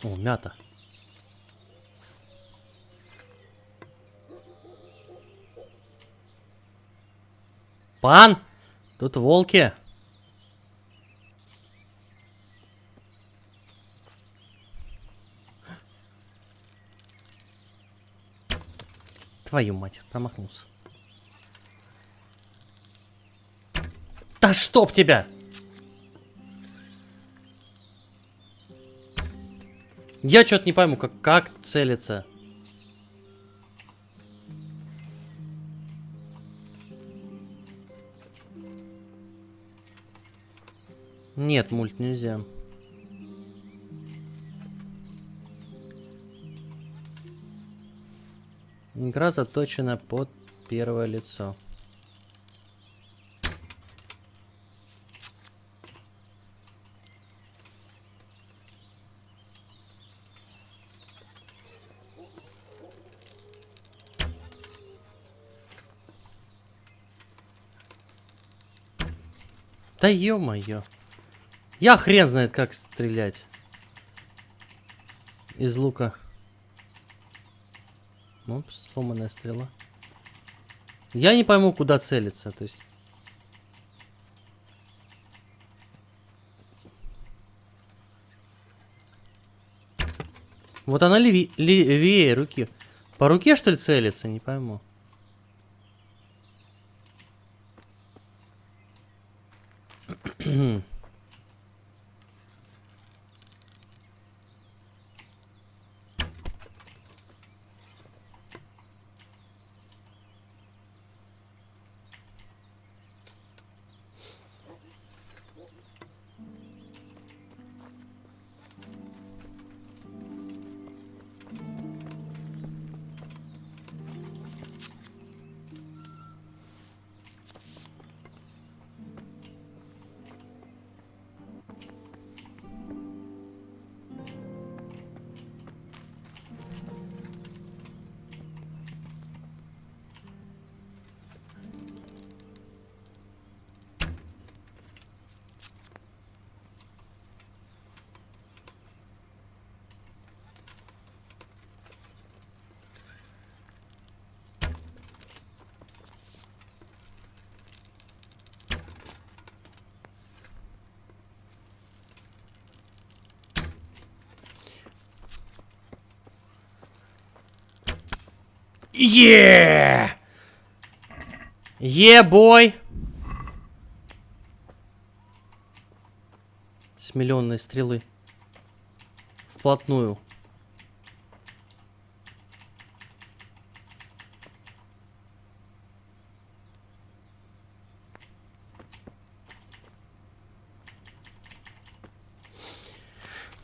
О, мята. Пан! Тут волки. Твою мать, промахнулся. Да чтоб тебя! Я что-то не пойму, как целиться. Нет, мульт нельзя. Игра заточена под первое лицо. Да ё-моё. Я хрен знает, как стрелять. Из лука. Упс, сломанная стрела. Я не пойму, куда целиться, то есть... Вот она левее руки. По руке, что ли, целится? Не пойму. Yeah! Yeah, boy! С миллионной стрелы. Вплотную.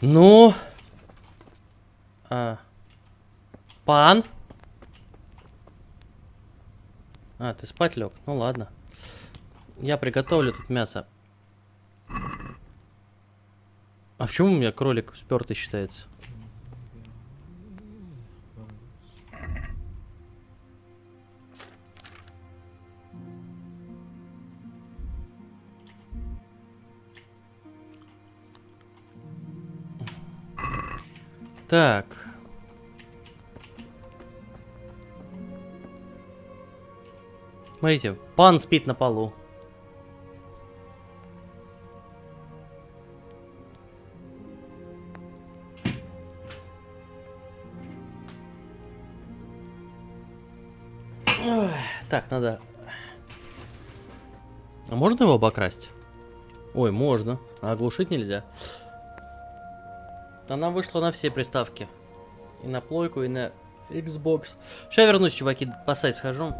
Ну... Пан? А, ты спать лег? Ну ладно. Я приготовлю тут мясо. А почему у меня кролик спёртый считается? Так. Смотрите, пан спит на полу. Так, надо... А можно его обокрасть? Ой, можно. А оглушить нельзя. Она вышла на все приставки. И на плойку, и на Xbox. Сейчас я вернусь, чуваки, по сайт схожу.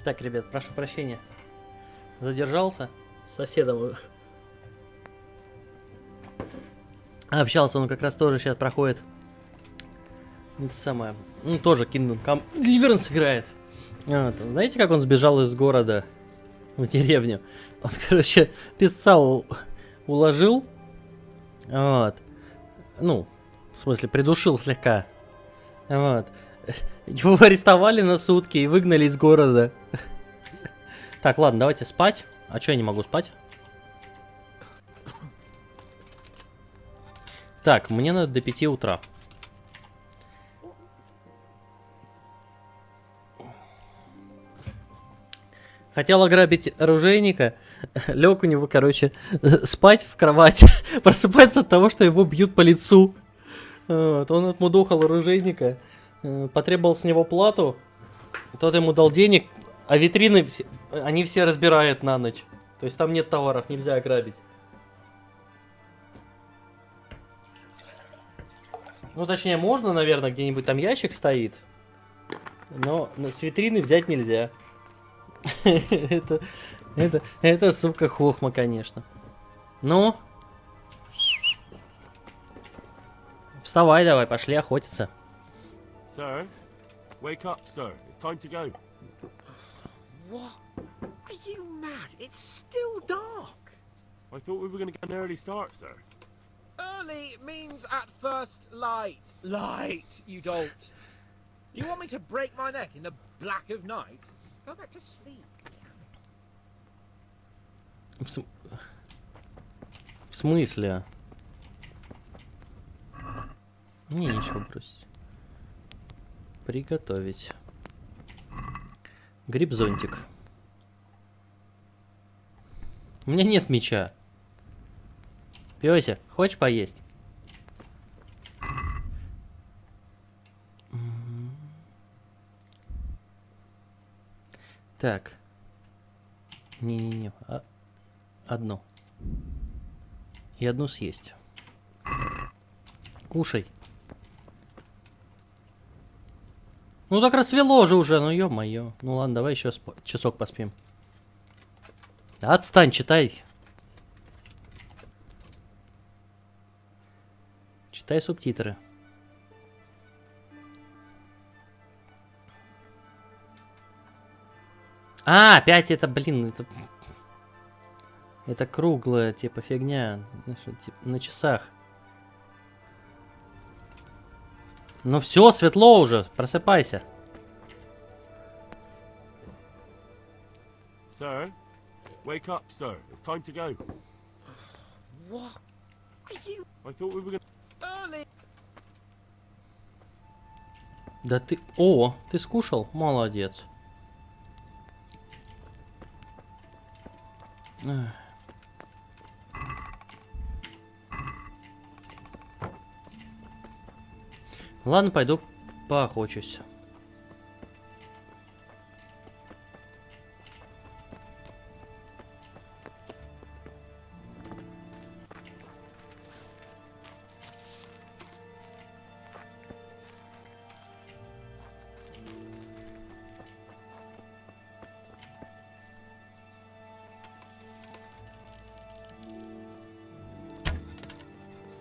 Так, ребят, прошу прощения. Задержался с соседом. Общался, он как раз тоже сейчас проходит. Это самое. Ну, тоже Kingdom Come Deliverance играет. Вот. Знаете, как он сбежал из города в деревню? Он, короче, песца уложил. Вот. Ну, в смысле, придушил слегка. Вот. Его арестовали на сутки и выгнали из города. Так, ладно, давайте спать. А чё я не могу спать? Так, мне надо до 5 утра. Хотел ограбить оружейника. Лег у него, короче, спать в кровати. Просыпается от того, что его бьют по лицу. Вот, он отмудохал оружейника. Потребовал с него плату. Тот ему дал денег. А витрины, они все разбирают на ночь. То есть там нет товаров, нельзя ограбить. Ну, точнее, можно, наверное, где-нибудь там ящик стоит. Но с витрины взять нельзя. Это, сука, хохма, конечно. Ну? Вставай давай, пошли охотиться. Sir, wake up, sir. It's time to go. What? Are you mad? It's still dark. I thought we were going to get an early start, sir. Early means at first light. Light, you don't. You want me to break my neck in the black of night? Go back to sleep. В смысле? Не, ничего бросить. Приготовить. Гриб-зонтик. У меня нет меча. Пёся, хочешь поесть? Так. Не-не-не. Одну. И одну съесть. Кушай. Ну так рассвело же уже, ну ё-моё. Ну ладно, давай еще часок поспим. Да отстань, читай. Читай субтитры. А, 5 это, блин, это круглая, типа, фигня. На часах. Ну все, светло уже, просыпайся. Sir, wake up, sir. It's time to go. What? Are you? I thought we were going Early. Да ты... О, ты скушал? Молодец. Ладно, пойду поохочусь.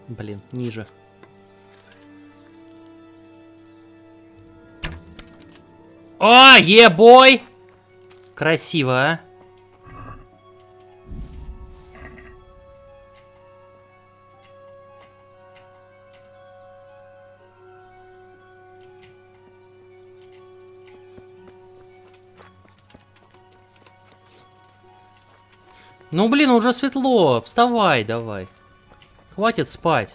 Блин, ниже. О, ебой! Красиво, а? Ну, блин, уже светло. Вставай давай. Хватит спать.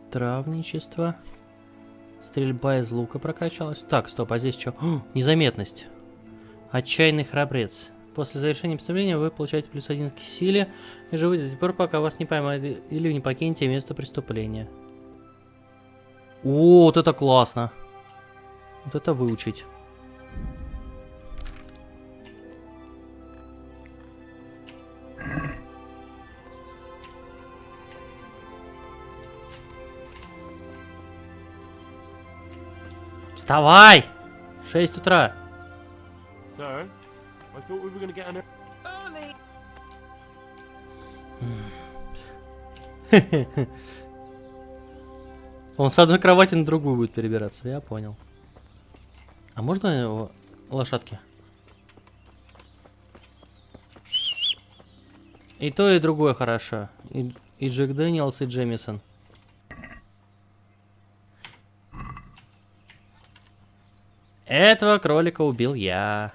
Травничество. Стрельба из лука прокачалась. Так, стоп, а здесь что? Незаметность. Отчаянный храбрец. После завершения преступления вы получаете +1 к силе и живете до тех пор, пока вас не поймают или не покинете место преступления. О, вот это классно. Вот это выучить. Вставай! 6 утра. Sir, I thought we were going to get an... Он с одной кровати на другую будет перебираться, я понял. А можно его лошадки? И то, и другое хорошо. И Джек Дэниелс, и Джемисон. Этого кролика убил я.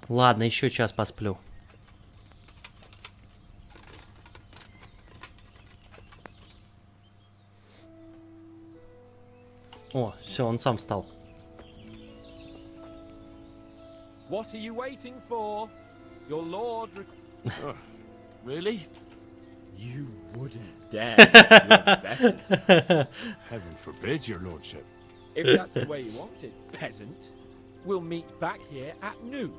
Ладно, еще час посплю. О, все, он сам встал. What are you waiting for? Your lord Oh, really? You wouldn't dare. You're better. Heaven forbid, your lordship. If that's the way you want it, peasant, we'll meet back here at noon.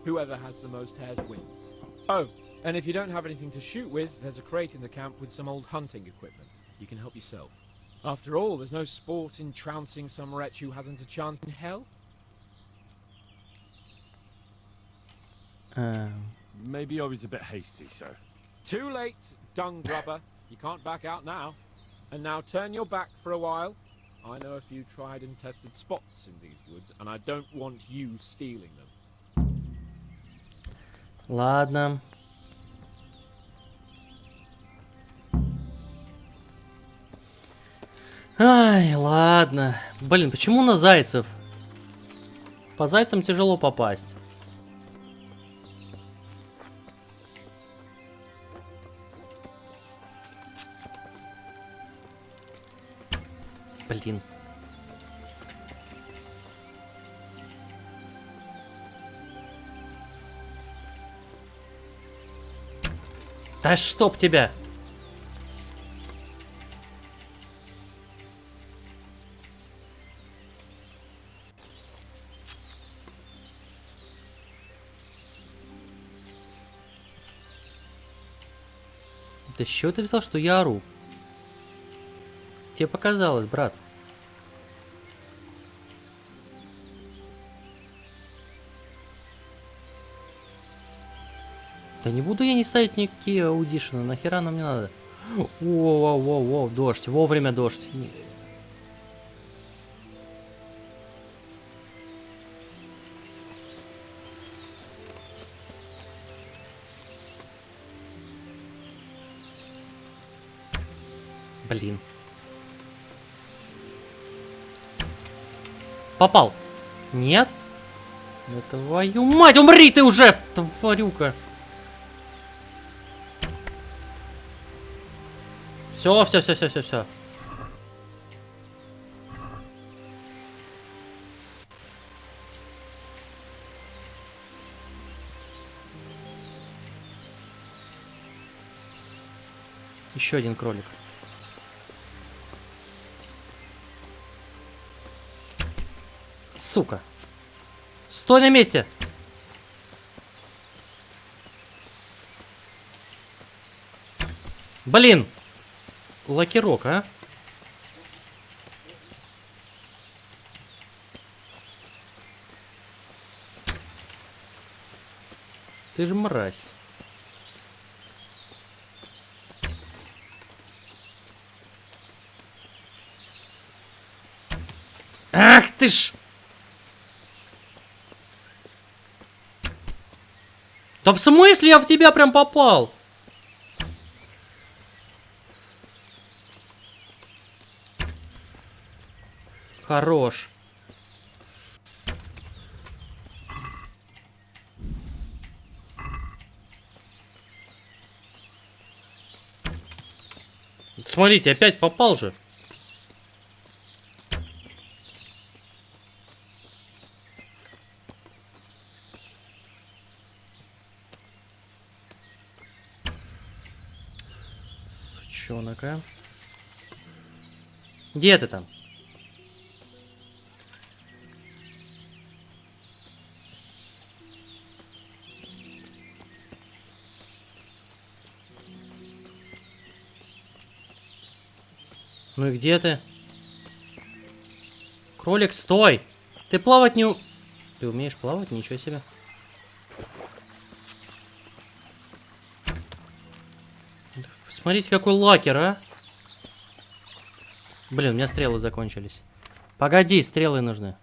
Whoever has the most hairs wins. Oh, and if you don't have anything to shoot with, there's a crate in the camp with some old hunting equipment. You can help yourself. After all, there's no sport in trouncing some wretch who hasn't a chance in hell. Maybe I was a bit hasty, sir. Too late, dung grubber. You can't back out now. And now turn your back for a while. I know a few tried and tested spots in these woods, and I don't want you stealing them. Ладно. Ай, ладно. Блин, почему на зайцев? По зайцам тяжело попасть. Блин. Да чтоб тебя! Да с чего ты взял, что я ору? Тебе показалось, брат. Да не буду я не ставить никакие аудишены, нахера нам не надо. Воу, дождь, вовремя дождь. Блин. Попал. Нет? Да твою мать, умри ты уже, тварюка. Все. Еще один кролик. Сука. Стой на месте. Блин. Лакирок, а? Ты же мразь. Ах ты ж! Да в смысле я в тебя прям попал? Хорош. Смотрите, опять попал же. Сучонок, а? Где ты там? Ну и где ты? Кролик, стой! Ты плавать не... Ты умеешь плавать? Ничего себе. Смотрите, какой лакер, а? Блин, у меня стрелы закончились. Погоди, стрелы нужны.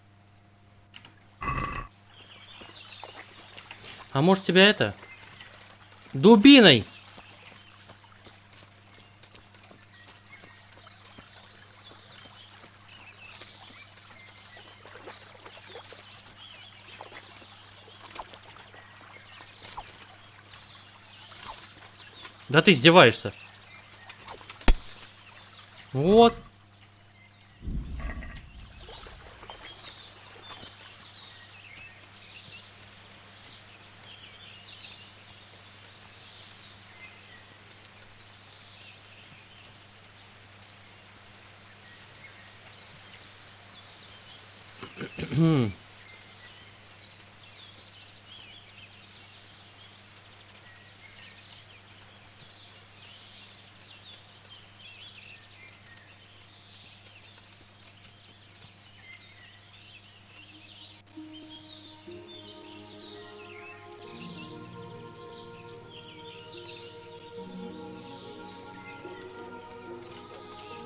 А может тебя это? Дубиной! Да ты издеваешься. Вот.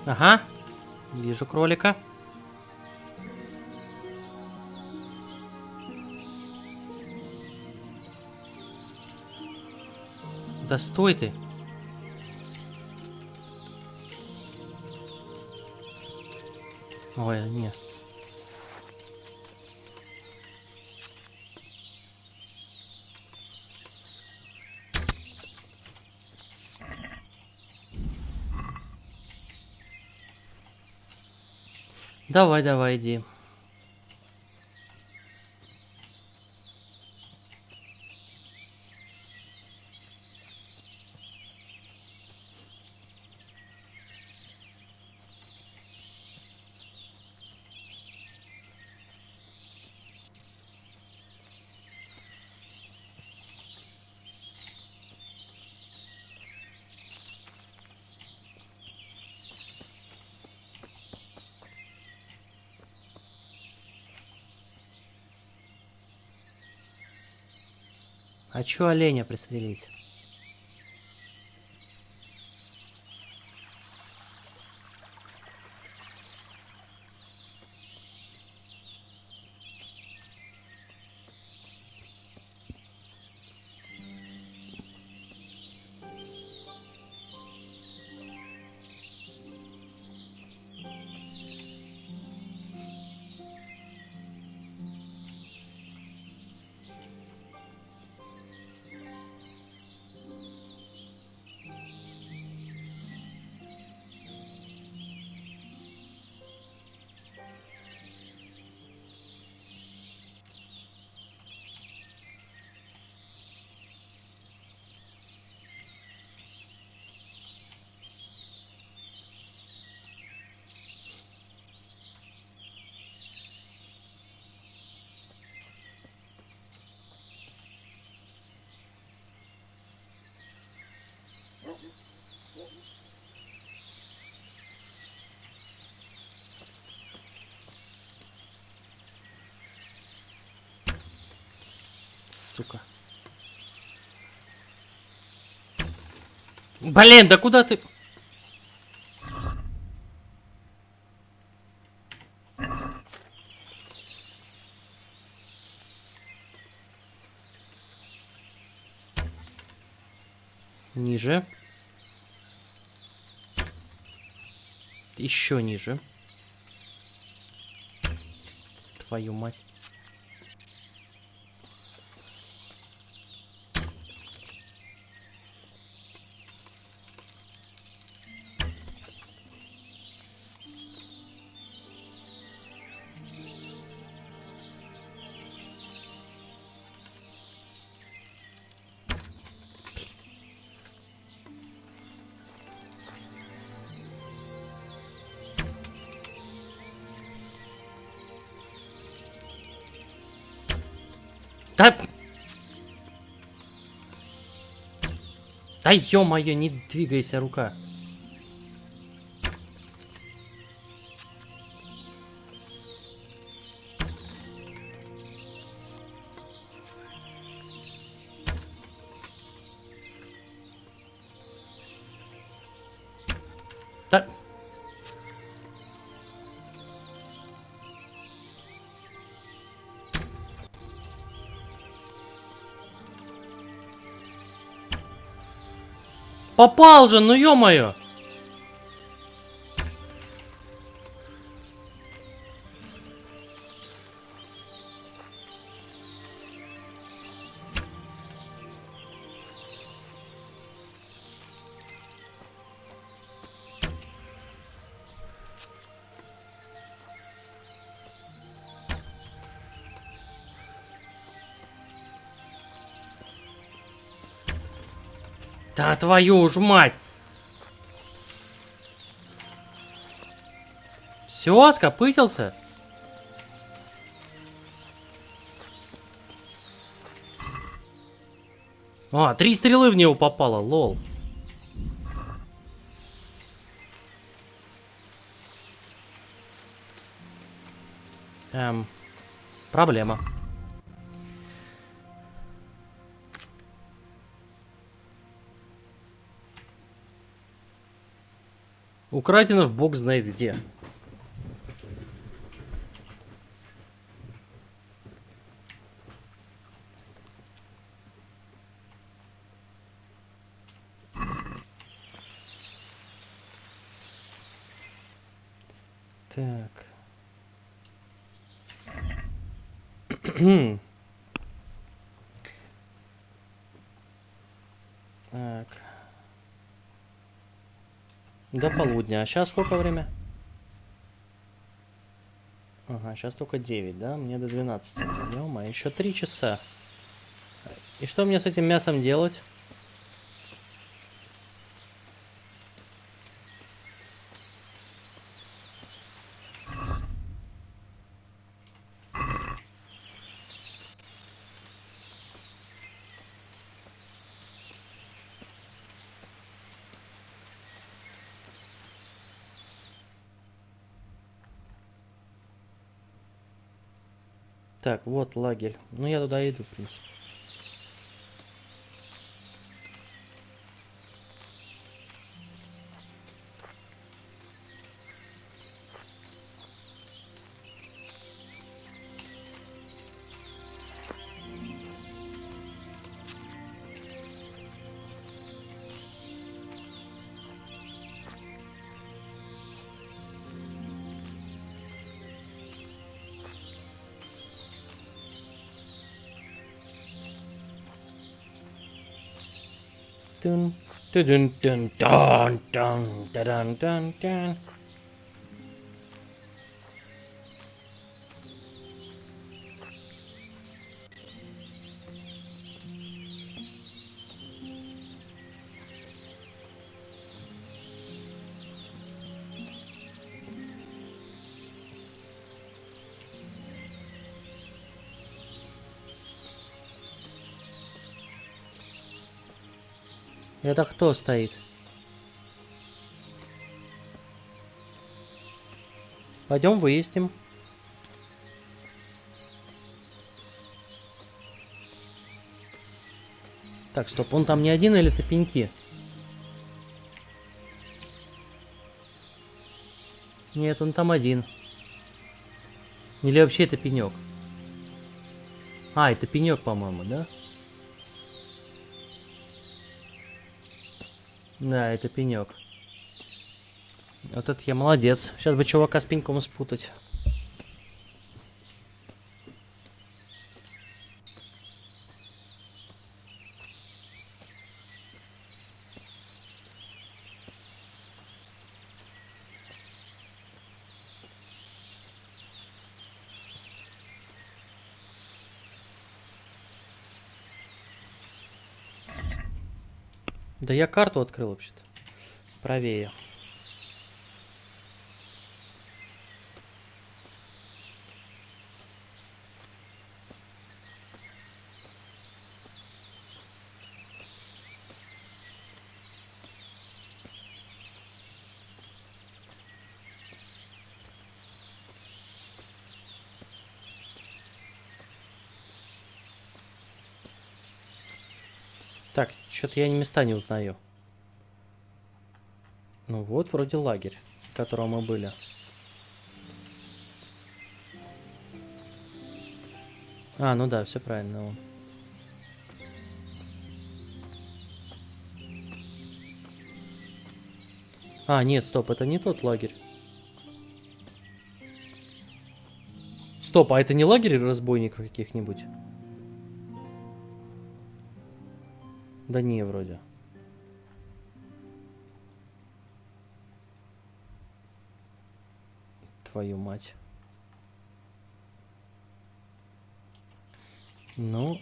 Ага. Вижу кролика. Да стой ты. Ой, нет. Давай, давай, иди. А чё оленя пристрелить? Сука. Блин, да куда ты? Ниже. Еще ниже. Твою мать. Да... Да ё-моё, не двигайся, рука. Да... Попал же, ну ё-моё! Да твою ж мать! Все, скопытился? А, 3 стрелы в него попало, лол. Проблема. Украдено в бог знает где. Так. Так. До полудня. А сейчас сколько время? Ага, сейчас только 9, да? Мне до 12. Ё-моё, еще 3 часа. И что мне с этим мясом делать? Так, вот лагерь. Ну, я туда иду, в принципе. Дун, дун, дун, дун, дун, дун, дун, дун. Это кто стоит? Пойдем выясним. Так, стоп, он там не один или это пеньки? Нет, он там один. Или вообще это пенек? А, это пенек, по-моему, да? Да, это пенек. Вот это я молодец. Сейчас бы чувака с пеньком спутать. Да я карту открыл вообще-то. Правее. Так, что-то я места не узнаю. Ну вот, вроде лагерь, в котором мы были. А, ну да, все правильно. Вон. А, нет, стоп, это не тот лагерь. Стоп, а это не лагерь разбойников каких-нибудь? Да не, вроде. Твою мать. Ну.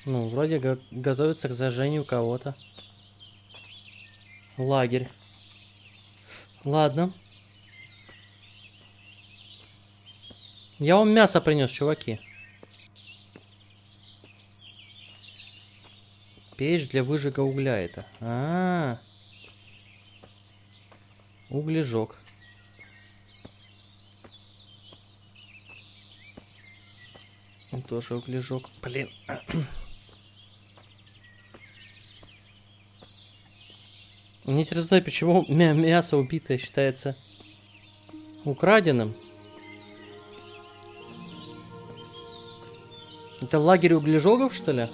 Ну, вроде готовится к зажжению кого-то. Лагерь. Ладно. Я вам мясо принес, чуваки. Печь для выжига угля это. Углежок. Тоже углежок. Блин. Мне интересно, почему мясо убитое считается украденным. Это лагерь углежогов, что ли?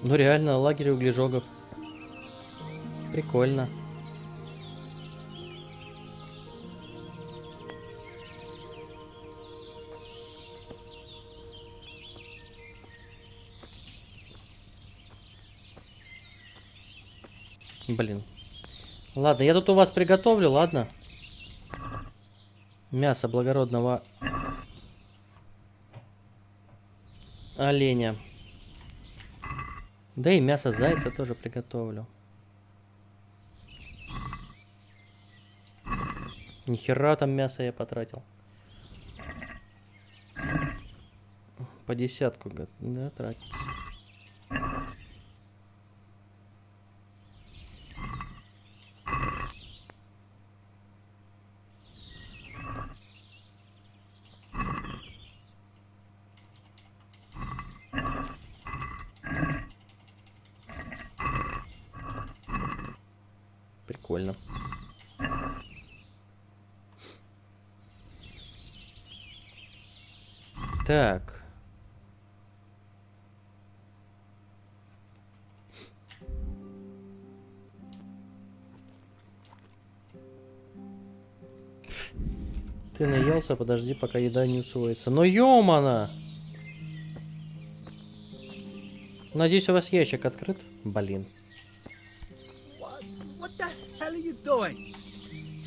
Ну реально, лагерь углежогов. Прикольно. Блин. Ладно, я тут у вас приготовлю, ладно? Мясо благородного оленя. Да и мясо зайца тоже приготовлю. Нихера там мясо я потратил. По десятку, да, тратится. Прикольно. Так. Ты наелся, подожди, пока еда не усвоится. Ну ёмана! Надеюсь, у вас ящик открыт? Блин.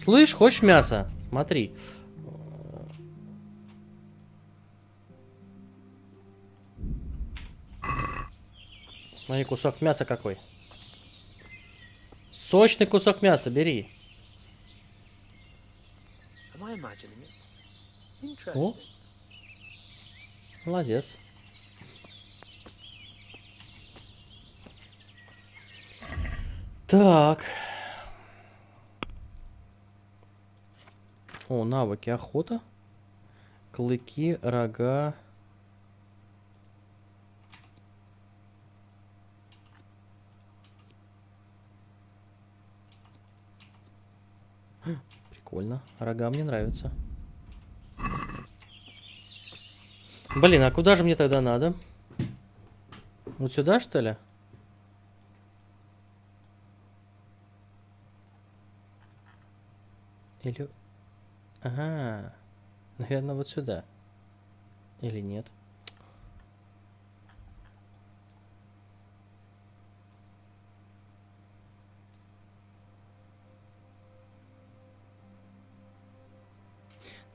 Слышь, хочешь мясо? Смотри. Смотри, кусок мяса какой. Сочный кусок мяса, бери. О, молодец. Так. О, навыки. Охота. Клыки, рога. Прикольно. Рога мне нравятся. Блин, а куда же мне тогда надо? Вот сюда, что ли? Или... Ага. Наверное, вот сюда. Или нет?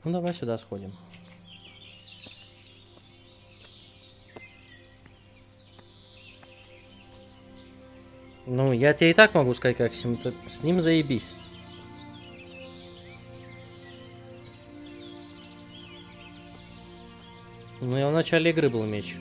Ну, давай сюда сходим. Ну, я тебе и так могу сказать, как с ним заебись. Ну, я в начале игры был меч.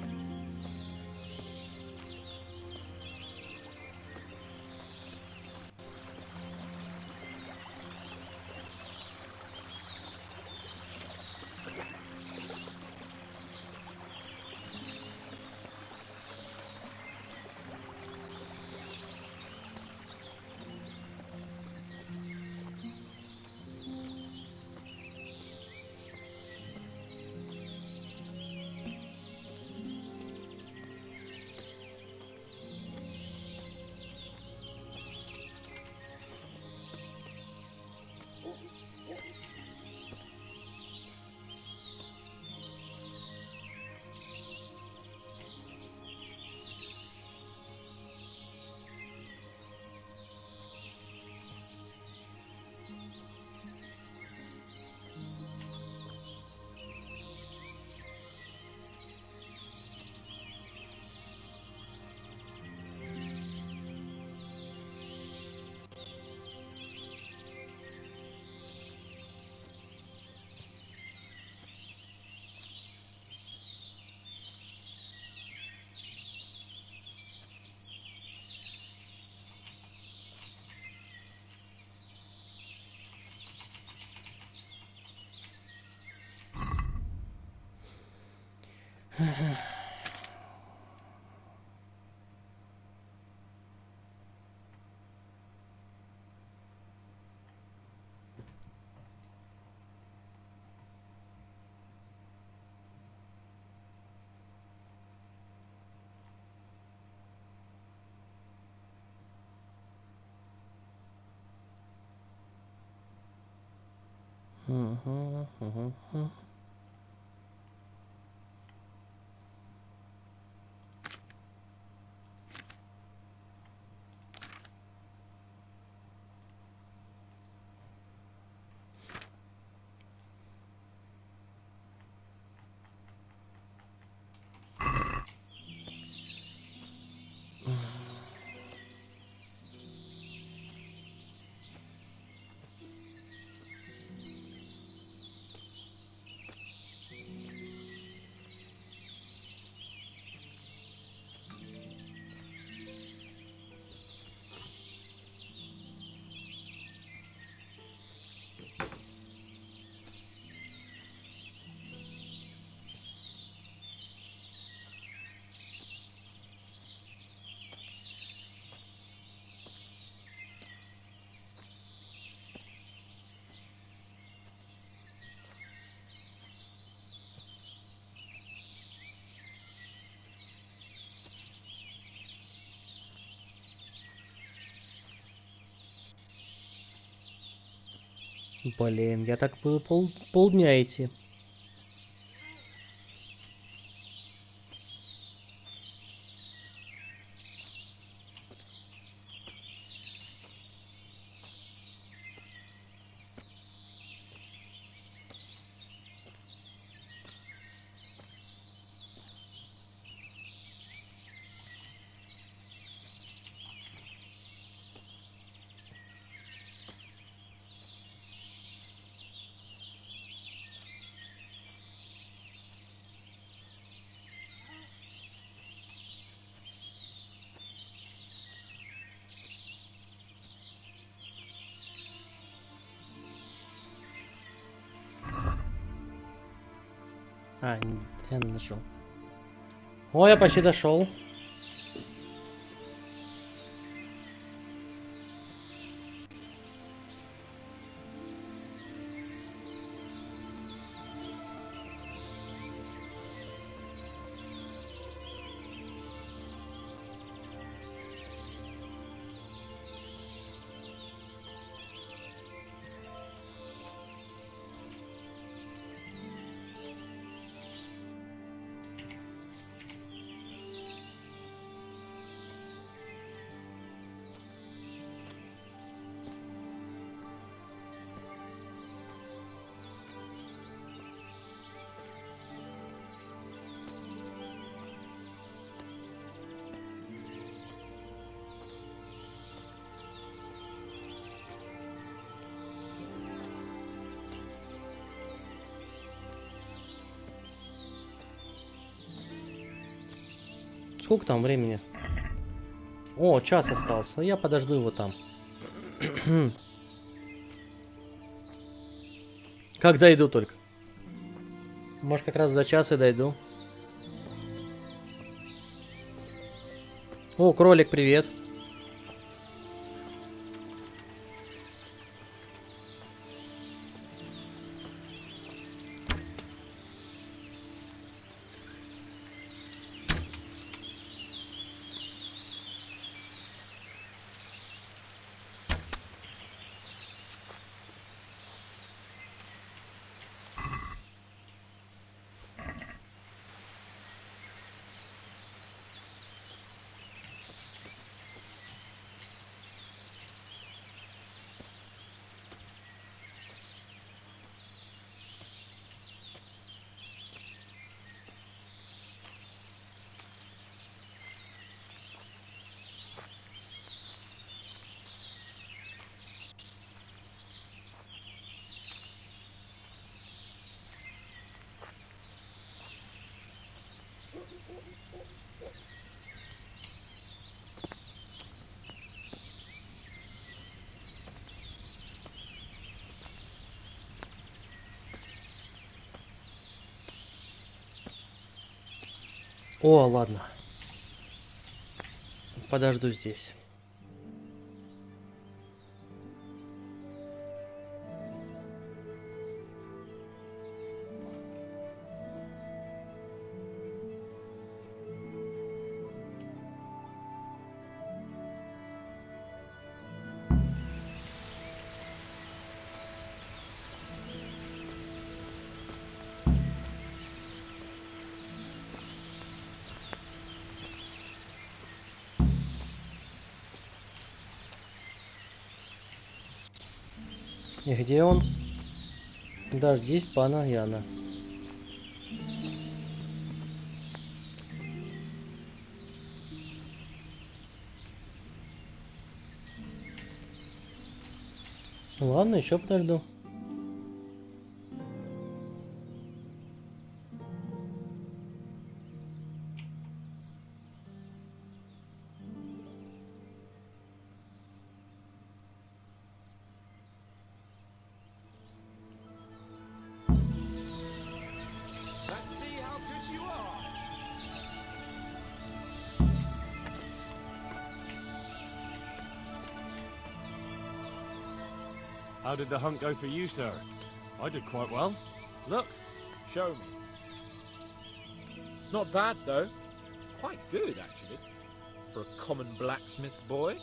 Блин, я так буду полдня идти. А, N нажал. О, я почти дошел. Сколько там времени? О, час остался. Я подожду его там. Как дойду только. Может, как раз за час и дойду. О, кролик, привет. О, ладно. Подожду здесь. И где он? Дождись, пана Яна. Ладно, еще подожду. How did the hunt go for you, sir? I did quite well. Look. Show me. Not bad, though. Quite good, actually. For a common blacksmith's boy.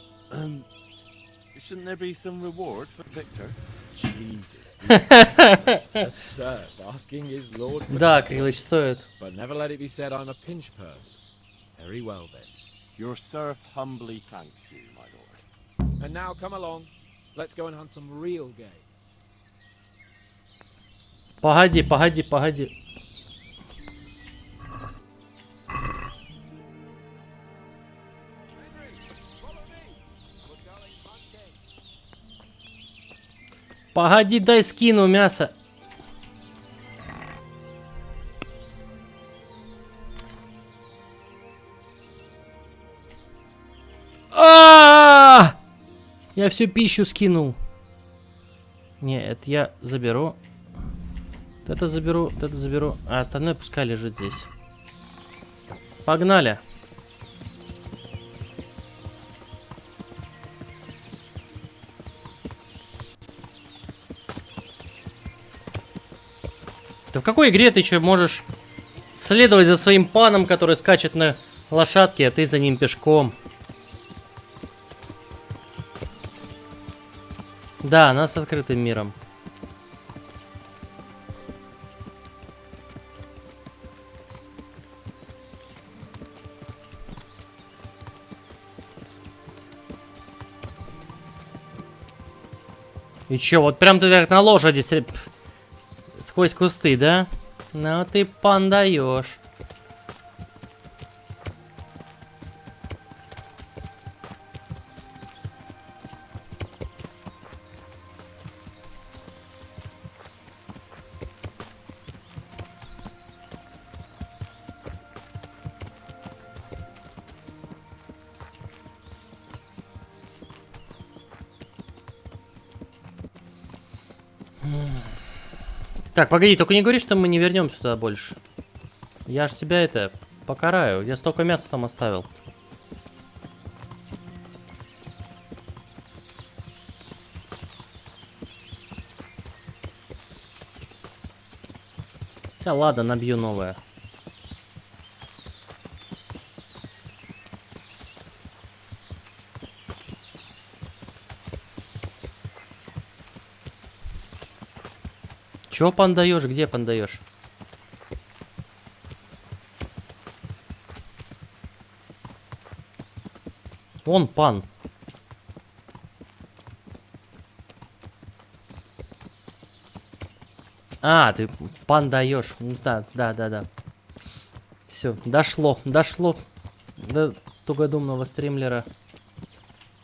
Shouldn't there be some reward for Victor? Jesus. A serf asking his lord for Да, Крилыч стоит. But never let it be said I'm a pinch purse. Very well, then. Your serf humbly thanks you, my lord. And now come along. Let's go and hunt some real game. Погоди, погоди, погоди. Погоди, дай скину мясо. Я всю пищу скинул. Не, это я заберу. Вот это заберу, вот это заберу. А остальное пускай лежит здесь. Погнали. Ты в какой игре ты еще можешь следовать за своим паном, который скачет на лошадке, а ты за ним пешком? Да, она с открытым миром. И чё, вот прям ты так на лошади сквозь кусты, да? Ну ты пан даешь. Так, погоди, только не говори, что мы не вернемся туда больше. Я ж тебя это покараю. Я столько мяса там оставил. Да ладно, набью новое. Чё пан даёшь? Где пан даёшь? Он пан. А, ты пан даешь. Да. Все, дошло до тугодумного стримлера.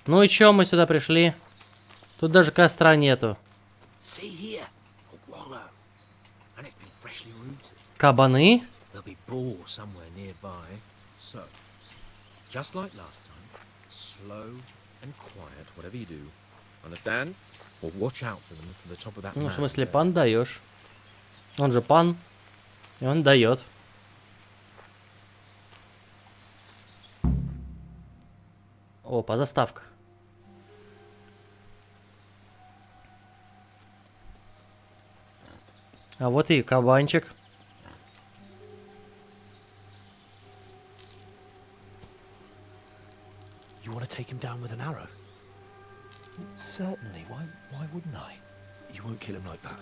Ну и чё мы сюда пришли? Тут даже костра нету. Кабаны? Just like last time, slow and quiet, whatever you do. Understand? Or watch out for them from the top of that Ну, в смысле, пан даешь. Он же пан. И он дает. Опа, заставка. А вот и кабанчик. You want to take him down with an arrow? Certainly. Why wouldn't I? You won't kill him like that.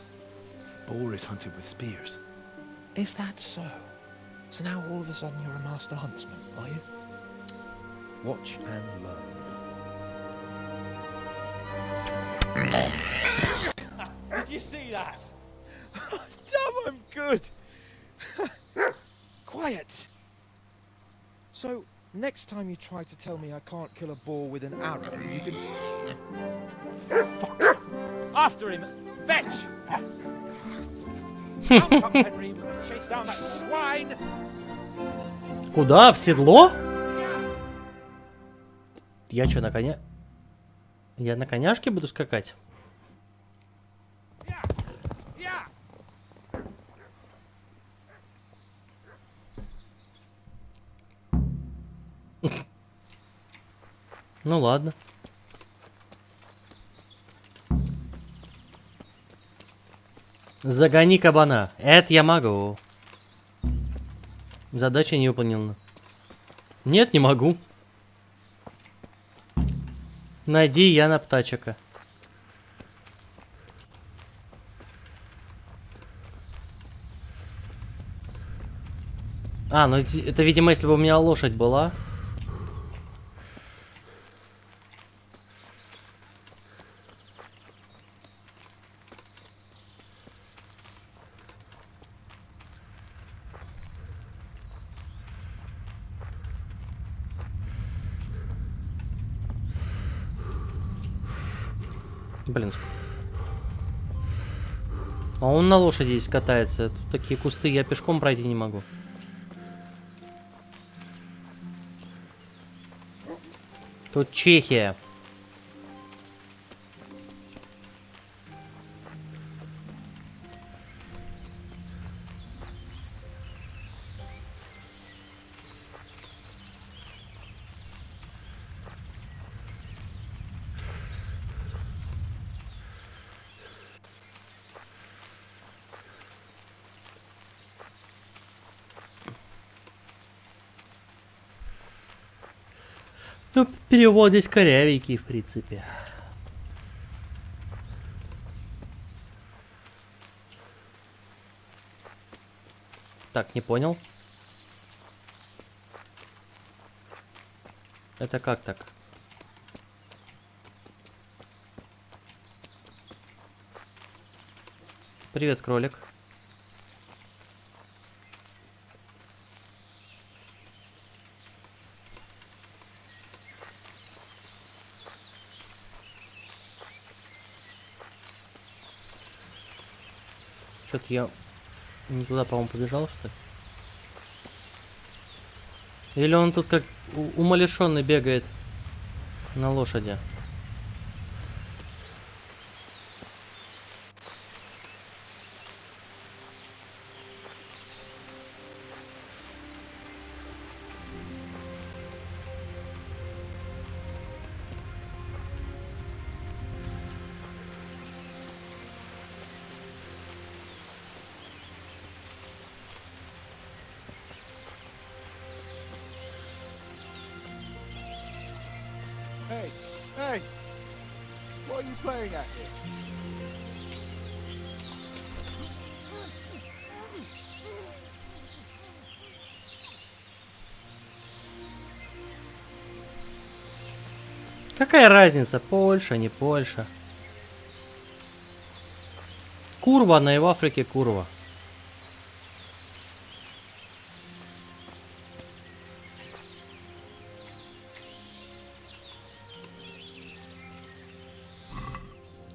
Boar is hunted with spears. Is that so? So now all of a sudden you're a master huntsman, are you? Watch and learn. Did you see that? Damn, I'm good. Quiet! So, next time you try to tell me I can't kill a boar with an arrow, you can... Fuck! After him! Fetch! Out, come, Henry! Chase down that swine! Куда? В седло? Я что, на коня? Я на коняшке буду скакать? Ну ладно. Загони кабана. Это я могу. Задача не выполнена. Нет, не могу. Найди Яна Птачика. А, ну это, видимо, если бы у меня лошадь была. Блин. А он на лошади здесь катается. Тут такие кусты, я пешком пройти не могу. Тут Чехия. Ну, перевод здесь корявенький, в принципе. Так, не понял. Это как так? Привет, кролик. Что-то я не туда, по-моему, побежал, что ли? Или он тут как умалишенный бегает на лошади? Hey, hey! What are you playing at here? Какая разница, Польша, не Польша? Курва, она и в Африке курва.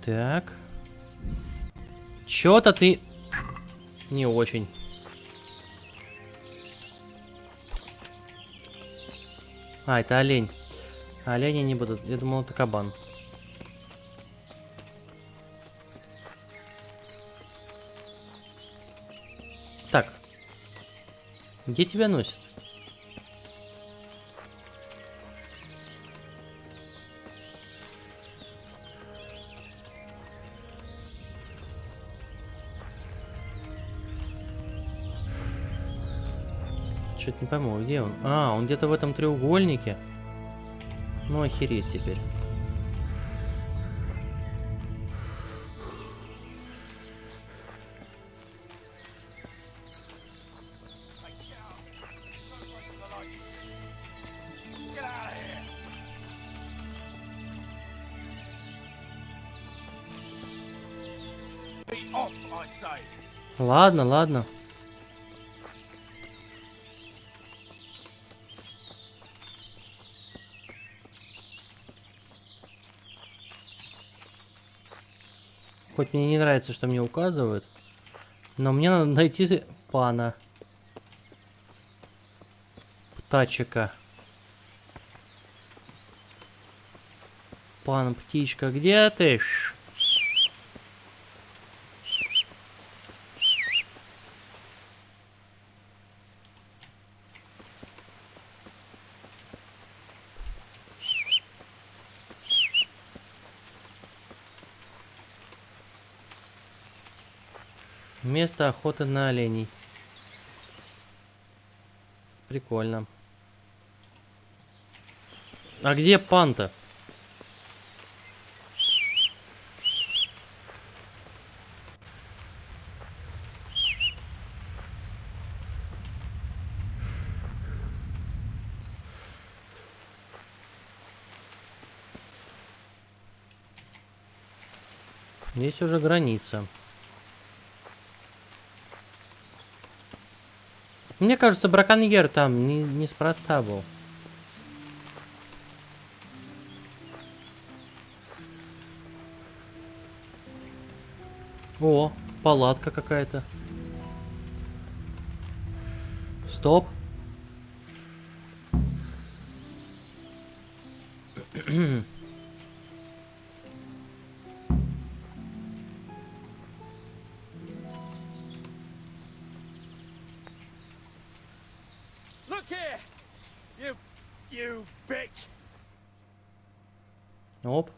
Так. Чё-то ты не очень. А, это олень. Олени не будут. Я думал, это кабан. Так. Где тебя носят? Что-то не пойму, где он? А, он где-то в этом треугольнике. Ну, охереть теперь. Ладно, ладно. Хоть мне не нравится, что мне указывают, но мне надо найти пана. Птачика. Пан, птичка, где ты? Место охоты на оленей. Прикольно. А где пан-то? Здесь уже граница. Мне кажется, браконьер там неспроста был. О, палатка какая-то. Стоп. You bitch! Оп.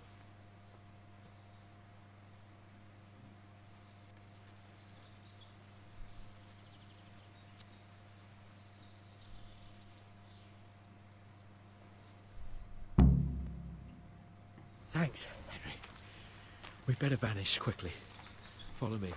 Thanks, Henry. We'd better vanish quickly. Follow me.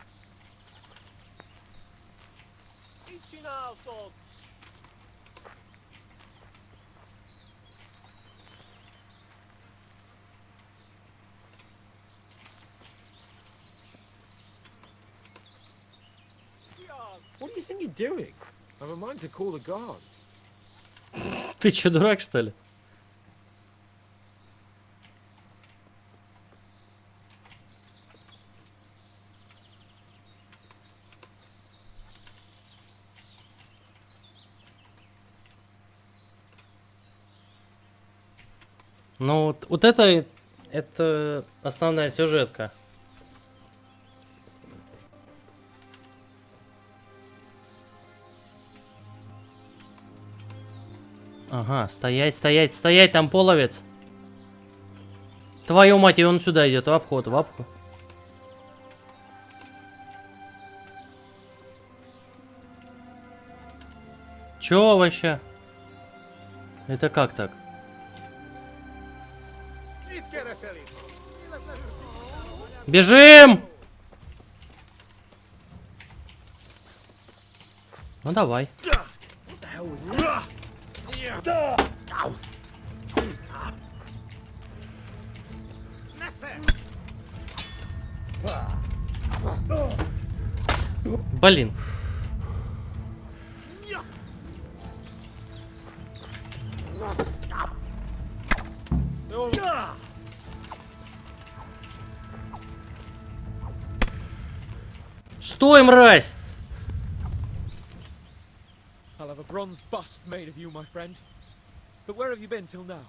What do you think you're doing? I have a mind to call the guards. Ты чё, дурак, что ли? Ну вот это основная сюжетка. Ага, стоять, стоять, стоять, там половец. Твою мать, и он сюда идет, в обход, в обход. Чё вообще? Это как так? Бежим! Ну давай. Блин. Стой, мразь! I'll have a bronze bust made of you, my friend. But where have you been till now?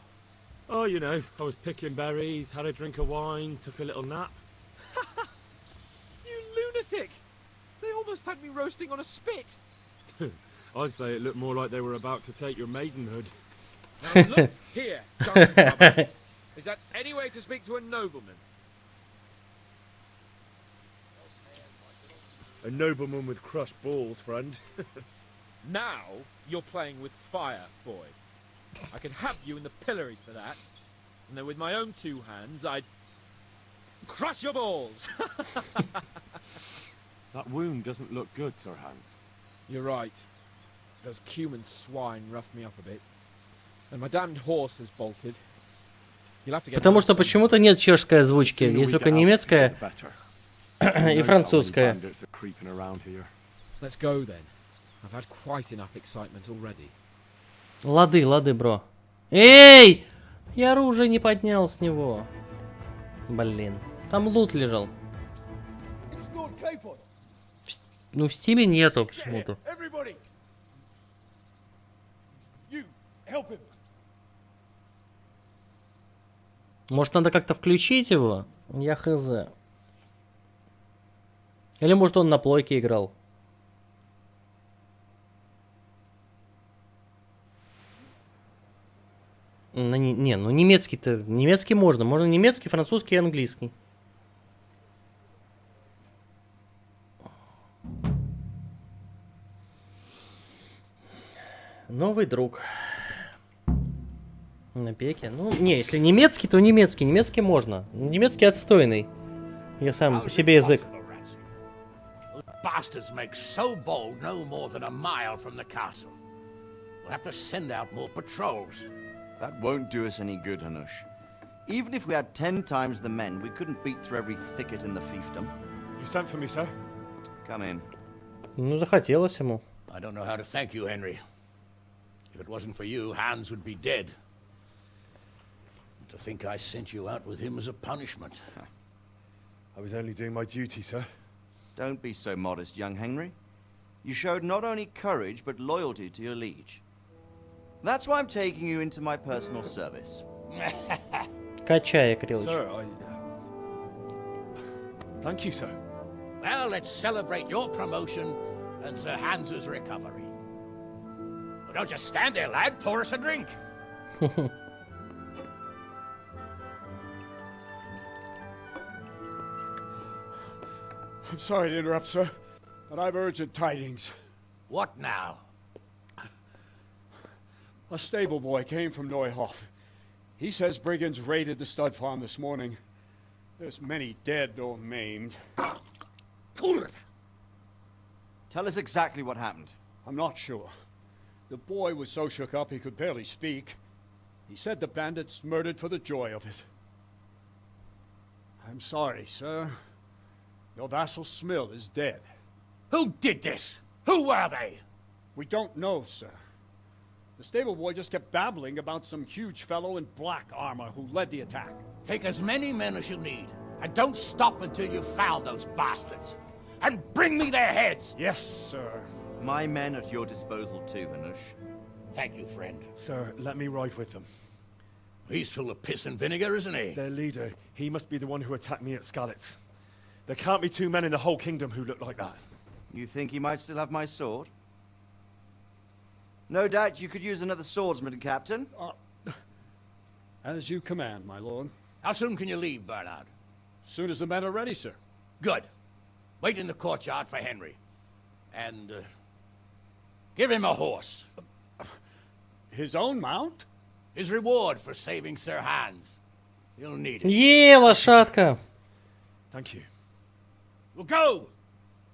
Oh, you know, I was picking berries, had a drink of wine, took a little nap. You lunatic! They almost had me roasting on a spit. I'd say it looked more like they were about to take your maidenhood. Now look here, Duncan Cumber. Is that any way to speak to a nobleman? A nobleman with crushed balls, friend. Now you're playing with fire, boy. I could have you in the pillory for that. And then with my own two hands, I'd crush your balls. That wound doesn't look good, Sir Hans. You're right. Those cumin swine roughed me up a bit. And my damned horse has bolted. You'll have to get Потому что почему-то нет чешской озвучки, есть только немецкая и французская. Let's go then. I've had quite enough excitement already. Лады, лады, бро. Эй! Я оружие не поднял с него. Блин. Там лут лежал. Ну, в стиме нету почему-то. Может, надо как-то включить его? Я хз. Или может он на плойке играл? Не, ну немецкий-то... Немецкий можно. Можно немецкий, французский и английский. Новый друг. На пеке. Ну, не, если немецкий, то немецкий. Немецкий можно. Немецкий отстойный. Я сам по себе язык. Bastards make so bold no more than a mile from the castle. We'll have to send out more patrols. That won't do us any good, Hanush. Even if we had 10 times the men, we couldn't beat through every thicket in the fiefdom. You sent for me, sir? Come in. Ну, захотелось ему. I don't know how to thank you, Henry. If it wasn't for you, Hans would be dead. And to think I sent you out with him as a punishment. I was only doing my duty, sir. Don't be so modest, young Henry. You showed not only courage, but loyalty to your liege. That's why I'm taking you into my personal service. Качай, Крилыч. Sir, Thank you, sir. Well, let's celebrate your promotion and Sir Hans's recovery. Well, don't just stand there, lad. Pour us a drink. I'm sorry to interrupt, sir, but I've urgent tidings. What now? A stable boy came from Neuhof. He says brigands raided the stud farm this morning. There's many dead or maimed. Tell us exactly what happened. I'm not sure. The boy was so shook up he could barely speak. He said the bandits murdered for the joy of it. I'm sorry, sir. Your vassal Smill is dead. Who did this? Who were they? We don't know, sir. The stable boy just kept babbling about some huge fellow in black armor who led the attack. Take as many men as you need, and don't stop until you've found those bastards. And bring me their heads! Yes, sir. My men at your disposal too, Hanush. Thank you, friend. Sir, let me ride with them. He's full of piss and vinegar, isn't he? Their leader, he must be the one who attacked me at Skalitz. There can't be 2 men in the whole kingdom who look like that. You think he might still have my sword? No doubt you could use another swordsman, Captain. As you command, my lord. How soon can you leave, Bernard? Soon as the men are ready, sir. Good. Wait in the courtyard for Henry. And, give him a horse. His own mount? His reward for saving Sir Hans. He'll need it. Лошадка! Thank you. Well, go!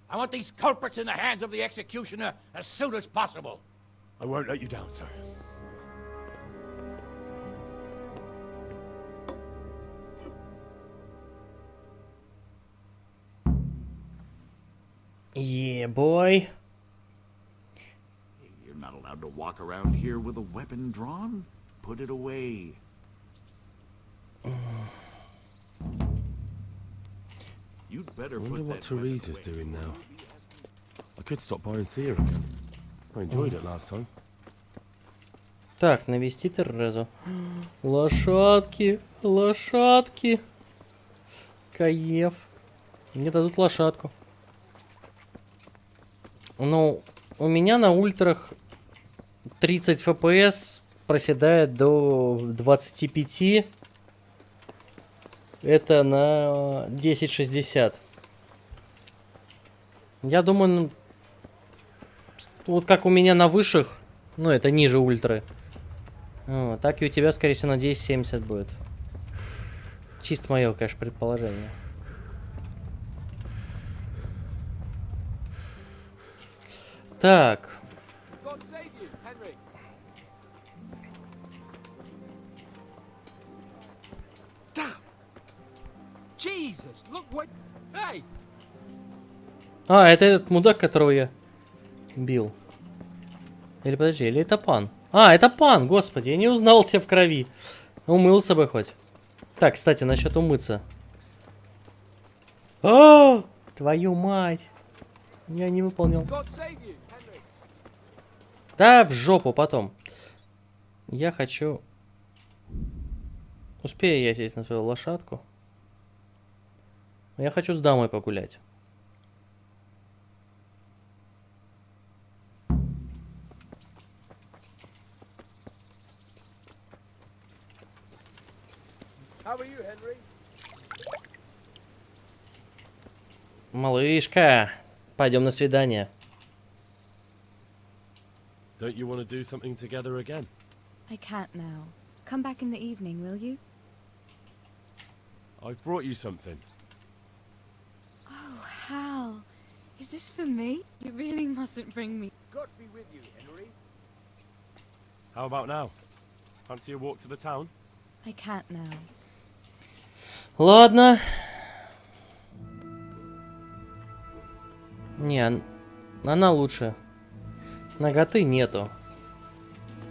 I want these culprits in the hands of the executioner as soon as possible. I won't let you down, sir. Yeah, boy. You're not allowed to walk around here with a weapon drawn. Put it away. You'd better I wonder put what that weapon Teresa's away. doing now. I could stop by and see her again. I enjoyed it last time. Так, навести Терезу. Лошадки, лошадки. Каев. Мне дадут лошадку. Ну, у меня на ультрах 30 FPS проседает до 25. Это на 1060. Я думаю, ну, вот как у меня на высших, ну это ниже ультры. Так и у тебя, скорее всего, на 1070 будет. Чисто мое, конечно, предположение. Так. Jesus, look what... Hey! А, это этот мудак, которого я бил. Или подожди, или это пан? А, это пан, господи, я не узнал тебя в крови. Умылся бы хоть. Так, кстати, насчет умыться. А, твою мать. Я не выполнил. Да, в жопу потом. Я хочу... Успею я сесть на свою лошадку? Я хочу с дамой погулять. How are you, Henry? Малышка, пойдем на свидание. Don't you want to do something together again? I can't now. Come back in the evening, will you? I've brought you something. Oh, Hal. Is this for me? You really mustn't bring me. God be with you, Henry. How about now? Fancy a walk to the town? I can't now. Ладно. Не, она лучше. Наготы нету.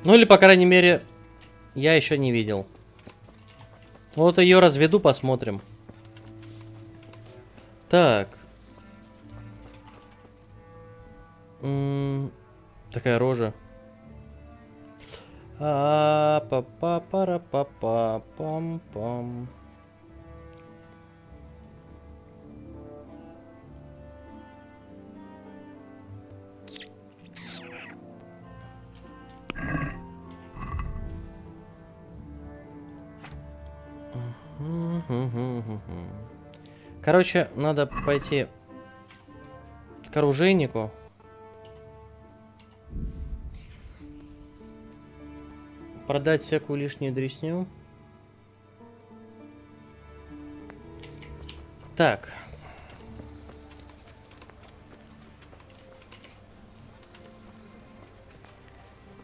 Ну или, по крайней мере, я еще не видел. Вот ее разведу, посмотрим. Так. Такая рожа. Па-па-пара-па-па-пам-пам. Короче, надо пойти к оружейнику. Продать всякую лишнюю дресню. Так.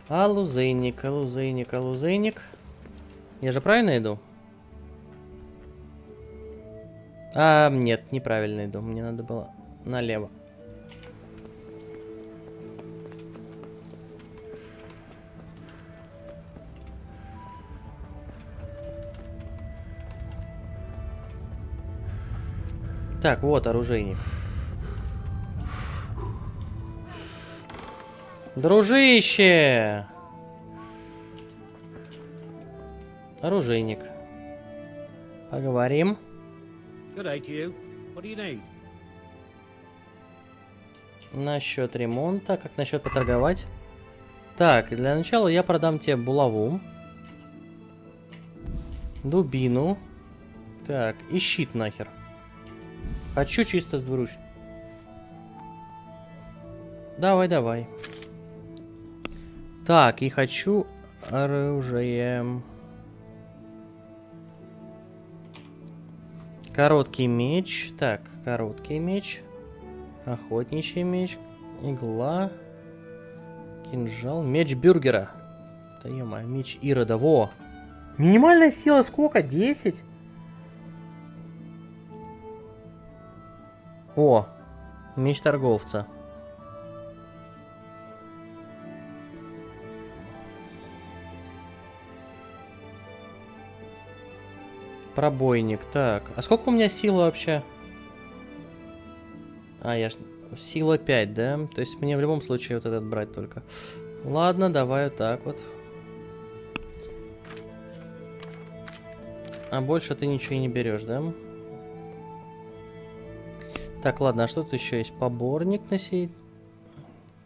Алузейник, алузейник, алузейник. Я же правильно иду? Нет, неправильно иду. Мне надо было налево. Так, вот оружейник. Дружище! Оружейник. Поговорим. Good day to you. What do you need? Насчет ремонта. Как насчет поторговать? Так, для начала я продам тебе булаву. Дубину. Так, и щит нахер. Хочу чисто сдвуручь. Давай, давай. Так, и хочу оружие. Короткий меч. Так, короткий меч. Охотничий меч. Игла. Кинжал. Меч бюргера. Да ё-моё, меч Ирода. Во. Минимальная сила сколько? 10? О. Меч торговца. Пробойник. Так. А сколько у меня сила вообще? Я ж... Сила 5, да? То есть мне в любом случае вот этот брать только. Ладно, давай вот так вот. А больше ты ничего и не берешь, да? Так, ладно, а что тут еще есть? Поборник на сей...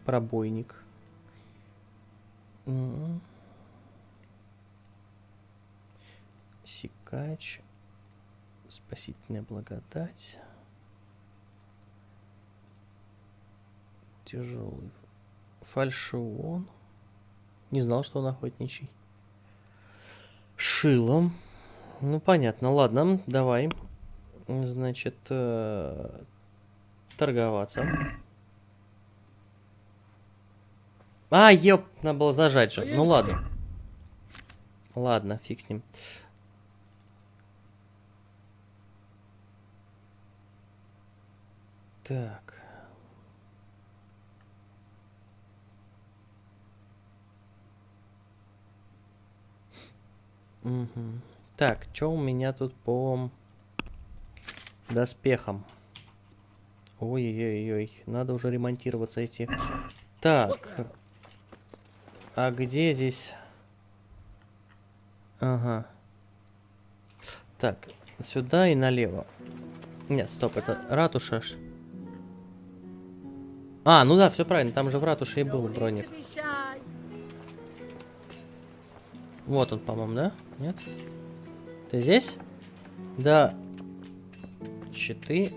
Пробойник. Секач. Спасительная благодать. Тяжелый. Фальшион. Не знал, что он охотничий. Шилом. Ну, понятно. Ладно, давай. Значит, торговаться. Ёп, надо было зажать же. Ну, ладно. Ладно, фиг с ним. Так. Угу. Так, что у меня тут по доспехам? Ой-ой-ой, надо уже ремонтироваться идти. Так. А где здесь... Ага. Так, сюда и налево. Нет, стоп, это ратуша. Ну да, все правильно, там же в ратуше и был броник. Вот он, по-моему, да? Нет? Ты здесь? Да. Щиты.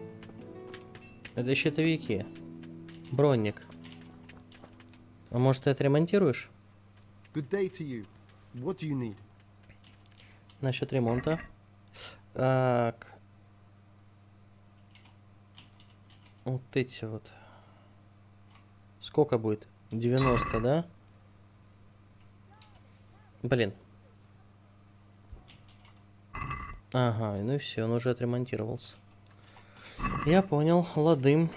Это щитовики. Броник. А может, ты отремонтируешь? Good day to you. What do you need? Насчет ремонта. Так. Вот эти вот. Сколько будет? 90, да? Блин. Ага, ну и все, он уже отремонтировался. Я понял, ладым.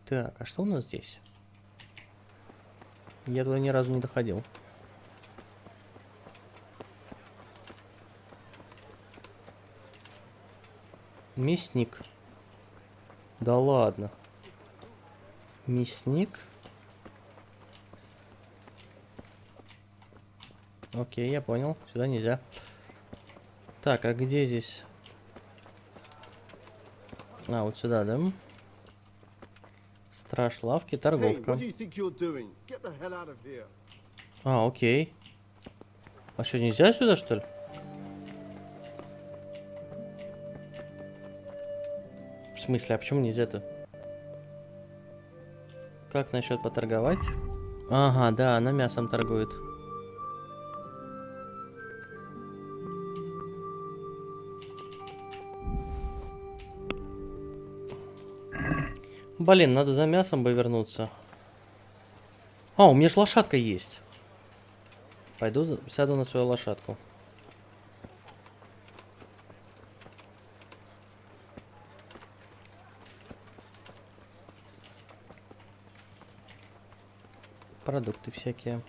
Так, а что у нас здесь? Я туда ни разу не доходил. Мясник. Да ладно. Мясник. Окей, я понял. Сюда нельзя. Так, а где здесь? Вот сюда, да? Страж лавки, торговка. Окей. А что, нельзя сюда, что ли? В смысле, а почему нельзя-то? Как насчет поторговать? Ага, да, она мясом торгует. Блин, надо за мясом бы вернуться. А, у меня же лошадка есть. Пойду сяду на свою лошадку. Продукты всякие.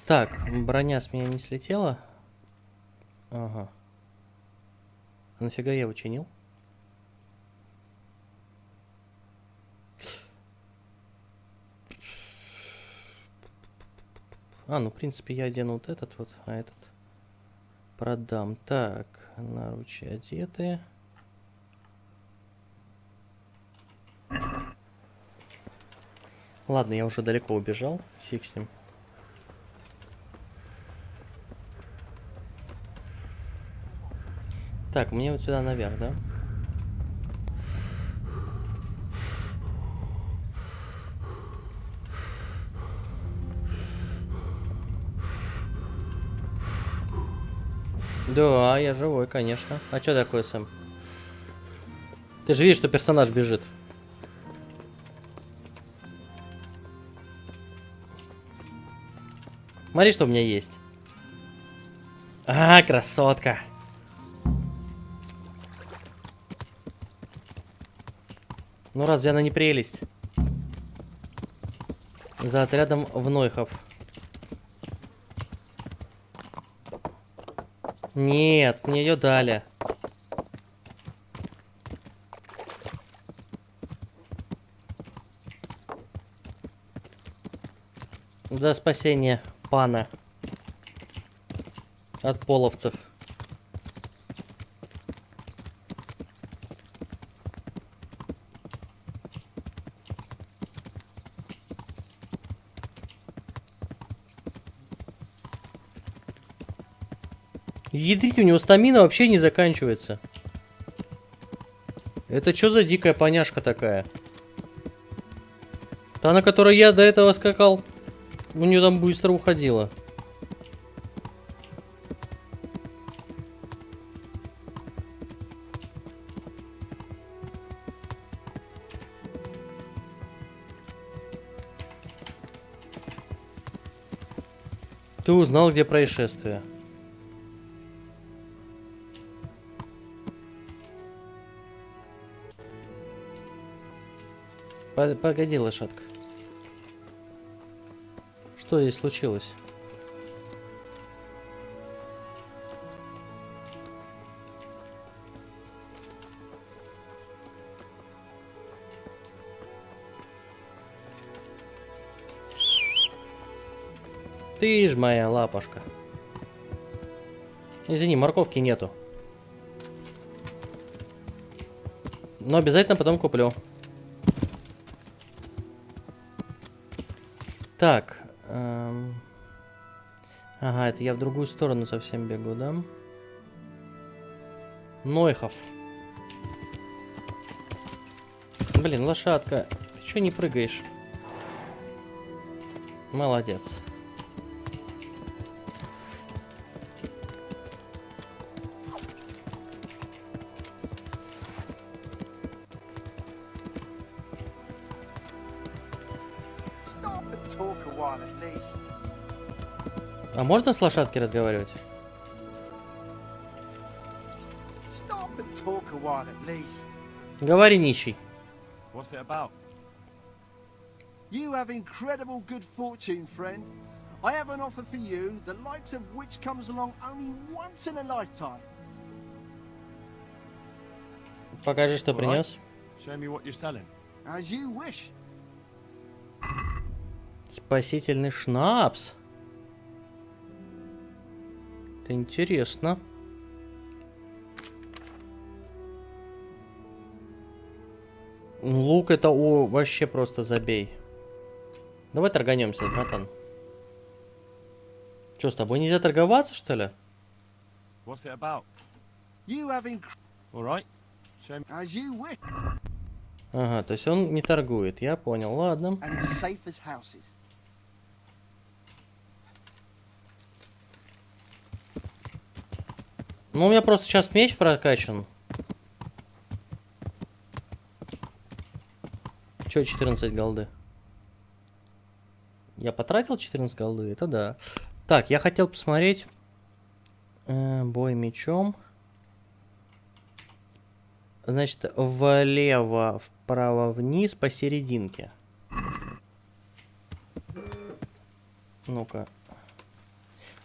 Так, броня с меня не слетела. Ага. А нафига я его чинил? А, ну, в принципе, я одену вот этот вот, а этот продам. Так, наручи одеты. Ладно, я уже далеко убежал. Фиг с ним. Так, мне вот сюда наверх, да? Да, я живой, конечно. А что такое, Сэм? Ты же видишь, что персонаж бежит. Смотри, что у меня есть. А, красотка. Ну разве она не прелесть? За отрядом внойхов. Нет, мне ее дали. За спасение пана от половцев. Ядрить, у него стамина вообще не заканчивается. Это что за дикая поняшка такая? Та, на которой я до этого скакал, у нее там быстро уходила. Ты узнал, где происшествие. Погоди, лошадка. Что здесь случилось? Ты ж моя лапушка. Извини, морковки нету. Но обязательно потом куплю. Так. Ага, это я в другую сторону совсем бегу, да? Нойхов. Блин, лошадка. Ты чё не прыгаешь? Молодец. А можно с лошадки разговаривать? Говори, нищий. What's it about? You have incredible good fortune, friend. I have an offer for you, the likes of which comes along only once in a lifetime. Покажи, что принес. Show me what you're selling. As you wish. Спасительный шнапс. Это интересно. Лук это вообще просто забей. Давай торганемся, братан. Что, с тобой нельзя торговаться, что ли? What's it about? You have All right. Show me. as you wish. Ага, то есть он не торгует. Я понял, ладно. And as safe as houses. Ну, у меня просто сейчас меч прокачан. Чё 14 голды? Я потратил 14 голды? Это да. Так, я хотел посмотреть... бой мечом. Значит, влево, вправо, вниз, посерединке. Ну-ка.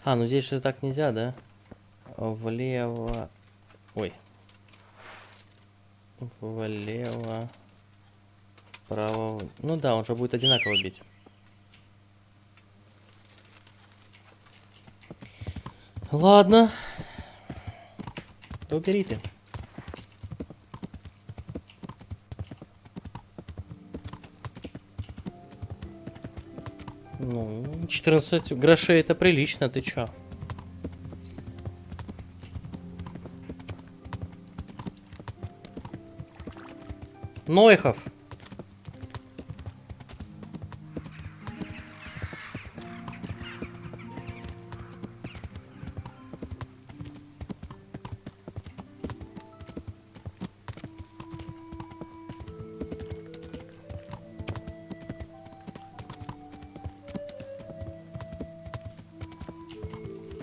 А, ну здесь же так нельзя, да? Влево... Ой. Влево... Вправо... Ну да, он же будет одинаково бить. Ладно. То бери ты. Ну, 14 грошей это прилично, ты чё? Нойхов.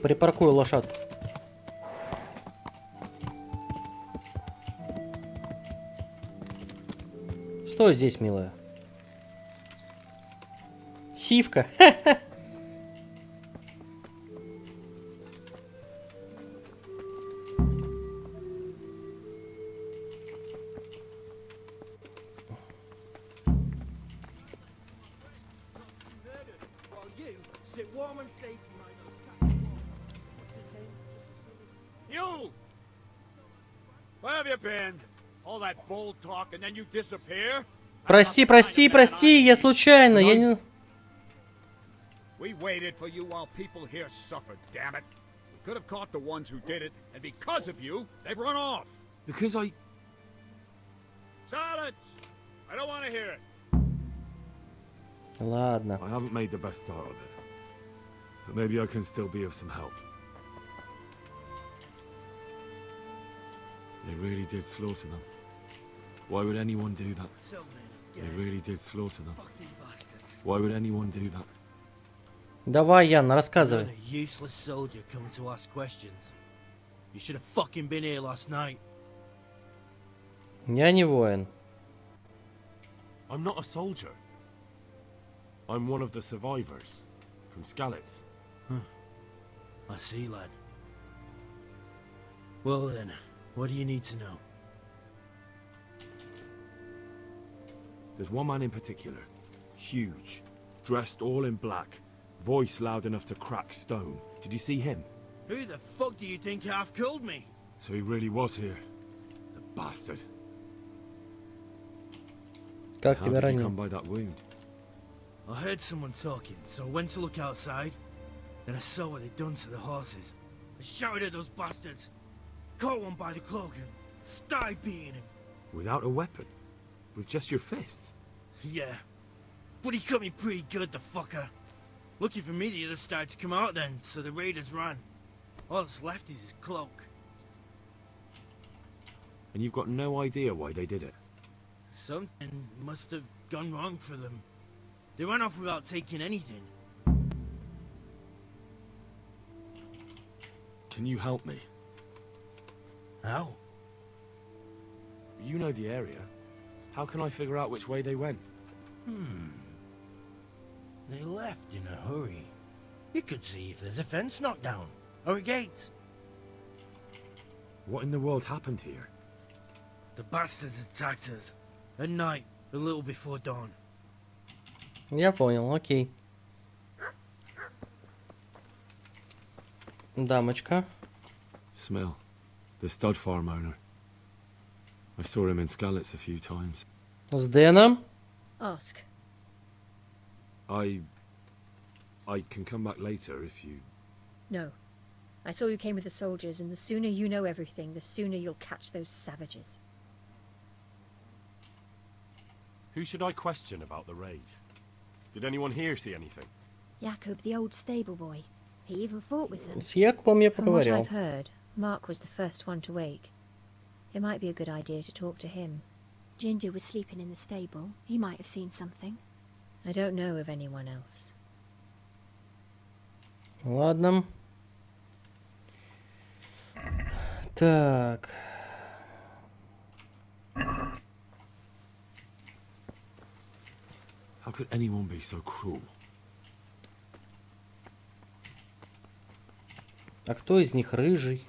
Припаркую лошадку. Стой здесь, милая. Сивка. You! Where have you been? All that bold talk and then you disappear? Прости, прости, прости, я случайно, я не... We waited for you while people here suffered, damn it. We could have caught the ones who did it, and because of you, they've run off. Because I... Silence! I don't want to hear it. Ладно. I haven't made the best start of it. But maybe I can still be of some help. They really did slaughter them. Why would anyone do that? They really did slaughter them. Why would anyone do that? Давай, Ян, рассказывай. A useless soldier coming to ask questions. You should have fucking been here last night. Я не воин. I'm not a soldier. I'm one of the survivors from Skalitz. I see, lad. Well then, what do you need to know? There's one man in particular. Huge. Dressed all in black. Voice loud enough to crack stone. Did you see him? Who the fuck do you think half killed me? So he really was here. The bastard. Как How тебя did he ранил? come by that wound? I heard someone talking, so I went to look outside. Then I saw what they'd done to the horses. I shouted at those bastards. Caught one by the cloak and started beating him. Without a weapon? With just your fists? Yeah. But he cut me pretty good, the fucker. Lucky for me, the others started to come out then, so the raiders ran. All that's left is his cloak. And you've got no idea why they did it? Something must have gone wrong for them. They ran off without taking anything. Can you help me? How? You know the area. How can I figure out which way they went? They left in a hurry. You could see if there's a fence knocked down, or a gate. What in the world happened here? The bastards attacked us. At night, a little before dawn. Я понял, окей. Дамочка. Smell. The stud farm owner. I saw him in Skalitz a few times. С Дэном. Ask. I can come back later if you... No. I saw you came with the soldiers, and the sooner you know everything, the sooner you'll catch those savages. Who should I question about the raid? Did anyone here see anything? Jakob, the old stable boy. He even fought with them. С Якубом я From what поговорил. I've heard, Mark was the first one to wake. It might be a good idea to talk to him. Ginger was sleeping in the stable. He might have seen something. I don't know of anyone else. Ладно. Так. How could anyone be so cruel? А кто из них рыжий?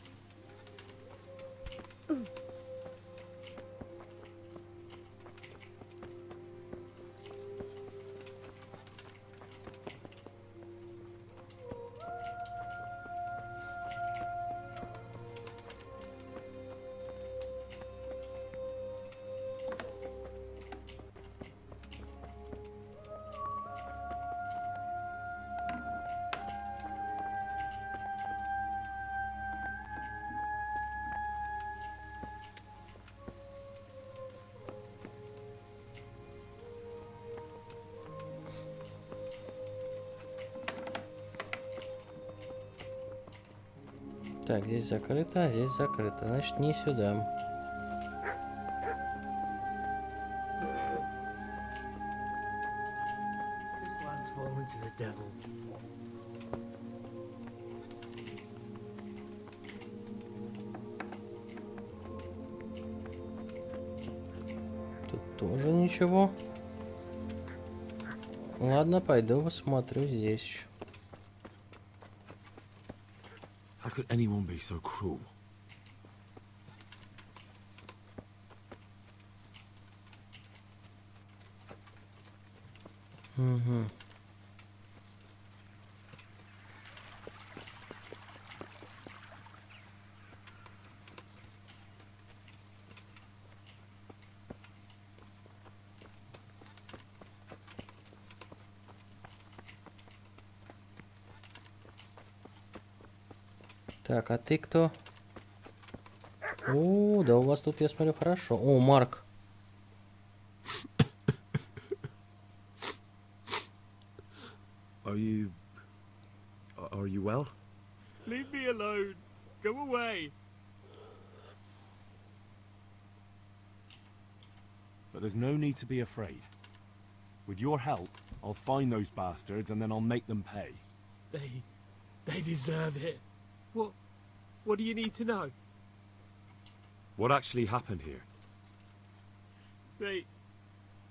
Так, здесь закрыто, а здесь закрыто. Значит, не сюда. This land's fallen to the devil. Тут тоже ничего. Ладно, пойду посмотрю здесь еще. How could anyone be so cruel? Угу. Так, а ты кто? О, да у вас тут, я смотрю, хорошо. О, Марк. Are you well? Leave me alone. Go away. But there's no need to be afraid. With your help, I'll find those bastards and then I'll make them pay. They deserve it. What do you need to know? What actually happened here?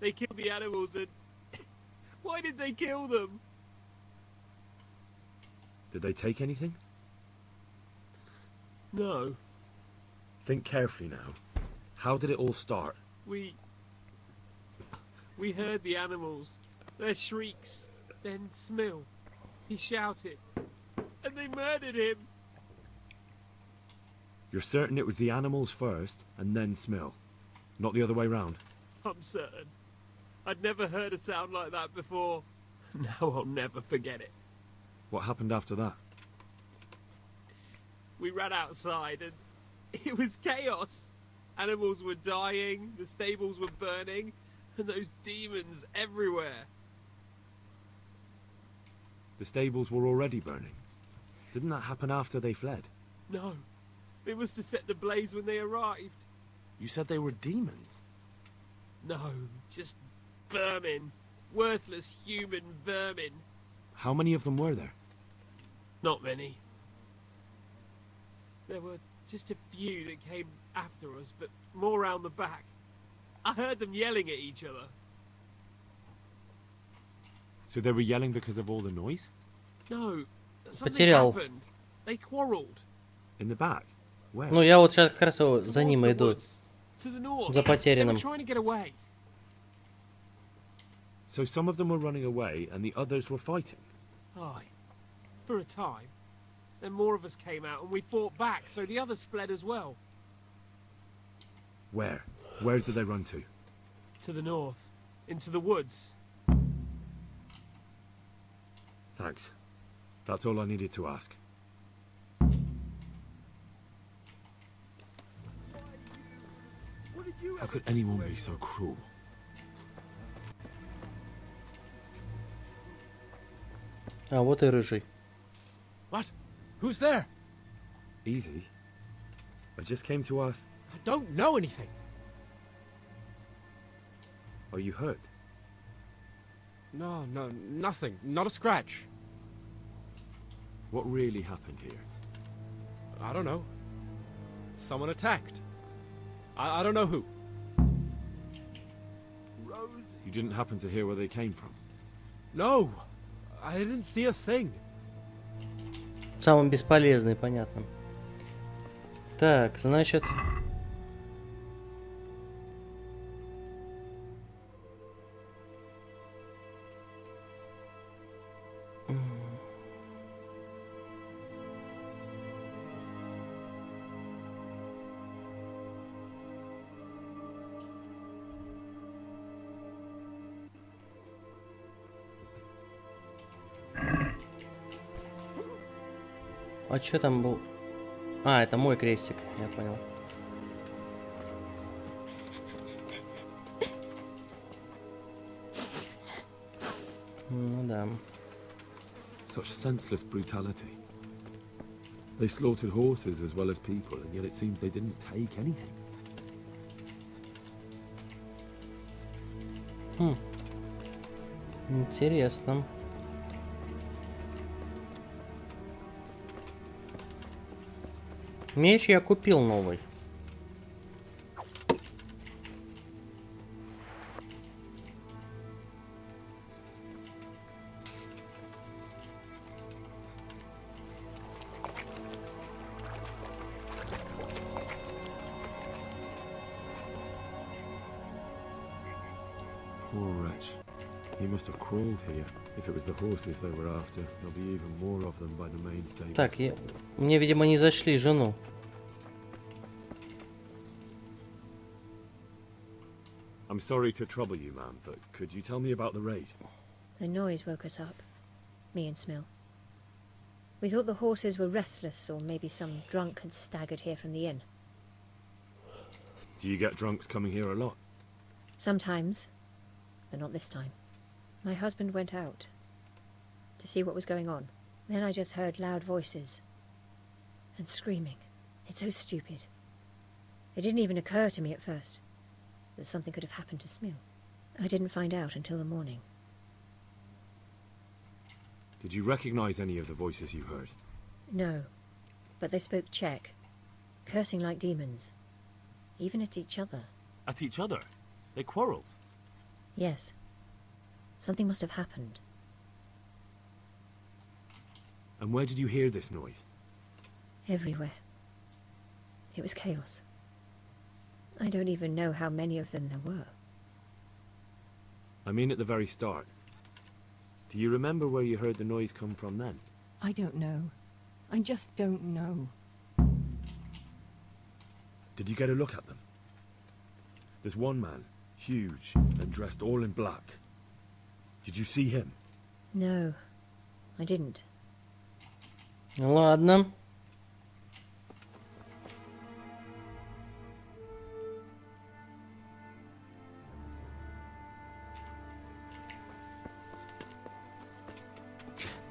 They killed the animals and... Why did they kill them? Did they take anything? No. Think carefully now. How did it all start? We heard the animals. Their shrieks. Then Smill. He shouted. And they murdered him. You're certain it was the animals first, and then Smill? Not the other way round? I'm certain. I'd never heard a sound like that before. Now I'll never forget it. What happened after that? We ran outside and it was chaos. Animals were dying, the stables were burning, and those demons everywhere. The stables were already burning. Didn't that happen after they fled? No. It was to set the blaze when they arrived. You said they were demons? No, just vermin. Worthless human vermin. How many of them were there? Not many. There were just a few that came after us, but more round the back. I heard them yelling at each other. So they were yelling because of all the noise? No, something Потерял. happened. They quarreled. In the back? Where? Ну, я вот сейчас как раз за ним Towards the иду. woods, to the north. За They were потерянным. trying to get away. So some of them were running away and the others were fighting? Aye. For a time. Then more of us came out and we fought back, so the others fled as well. Where? Where did they run to? To the north. Into the woods. Thanks. That's all I needed to ask. How could anyone be so cruel? А, вот и рыжий. What? Who's there? Easy. I just came to ask. I don't know anything. Are you hurt? No, nothing. Not a scratch. What really happened here? I don't know. Someone attacked. I don't know who. You didn't happen to hear where they came from? No, I didn't see a thing. Самый бесполезный, понятно. Так, значит... А что там был? А, это мой крестик, я понял. Ну да. Such senseless brutality. They slaughtered horses as well as people, and yet it seems they didn't take anything. Интересно. Меч я купил новый. Poor wretch. He must have crawled here. If it was the horses they were after, there'll be even more of them by the main stables. Так, мне, видимо, не зашли жену. I'm sorry to trouble you, ma'am, but could you tell me about the raid? The noise woke us up, me and Smill. We thought the horses were restless, or maybe some drunk had staggered here from the inn. Do you get drunks coming here a lot? Sometimes, but not this time. My husband went out to see what was going on. Then I just heard loud voices and screaming. It's so stupid. It didn't even occur to me at first that something could have happened to Smill. I didn't find out until the morning. Did you recognize any of the voices you heard? No, but they spoke Czech, cursing like demons, even at each other. At each other? They quarreled? Yes. Something must have happened. And where did you hear this noise? Everywhere. It was chaos. I don't even know how many of them there were. I mean at the very start. Do you remember where you heard the noise come from then? I don't know. I just don't know. Did you get a look at them? There's one man, huge and dressed all in black. Did you see him? No, I didn't. Ладно.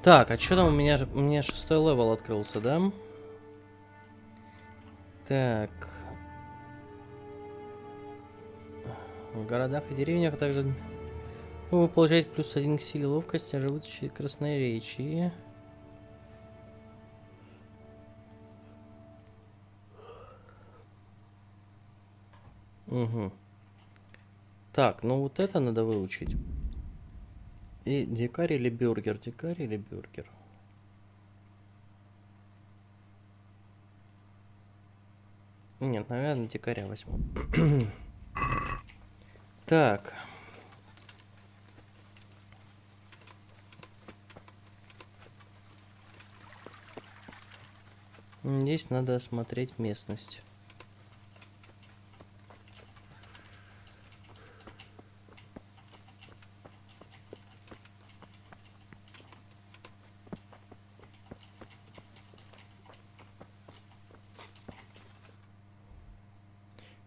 Так, а что там у меня 6-й левел открылся, да? Так. В городах и деревнях также вы получаете +1 к силе ловкости, а живут красноречии. Угу. Так, ну вот это надо выучить. И дикарь или бюргер? Дикарь или бюргер? Нет, наверное, дикаря возьму. Так. Здесь надо осмотреть местность.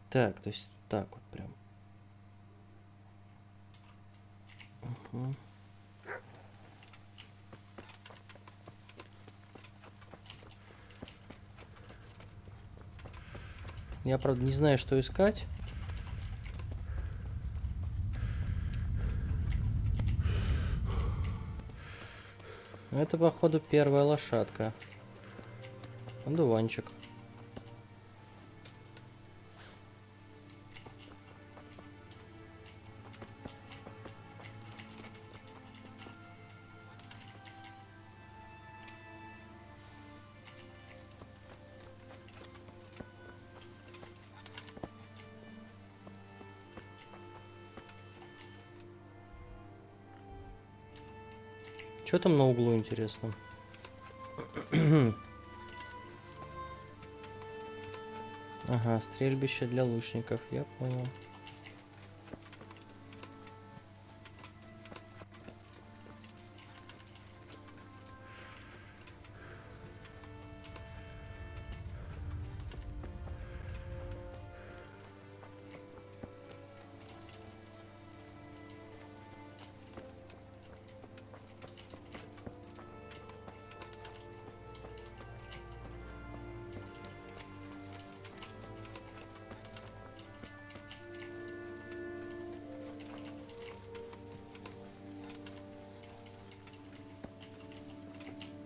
Так, то есть так вот прям. Угу. Я, правда, не знаю, что искать. Это, походу, первая лошадка. Одуванчик. Что там на углу, интересно? Ага, стрельбище для лучников, я понял.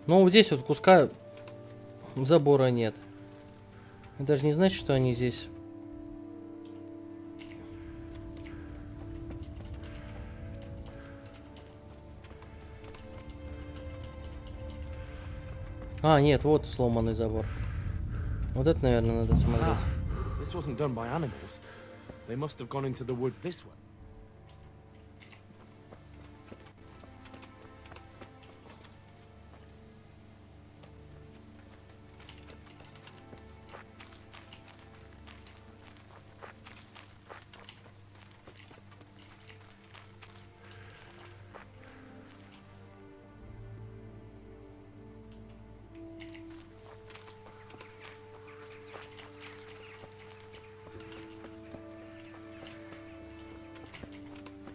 Ну, вот здесь вот куска забора нет. Это даже не значит, что они здесь. А, нет, вот сломанный забор. Вот это, наверное, надо смотреть. This wasn't done by animals. They must have gone into the woods this way.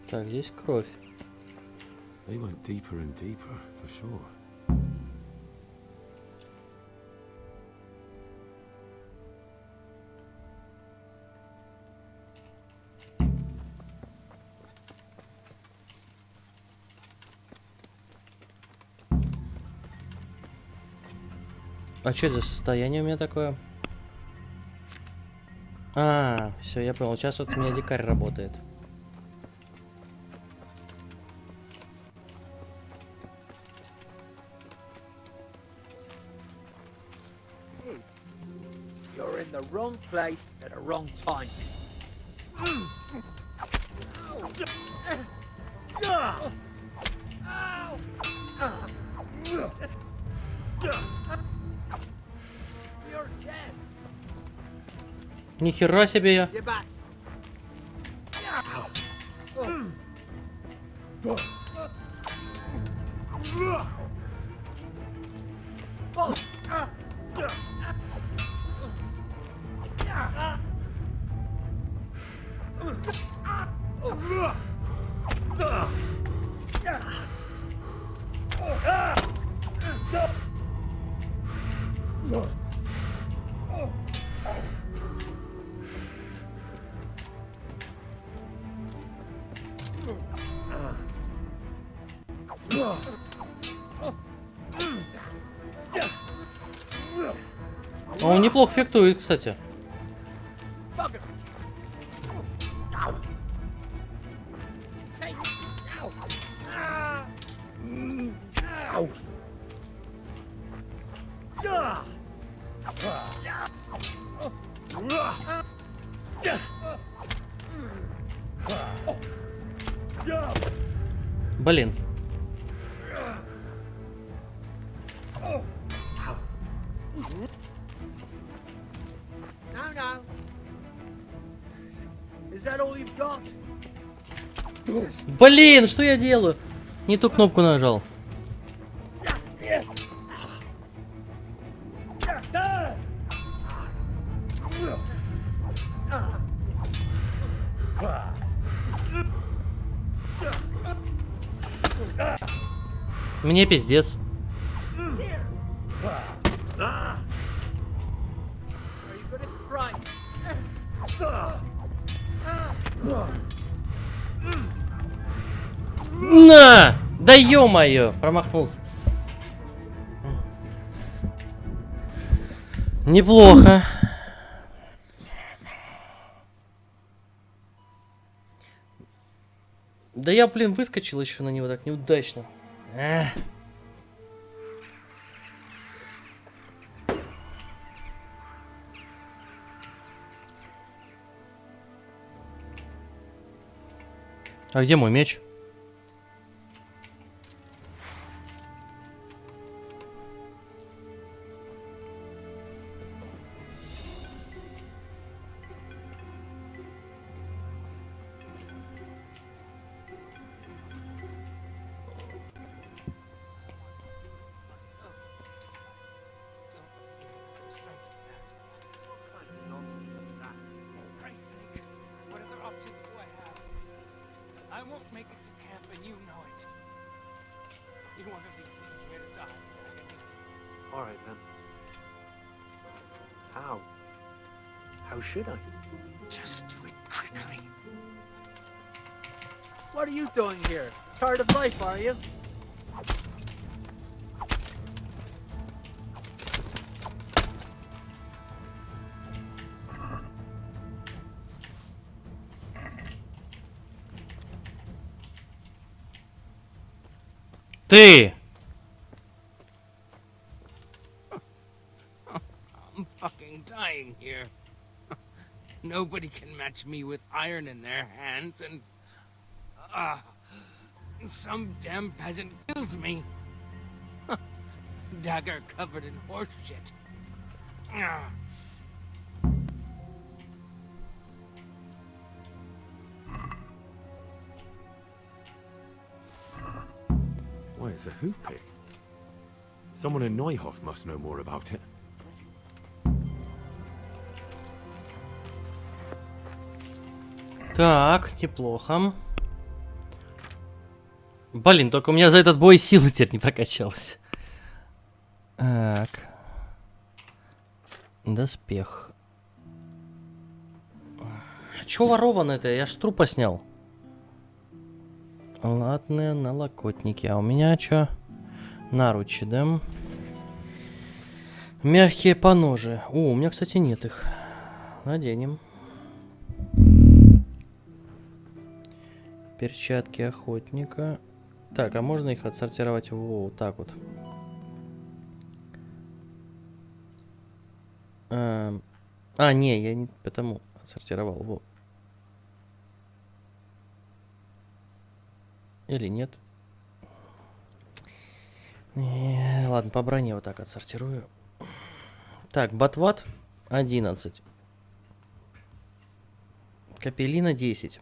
Так, здесь кровь. They went deeper and deeper, for sure. А что это за состояние у меня такое? А, все, я понял. Сейчас вот у меня дикарь работает. You're in the wrong place at the wrong time. Ни хера себе я. Он неплохо фехтует, кстати. Блин. Блин, что я делаю? Не ту кнопку нажал. Мне пиздец. На! Да ё-моё! Промахнулся. Неплохо. Да я, блин, выскочил еще на него так неудачно. А где мой меч? I won't make it to camp, and you know it. You want to leave me here to die? All right, then. How? How should I? Just do it quickly. What are you doing here? Tired of life, are you? Ты! I'm fucking dying here. Nobody can match me with iron in their hands, and some damn peasant kills me. Dagger covered in horse shit. Why, it's a hoof pick. Someone in Neuhof must know more about it. Так, неплохо. Блин, только у меня за этот бой силы теперь не прокачалась. Так. Доспех. Чё ворованное-то? Я ж с трупа снял. Ладно, налокотники. А у меня чё? Наручи, да? Мягкие поножи. О, у меня, кстати, нет их. Наденем. Перчатки охотника. Так, а можно их отсортировать вот так вот? Не, я не потому отсортировал. Во. Или нет? Ладно, по броне вот так отсортирую. Так, батват 11. Капеллина 10.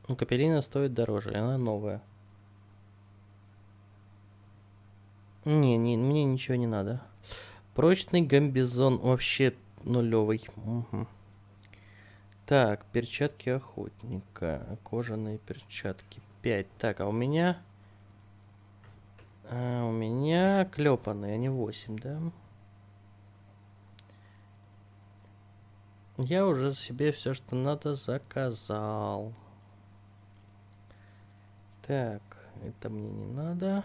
Ну, капеллина стоит дороже, и она новая. Не, мне ничего не надо. Прочный гамбизон вообще нулевый. Угу. Так, перчатки охотника. Кожаные перчатки 5. Так, а у меня... у меня клепанные, они 8, да? Я уже себе все, что надо, заказал. Так, это мне не надо.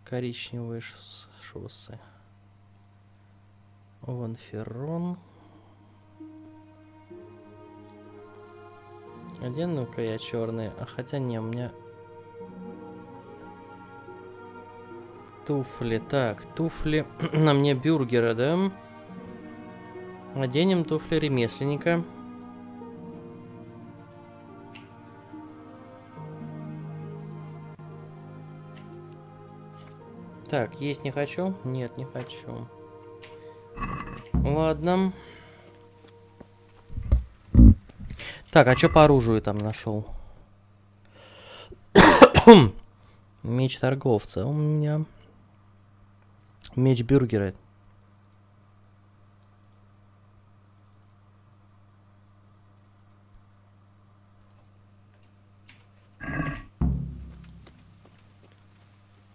Коричневые шоссы. Ванферон. Одену-ка я черные. А хотя не, у меня... Туфли. Так, туфли на мне бюргера, да? Оденем туфли ремесленника. Так, есть не хочу? Нет, не хочу. Ладно. Так, а что по оружию там нашел? Меч торговца у меня. Меч бюргера.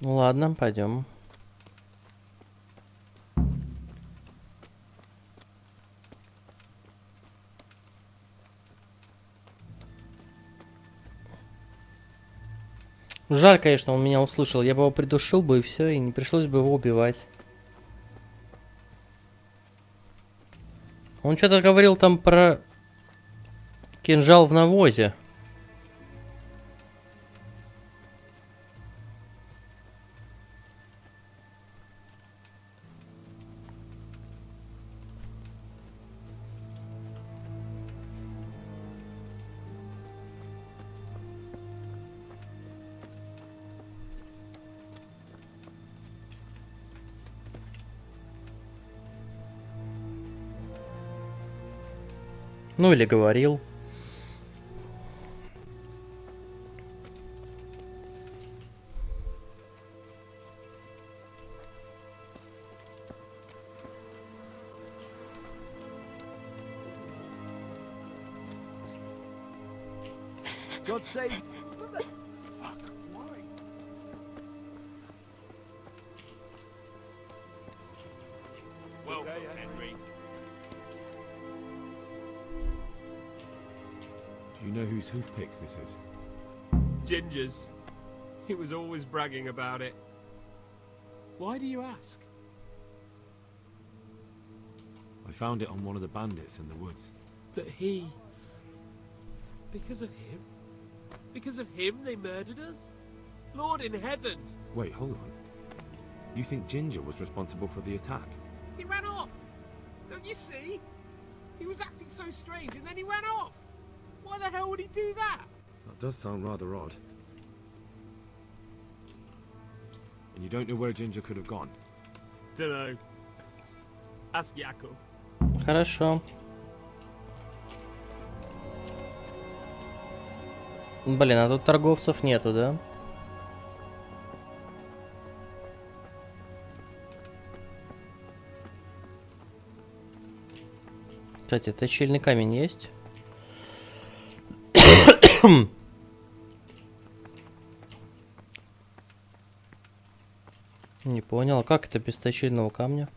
Ладно, пойдем. Жаль, конечно, он меня услышал. Я бы его придушил бы и все, и не пришлось бы его убивать. Он что-то говорил там про кинжал в навозе. Ну или говорил. God save. What the fuck? Why? Welcome, Henry. Do you know whose hoofpick this is? Ginger's. He was always bragging about it. Why do you ask? I found it on one of the bandits in the woods. But he... Because of him? Because of him they murdered us? Lord in heaven! Wait, hold on. You think Ginger was responsible for the attack? He ran off! Don't you see? He was acting so strange and then he ran off! Why the hell would he do that? That does sound rather odd. And you don't know where Ginger could have gone? Dunno. Ask Jakob. Хорошо. Блин, а тут торговцев нету, да? Кстати, точильный камень есть? Не понял, как это без точильного камня?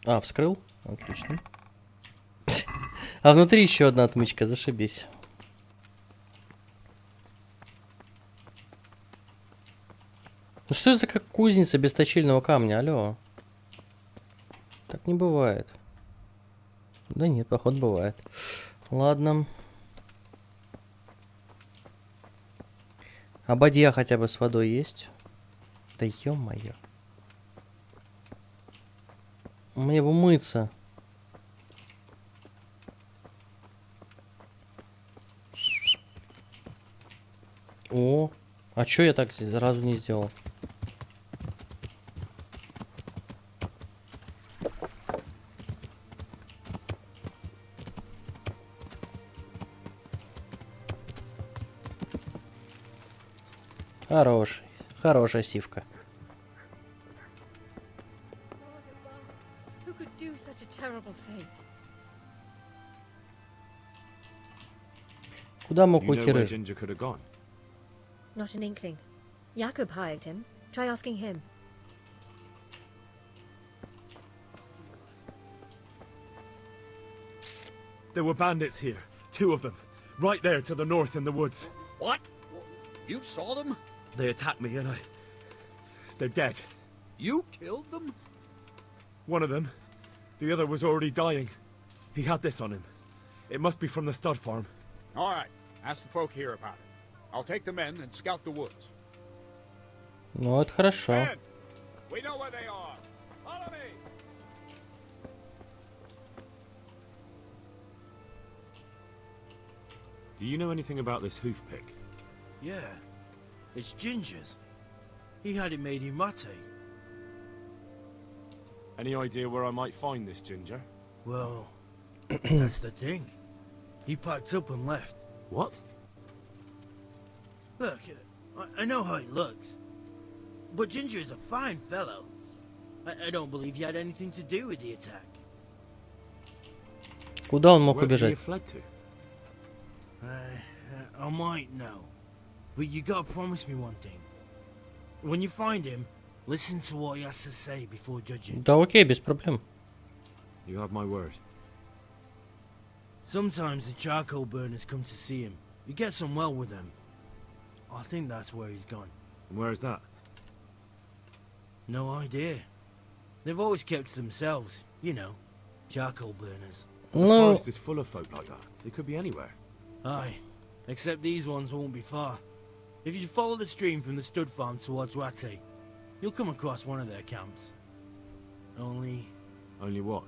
А, вскрыл? Отлично. А внутри еще одна отмычка, зашибись. Ну что это за как кузница без точильного камня, алло? Так не бывает. Да нет, походу бывает. Ладно. А бадья хотя бы с водой есть? Да ё-моё. Мне бы умыться. О, а чё я так сразу не сделал? Хорошая сивка. Who could do such a terrible thing? Куда мог You know уйти where рыжий? Ginger could have gone? Not an inkling. Jakob hired him. Try asking him. There were bandits here. 2 of them. Right there to the north in the woods. What? You saw them? They attacked me and they're dead. You killed them? One of them. The other was already dying. He had this on him. It must be from the stud farm. All right. Ask the folk here about it. I'll take the men and scout the woods. Ну, это хорошо. Men, we know where they are. Follow me. Do you know anything about this hoof pick? Yeah. It's Ginger's. He had it made in Mate. Any idea where I might find this Ginger? Well, that's the thing. He packed up and left. What? Look, I know how he looks. But Ginger is a fine fellow. I don't believe he had anything to do with the attack. Куда он мог Where could he убежать? have fled to? I might know. But you gotta promise me one thing. When you find him, listen to what he has to say before judging. Да окей, без проблем. You have my word. Sometimes the charcoal burners come to see him. He gets on well with them. I think that's where he's gone. And where is that? No idea. They've always kept to themselves, you know, charcoal burners. The No. forest is full of folk like that. They could be anywhere. Aye, except these ones won't be far. If you follow the stream from the stud farm towards Rate, you'll come across one of their camps. Only Only what?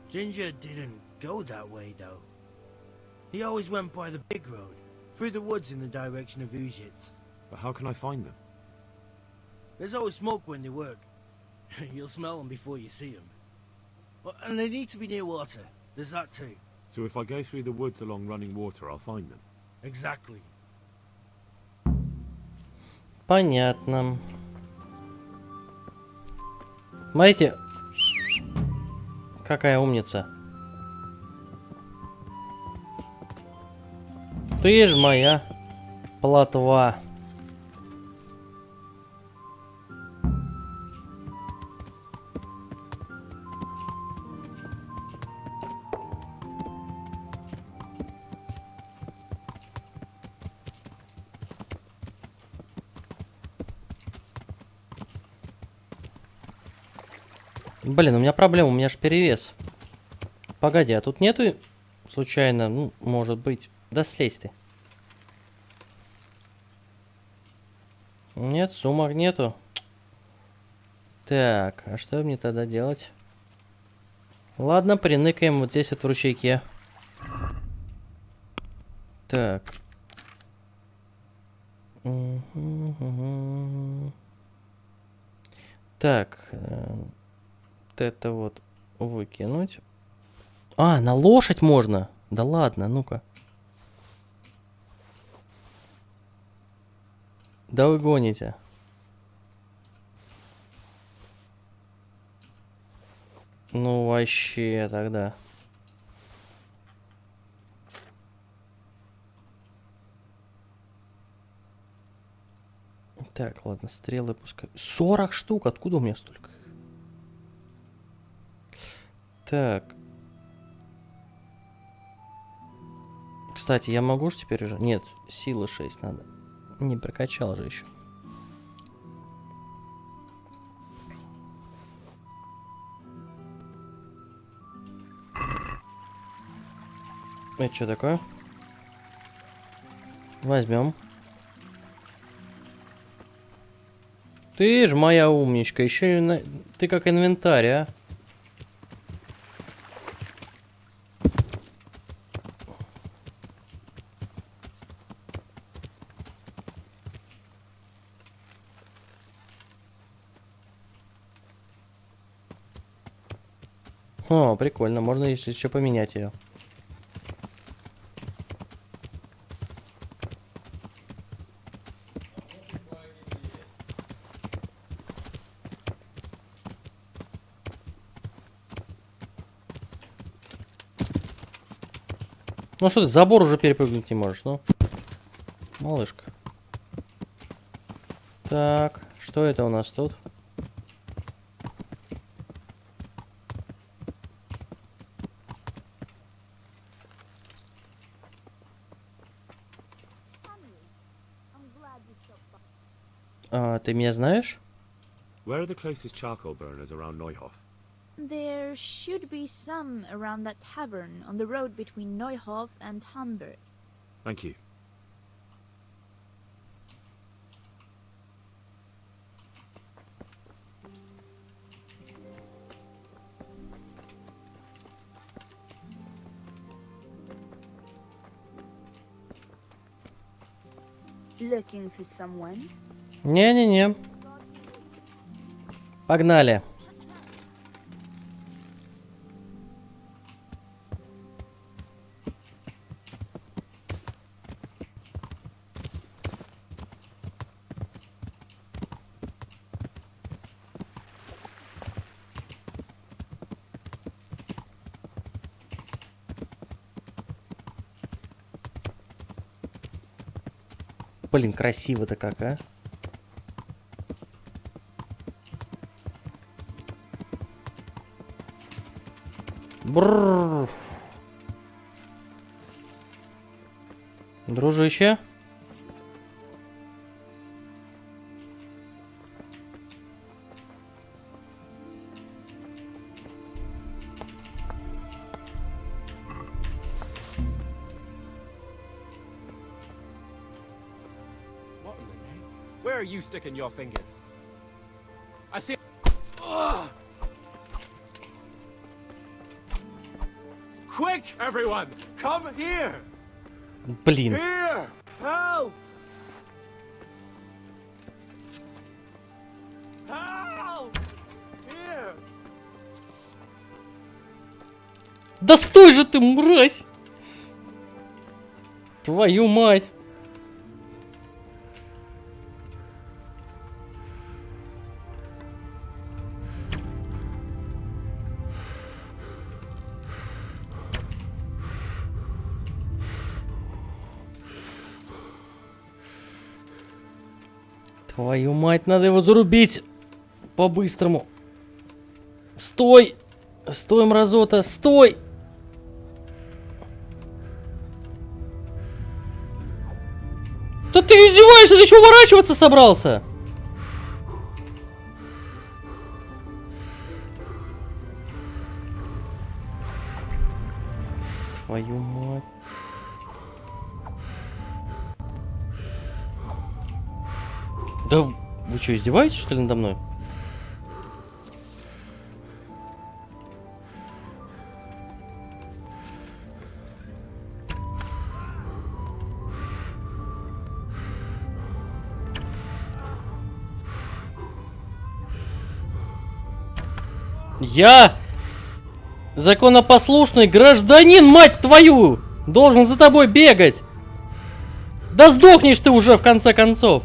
Ginger didn't go that way, though. He always went by the big road, through the woods in the direction of Uzhitz. But how can I find them? There's always smoke when they work. You'll smell them before you see them. Well, and they need to be near water. There's that too. So if I go through the woods along running water, I'll find them. Exactly. Понятно. Смотрите, какая умница. Ты ж моя плотва. Блин, у меня проблема, у меня ж перевес. Погоди, а тут нету случайно, ну, может быть. Да слезь ты. Нет, сумок нету. Так, а что мне тогда делать? Ладно, приныкаем вот здесь вот в ручейке. Так. Так. Вот это вот выкинуть. А, на лошадь можно? Да ладно, ну-ка. Да вы гоните. Ну вообще тогда. Так, ладно, стрелы пускай. 40 штук, откуда у меня столько? Так. Кстати, я могу же теперь уже? Нет, силы 6 надо. Не прокачал же еще. Это что такое? Возьмем. Ты ж моя умничка, еще и ты как инвентарь, а? О, прикольно, можно если еще поменять ее. Ну что ты, забор уже перепрыгнуть не можешь, ну? Малышка. Так, что это у нас тут? А, ты меня знаешь? Where are the closest charcoal burners around Neuhof? There should be some around that tavern on the road between Neuhof and Hamburg. Thank you. Looking for someone? Не-не-не. Погнали. Блин, красиво-то как, а? Бррр. Дружище. Where are you sticking your fingers? I see. Ugh. Quick, everyone! Come here! Блин. Here! Help! Help! Here! Да стой же ты, мразь! Твою мать! Твою мать, надо его зарубить по-быстрому. Стой! Стой, мразота, стой! Да ты издеваешься, ты что, уворачиваться собрался? Твою мать. Да вы что, издеваетесь, что ли, надо мной? Я законопослушный гражданин, мать твою! Должен за тобой бегать! Да сдохнешь ты уже, в конце концов!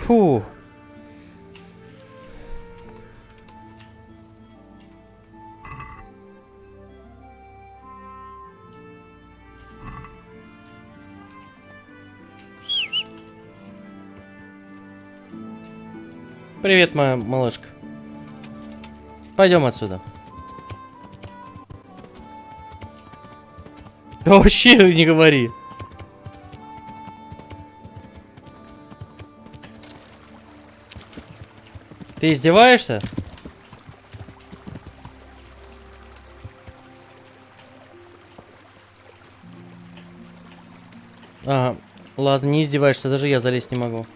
Фу. Привет, моя малышка. Пойдем отсюда. Вообще не говори. Ты издеваешься? Ага, ладно, не издеваешься, даже я залезть не могу.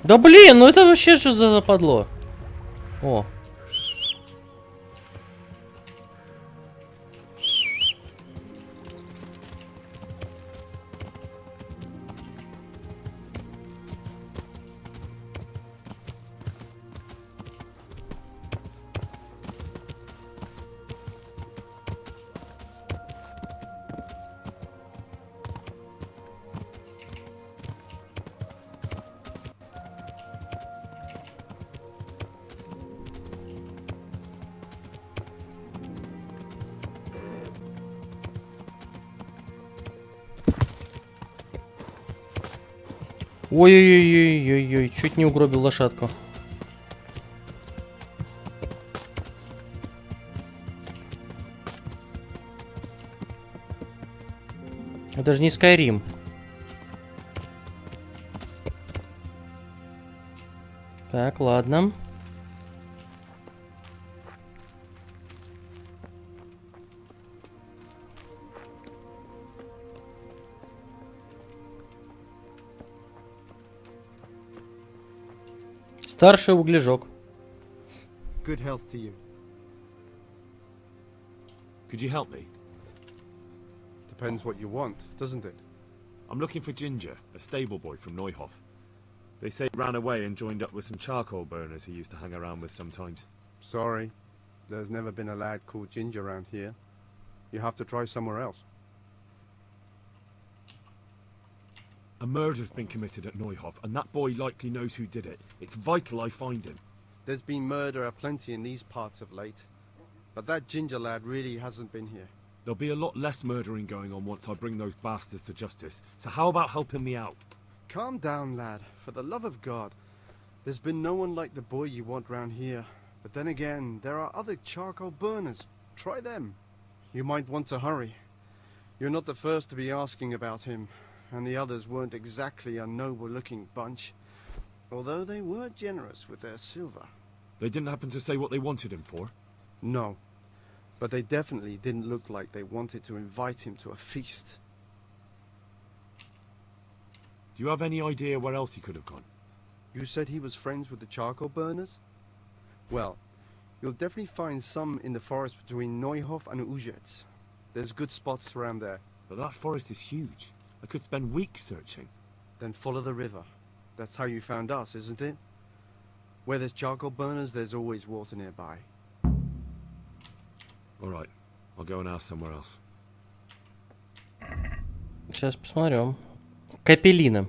Да блин, ну это вообще что за западло? О. Ой-ой-ой-ой-ой-ой, чуть не угробил лошадку. Это же не Skyrim. Так, ладно. Старший углежок. Good health to you. Could you help me? Depends what you want, doesn't it? I'm looking for Ginger, a stable boy from Neuhof. They say he ran away and joined up with some charcoal burners he used to hang around with sometimes. Sorry, there's never been a lad called Ginger around here. You have to try somewhere else. A murder's been committed at Neuhof, and that boy likely knows who did it. It's vital I find him. There's been murder aplenty in these parts of late. But that ginger lad really hasn't been here. There'll be a lot less murdering going on once I bring those bastards to justice. So how about helping me out? Calm down, lad. For the love of God. There's been no one like the boy you want round here. But then again, there are other charcoal burners. Try them. You might want to hurry. You're not the first to be asking about him. And the others weren't exactly a noble-looking bunch. Although they were generous with their silver. They didn't happen to say what they wanted him for? No. But they definitely didn't look like they wanted to invite him to a feast. Do you have any idea where else he could have gone? You said he was friends with the charcoal burners? Well, you'll definitely find some in the forest between Neuhof and Uzets. There's good spots around there. But that forest is huge. I could spend weeks searching. Then follow the river. That's how you found us, isn't it? Where there's charcoal burners, there's always water nearby. All right, I'll go and ask somewhere else. Сейчас посмотрим. Капеллина.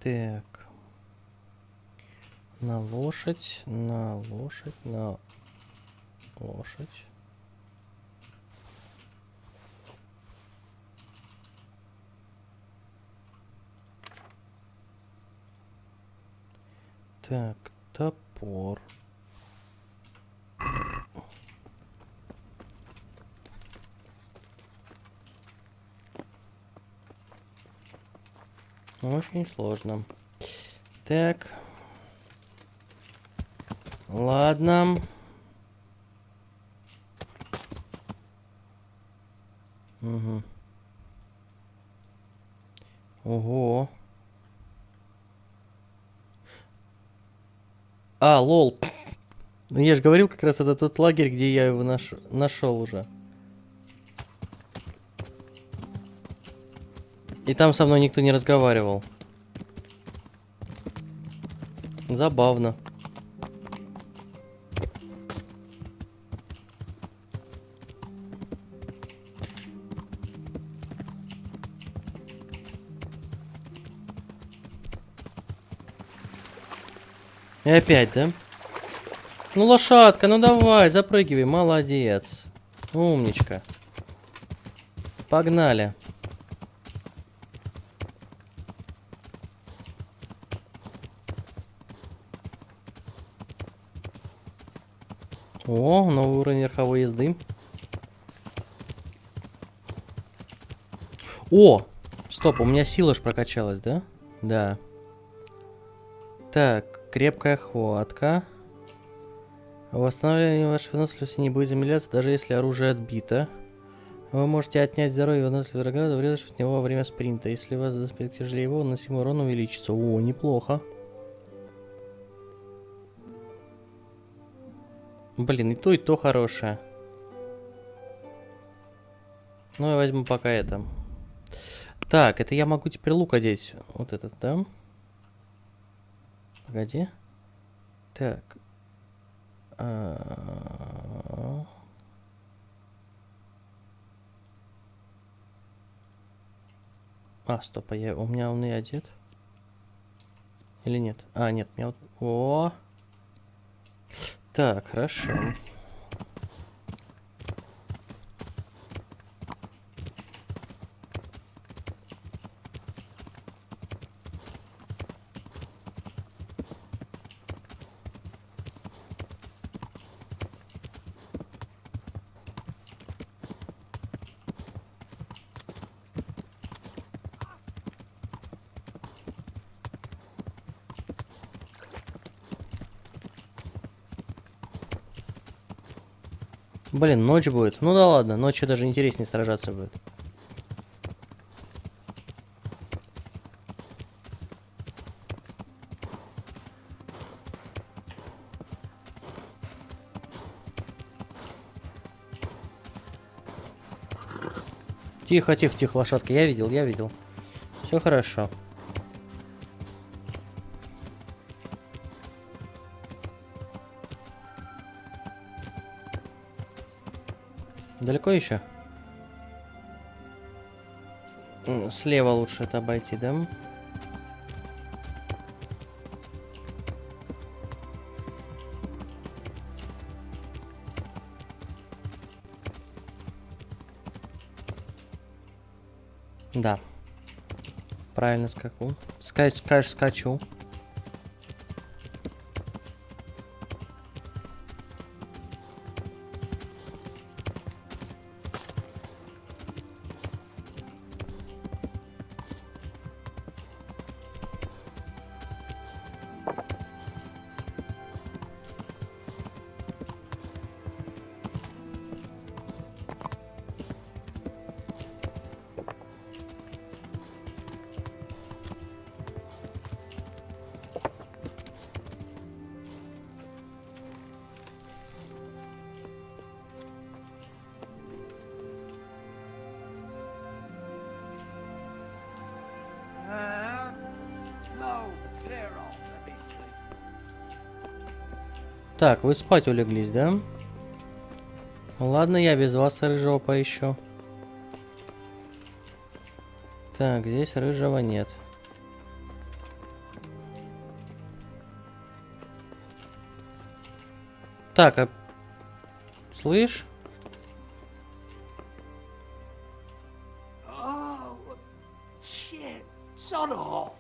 Так. На лошадь, на лошадь, на лошадь. Так, топор. Очень сложно. Так. Ладно. Угу. Ого. А, лол. Ну я же говорил, как раз это тот лагерь, где я его нашел уже. И там со мной никто не разговаривал. Забавно. И опять, да? Ну, лошадка, ну давай, запрыгивай, молодец. Умничка. Погнали. О, новый уровень верховой езды. О! Стоп, у меня сила ж прокачалась, да? Да. Так, крепкая хватка. Восстановление вашей выносливости не будет замедляться, даже если оружие отбито. Вы можете отнять здоровье и выносливость врага, врезавшись в него во время спринта. Если вас доспех тяжелее его, наносимый урон увеличится. О, неплохо. Блин, и то хорошее. Ну, я возьму пока это. Так, это я могу теперь лук одеть. Вот этот, да? Погоди. Так. А, стоп, у меня он и одет. Или нет? А, нет, у меня вот... О! Так, хорошо. Блин, ночь будет. Ну да ладно, ночью даже интереснее сражаться будет. Тихо, тихо, тихо, лошадка. Я видел, я видел. Все хорошо. Далеко еще? Слева лучше это обойти, да? Да. Правильно скаку. Скачу. Так, вы спать улеглись, да? Ладно, я без вас рыжего поищу. Так, здесь рыжего нет. Так, а... Слышь? Oh, shit. Son off.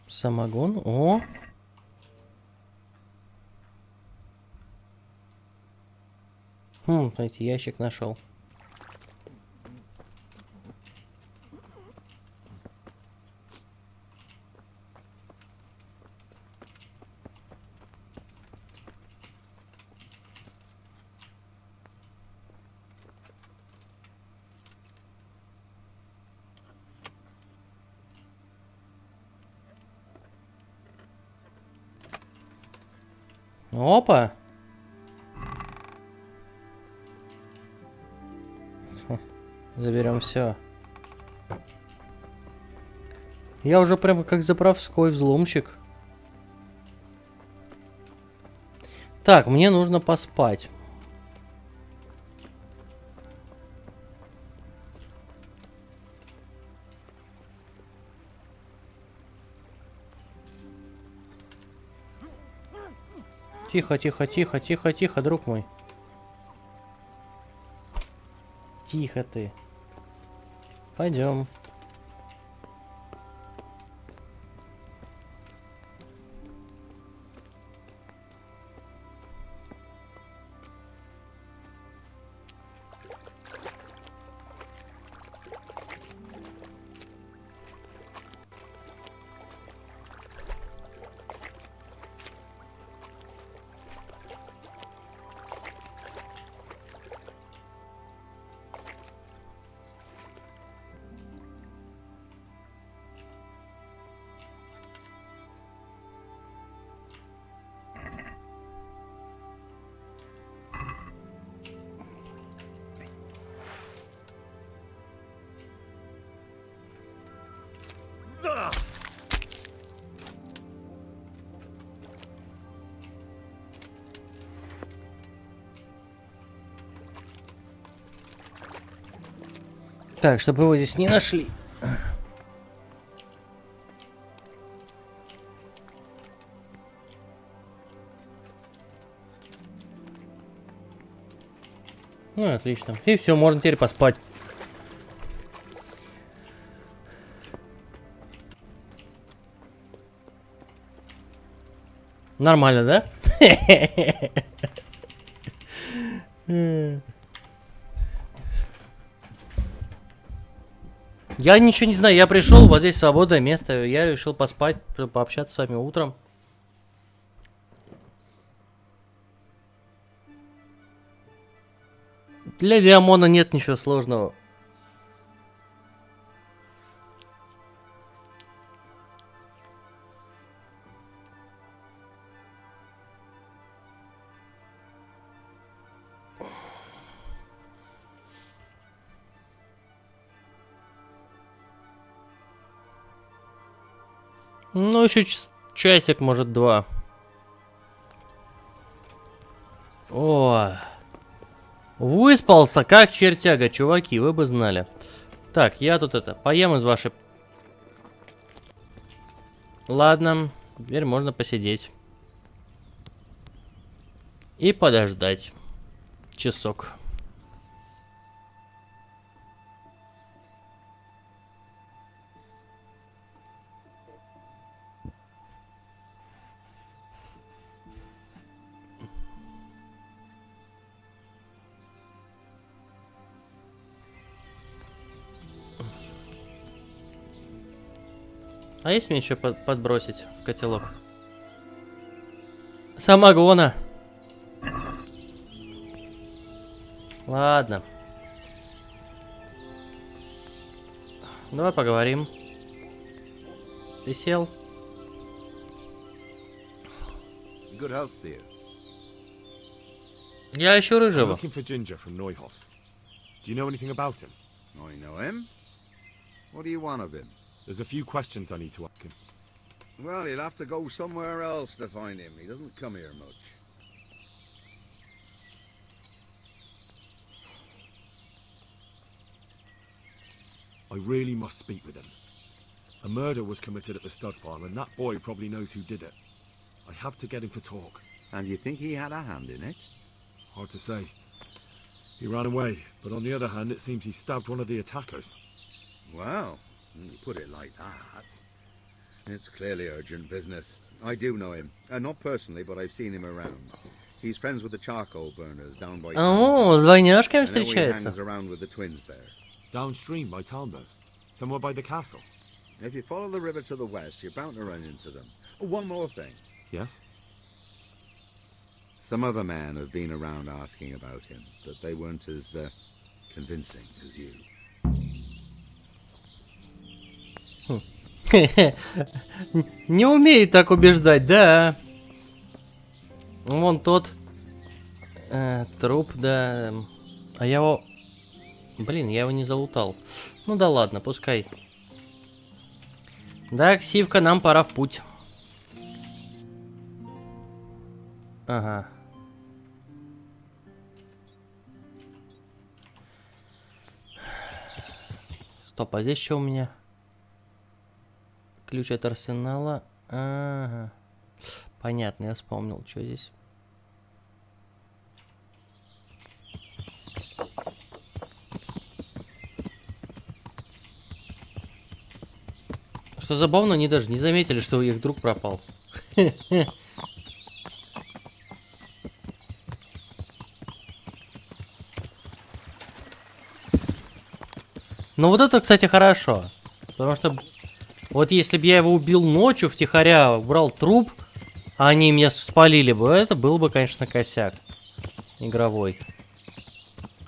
Самогон. О! Смотрите, ящик нашел. Опа! Заберем все. Я уже прямо как заправской взломщик. Так, мне нужно поспать. Тихо, тихо, тихо, тихо, тихо, друг мой. Тихо ты. Пойдем. Так, чтобы его здесь не нашли. Ну, отлично. И все, можно теперь поспать. Нормально, да? Я ничего не знаю, я пришел, вот здесь свободное место, я решил поспать, пообщаться с вами утром. Для Диамона нет ничего сложного. Ну, еще часик, может, 2. О, выспался, как чертяга, чуваки, вы бы знали. Так, я тут поем из вашей... Ладно, теперь можно посидеть. И подождать. Часок. А есть мне еще подбросить в котелок? Самогона. Ладно. Давай поговорим. Ты сел? Good health, dear. Я ищу рыжего. Looking for Ginger from Neuhof. Do you know anything about him? I know him. What do you want of him? There's a few questions I need to ask him. Well, you'll have to go somewhere else to find him. He doesn't come here much. I really must speak with him. A murder was committed at the stud farm, and that boy probably knows who did it. I have to get him to talk. And you think he had a hand in it? Hard to say. He ran away, but on the other hand, it seems he stabbed one of the attackers. Well, when you put it like that, it's clearly urgent business. I do know him. Not personally, but I've seen him around. He's friends with the charcoal burners down by... О, с двойняшками встречается. He hangs around with the twins there. Downstream by Talbot, somewhere by the castle. If you follow the river to the west, you're bound to run into them. One more thing. Yes? Some other men have been around asking about him, but they weren't as convincing as you. Не умеет так убеждать, да. Вон тот труп, да. А я его... Блин, я его не залутал. Ну да ладно, пускай. Да, Ксивка, нам пора в путь. Ага. Стоп, а здесь что у меня? Ключ от арсенала. Ага. Понятно, я вспомнил, что здесь. Что забавно, они даже не заметили, что их друг пропал. Ну вот это, кстати, хорошо. Потому что вот если бы я его убил ночью втихаря, убрал труп, а они меня спалили бы, это был бы, конечно, косяк игровой.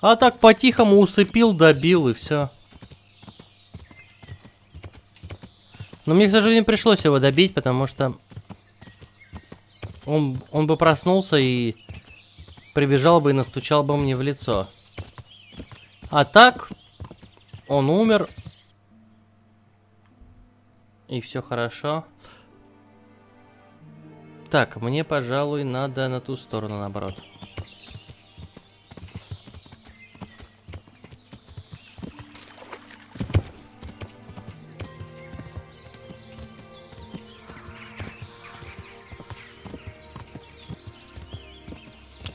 А так по-тихому усыпил, добил и все. Но мне, к сожалению, пришлось его добить, потому что он бы проснулся и прибежал бы и настучал бы мне в лицо. А так он умер. И все хорошо. Так, мне, пожалуй, надо на ту сторону, наоборот.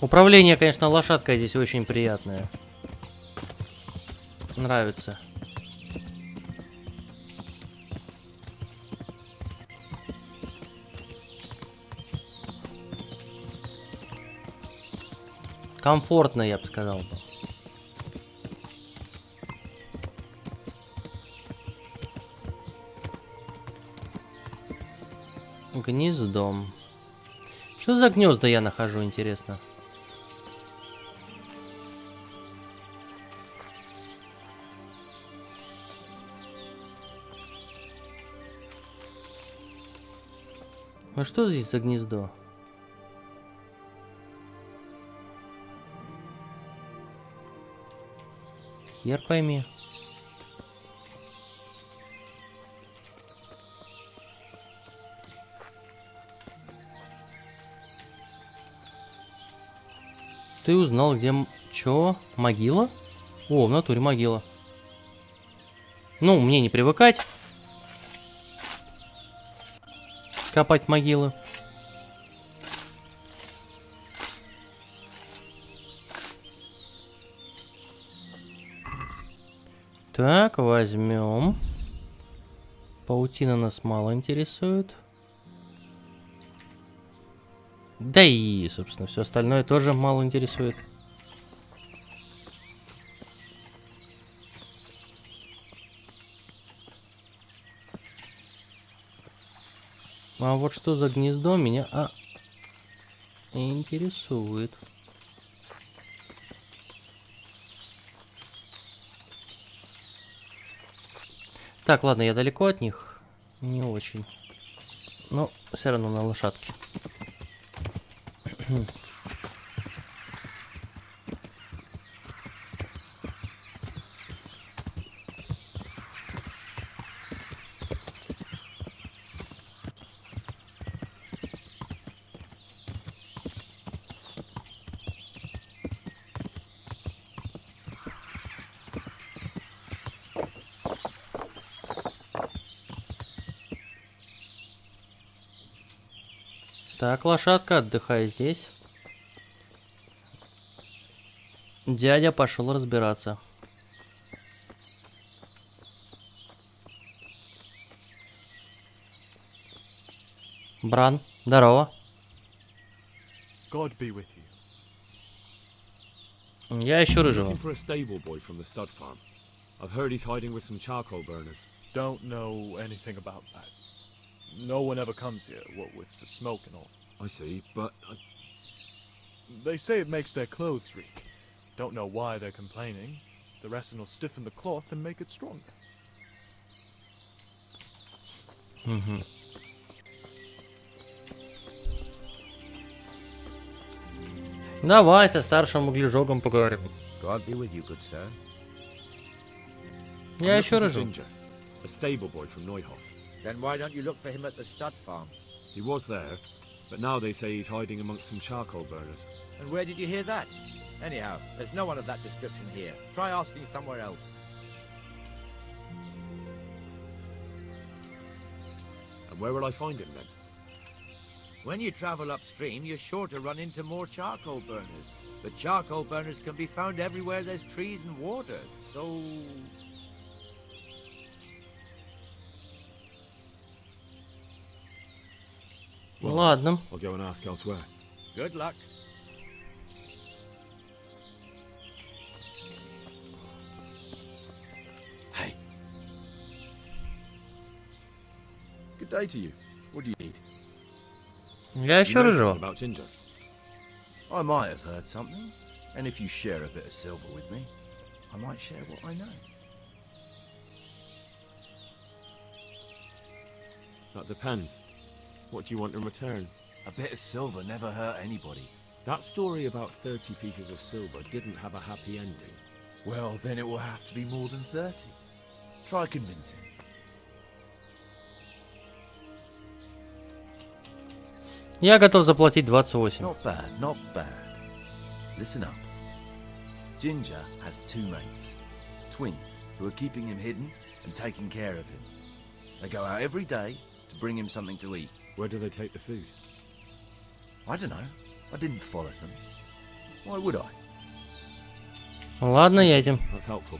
Управление, конечно, лошадкой здесь очень приятное. Нравится. Комфортно, я бы сказал. Гнездом. Что за гнезда я нахожу, интересно? А что здесь за гнездо? Хер пойми. Ты узнал, где... Чё? Могила? О, в натуре могила. Ну, мне не привыкать. Копать могилы. Так, возьмем. Паутина нас мало интересует. Да и, собственно, все остальное тоже мало интересует. А вот что за гнездо меня интересует. Так, ладно, я далеко от них. Не очень. Но все равно на лошадке. Так, лошадка, отдыхай здесь. Дядя пошел разбираться. Бран, здорово. God be with you. Я ищу рыжего. Looking for a stable boy from the stud farm. I've heard he's hiding with some charcoal burners. Don't know anything about that. No one ever comes here, what with the smoke and all. I see, but They say it makes their clothes reek. Don't know why they're complaining. The rest will stiffen the cloth and make it stronger. Давай со старшим углежогом поговорим. God be with you, good sir. Я ищу рыжего. Ginger, a stable boy from Neuhof. Then why don't you look for him at the stud farm? He was there, but now they say he's hiding amongst some charcoal burners. And where did you hear that? Anyhow, there's no one of that description here. Try asking somewhere else. And where will I find him then? When you travel upstream, you're sure to run into more charcoal burners. But charcoal burners can be found everywhere there's trees and water, so... Well, ладно. I'll go and ask elsewhere. Good luck. Hey. Good day to you. What do you need? Я ищу рыжего. About Ginger. I might have heard something, and if you share a bit of silver with me, I might share what I know. That depends. What do you want in return? A bit of silver never hurt anybody. That story about 30 pieces of silver didn't have a happy ending. Well, then it will have to be more than 30. Try convincing. Я готов заплатить 28. Not bad, not bad. Listen up. Ginger has two mates, twins, who are keeping him hidden and taking care of him. They go out every day to bring him something to eat. Where do they take the food? I don't know. I didn't follow them. Why would I? Ладно, едем. That's helpful.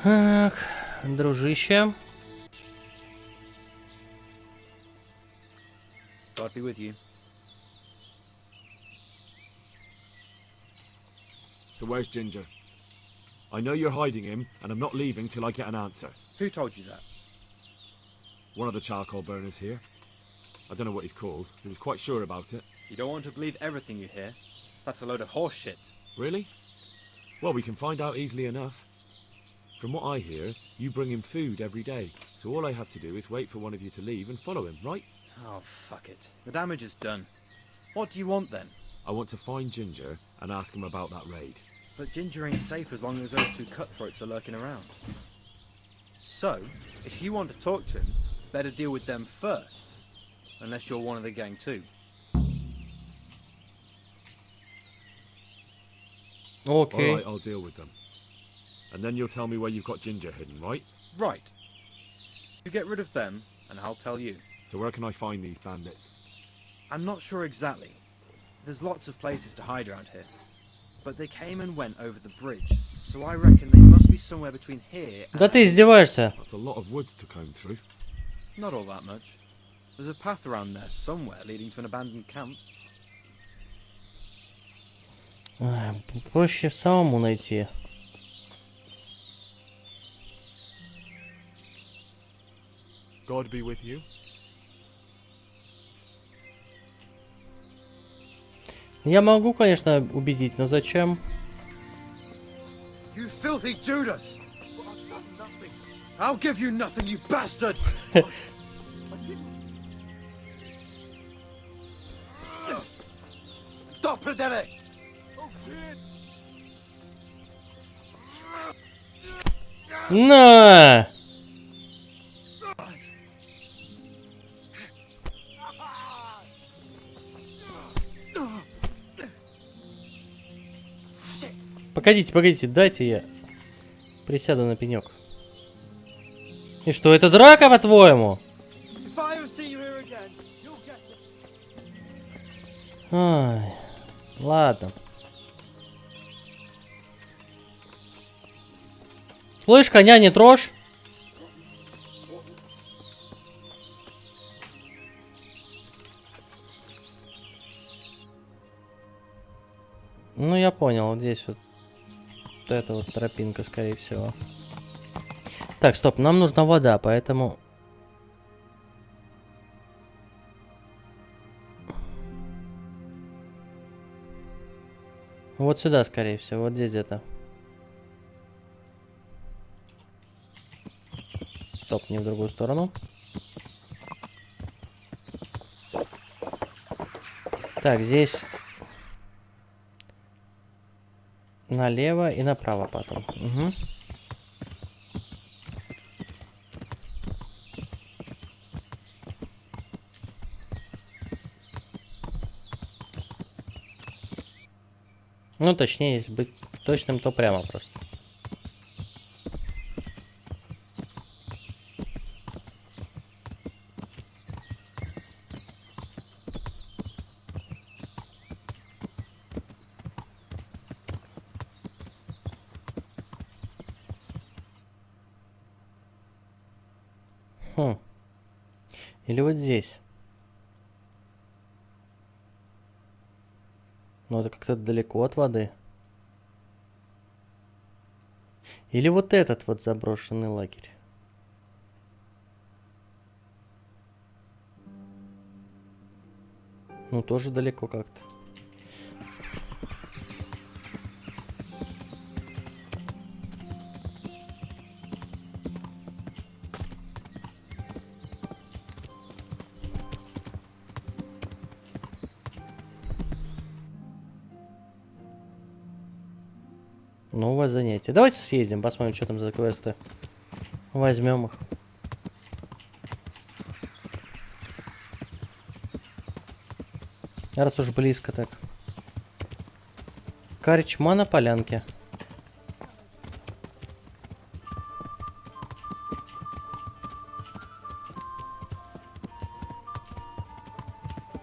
Так, дружище. God be with you. So where's Ginger? I know you're hiding him, and I'm not leaving till I get an answer. Who told you that? One of the charcoal burners here. I don't know what he's called. He was quite sure about it. You don't want to believe everything you hear. That's a load of horse shit. Really? Well, we can find out easily enough. From what I hear, you bring him food every day. So all I have to do is wait for one of you to leave and follow him, right? Oh, fuck it. The damage is done. What do you want then? I want to find Ginger and ask him about that raid. But Ginger ain't safe as long as those two cutthroats are lurking around. So, if you want to talk to him, better deal with them first. Unless you're one of the gang too. Okay. Alright, I'll deal with them. And then you'll tell me where you've got Ginger hidden, right? Right. You get rid of them, and I'll tell you. So where can I find these bandits? I'm not sure exactly. There's lots of places to hide around here. But they came and went over the bridge, so I reckon they must be somewhere between here and... Да ты издеваешься? That's a lot of woods to comb through. Not all that much. There's a path around there somewhere leading to an abandoned camp. Проще самому найти. God be with you. Я могу, конечно, убедить, но зачем? You filthy Judas! I'll give you nothing, you bastard! Doppeldeck! На! Погодите, дайте я присяду на пенек. И что, это драка, по-твоему? Ай, ладно. Слышь, коня не трожь. Ну, я понял, вот здесь вот эта вот тропинка, скорее всего. Так, стоп, нам нужна вода, поэтому... Вот сюда, скорее всего, вот здесь где-то. Стоп, не в другую сторону. Так, здесь... Налево и направо потом. Угу. Ну, точнее, если быть точным, то прямо просто. Или вот здесь. Но это как-то далеко от воды. Или вот этот вот заброшенный лагерь. Ну, тоже далеко как-то. Новое занятие. Давайте съездим, посмотрим, что там за квесты. Возьмем их. Раз уж близко так. Корчма на полянке.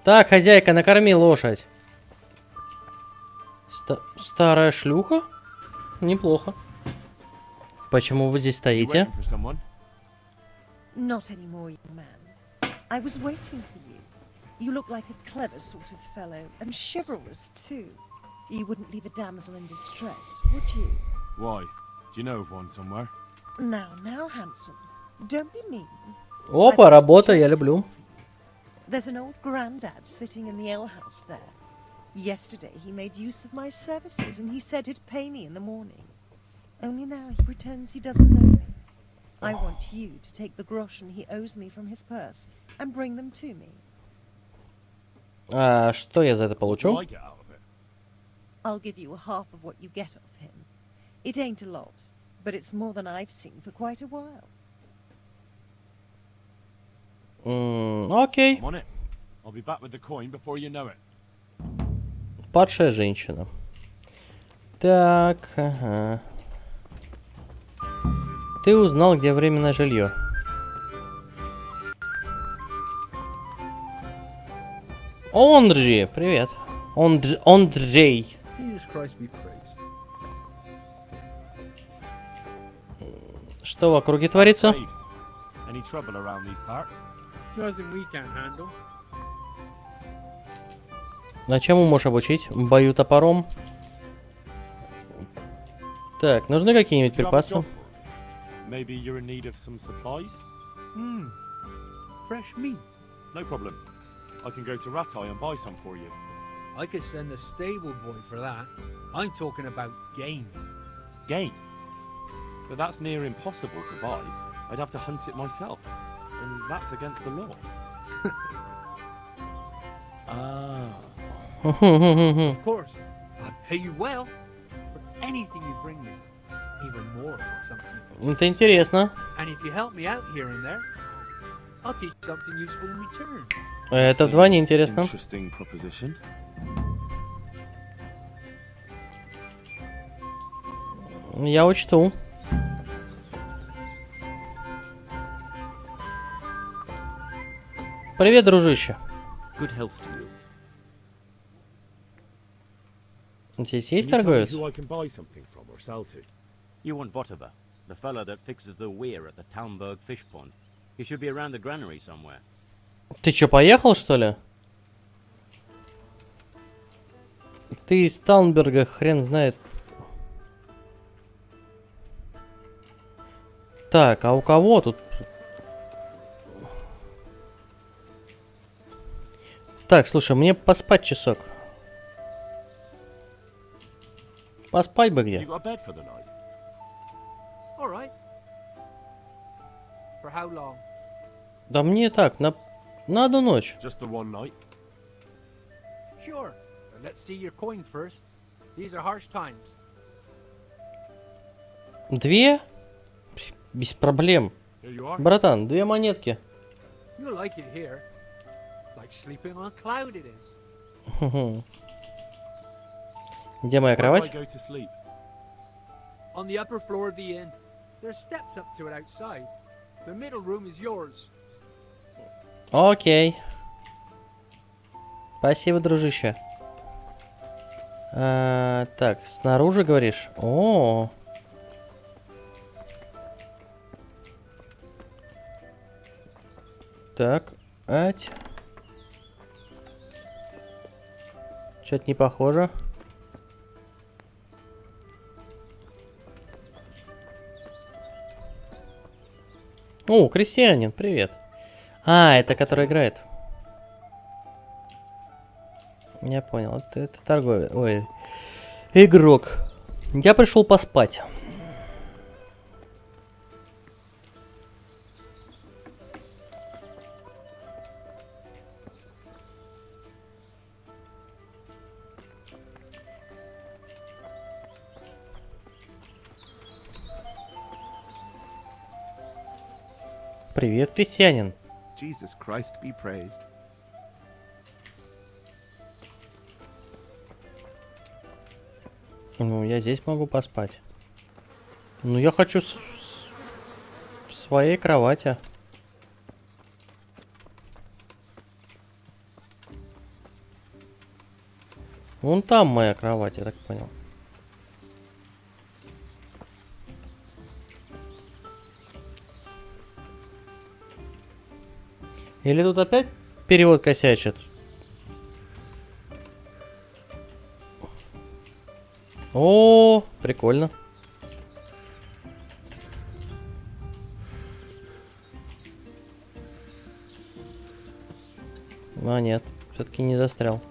Так, хозяйка, накорми лошадь. Старая шлюха? Неплохо. Почему вы здесь стоите? Not anymore, young man. I was waiting for you. You look like a clever sort of fellow, and chivalrous too. You wouldn't leave a damsel in distress, would you? Why? Do you know of one somewhere? Now, handsome. Don't be mean. Опа, работа, я люблю. There's an old granddad sitting in the alehouse there. Yesterday he made use of my services and he said he'd pay me in the morning. Only now he pretends he doesn't know me. I want you to take the groschen he owes me from his purse and bring them to me. А что я за это получу? I'll give you half of what you get of him. It ain't a lot, but it's more than I've seen for quite a while. Окей. I'm on it. I'll be back with the coin before you know it. Падшая женщина. Так, ага. Ты узнал, где временное жилье. Ондрей, привет. Ондрей. Jesus Christ be praised. Что в округе творится? Any trouble around these parts? Nothing we can't handle. На чему можешь обучить? Бою топором. Так, нужны какие-нибудь припасы? Maybe you're in need of some supplies? Fresh meat. No problem. I can go to Ratai and buy some for you. I could send the stable boy for that. I'm talking about game. Game? But that's near impossible to buy. I'd have to hunt it myself. And that's against the law. Of course. I'll pay you well for anything you bring me. Even more for something. Это интересно. And if you help me out here and there, I'll teach you something useful in return. Это вдвойне интересно. Interesting proposition. Я учту. Привет, дружище. Good health to you. Здесь есть торговец? Who I can buy something from or sell to? You want Votova, the fellow that fixes the weir at the Talmberg fish pond. He should be around the granary somewhere. Ты чё, поехал, что ли? Ты из Талнберга, хрен знает. Так, а у кого тут? Так, слушай, мне поспать часок. Поспать бы где? You got a bed for the night? All right. For how long? Да мне так, на одну ночь. Just the one night? Sure. But let's see your coin first. These are harsh times. Две? Без проблем. Братан, 2 монетки. You'll like it here. Like sleeping on a cloud it is. Где моя кровать? On the upper floor of the inn. There's steps up to it outside. The middle room is yours. Окей. Спасибо, дружище. Так, снаружи говоришь? О. Так, ать. Что-то не похоже. О, крестьянин, привет. А, это который играет. Я понял, это торговец. Ой, игрок. Я пришел поспать. Привет, крестьянин. Jesus Christ be praised. Ну, я здесь могу поспать. Ну, я хочу в своей кровати. Вон там моя кровать, я так понял. Или тут опять перевод косячит? О, прикольно. А, нет, все-таки не застрял.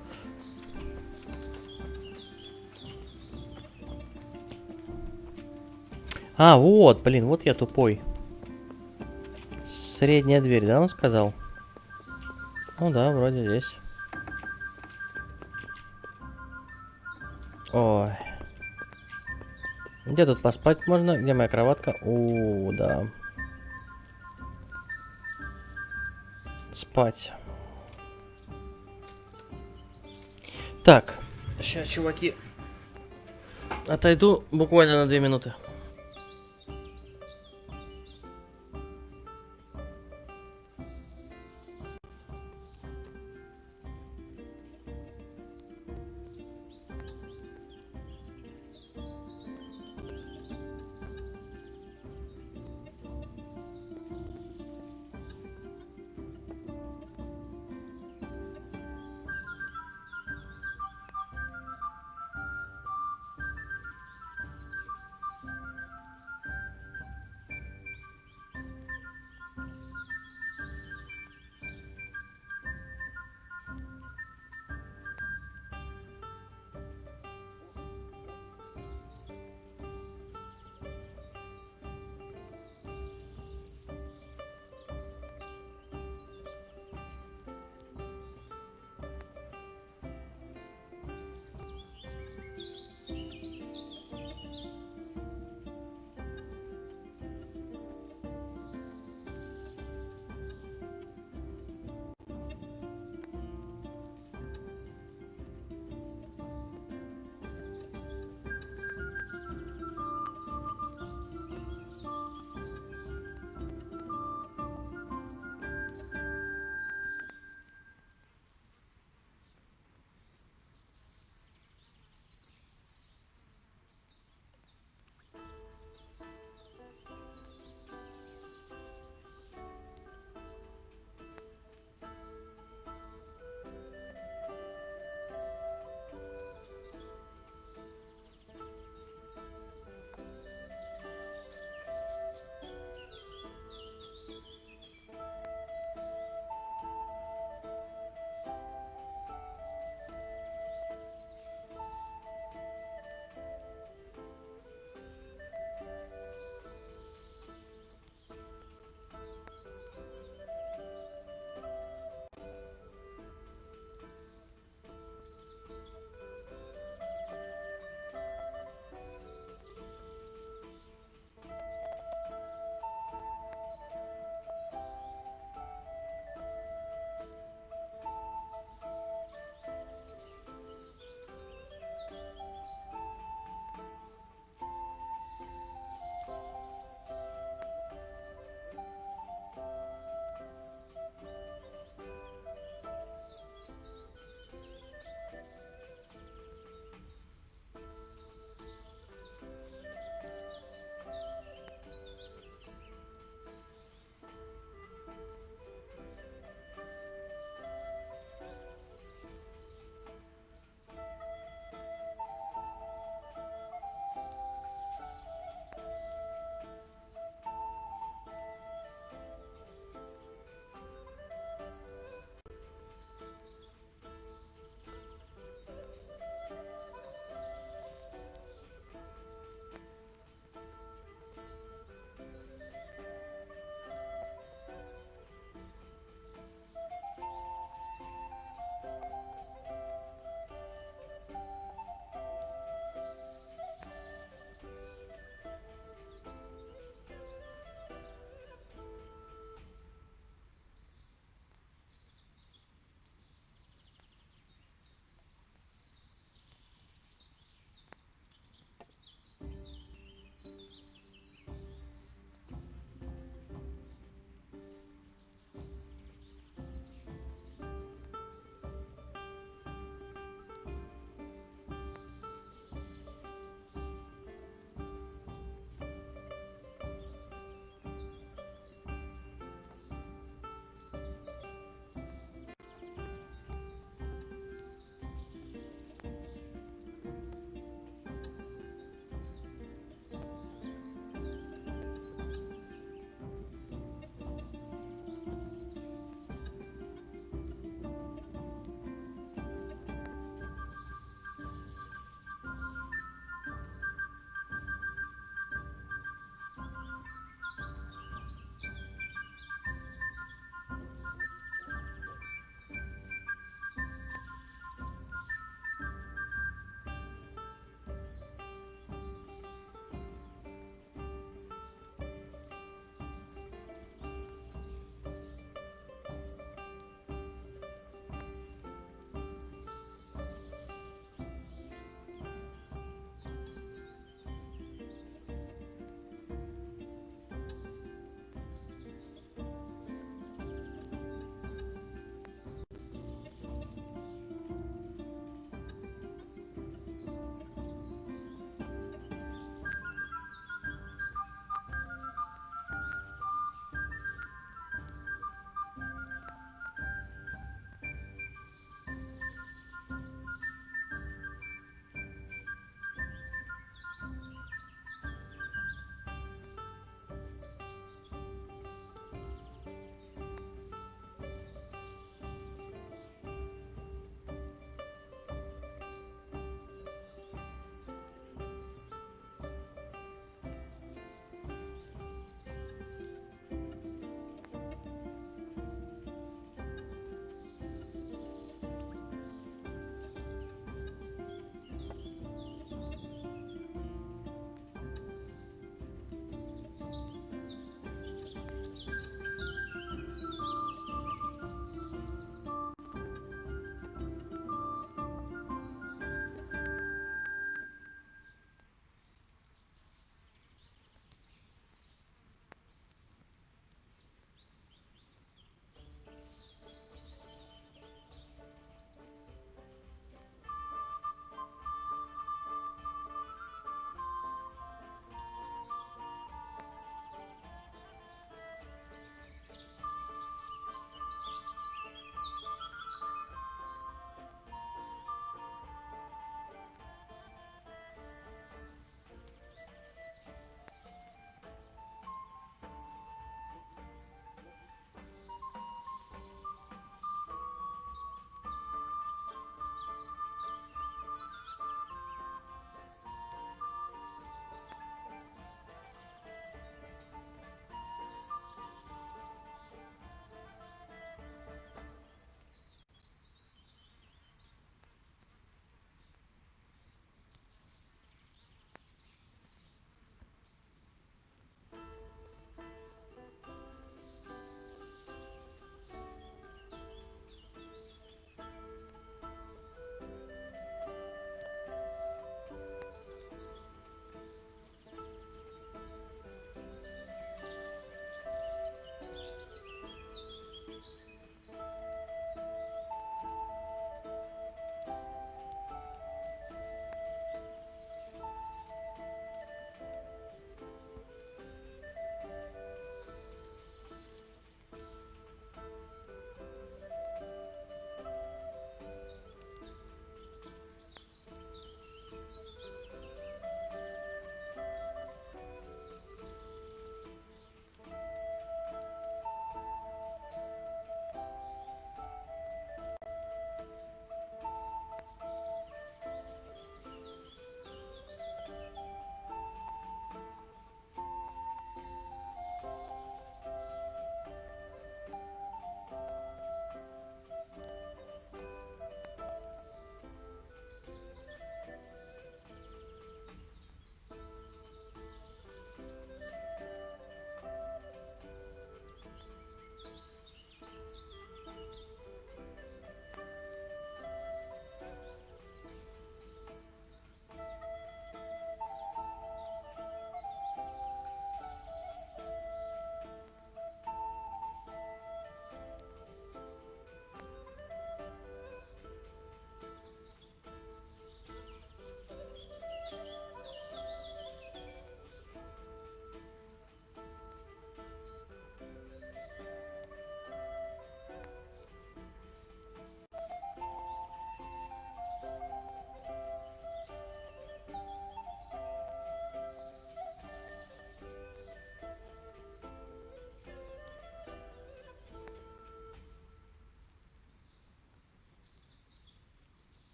А, вот, блин, вот я тупой. Средняя дверь, да, он сказал? Ну да, вроде здесь. Ой. Где тут поспать можно? Где моя кроватка? О, да. Спать. Так. Сейчас, чуваки. Отойду буквально на 2 минуты.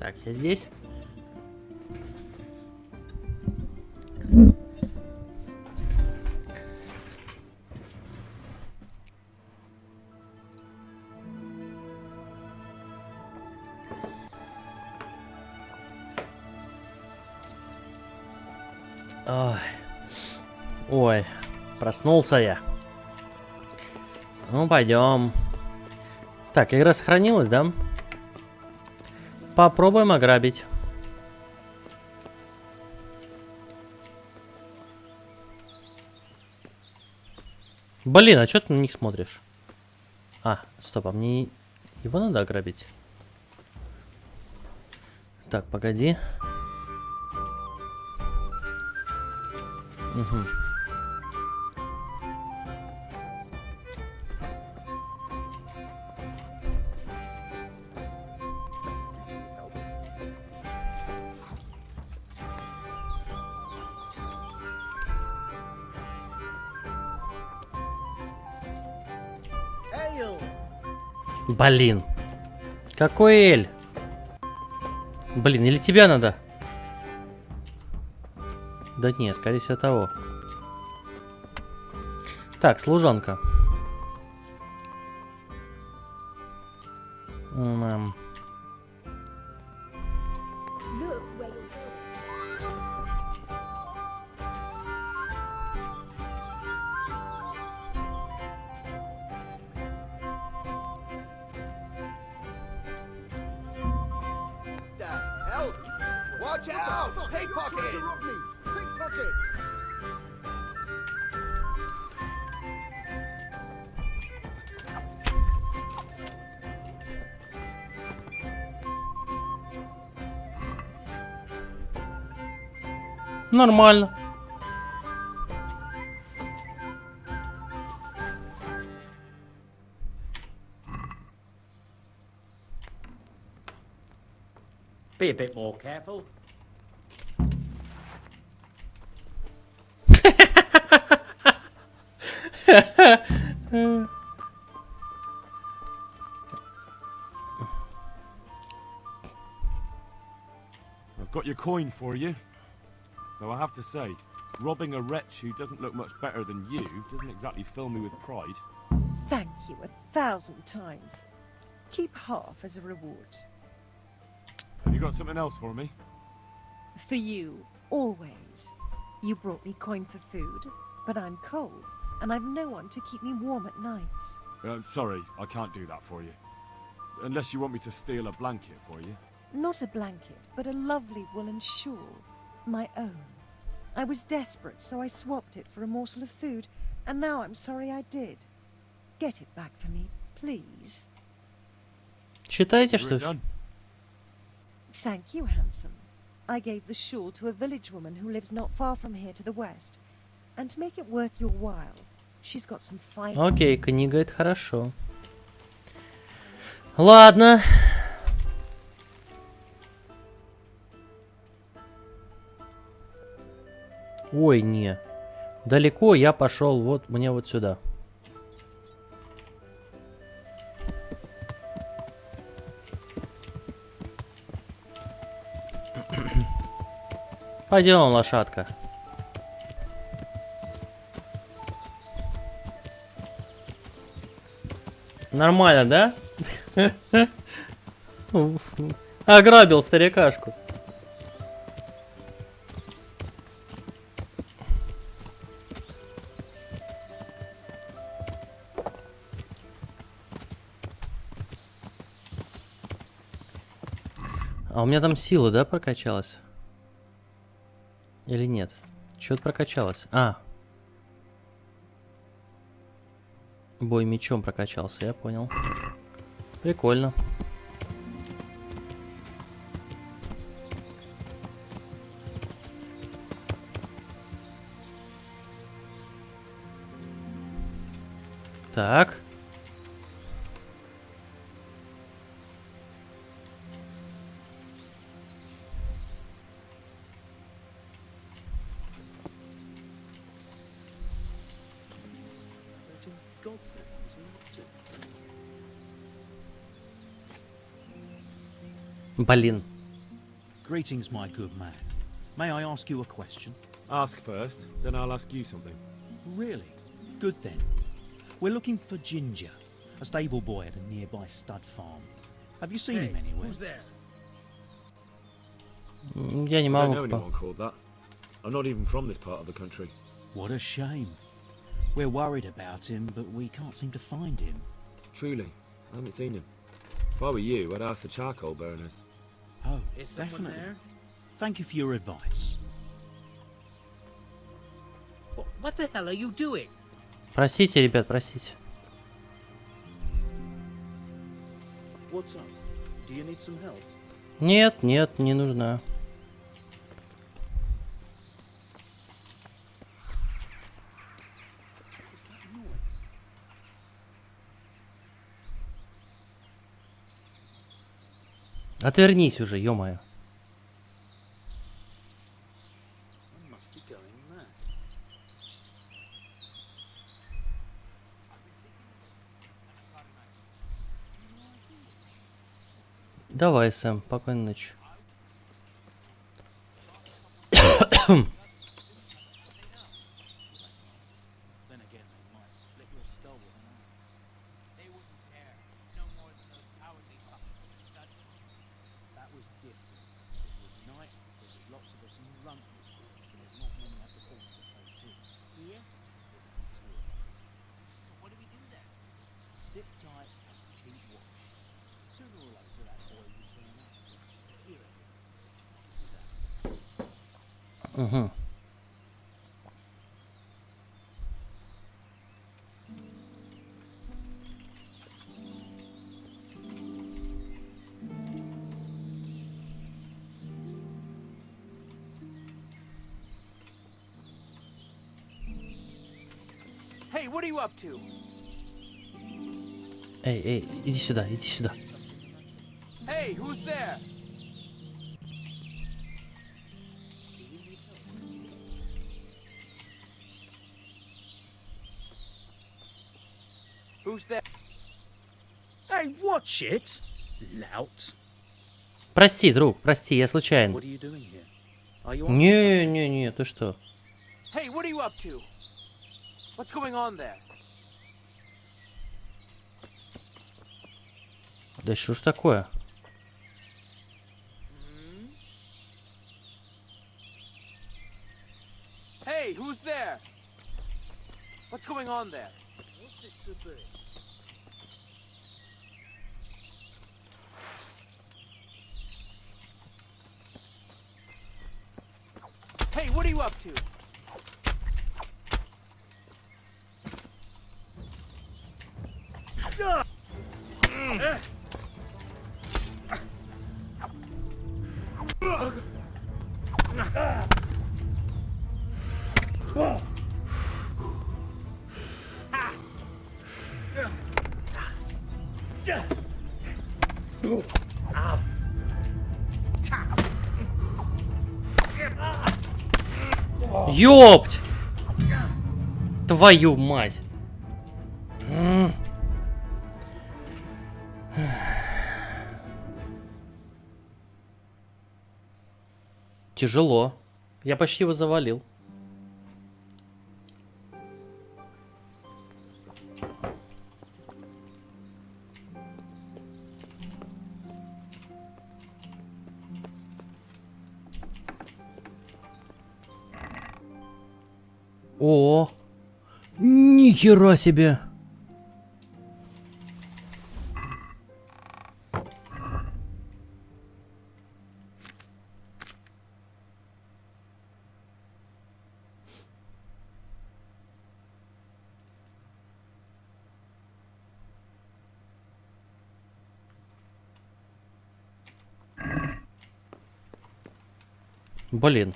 Так, я здесь. Ой. Ой, проснулся я. Ну, пойдем. Так, игра сохранилась, да? Попробуем ограбить. Блин, а что ты на них смотришь? А, стоп, а мне его надо ограбить? Так, погоди. Угу. Блин. Какой эль? Блин, или тебя надо? Да нет, скорее всего того. Так, служанка. Watch out! Pickpocket! Pickpocket! Нормально. Be a bit more careful. I've got your coin for you. Though I have to say, robbing a wretch who doesn't look much better than you doesn't exactly fill me with pride. Thank you 1,000 times. Keep half as a reward. Have you got something else for me? For you, always. You brought me coin for food, but I'm cold, and I've no one to keep me warm at night. Sorry, I can't do that for you. Unless you want me to steal a blanket for you. Not a blanket, but a lovely woolen shawl. My own. I was desperate, so I swapped it for a morsel of food, and now I'm sorry I did. Get it back for me, please. Считайте, что... Thank you, handsome. I gave the shawl to a village woman who lives not far from here to the west. And to make it worth your while, she's got some fine... Окей, книга, это хорошо. Ладно. Ой, не. Далеко я пошел, вот мне вот сюда. Пойдем, лошадка. Нормально, да? Ограбил старикашку. А у меня там сила, да, прокачалась? Или нет? Что-то прокачалось. А. Бой мечом прокачался, я понял. Прикольно. Так. Блин. Greetings, my good man. May I ask you a question? Ask first, then I'll ask you something. Really? Good then. We're looking for Ginger, a stable boy at a nearby stud farm. Have you seen him anywhere? Who's there? Я не I don't могу. know anyone called that. I'm not even from this part of the country. What a shame. We're worried about him, but we can't seem to find him. Truly, I haven't seen him. If I were you, I'd ask the charcoal burners. Oh, Is someone definitely. there? Thank you for your advice. What the hell are you doing? Простите, ребят, простите. What's up? Do you need some help? Нет, нет, не нужна. Отвернись уже, ё-моё. Давай, Сэм, спокойной ночи. Угу. Hey, what are you up to? Эй, иди сюда, иди сюда. Hey, who's there? Who's there? Hey, watch it, lout. Прости, друг, прости, я случайно. What are you doing here? Are you on Не, ты что? Hey, what are you up to? What's going on there? Да что ж такое? Hey, who's there? What's going on there? What's it to be? Hey, what are you up to? Ёпть! Твою мать! Тяжело. Я почти его завалил. О, нихера себе! Блин.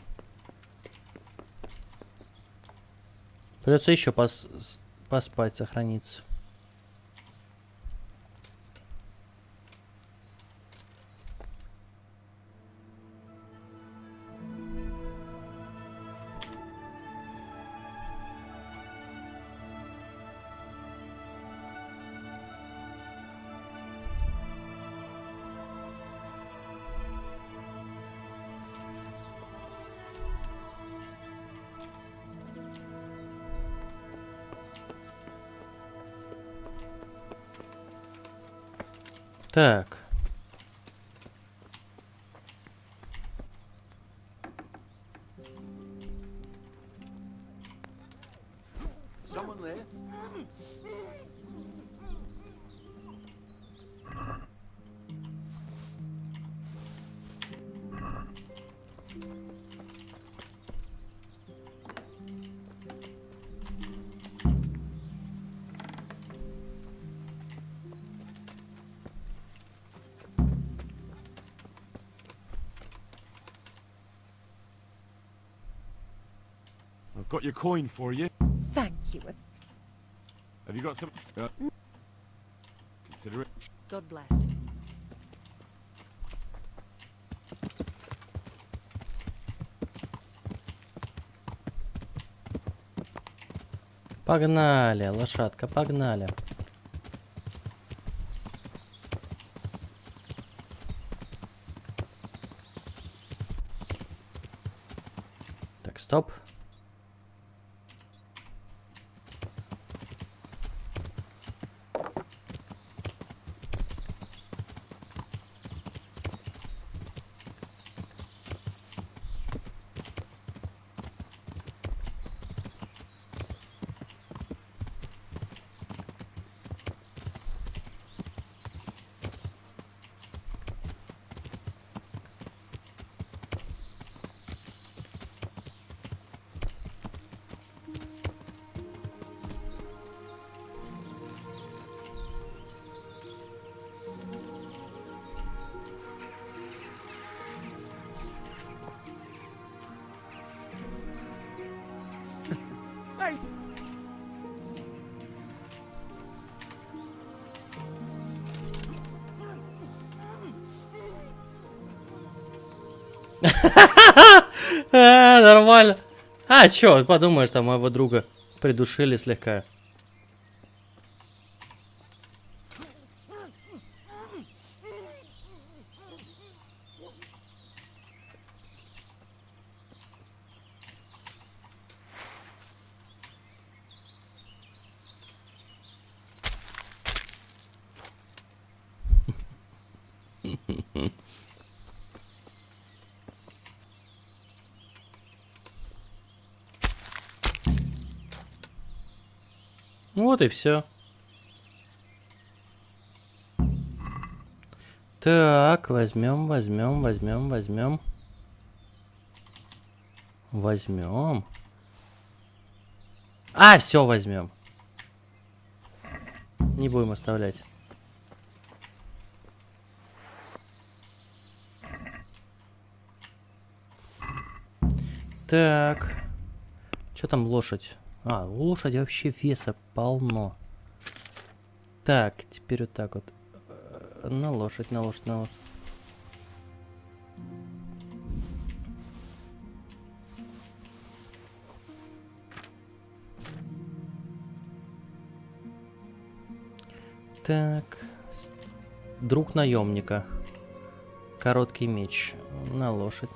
Придется еще поспать, сохраниться. Так. Someone there? I've got your coin for you. Thank you. Have you got some? Consider it. God bless. Погнали, лошадка, погнали. Так, стоп. Нормально. А, чё, подумаешь, там моего друга придушили слегка. Вот и все. Так, возьмем. А, все возьмем. Не будем оставлять. Так. Что там лошадь? А, у лошади вообще веса полно. Так, теперь вот так вот. На лошадь. Так. Друг наемника. Короткий меч. На лошадь.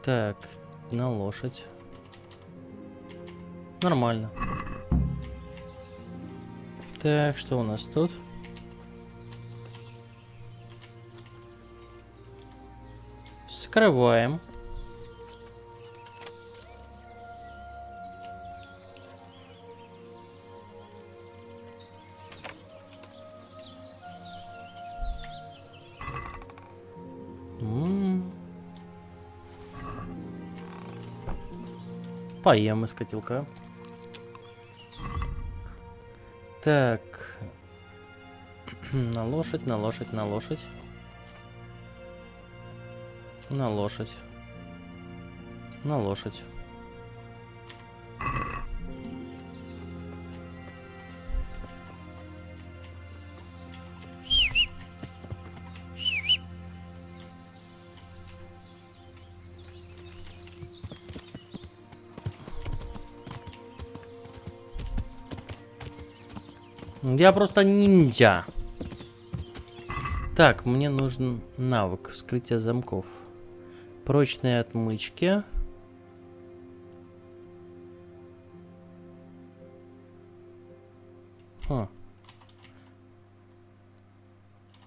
Так, на лошадь. Нормально. Так, что у нас тут? Вскрываем. Поем из котелка. Так. На лошадь. Я просто ниндзя. Так, мне нужен навык вскрытия замков. Прочные отмычки.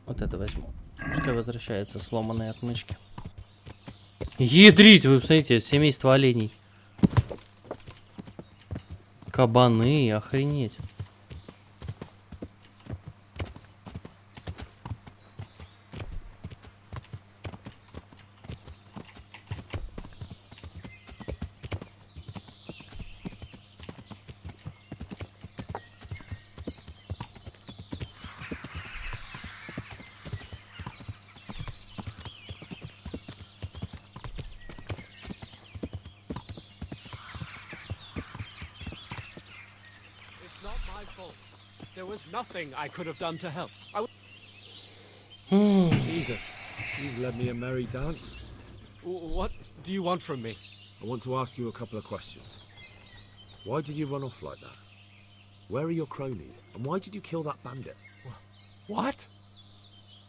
Вот это возьму. Пускай возвращается сломанные отмычки. Ядрить! Вы посмотрите, семейство оленей. Кабаны, охренеть. It's not my fault. There was nothing I could have done to help. Jesus, you've led me a merry dance. What do you want from me? I want to ask you a couple of questions. Why did you run off like that? Where are your cronies? And why did you kill that bandit? What?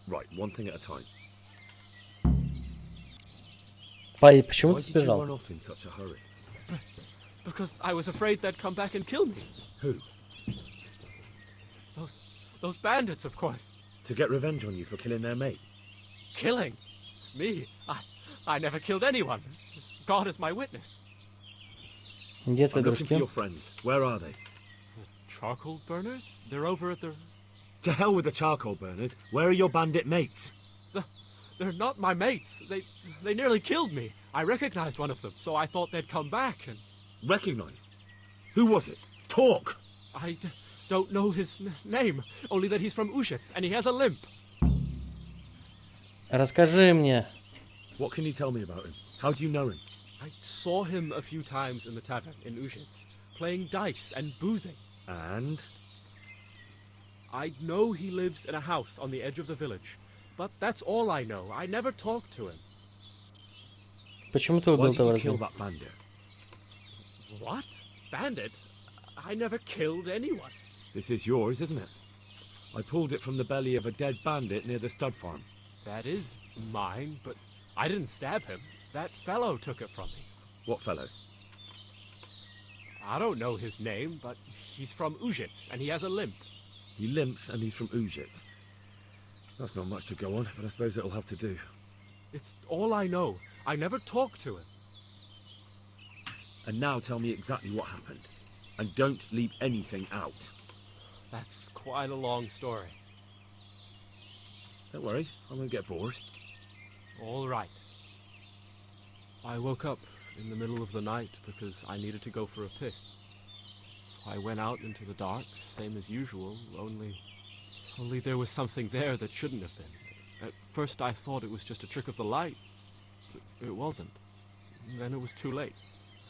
Right, one thing at a time. Почему Why ты did you сбежал? run off in such a hurry? Because I was afraid they'd come back and kill me. Who? Those bandits, of course. To get revenge on you for killing their mate? Killing? Me? I never killed anyone. God is my witness. Где твои I'm looking for дружки? your friends. Where are they? Charcoal burners? They're over at the... To hell with the charcoal burners. Where are your bandit mates? They're not my mates. They nearly killed me. I recognized one of them, so I thought they'd come back and... Recognized? Who was it? Talk! I don't know his name, only that he's from Ushitz and he has a limp. Расскажи мне. What can you tell me about him? How do you know him? I saw him a few times in the tavern in Ushitz, playing dice and boozing. And? I know he lives in a house on the edge of the village, but that's all I know. I never talked to him. Почему ты Why убил did you того kill разумеца? that bandit? What? Bandit? I never killed anyone. This is yours, isn't it? I pulled it from the belly of a dead bandit near the stud farm. That is mine, but I didn't stab him. That fellow took it from me. What fellow? I don't know his name, but he's from Ushitz and he has a limp. He limps and he's from Ushitz. That's not much to go on, but I suppose it'll have to do. It's all I know. I never talked to him. And now tell me exactly what happened. And don't leave anything out. That's quite a long story. Don't worry, I won't get bored. All right. I woke up in the middle of the night because I needed to go for a piss. So I went out into the dark, same as usual, only there was something there that shouldn't have been. At first I thought it was just a trick of the light, but it wasn't. Then it was too late.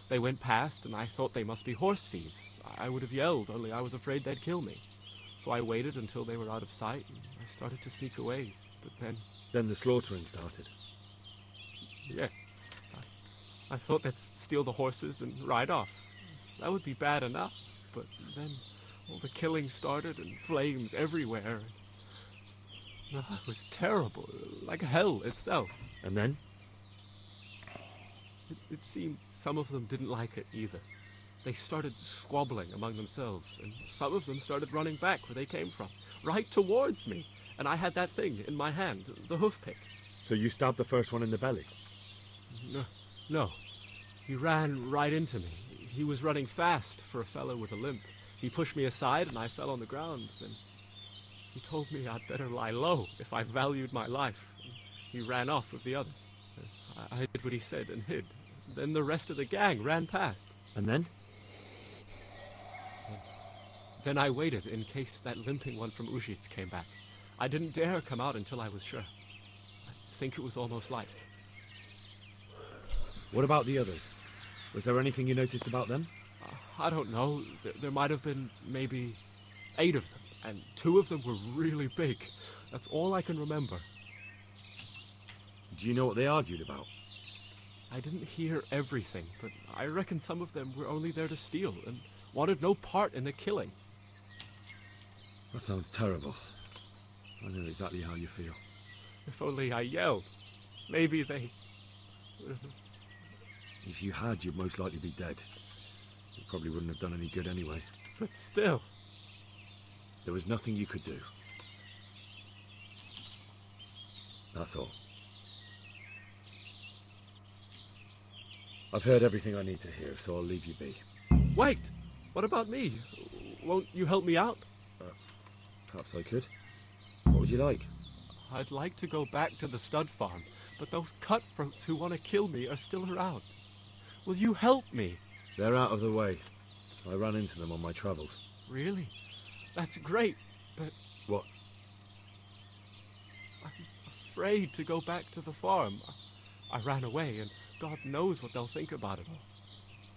They went past and I thought they must be horse thieves. I would have yelled, only I was afraid they'd kill me. So I waited until they were out of sight and I started to sneak away, but then... Then the slaughtering started. Yes. I thought they'd steal the horses and ride off. That would be bad enough, but then all the killing started and flames everywhere. It was terrible, like hell itself. And then? It seemed some of them didn't like it either. They started squabbling among themselves, and some of them started running back where they came from, right towards me. And I had that thing in my hand, the hoof pick. So you stabbed the first one in the belly? No. He ran right into me. He was running fast for a fellow with a limp. He pushed me aside and I fell on the ground. Then he told me I'd better lie low if I valued my life. He ran off with the others. I did what he said and hid. Then the rest of the gang ran past. And then? Then I waited in case that limping one from Ushitz came back. I didn't dare come out until I was sure. I think it was almost light. What about the others? Was there anything you noticed about them? I don't know. There might have been maybe 8 of them, and 2 of them were really big. That's all I can remember. Do you know what they argued about? I didn't hear everything, but I reckon some of them were only there to steal and wanted no part in the killing. That sounds terrible. I know exactly how you feel. If only I yelled. Maybe they... If you had, you'd most likely be dead. It probably wouldn't have done any good anyway. But still... There was nothing you could do. That's all. I've heard everything I need to hear, so I'll leave you be. Wait! What about me? Won't you help me out? Perhaps I could. What would you like? I'd like to go back to the stud farm, but those cutthroats who want to kill me are still around. Will you help me? They're out of the way. I ran into them on my travels. Really? That's great, but... What? I'm afraid to go back to the farm. I ran away, and God knows what they'll think about it all.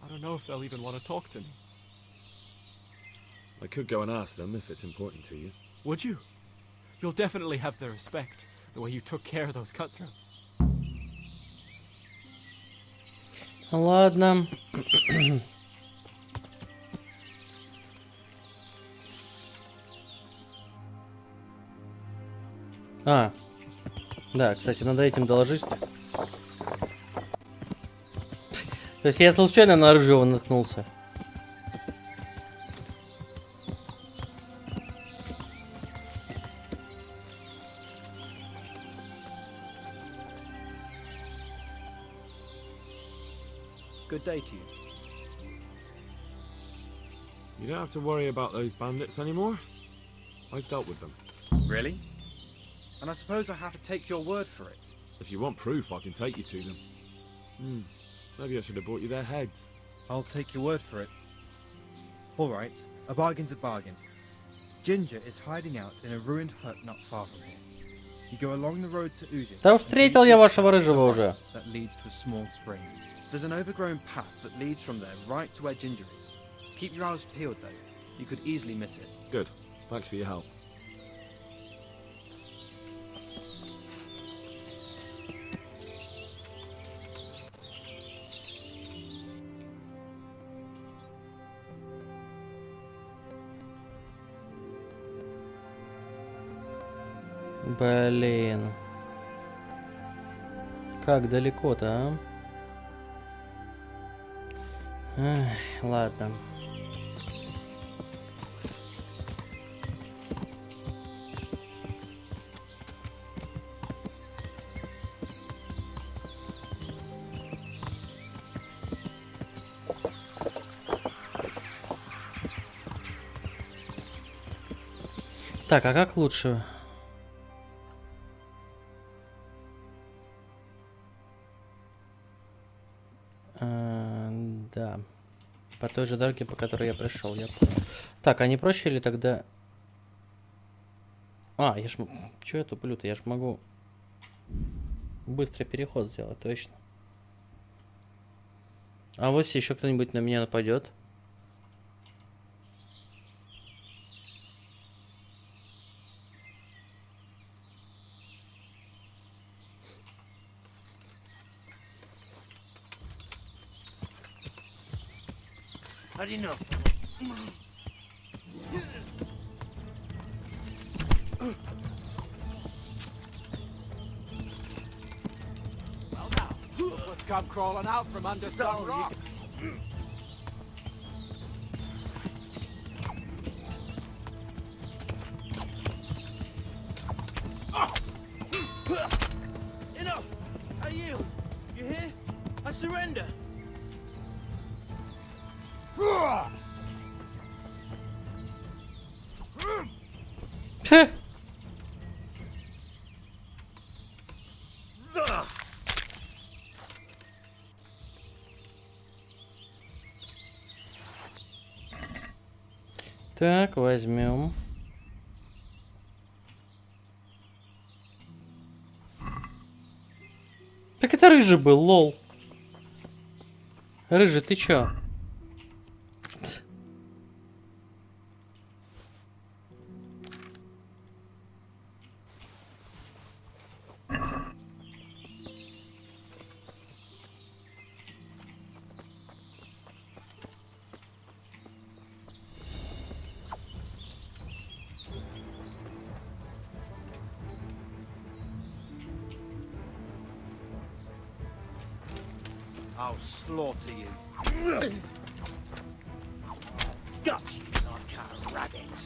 I don't know if they'll even want to talk to me. I could go and ask them if it's important to you. Would you? You'll definitely have their respect, the way you took care of those cutthroats. Ладно. А, да, кстати, надо этим доложить. То есть я случайно на рыжего наткнулся. Good day to you. You don't have to worry about those bandits anymore. I've dealt with them. Really? And I suppose I have to take your word for it. If you want proof, I can take you to them. Maybe I should have brought you their heads. I'll take your word for it. All right, a bargain's a bargain. Ginger is hiding out in a ruined hut not far from here. You go along the road to Uzit. Да встретил я вашего рыжего уже. That leads to a small spring. There's an overgrown path that leads from there right to where Ginger is. Keep your eyes peeled though. You could easily miss it. Good. Thanks for your help. Блин. Как далеко-то, а? Эх, ладно. Так, а как лучше? Да. По той же дороге, по которой я пришел, я понял. Так, а не проще ли тогда... А, я ж... Чё я туплю-то? Я ж могу быстрый переход сделать, точно. А вот если еще кто-нибудь на меня нападет. Had enough. Well now, let's come crawling out from under some rock. Enough! I yield. You hear? I surrender. Так, возьмем. Так это рыжий был, лол. Рыжий, ты чё? I'll slaughter you. Got you like a rabbit.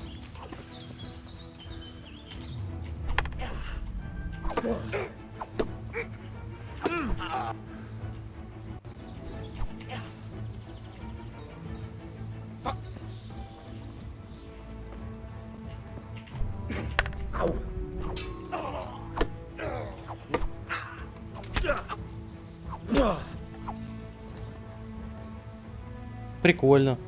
Прикольно.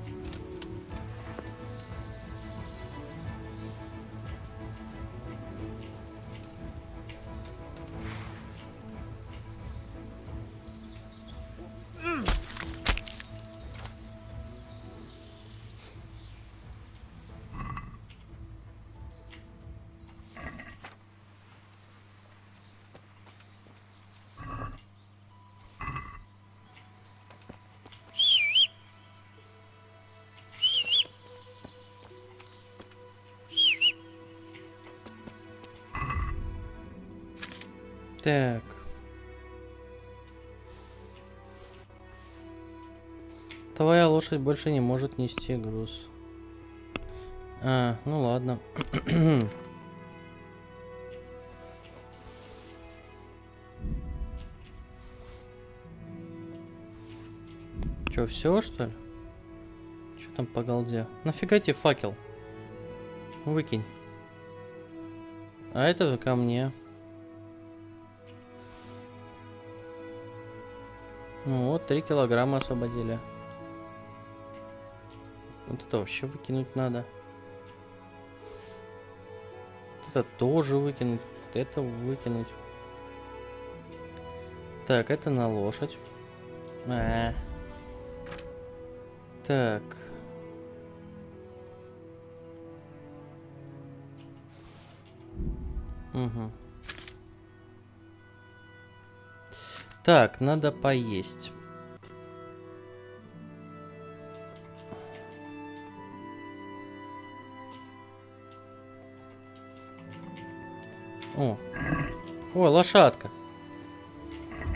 Так. Твоя лошадь больше не может нести груз. А, ну ладно. Чё, все что ли? Чё там по голде? Нафига тебе факел? Выкинь. А это ко мне. Ну вот, 3 килограмма освободили. Вот это вообще выкинуть надо. Вот это тоже выкинуть. Вот это выкинуть. Так, это на лошадь. Так. Угу. Так, надо поесть. О, лошадка.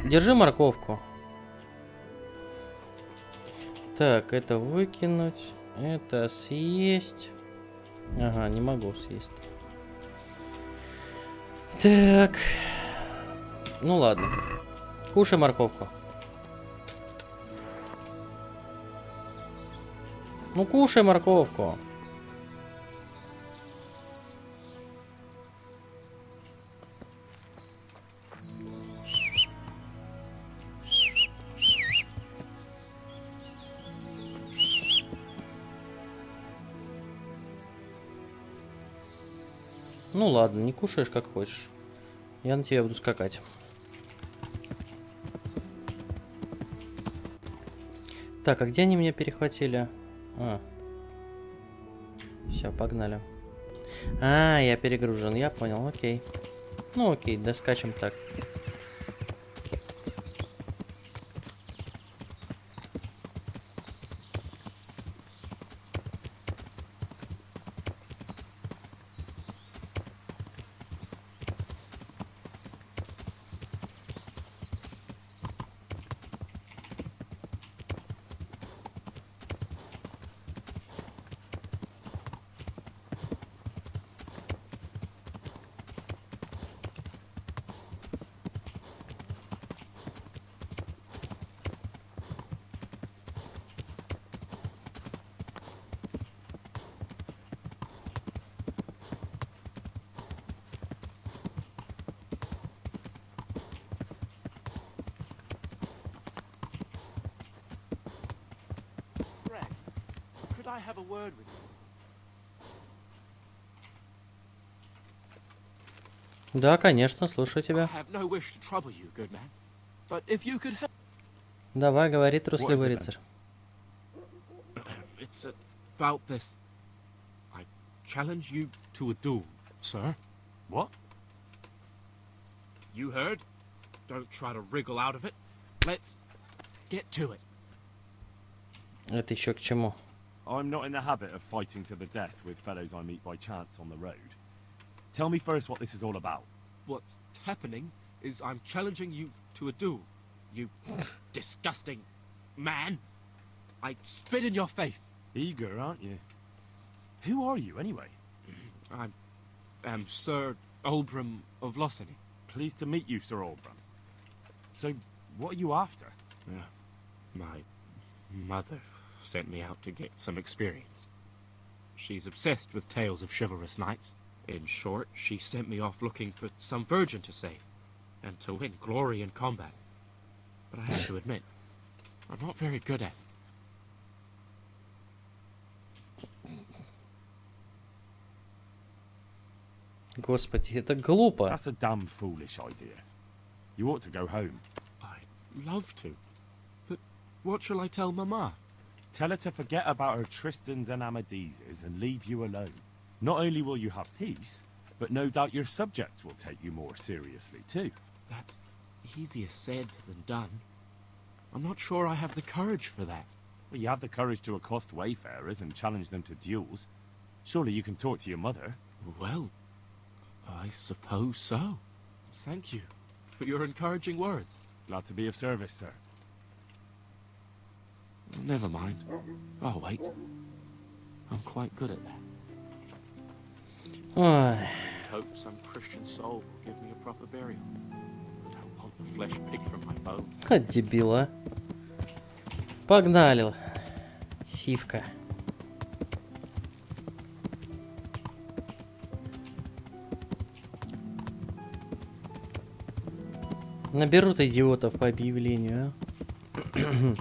Держи морковку. Так, это выкинуть. Это съесть. Ага, не могу съесть. Так. Ну ладно. Кушай морковку. Ну кушай морковку. Ну ладно, не кушаешь как хочешь. Я на тебя буду скакать. Так, а где они меня перехватили? Все, погнали. Я перегружен, я понял, окей. Ну окей, доскачем так. I have a word with you? Да, конечно, слушаю тебя. Давай, говори, трусливый рыцарь. It's about this. I challenge you to a duel, sir. What? You heard? Don't try to wriggle out of it. Let's get to it. Это еще к чему? I'm not in the habit of fighting to the death with fellows I meet by chance on the road. Tell me first what this is all about. What's happening is I'm challenging you to a duel. You disgusting man. I spit in your face. Eager, aren't you? Who are you, anyway? I am Sir Oldbram of Lossany. Pleased to meet you, Sir Oldbram. So, what are you after? My mother sent me out to get some experience. She's obsessed with tales of chivalrous knights. In short, she sent me off looking for some virgin to save, and to win glory in combat. But I have to admit, I'm not very good at it. Господи, это глупо. That's a damn foolish idea. You ought to go home. I'd love to. But what shall I tell Mama? Tell her to forget about her Tristans and Amadises and leave you alone. Not only will you have peace, but no doubt your subjects will take you more seriously too. That's easier said than done. I'm not sure I have the courage for that. Well, you have the courage to accost wayfarers and challenge them to duels. Surely you can talk to your mother. Well, I suppose so. Thank you for your encouraging words. Glad to be of service, sir. Never mind. I'll wait. I'm quite good at that. I hope some Christian soul will give me a proper burial. I don't want the flesh picked from my bones. От дебила. Погнали. Сивка. Наберут идиотов по объявлению, а?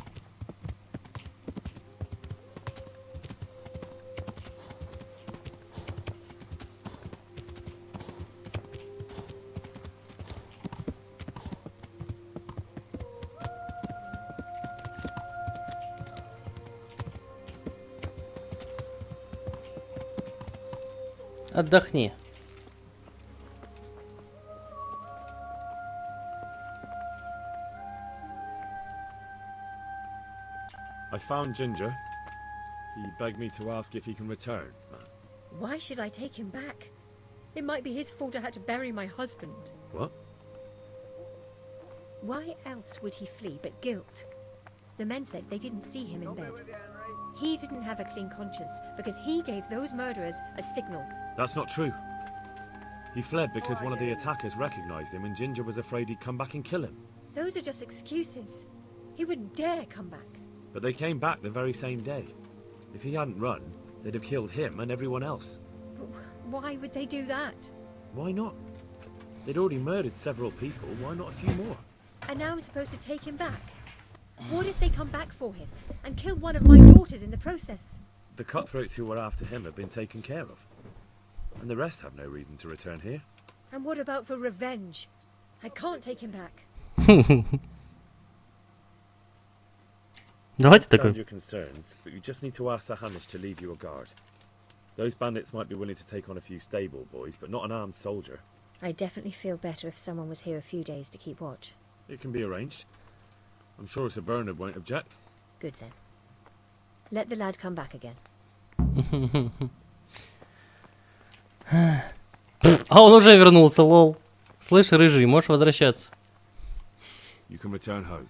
Отдохни. I found Ginger. He begged me to ask if he can return. Why should I take him back? It might be his fault I had to bury my husband. What? Why else would he flee but guilt? The men said they didn't see him in bed. He didn't have a clean conscience because he gave those murderers a signal. That's not true. He fled because one of the attackers recognized him and Ginger was afraid he'd come back and kill him. Those are just excuses. He wouldn't dare come back. But they came back the very same day. If he hadn't run, they'd have killed him and everyone else. But why would they do that? Why not? They'd already murdered several people, why not a few more? And now I'm supposed to take him back? What if they come back for him and kill one of my daughters in the process? The cutthroats who were after him have been taken care of. And the rest have no reason to return here. And what about for revenge? I can't take him back. Давайте I understand такой. your concerns, but you just need to ask Sir Hamish to leave you a guard. Those bandits might be willing to take on a few stable boys, but not an armed soldier. I'd definitely feel better if someone was here a few days to keep watch. It can be arranged. I'm sure Sir Bernard won't object. Good then. Let the lad come back again. А он уже вернулся, лол. Слышь, рыжий, можешь возвращаться. You can return home.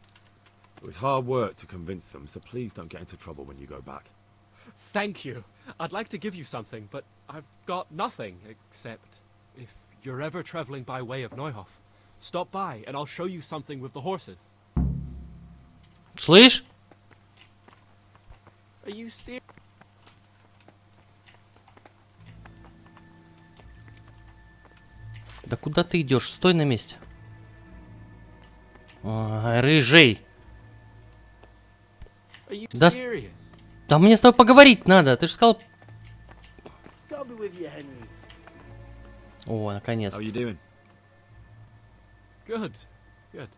It was hard work to convince them, so please don't get into trouble when you go back. Thank you. I'd like to give you something, but I've got nothing except if you're ever traveling by way of Neuhof, stop by and I'll show you something with the horses. Слышь? Are you serious? Да куда ты идешь? Стой на месте. Ой, рыжий. Да, да мне с тобой поговорить надо. Ты же сказал... О, наконец-то. How you doing? Good. Good.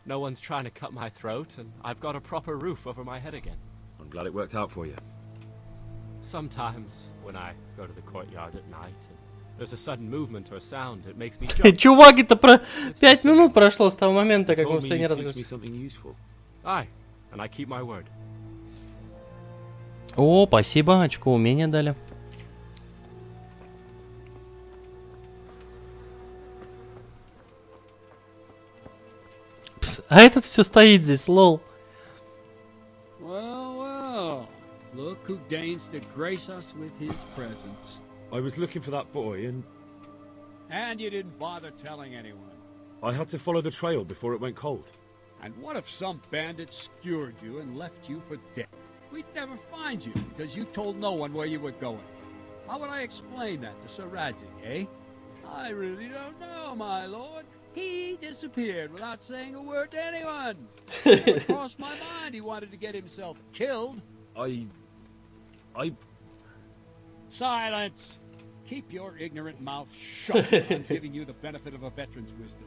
No one's trying to cut my throat, and I've got a proper roof over my head again. I'm glad it worked out for you. Sometimes, when I go to the courtyard at night, and there's a sudden movement or sound, it makes me jump. Чувак, это про 5 минут прошло с того момента, как мы в последний раз говорили. Aye, and I keep my word. О, спасибо, очко умения дали. А этот все стоит здесь, лол. Well, well. Look who deigns to grace us with his presence. I was looking for that boy and... And you didn't bother telling anyone. I had to follow the trail before it went cold. And what if some bandit skewered you and left you for dead? We'd never find you because you told no one where you were going. How would I explain that to Sir Radzi, eh? I really don't know, my lord. He disappeared without saying a word to anyone. It never crossed my mind he wanted to get himself killed. Silence! Keep your ignorant mouth shut. I'm giving you the benefit of a veteran's wisdom.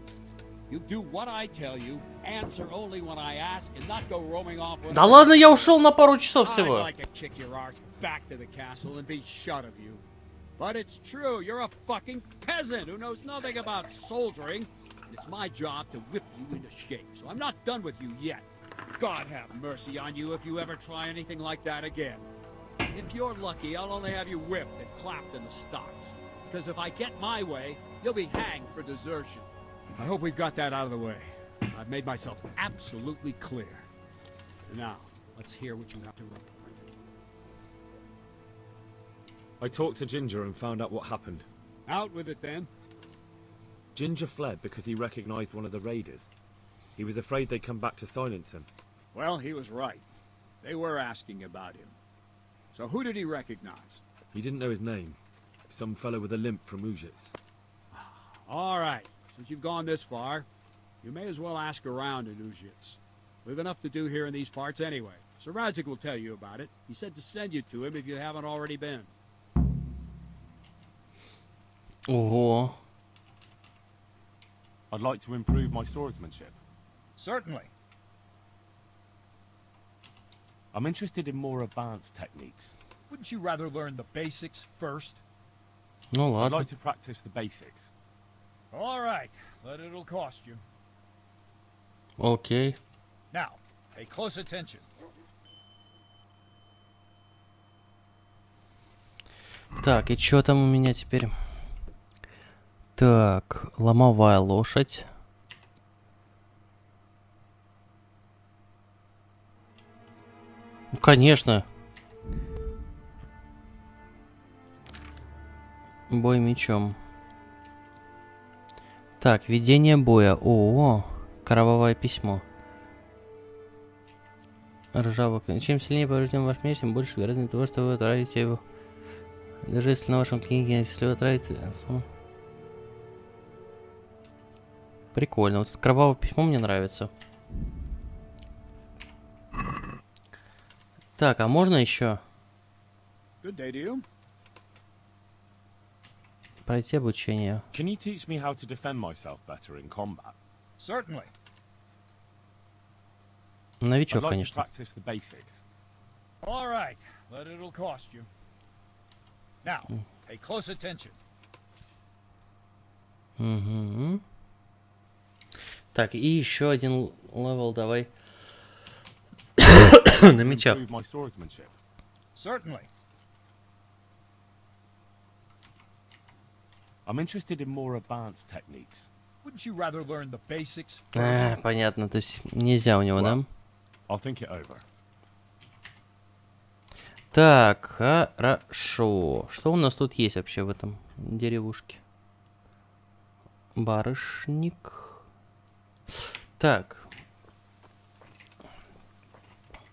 You do what I tell you, answer only when I ask, and not go roaming off. Да ладно, я ушел на пару часов I'd всего. like to kick your arse back to the castle and be shut of you. But it's true, you're a fucking peasant who knows nothing about soldiering. It's my job to whip you into shape, so I'm not done with you yet. God have mercy on you if you ever try anything like that again. If you're lucky, I'll only have you whipped and clapped in the stocks. Because if I get my way, you'll be hanged for desertion. I hope we've got that out of the way. I've made myself absolutely clear. Now, let's hear what you have to report. I talked to Ginger and found out what happened. Out with it then. Ginger fled because he recognized one of the raiders. He was afraid they'd come back to silence him. Well, he was right. They were asking about him. So who did he recognize? He didn't know his name. Some fellow with a limp from Ujits. All right. Since you've gone this far, you may as well ask around in Ujits. We've enough to do here in these parts anyway. Sir Radzik will tell you about it. He said to send you to him if you haven't already been. Ого. I'd like to improve my swordsmanship. Certainly. I'm interested in more advanced techniques. Wouldn't you rather learn the basics first? Ну I'd ладно. like to practice the basics. All right, but it'll cost you. Окей. Now, pay close attention. Так, и что там у меня теперь? Так, ломовая лошадь. Ну, конечно. Бой мечом. Так, ведение боя. О, кровавое письмо. Ржавый. Чем сильнее поврежден ваш меч, тем больше вероятность того, что вы отравите его. Даже если на вашем книге, если вы отравите... Прикольно. Вот это кровавое письмо мне нравится. Так, а можно еще Good day to you. пройти обучение? Can you teach me how to defend myself better in combat? Certainly. Новичок, I'd like to конечно. practice the basics. All right, but it'll cost you. Now, pay close attention. Угу. Так, и еще один левел давай. На меча. Improve my swordsmanship. Certainly. I'm interested in more advanced techniques. Wouldn't you rather learn the basics first? Понятно, то есть нельзя у него, да? I'll think it over. Так, хорошо. Что у нас тут есть вообще в этом деревушке? Барышник. Так.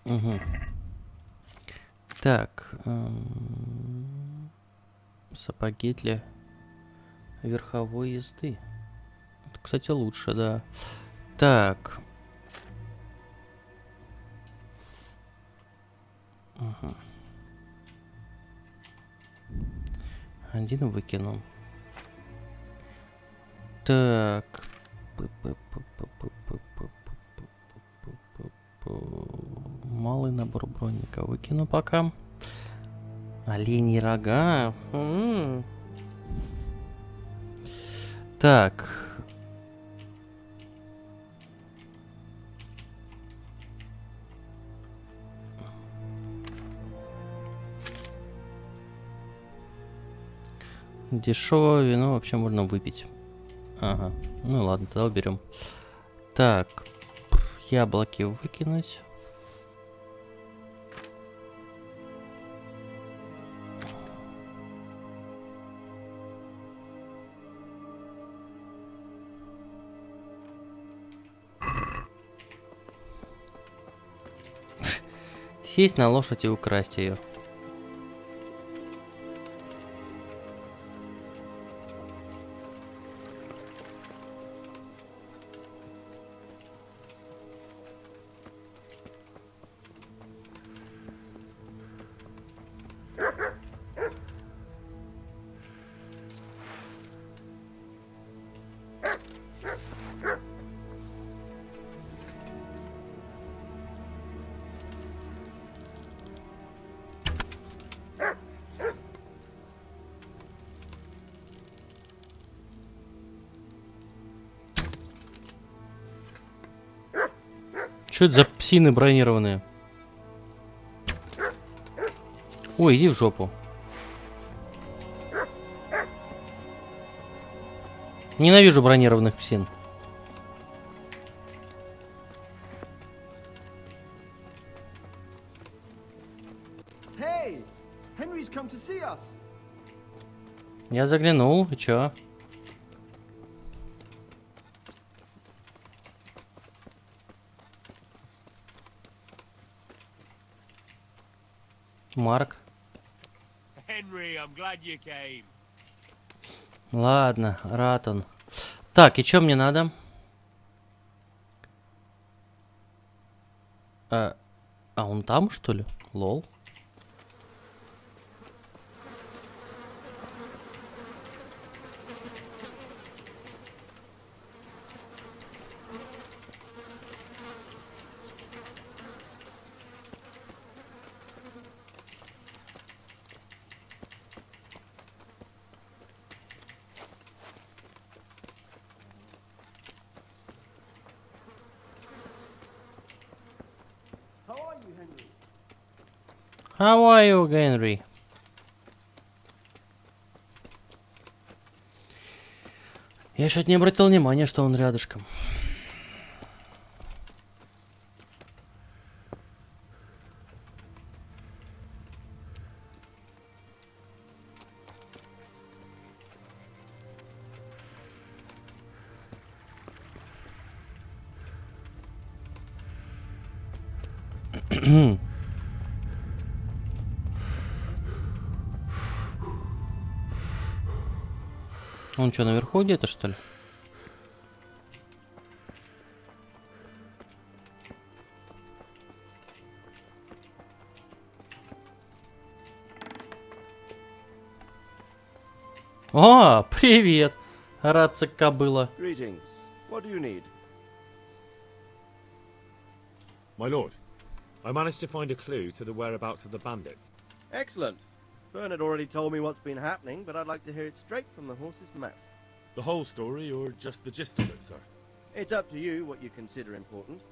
Угу. Так. Сапоги для верховой езды. Это, кстати, лучше, да. Так. Угу. Один выкину. Так. Малый набор броника выкину пока. Оленьи рога. Так. Дешевое вино вообще можно выпить. Ага. Ну ладно, тогда уберем. Так. Яблоки выкинуть. Сесть на лошадь и украсть ее. Что это за псины бронированные? Ой, иди в жопу. Ненавижу бронированных псин. Hey, Henry's come to see us. Я заглянул, и чё? Марк. Henry, I'm glad you came. Ладно, рад он. Так, и чё мне надо? А он там, что ли? Лол. How are you, Henry? Я что-то не обратил внимания, что он рядышком. Он что, наверху где-то, что ли? О, привет! Рация кобыла. Greetings. What do you need? My lord, I managed to find a clue to the whereabouts of the bandits. Excellent. Bernard already told me what's been happening, but I'd like to hear it straight from the horse's mouth. The whole story, or just the gist of it, sir? It's up to you what you consider important.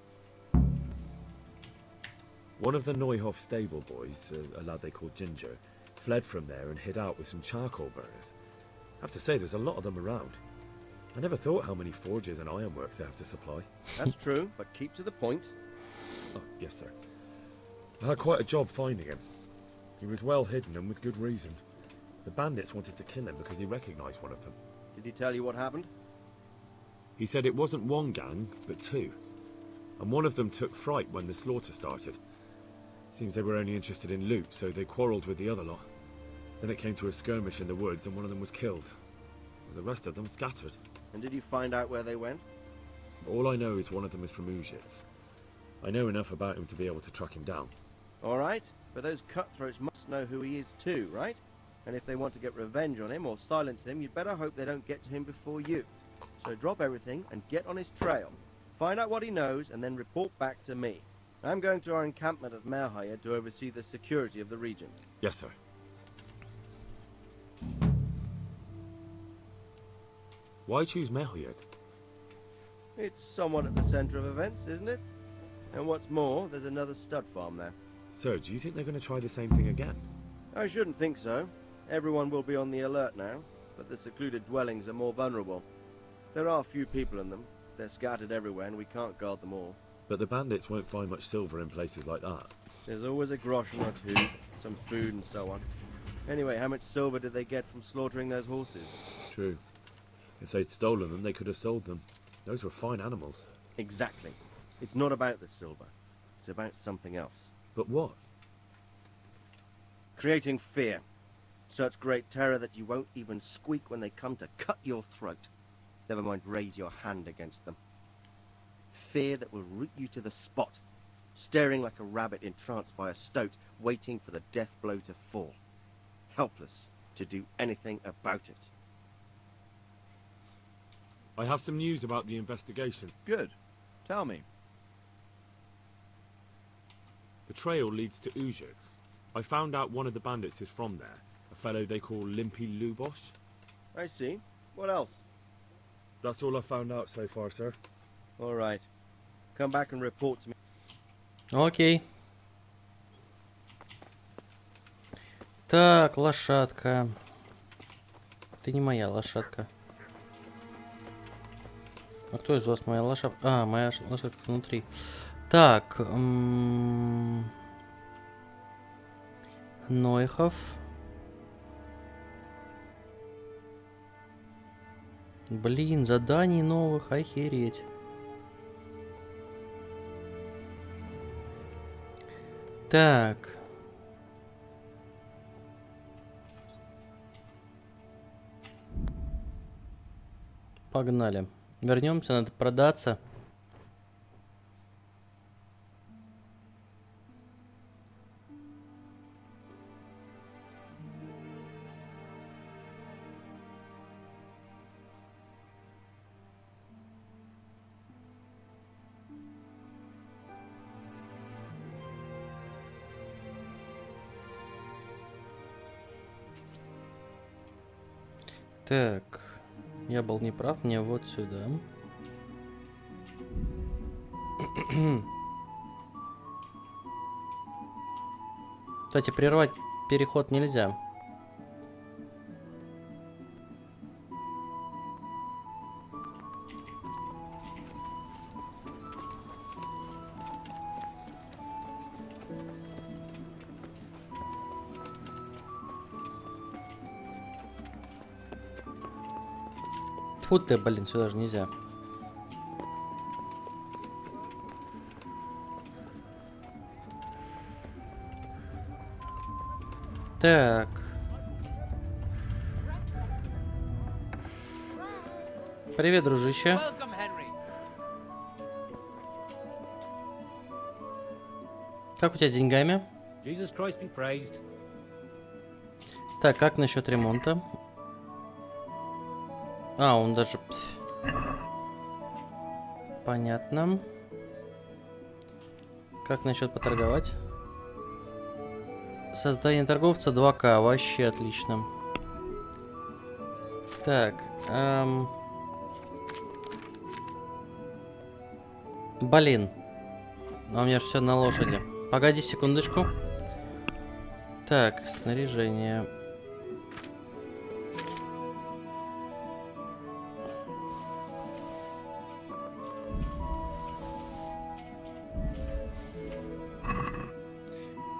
One of the Neuhoff stable boys, a lad they called Ginger, fled from there and hid out with some charcoal burners. I have to say, there's a lot of them around. I never thought how many forges and ironworks they have to supply. That's true, but keep to the point. Oh, yes, sir. I had quite a job finding him. He was well hidden and with good reason. The bandits wanted to kill him because he recognized one of them. Did he tell you what happened? He said it wasn't one gang, but two. And one of them took fright when the slaughter started. Seems they were only interested in loot, so they quarreled with the other lot. Then it came to a skirmish in the woods and one of them was killed. The rest of them scattered. And did you find out where they went? All I know is one of them is from Uzhitz. I know enough about him to be able to track him down. All right, but those cutthroats must know who he is too, right? And if they want to get revenge on him or silence him, you'd better hope they don't get to him before you. So drop everything and get on his trail. Find out what he knows and then report back to me. I'm going to our encampment at Merhayed to oversee the security of the region. Yes, sir. Why choose Merhayed? It's somewhat at the center of events, isn't it? And what's more, there's another stud farm there. Sir, do you think they're going to try the same thing again? I shouldn't think so. Everyone will be on the alert now, but the secluded dwellings are more vulnerable. There are few people in them. They're scattered everywhere and we can't guard them all. But the bandits won't find much silver in places like that. There's always a groschen or two, some food and so on. Anyway, how much silver did they get from slaughtering those horses? True. If they'd stolen them, they could have sold them. Those were fine animals. Exactly. It's not about the silver. It's about something else. But what? Creating fear. Such great terror that you won't even squeak when they come to cut your throat. Never mind raise your hand against them. Fear that will root you to the spot, staring like a rabbit entranced by a stoat, waiting for the death blow to fall. Helpless to do anything about it. I have some news about the investigation. Good. Tell me. The trail leads to Uzhitz. I found out one of the bandits is from there, a fellow they call Limpy Lubosh. I see. What else? That's all I found out so far, sir. All right. Come back and report to me. Окей. Так, лошадка. Ты не моя лошадка. А кто из вас моя лошадка? А, моя лошадка внутри. Так. Нойхов. Блин, заданий новых, охереть. Так. Погнали. Вернемся, надо продаться. Так, я был неправ, мне вот сюда. Кстати, прервать переход нельзя. Фу ты, блин, сюда же нельзя. Так. Привет, дружище. Как у тебя с деньгами? Так, как насчет ремонта? А, он даже... Понятно. Как насчет поторговать? Создание торговца 2К. Вообще отлично. Так. Блин. А у меня же все на лошади. Погоди секундочку. Так, снаряжение.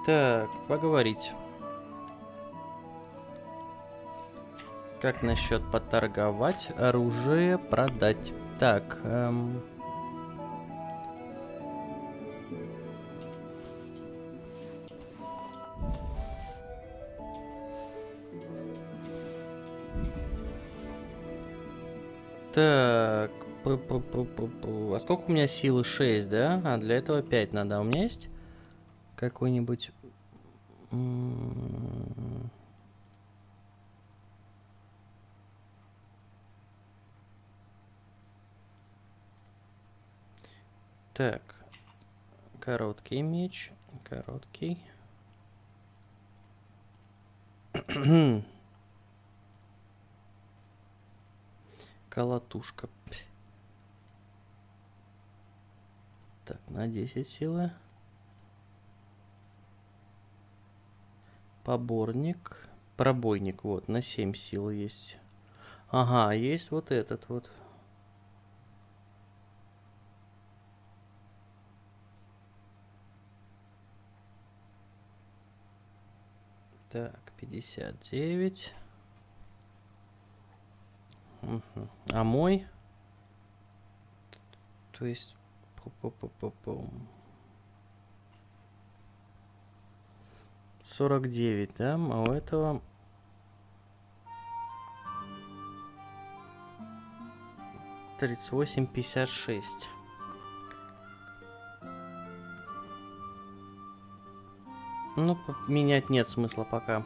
Так, поговорить. Как насчет поторговать? Оружие продать. Так, Так, а сколько у меня силы? 6, да? А для этого 5 надо. У меня есть какой-нибудь... Так, короткий меч, короткий. Колотушка. Так, на 10 силы. Поборник. Пробойник, вот, на 7 сил есть. Ага, есть вот этот вот. Так, 59. Угу. А мой? То есть... 49, да? А у этого... Тридцать 58,56. Ну, менять нет смысла пока.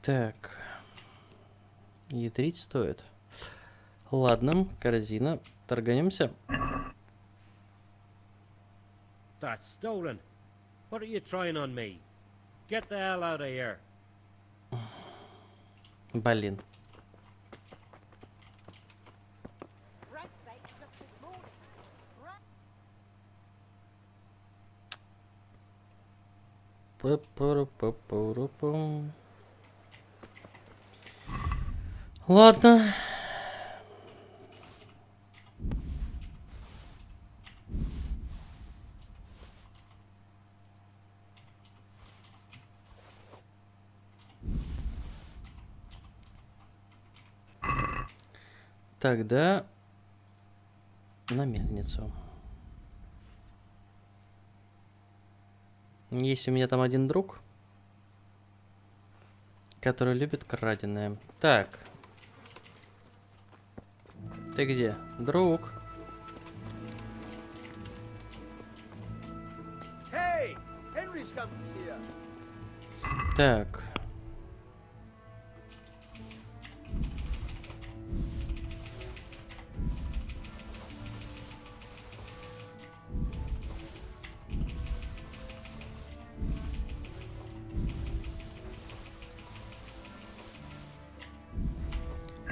Так. Ядрить стоит. Ладно, корзина. Торганемся. That's stolen. What are you trying on me? Get the hell out of here. Блин. Па-па-ра-па-па-ра-пам. Ладно. Тогда на мельницу. Есть у меня там один друг, который любит краденое. Так. Ты где, друг? Hey, Henry's come to see you. Так.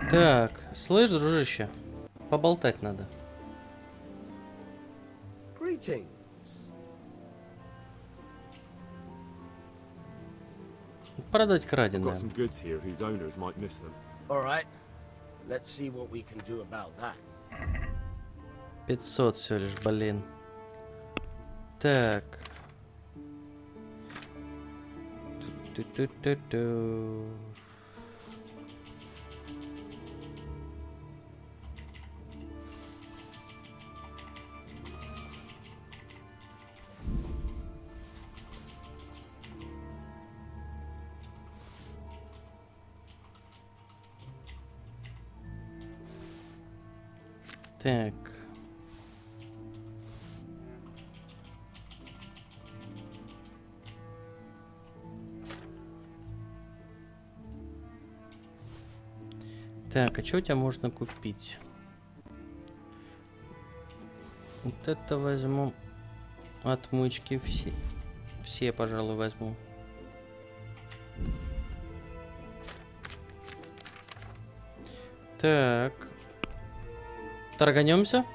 Так, слышь, дружище, поболтать надо. Greetings. Продать I've краденое. got some goods here whose owners might miss them. All right. Let's see what we can do about that. 500 всего лишь, блин. Так. Ту-ту-ту-ту. Так. Так, а что у тебя можно купить? Вот это возьму. Отмычки все. Все, пожалуй, возьму. Так. Торганемся?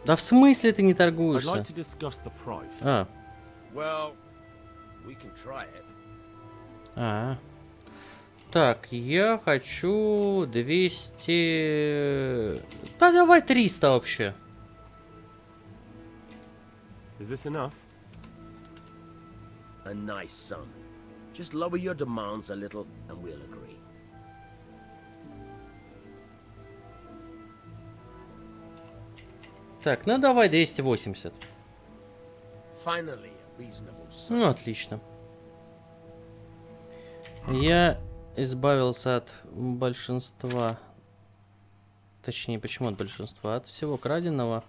Да в смысле ты не I'd торгуешься? like to discuss the price. А. Well, we can try it. А. Так, я хочу 200... Да давай 300 вообще. Is this enough? A nice sum. Just lower your demands a little and we'll agree. Так, ну давай 280. Finally, a reasonable sum. Ну, отлично. Я избавился от большинства. Точнее, почему от большинства? От всего краденого.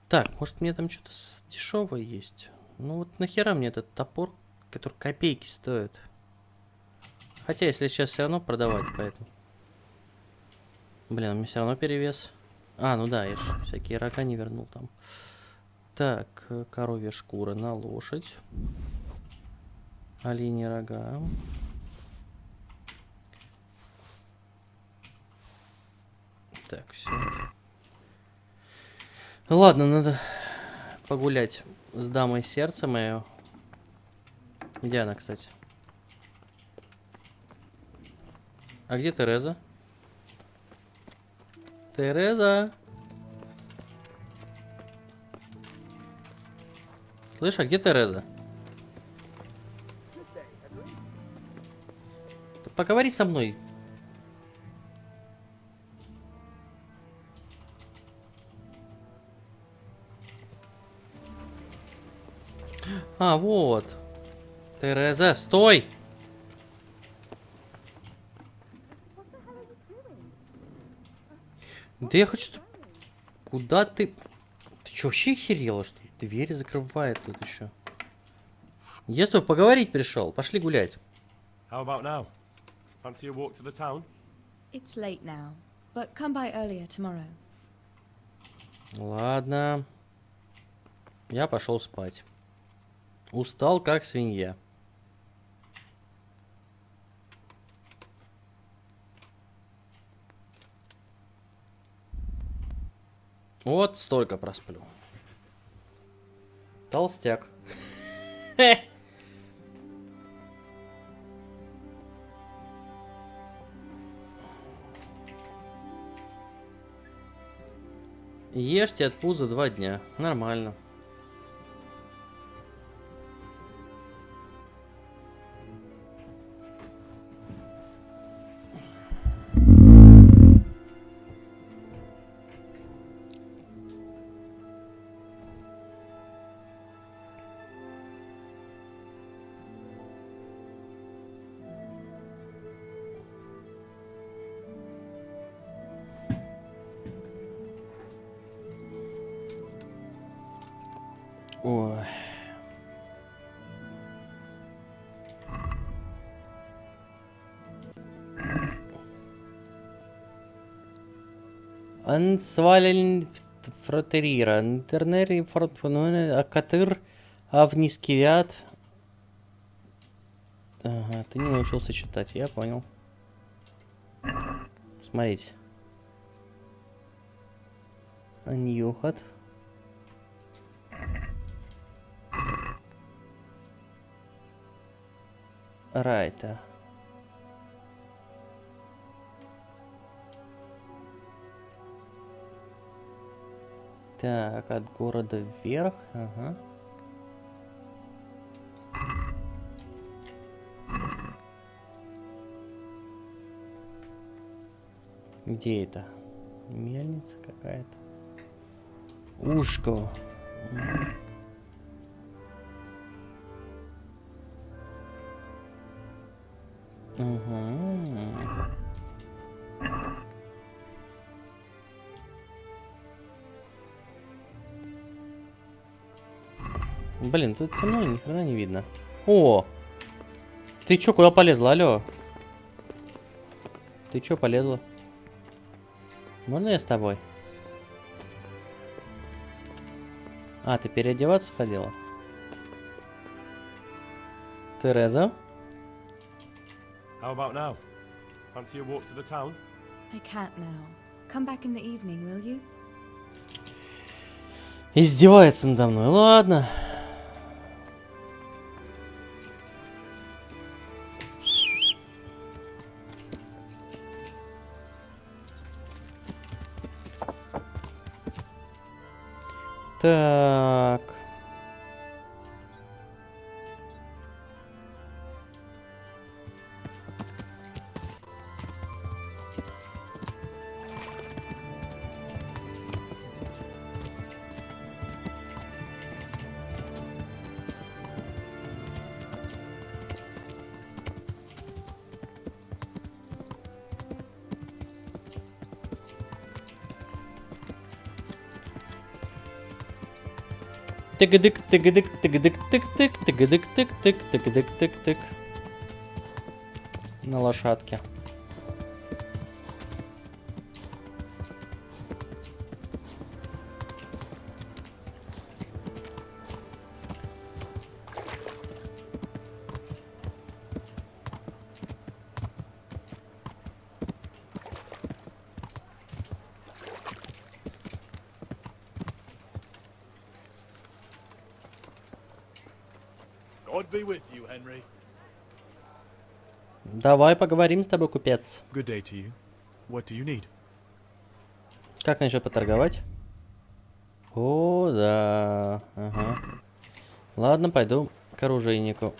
Так, может мне там что-то дешевое есть? Ну вот нахера мне этот топор, который копейки стоит? Хотя, если сейчас все равно продавать, поэтому... Блин, у меня все равно перевес. А, ну да, я ж всякие рога не вернул там. Так, коровья шкура на лошадь. Оленьи рога. Так, все. Ладно, надо погулять с дамой сердца мое. Где она, кстати? А где Тереза? Тереза! Слышь, а где Тереза? Ты поговори со мной. А, вот. Тереза, стой! Да я хочу... Куда ты... Ты что, вообще охерела, что ли? Двери закрывает тут еще. Я с тобой поговорить пришел. Пошли гулять. How about now? Fancy a walk to the town? It's late now, but come by earlier tomorrow. Ладно. Я пошел спать. Устал, как свинья. Вот столько просплю. Толстяк. Ешьте от пуза 2 дня. Нормально. Ой. Анцвален фротерира. Интернери фортфунуне акатыр авниският. Ага, ты не научился читать, я понял. Смотрите. Аньюхат. Райта. Так, от города вверх. Ага. Где это? Мельница какая-то. Ушко. Угу. Блин, тут со мной ни хрена не видно. О! Ты чё, куда полезла, алё? Ты чё полезла? Можно я с тобой? А, ты переодеваться ходила? Тереза? How about now? Fancy a walk to the town? I can't now. Come back in the evening, will you? Издевается надо мной. Ладно. Так. Тык-дык, тык-дык, тык-дык, тык-тык, тык-дык, тык-тык, тык-дык, тык-тык. На лошадке. God be with you, Henry. Давай поговорим с тобой, купец. Good day to you. What do you need? Как насчет поторговать? О, да. Ага. Ладно, пойду к оружейнику.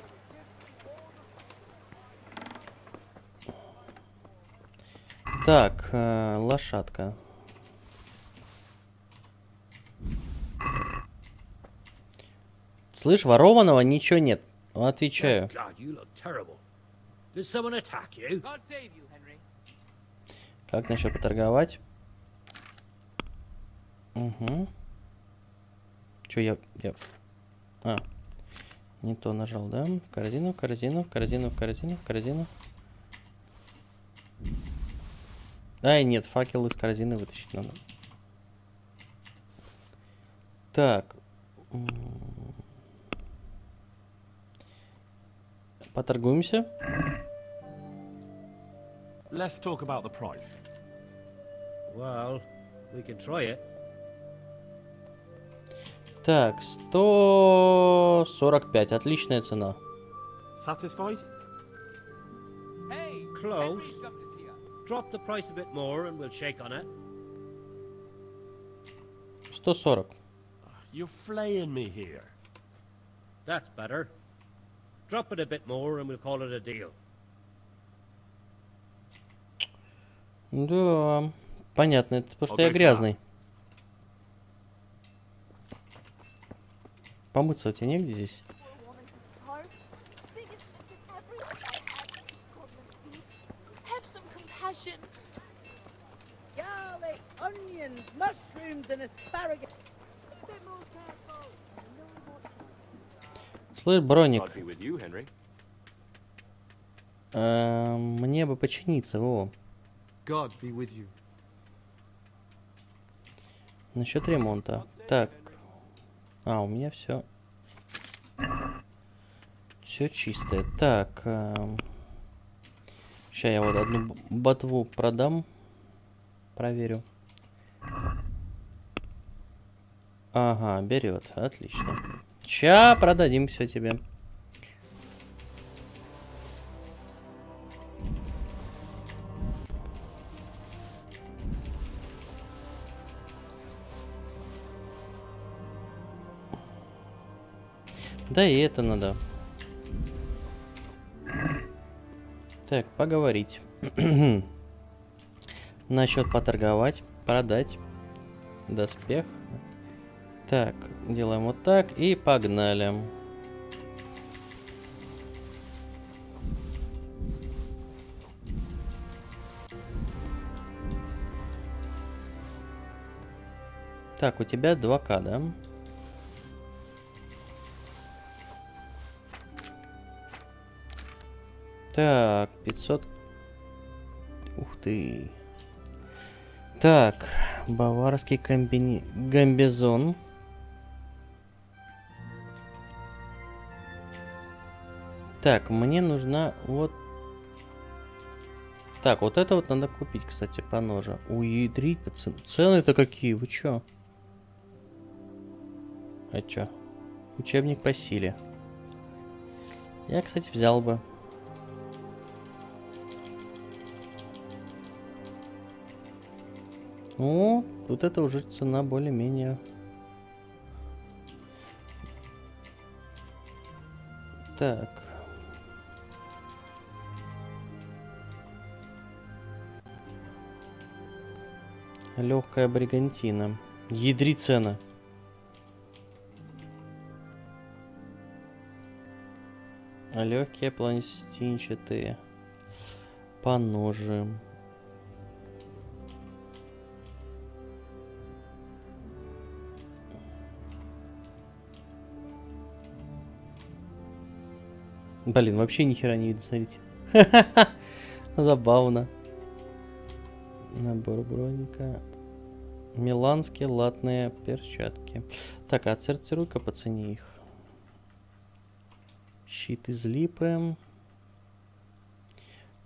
Так, лошадка. Слышь, ворованного ничего нет. Отвечаю. God, you look terrible. Did someone attack you? God save you, Henry. Как насчет поторговать? Угу. Че я... А. Не то нажал, да? В корзину, в корзину, в корзину, в корзину, в корзину. Ай, нет, факел из корзины вытащить надо. Так. Поторгуемся. Let's talk about the price. Well, we can try it. Так, 145. Отличная цена. Satisfied? Hey, Close. Henry's come to see us. Drop the price a bit more and we'll shake on it. 140. You're flaying me here. That's better. Drop it a bit more and we'll call it a deal. Да, понятно, это потому что я грязный. Помыться у тебя негде здесь? Garlic, onions, mushrooms and asparagus. Слышь, Броник. Мне бы починиться, во. God be with you. Насчет ремонта. Так. А, у меня все. Все чистое. Так. Сейчас я вот одну ботву продам. Проверю. Ага, берет. Отлично. Ща продадим все тебе. Да и это надо. Так, поговорить. Насчет поторговать, продать. Доспех. Так, делаем вот так и погнали. Так, у тебя 2К, да? Так, 500. Ух ты. Так, баварский гамбизон. Так, мне нужна вот... Так, вот это вот надо купить, кстати, по ножу. Уядрить, цены-то какие, вы чё? А чё? Учебник по силе. Я, кстати, взял бы. О, вот это уже цена более-менее. Так. Легкая бригантина. Ядри цена. Легкие пластинчатые. По ножи. Блин, вообще ни хера не видно, смотрите. Забавно. Набор броника. Миланские латные перчатки. Так, отсортируй-ка по цене их. Щит из липы.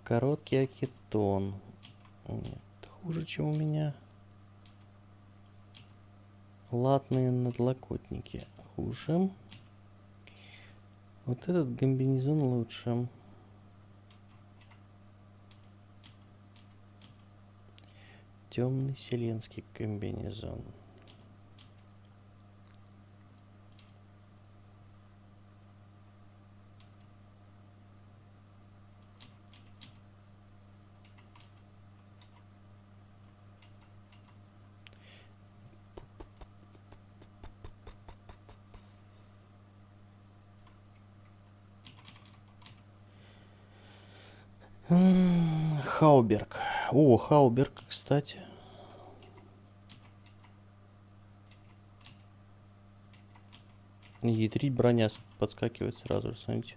Короткий акетон. Нет, хуже, чем у меня. Латные надлокотники. Хуже. Вот этот комбинезон лучше. Темный селенский комбинезон. Хауберг. О, Хауберг, кстати. Ядрить броня подскакивает сразу же, смотрите.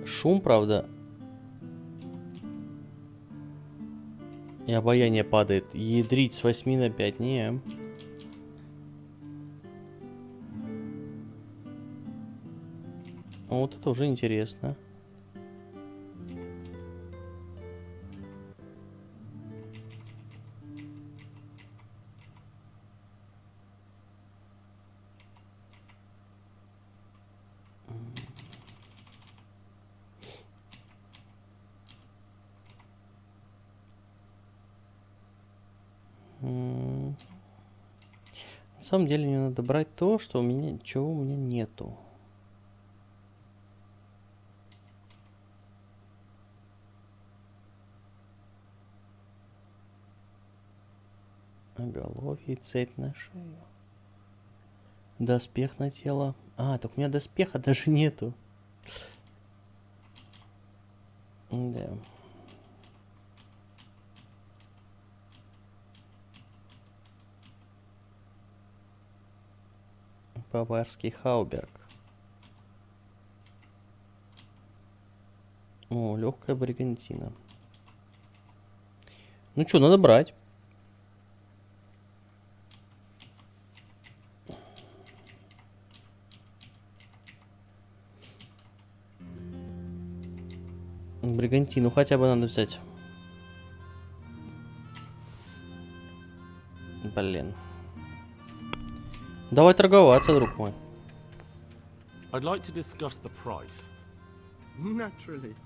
Шум, правда. И обаяние падает. Ядрить с 8 на 5. Не. Вот это уже интересно. На самом деле мне надо брать то, что у меня, чего у меня нету. Оголовье и цепь на шею. Доспех на тело. А, так у меня доспеха даже нету. Да. Баварский Хауберг. О, легкая бригантина. Ну что, надо брать. Бригантину хотя бы надо взять. Блин. Давай торговаться, друг мой. I'd like to discuss the price. Naturally.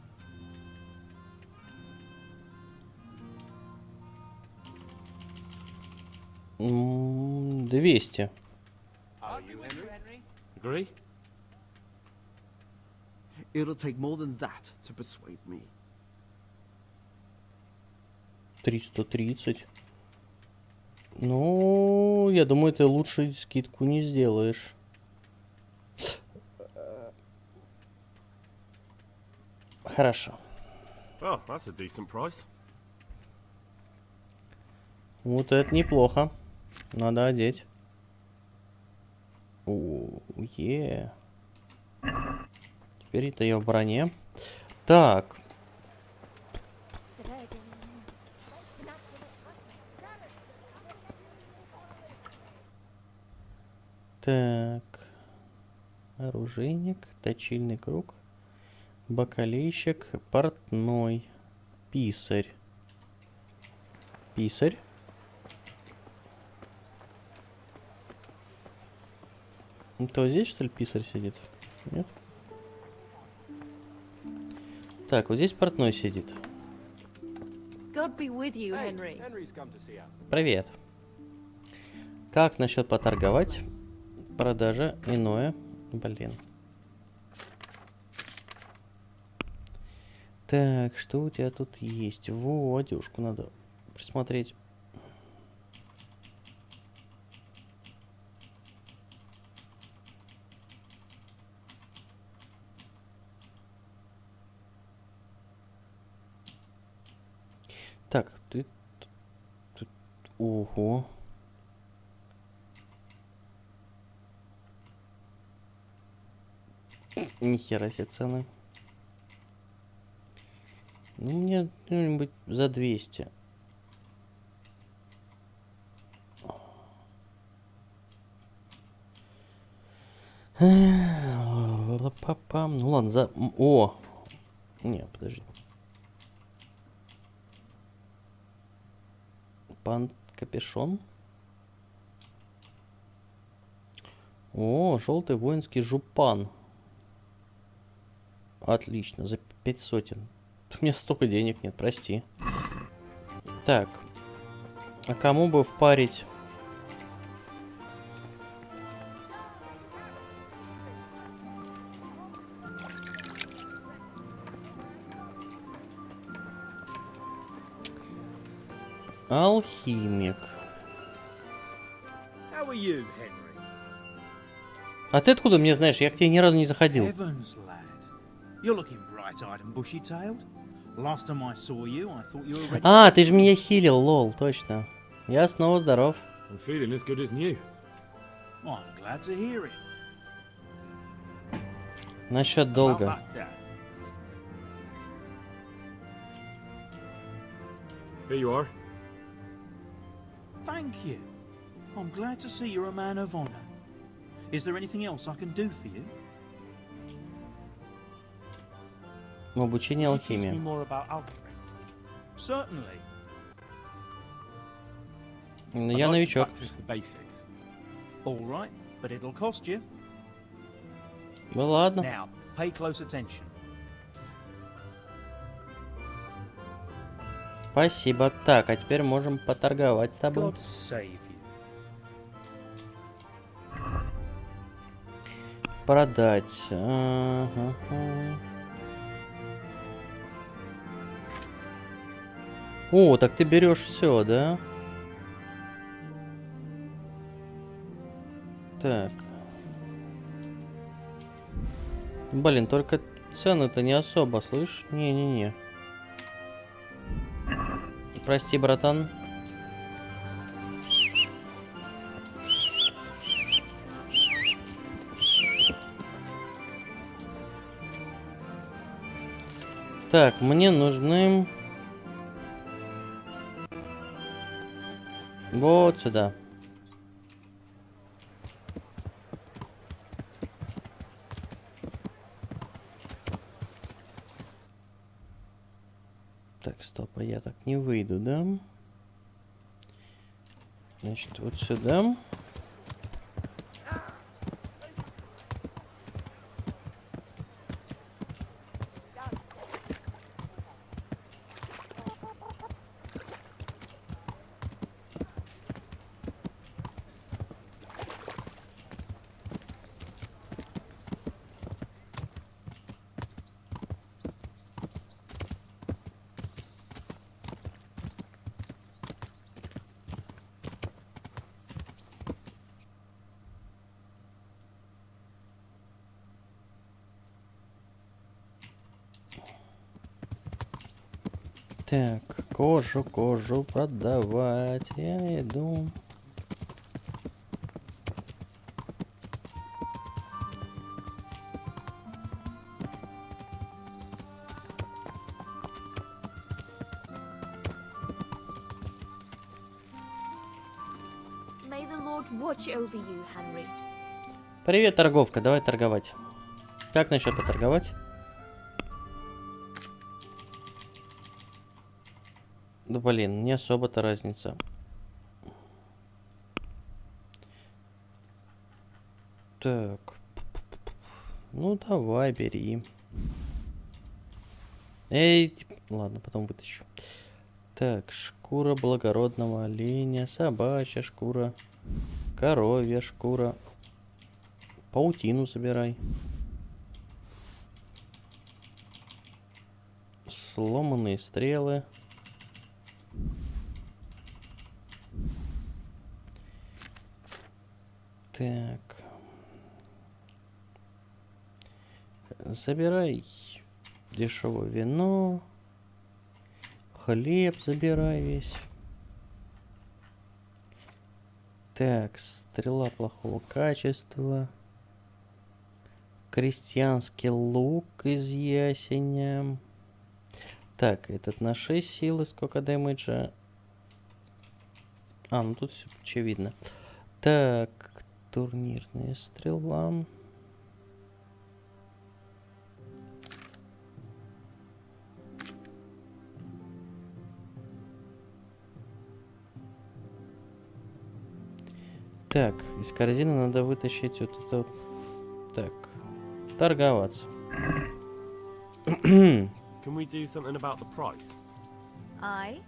Mm, 200. Agree? It'll take more than that to persuade me. 330. Ну, я думаю, ты лучше скидку не сделаешь. Хорошо. Oh, that's a decent price. Вот это неплохо. Надо одеть. О, е. Теперь это я в броне. Так. Так. Оружейник, точильный круг, бакалейщик, портной, писарь. Писарь. То здесь, что ли, писарь сидит? Нет? Так, вот здесь портной сидит. God be with you, Henry. Привет. Как насчет поторговать? Продажа иное. Блин. Так, что у тебя тут есть? Во, одежку надо присмотреть. Так, ты... Ого. Нихера себе цены. Ну, мне что-нибудь за 200. Ну ладно, за... О! Не, подожди. Пан капюшон. О, желтый воинский жупан. Отлично, за 500. У меня столько денег нет, прости. Так. А кому бы впарить? Алхимик. How are you, Henry? А ты откуда мне знаешь? Я к тебе ни разу не заходил. Heavens, lad. You're looking bright-eyed and bushy-tailed. Last time I saw you, I thought you were ready. А, ты же меня хилил, лол, точно. Я снова здоров. I'm feeling as good as new. I'm glad to hear it. Насчет долга. Here you are. Thank you. I'm glad to see you're a man of honor. Is there anything else I can do for you? Обучение Could you teach me алхимии. more about alchemy? Certainly. Я новичок. All right, but it'll cost you. Ну ладно. Now, pay close attention. Спасибо. Так, а теперь можем поторговать с тобой. God save you. Продать. О, так ты берешь все, да? Так. Блин, только цены-то не особо, слышь? Не-не-не. Прости, братан. Так, мне нужны... Вот сюда. Так, стоп, а я так не выйду, да? Значит, вот сюда. Так, кожу продавать. Я иду. May the Lord watch over you, Henry. Привет, торговка, давай торговать. Как насчет поторговать? Да блин, не особо-то разница. Так. Ну давай, бери. Эй, ладно, потом вытащу. Так, шкура благородного оленя, собачья шкура, коровья шкура. Паутину забирай. Сломанные стрелы. Так. Забирай дешевое вино. Хлеб забирай весь. Так, стрела плохого качества. Крестьянский лук из ясеня. Так, этот на 6 силы. Сколько дэмэджа? А, ну тут все очевидно. Так, турнирная стрела. Так, из корзины надо вытащить вот это вот. Так, торговаться. Can we do something about the price? Aye.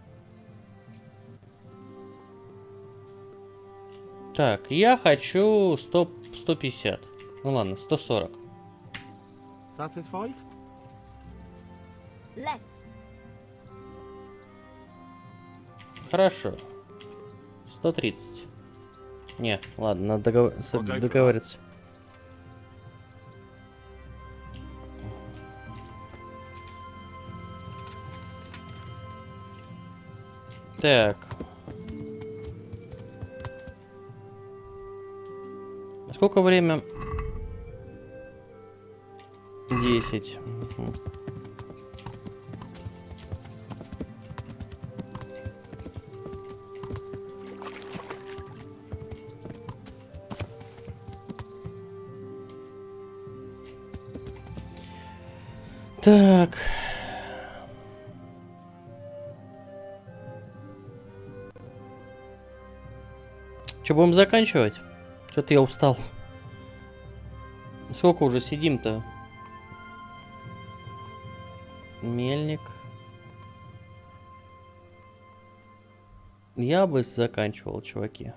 Так, я хочу 150. Ну ладно, 140. Satisfied? Less. Хорошо. 130. Не, ладно, надо договориться. Так. Сколько время? 10. Угу. Так. Что, будем заканчивать? Что-то я устал. Сколько уже сидим-то? Мельник. Я бы заканчивал, чуваки.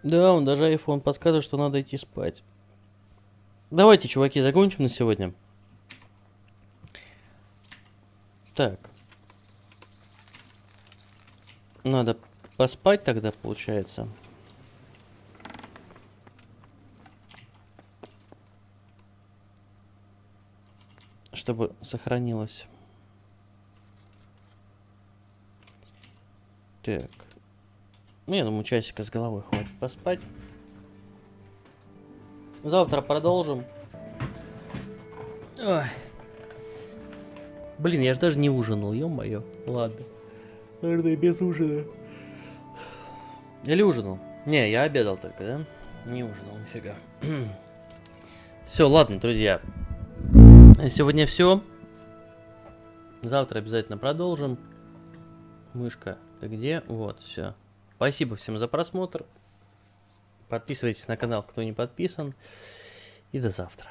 Да, он даже iPhone подсказывает, что надо идти спать. Давайте, чуваки, закончим на сегодня. Так. Надо поспать тогда, получается. Чтобы сохранилось. Так. Ну, я думаю, часика с головой хватит поспать. Завтра продолжим. Ой. Блин, я же даже не ужинал, ё-моё. Ладно. Наверное, без ужина. Или ужинал? Не, я обедал только, да? Не ужинал, нифига. Все, ладно, друзья. На сегодня все. Завтра обязательно продолжим. Мышка, ты где? Вот, все. Спасибо всем за просмотр. Подписывайтесь на канал, кто не подписан. И до завтра.